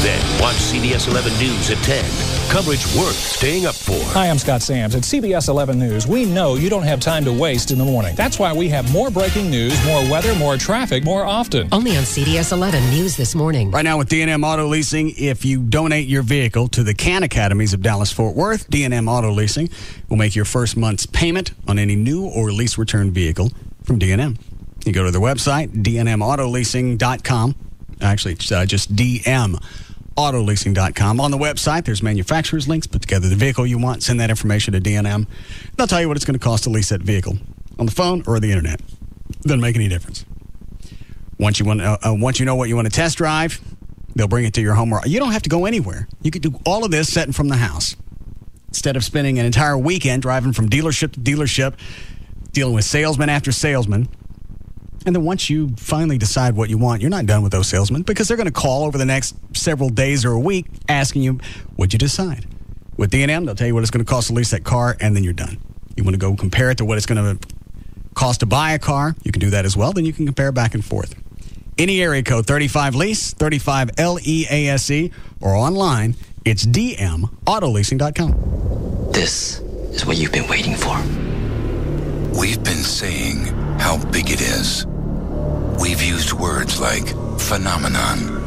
Then watch CBS 11 News at 10. Coverage worth staying up for. Hi, I'm Scott Sams. At CBS 11 News, we know you don't have time to waste in the morning. That's why we have more breaking news, more weather, more traffic, more often. Only on CBS 11 News this morning. Right now with D&M Auto Leasing, if you donate your vehicle to the CAN Academies of Dallas-Fort Worth, D&M Auto Leasing will make your first month's payment on any new or lease return vehicle from D&M. You go to their website, dnmautoleasing.com. Actually, it's just dmautoloasing.com. On the website, there's manufacturer's links. Put together the vehicle you want. Send that information to D&M. They'll tell you what it's going to cost to lease that vehicle on the phone or the internet. Doesn't make any difference. Once you know what you want to test drive, they'll bring it to your home. You don't have to go anywhere. You can do all of this sitting from the house instead of spending an entire weekend driving from dealership to dealership, dealing with salesman after salesman. And then once you finally decide what you want, you're not done with those salesmen, because they're going to call over the next several days or a week asking you, what'd you decide? With D&M, they'll tell you what it's going to cost to lease that car, and then you're done. You want to go compare it to what it's going to cost to buy a car, you can do that as well. Then you can compare back and forth. Any area code, 35-LEASE, 35-LEASE, or online, it's dmautoleasing.com. This is what you've been waiting for. We've been saying how big it is. We've used words like phenomenon,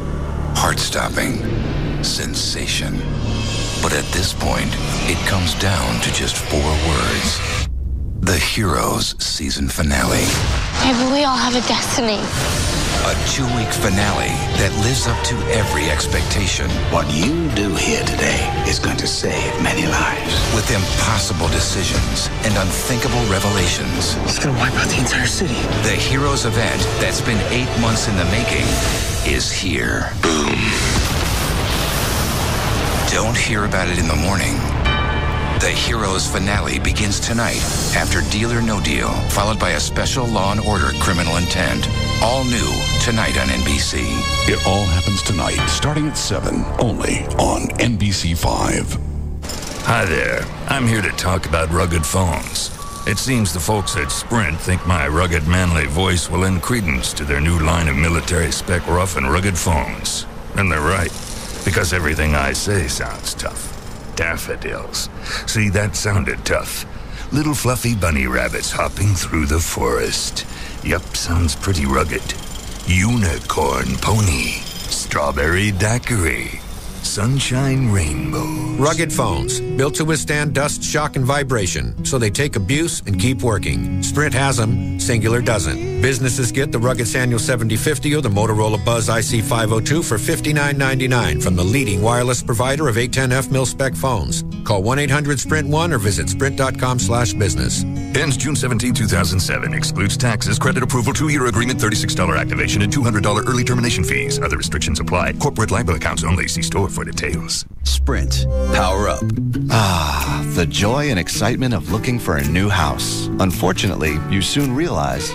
heart-stopping, sensation. But at this point, it comes down to just 4 words. The Heroes season finale. Maybe we all have a destiny. A 2-week finale that lives up to every expectation. What you do here today is going to save many lives. With impossible decisions and unthinkable revelations. It's going to wipe out the entire city. The Heroes event that's been 8 months in the making is here. Boom. Don't hear about it in the morning. The Heroes finale begins tonight after Deal or No Deal, followed by a special Law & Order Criminal Intent. All new tonight on NBC. It all happens tonight, starting at 7, only on NBC5. Hi there. I'm here to talk about rugged phones. It seems the folks at Sprint think my rugged, manly voice will lend credence to their new line of military-spec rough and rugged phones. And they're right, because everything I say sounds tough. Daffodils. See, that sounded tough. Little fluffy bunny rabbits hopping through the forest. Yup, sounds pretty rugged. Unicorn pony. Strawberry daiquiri. Sunshine rainbow. Rugged phones, built to withstand dust, shock, and vibration, so they take abuse and keep working. Sprint has them, Singular doesn't. Businesses get the rugged Sanyo 7050 or the Motorola Buzz IC502 for $59.99 from the leading wireless provider of 810F mil-spec phones. Call 1-800-SPRINT1 or visit sprint.com/business. Ends June 17, 2007. Excludes taxes, credit approval, 2-year agreement, $36 activation, and $200 early termination fees. Other restrictions apply. Corporate liable accounts only. See store for details. Sprint. Power up. Ah, the joy and excitement of looking for a new house. Unfortunately, you soon realize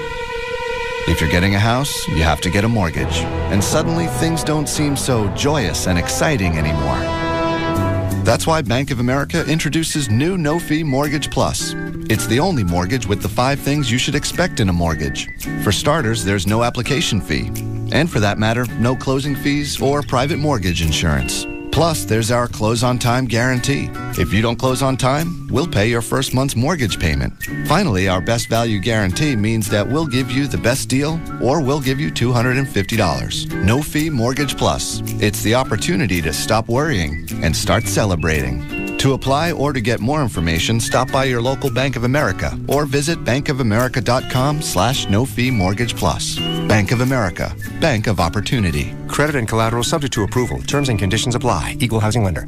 if you're getting a house, you have to get a mortgage. And suddenly things don't seem so joyous and exciting anymore. That's why Bank of America introduces new no-fee Mortgage Plus. It's the only mortgage with the 5 things you should expect in a mortgage. For starters, there's no application fee. And for that matter, no closing fees or private mortgage insurance. Plus, there's our close-on-time guarantee. If you don't close on time, we'll pay your first month's mortgage payment. Finally, our best value guarantee means that we'll give you the best deal or we'll give you $250. No fee Mortgage Plus. It's the opportunity to stop worrying and start celebrating. To apply or to get more information, stop by your local Bank of America or visit bankofamerica.com/no-fee mortgage plus. Bank of America, Bank of Opportunity. Credit and collateral subject to approval. Terms and conditions apply. Equal housing lender.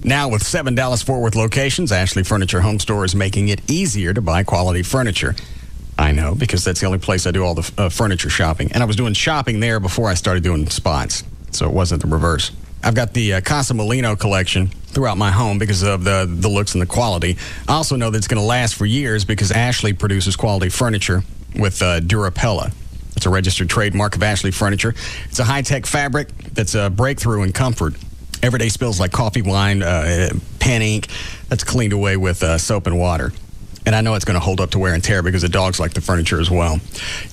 Now, with 7 Dallas-Fort Worth locations, Ashley Furniture Home Store is making it easier to buy quality furniture. I know, because that's the only place I do all the furniture shopping. And I was doing shopping there before I started doing spots, so it wasn't the reverse. I've got the Casa Molino collection throughout my home because of the looks and the quality. I also know that it's going to last for years because Ashley produces quality furniture with Durapella. It's a registered trademark of Ashley Furniture. It's a high-tech fabric that's a breakthrough in comfort. Everyday spills like coffee, wine, pen ink, that's cleaned away with soap and water. And I know it's going to hold up to wear and tear because the dogs like the furniture as well.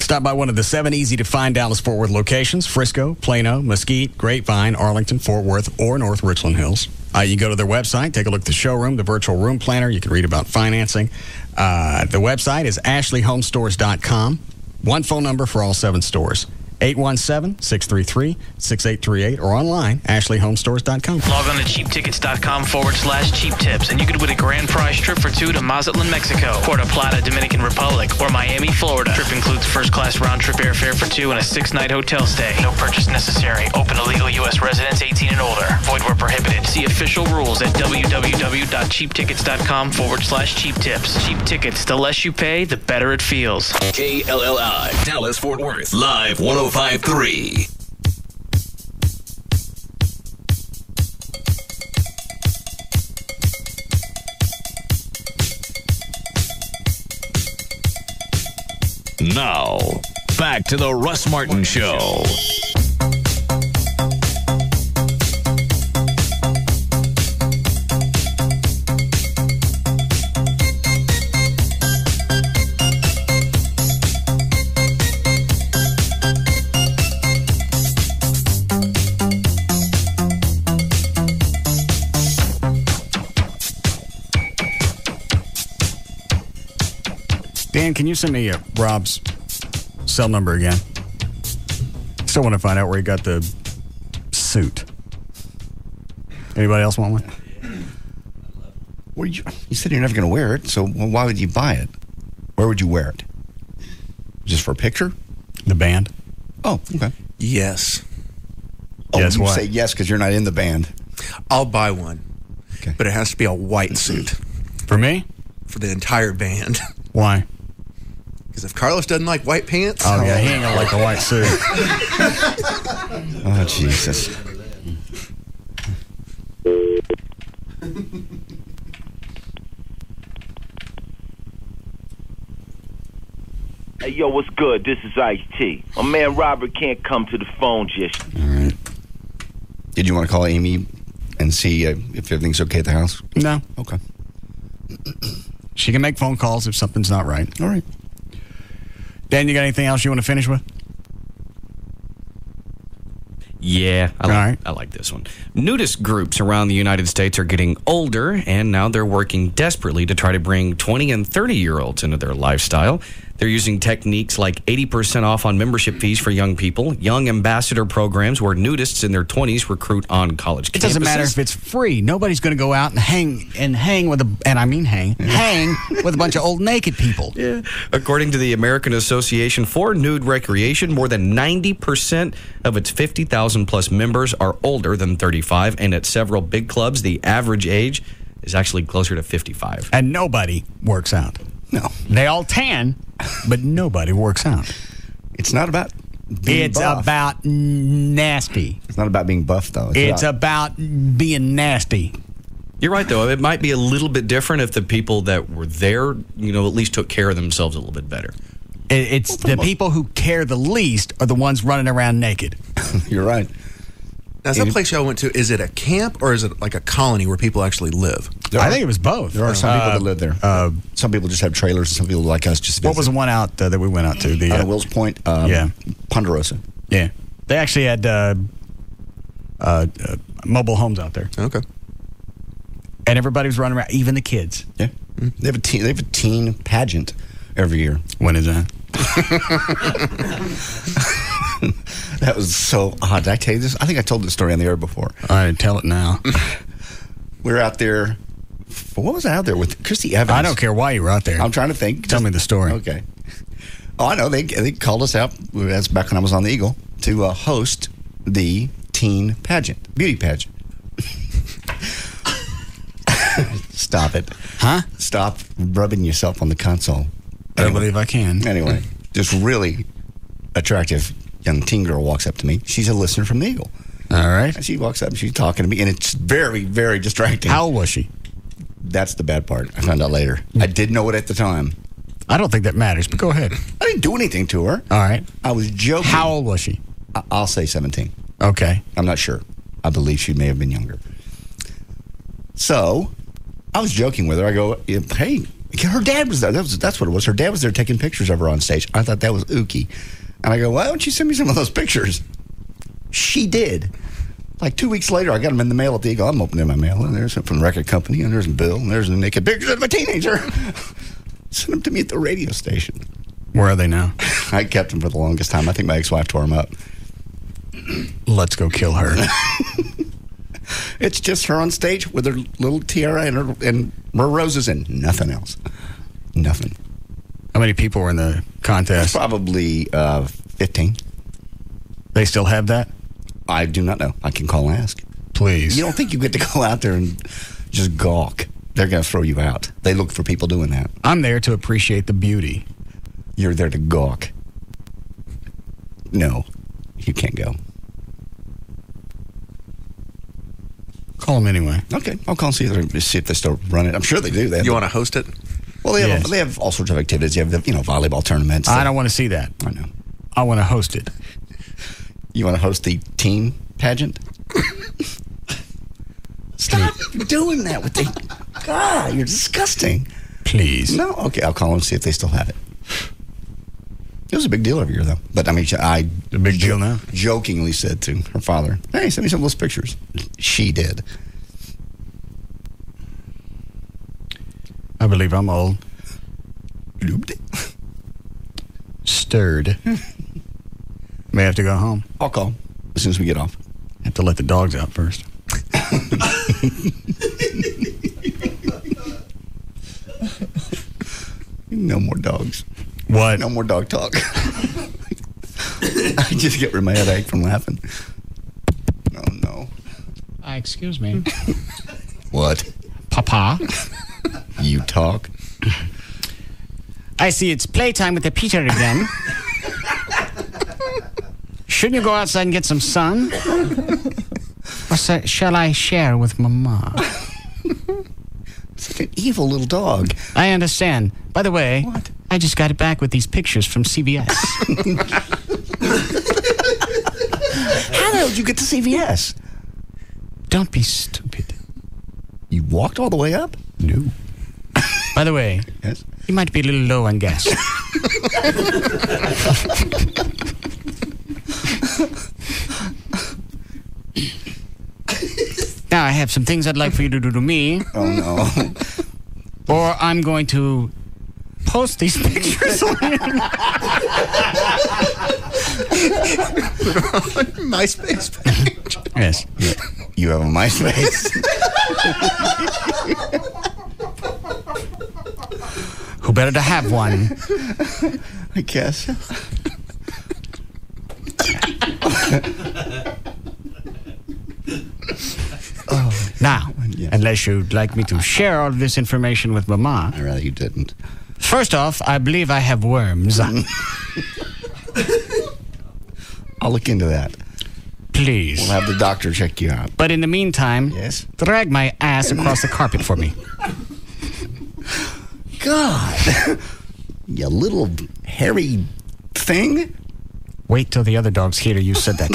Stop by one of the 7 easy-to-find Dallas-Fort Worth locations: Frisco, Plano, Mesquite, Grapevine, Arlington, Fort Worth, or North Richland Hills. You can go to their website, take a look at the showroom, the virtual room planner. You can read about financing. The website is ashleyhomestores.com. One phone number for all 7 stores: 817-633-6838, or online, ashleyhomestores.com. Log on to cheaptickets.com/cheap tips, and you could win a grand prize trip for 2 to Mazatlan, Mexico, Puerto Plata, Dominican Republic, or Miami, Florida. Trip includes first-class round-trip airfare for 2 and a 6-night hotel stay. No purchase necessary. Open to legal U.S. residents 18 and older. Void where prohibited. See official rules at www.cheaptickets.com/cheap tips. Cheap Tickets. The less you pay, the better it feels. KLLI, Dallas-Fort Worth, live 105.3. Now, back to the Russ Martin Show. Dan, can you send me Rob's cell number again? Still want to find out where he got the suit. Anybody else want one? Where you said you're never going to wear it, so why would you buy it? Where would you wear it? Just for a picture? The band. Oh, okay. Yes. Oh, Yes, you what? say yes because you're not in the band. I'll buy one. Okay. But it has to be a white suit For me? for the entire band. Why? Because if Carlos doesn't like white pants... Oh, yeah, he ain't gonna like a white suit. Oh, Jesus. Hey, yo, what's good? This is Ice-T. My man Robert can't come to the phone just... All right. Did you want to call Amy and see if everything's okay at the house? No. Okay. She can make phone calls if something's not right. All right. Dan, you got anything else you want to finish with? Yeah, I like this one. Nudist groups around the United States are getting older, and now they're working desperately to try to bring 20 and 30-year-olds into their lifestyle. They're using techniques like 80% off on membership fees for young people, young ambassador programs where nudists in their 20s recruit on college campuses. It doesn't matter if it's free. Nobody's going to go out and hang with with a bunch of old naked people. Yeah. According to the American Association for Nude Recreation, more than 90% of its 50,000 plus members are older than 35, and at several big clubs, the average age is actually closer to 55. And nobody works out. No. They all tan, but nobody works out. It's not about being buff. About nasty. It's not about being buff, though. It's about being nasty. You're right, though. It might be a little bit different if the people that were there, at least took care of themselves a little bit better. It's the people who care the least are the ones running around naked. You're right. Now, is that place y'all went to, is it a camp or is it like a colony where people actually live? I think it was both. There are some people that live there. Some people just have trailers, and some people like us just visit. What was the one out that we went out to? The Wills Point? Ponderosa. Yeah. They actually had mobile homes out there. Okay. And everybody was running around, even the kids. Yeah. They have a teen pageant every year. When is that? That was so odd. Did I tell you this? I think I told this story on the air before. All right, tell it now. We were out there. What was I out there with? Christy Evans. I don't care why you were out there. I'm trying to think. Tell me the story. Okay. Oh, I know. They called us out. That's back when I was on the Eagle to host the teen pageant, beauty pageant. Stop it. Huh? Stop rubbing yourself on the console. I don't believe I can. Anyway, just really attractive young teen girl walks up to me. She's a listener from the Eagle. All right. And she walks up and she's talking to me, and it's very, very distracting. How old was she? That's the bad part. I found out later. I didn't know it at the time. I don't think that matters, but go ahead. I didn't do anything to her. All right. I was joking. How old was she? I'll say 17. Okay. I'm not sure. I believe she may have been younger. So, I was joking with her. I go, hey, her dad was there. That's what it was. Her dad was there taking pictures of her on stage. I thought that was ooky. And I go, why don't you send me some of those pictures? She did. Like 2 weeks later, I got them in the mail at the Eagle. I'm opening my mail, and there's some from the record company, and there's Bill, and there's the naked pictures of a teenager. Sent them to me at the radio station. Where are they now? I kept them for the longest time. I think my ex-wife tore them up. Let's go kill her. It's just her on stage with her little tiara and her roses and nothing else. Nothing. How many people were in the contest? Probably 15. They still have that? I do not know. I can call and ask. Please. You don't think you get to go out there and just gawk. They're going to throw you out. They look for people doing that. I'm there to appreciate the beauty. You're there to gawk. No, you can't go. Call them anyway. Okay, I'll call and see if they still run it. I'm sure they do. You want to host it? Well, they have all sorts of activities. You have volleyball tournaments. I don't want to see that. I know. I want to host it. You want to host the teen pageant? Stop doing that with the... God, you're disgusting. Please. No, okay, I'll call them and see if they still have it. It was a big deal every year, though. But, I mean, a big deal now? Jokingly said to her father, hey, send me some of those pictures. She did. I believe I'm old. Stirred. May have to go home. I'll call as soon as we get off. Have to let the dogs out first. No more dogs. What? No more dog talk. I just get rid of my headache from laughing. Oh, no. Excuse me. What? Papa? You talk? I see it's playtime with the Peter again. Shouldn't you go outside and get some sun? Or shall I share with Mama? Such an evil little dog. I understand. By the way, what? I just got it back with these pictures from CVS. How the hell did you get to CVS? Don't be stupid. You walked all the way up? No. By the way, yes? You might be a little low on gas. Now, I have some things I'd like for you to do to me. Oh, no. Or I'm going to post these pictures on MySpace page. Yes. You have a MySpace. Who better to have one? I guess. Now, unless you'd like me to share all of this information with Mama. I'd rather you didn't. First off, I believe I have worms. I'll look into that. Please. We'll have the doctor check you out. But in the meantime, yes, drag my ass across the carpet for me. God. You little hairy thing. Wait till the other dogs hear you said that.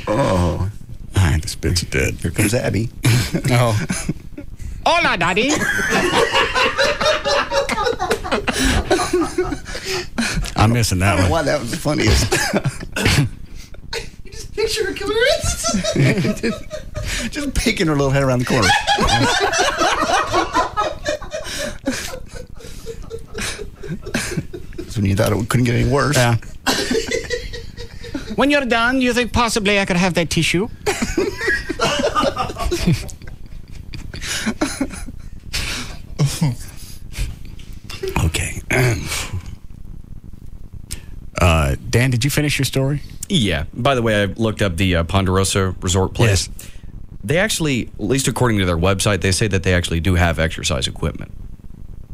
Oh. All right, this bitch is dead. Here comes Abby. Oh. Hola, Daddy. I'm missing that one. Why that was the funniest. You just picture her coming just peeking her little head around the corner. That's when you thought it couldn't get any worse. Yeah. When you're done, you think possibly I could have that tissue? Okay. Dan, did you finish your story? Yeah. By the way, I looked up the Ponderosa Resort Place. Yes. They actually, at least according to their website, they say that they actually do have exercise equipment.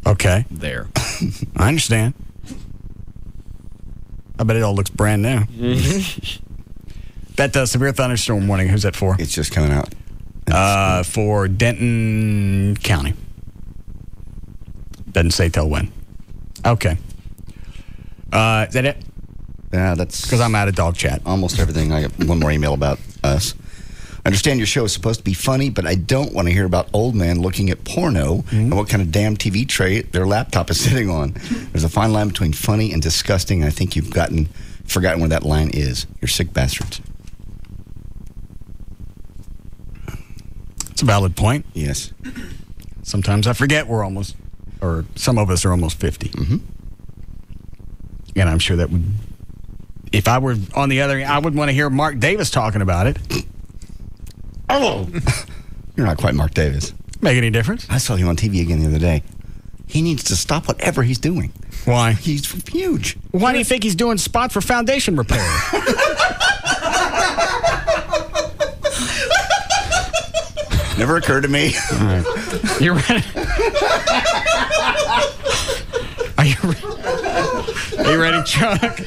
Okay. There. I understand. I bet it all looks brand new. That severe thunderstorm warning, who's that for? It's just coming out. For Denton County. Doesn't say till when. Okay. Is that it? Yeah, that's... Because I'm out of dog chat. Almost everything. I got one more email about us. I understand your show is supposed to be funny, but I don't want to hear about old man looking at porno and what kind of damn TV tray their laptop is sitting on. There's a fine line between funny and disgusting. I think you've forgotten where that line is. You're sick bastards. It's a valid point. Yes. Sometimes I forget or some of us are almost 50. Mm-hmm. And I'm sure that would, if I were on the other end, I would want to hear Mark Davis talking about it. Oh! You're not quite Mark Davis. Make any difference? I saw him on TV again the other day. He needs to stop whatever he's doing. Why? He's huge. Why do you think he's doing spot for foundation repair? Never occurred to me. All right. You ready? Are you ready, Chuck?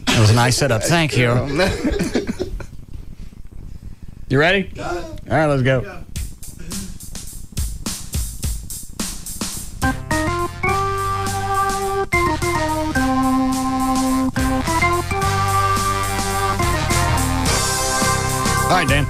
That was a nice setup. Thank you. You ready? Got it. All right, let's go. All right, Dan.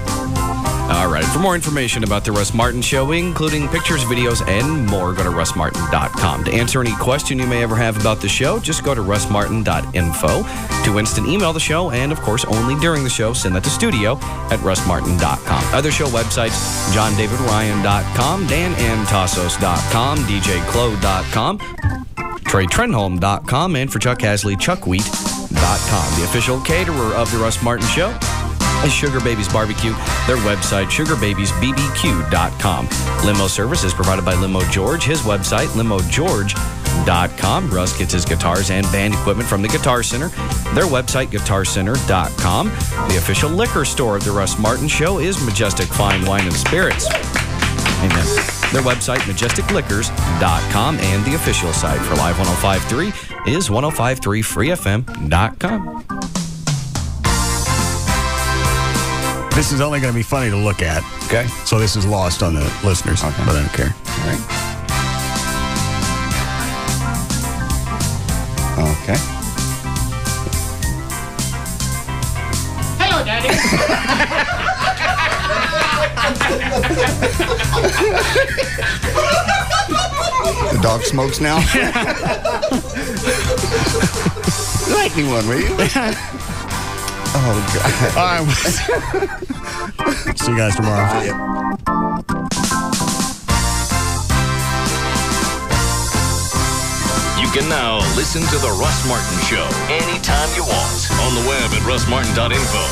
All right. For more information about the Russ Martin Show, including pictures, videos, and more, go to russmartin.com. To answer any question you may ever have about the show, just go to russmartin.info. To instant email the show, and of course, only during the show, send that to studio at russmartin.com. Other show websites, johndavidryan.com, danantasos.com, djclo.com, TreyTrenholm.com, and for Chuck Hasley, chuckwheat.com. The official caterer of the Russ Martin Show, is Sugar Babies Barbecue. Their website, sugarbabiesbbq.com. Limo service is provided by Limo George. His website, limogeorge.com. Russ gets his guitars and band equipment from the Guitar Center. Their website, guitarcenter.com. The official liquor store of the Russ Martin Show is Majestic Fine Wine and Spirits. Amen. Their website, majesticliquors.com, and the official site for Live 105.3 is 1053freefm.com. This is only going to be funny to look at. Okay. So this is lost on the listeners, but I don't care. All right. Okay. Hello, Daddy. The dog smokes now? Light me one, will you? Oh, God. All right. See you guys tomorrow. You can now listen to The Russ Martin Show anytime you want on the web at russmartin.info.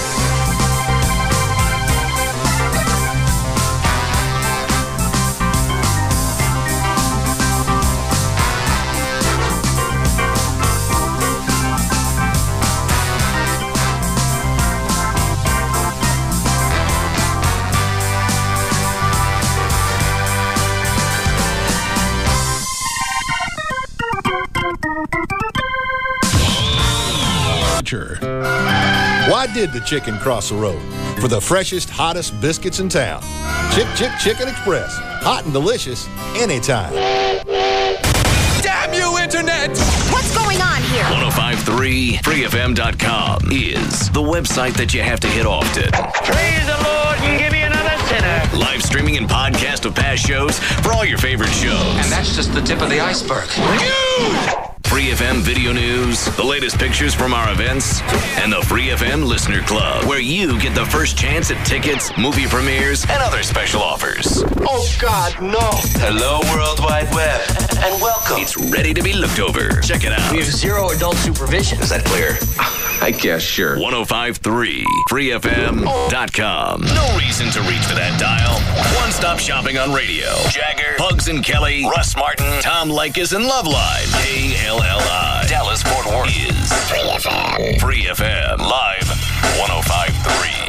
Why did the chicken cross the road? For the freshest, hottest biscuits in town. Chicken Express. Hot and delicious anytime. Damn you, Internet! What's going on here? 1053freefm.com is the website that you have to hit often. Praise the Lord and give me another sinner. Live streaming and podcast of past shows for all your favorite shows. And that's just the tip of the iceberg. Free FM video news, the latest pictures from our events, and the Free FM Listener Club, where you get the first chance at tickets, movie premieres, and other special offers. Oh, God, no. Hello, World Wide Web, and welcome. It's ready to be looked over. Check it out. We have zero adult supervision. Is that clear? I guess, sure. 1053freefm.com. No reason to reach for that dial. One-stop shopping on radio. Jagger, Pugs and Kelly, Russ Martin, Tom Likas, and Loveline. KLLI. Dallas Fort Worth is Free FM. Free FM. Live 1053.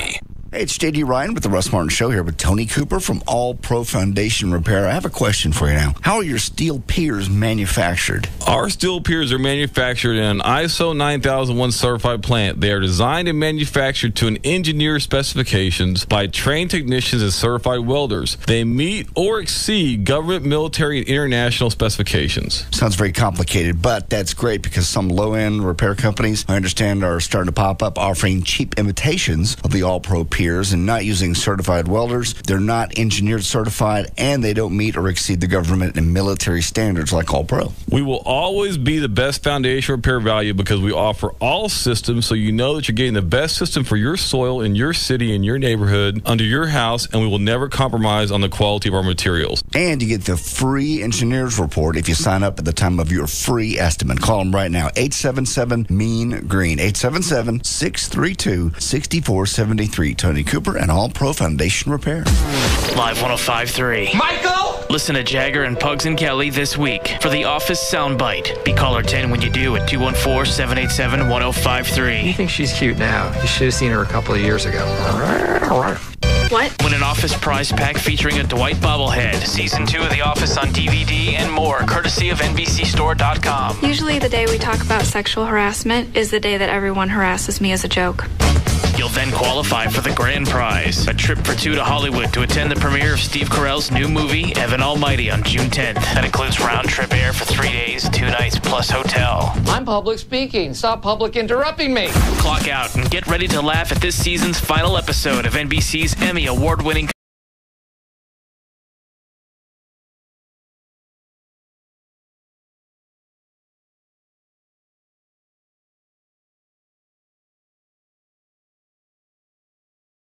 Hey, it's J.D. Ryan with the Russ Martin Show here with Tony Cooper from All Pro Foundation Repair. I have a question for you now. How are your steel piers manufactured? Our steel piers are manufactured in an ISO 9001 certified plant. They are designed and manufactured to an engineer's specifications by trained technicians and certified welders. They meet or exceed government, military, and international specifications. Sounds very complicated, but that's great because some low-end repair companies, I understand, are starting to pop up offering cheap imitations of the All Pro piers and not using certified welders. They're not engineered certified, and they don't meet or exceed the government and military standards like All Pro. We will always be the best foundation repair value because we offer all systems, so you know that you're getting the best system for your soil in your city, in your neighborhood, under your house, and we will never compromise on the quality of our materials. And you get the free engineer's report if you sign up at the time of your free estimate. Call them right now, 877-MEAN-GREEN, 877-632-6473. Tony Cooper and All Pro Foundation Repair. Live 105.3. Michael! Listen to Jagger and Pugs and Kelly this week for the Office Soundbite. Be caller 10 when you do at 214-787-1053. You think she's cute now. You should have seen her a couple of years ago. What? Win an Office prize pack featuring a Dwight bobblehead, Season 2 of The Office on DVD, and more, courtesy of NBCStore.com. Usually the day we talk about sexual harassment is the day that everyone harasses me as a joke. You'll then qualify for the grand prize, a trip for two to Hollywood to attend the premiere of Steve Carell's new movie, Evan Almighty, on June 10th. That includes round-trip air for 3 days, 2 nights, plus hotel. I'm public speaking. Stop public interrupting me. Clock out and get ready to laugh at this season's final episode of NBC's Emmy award-winning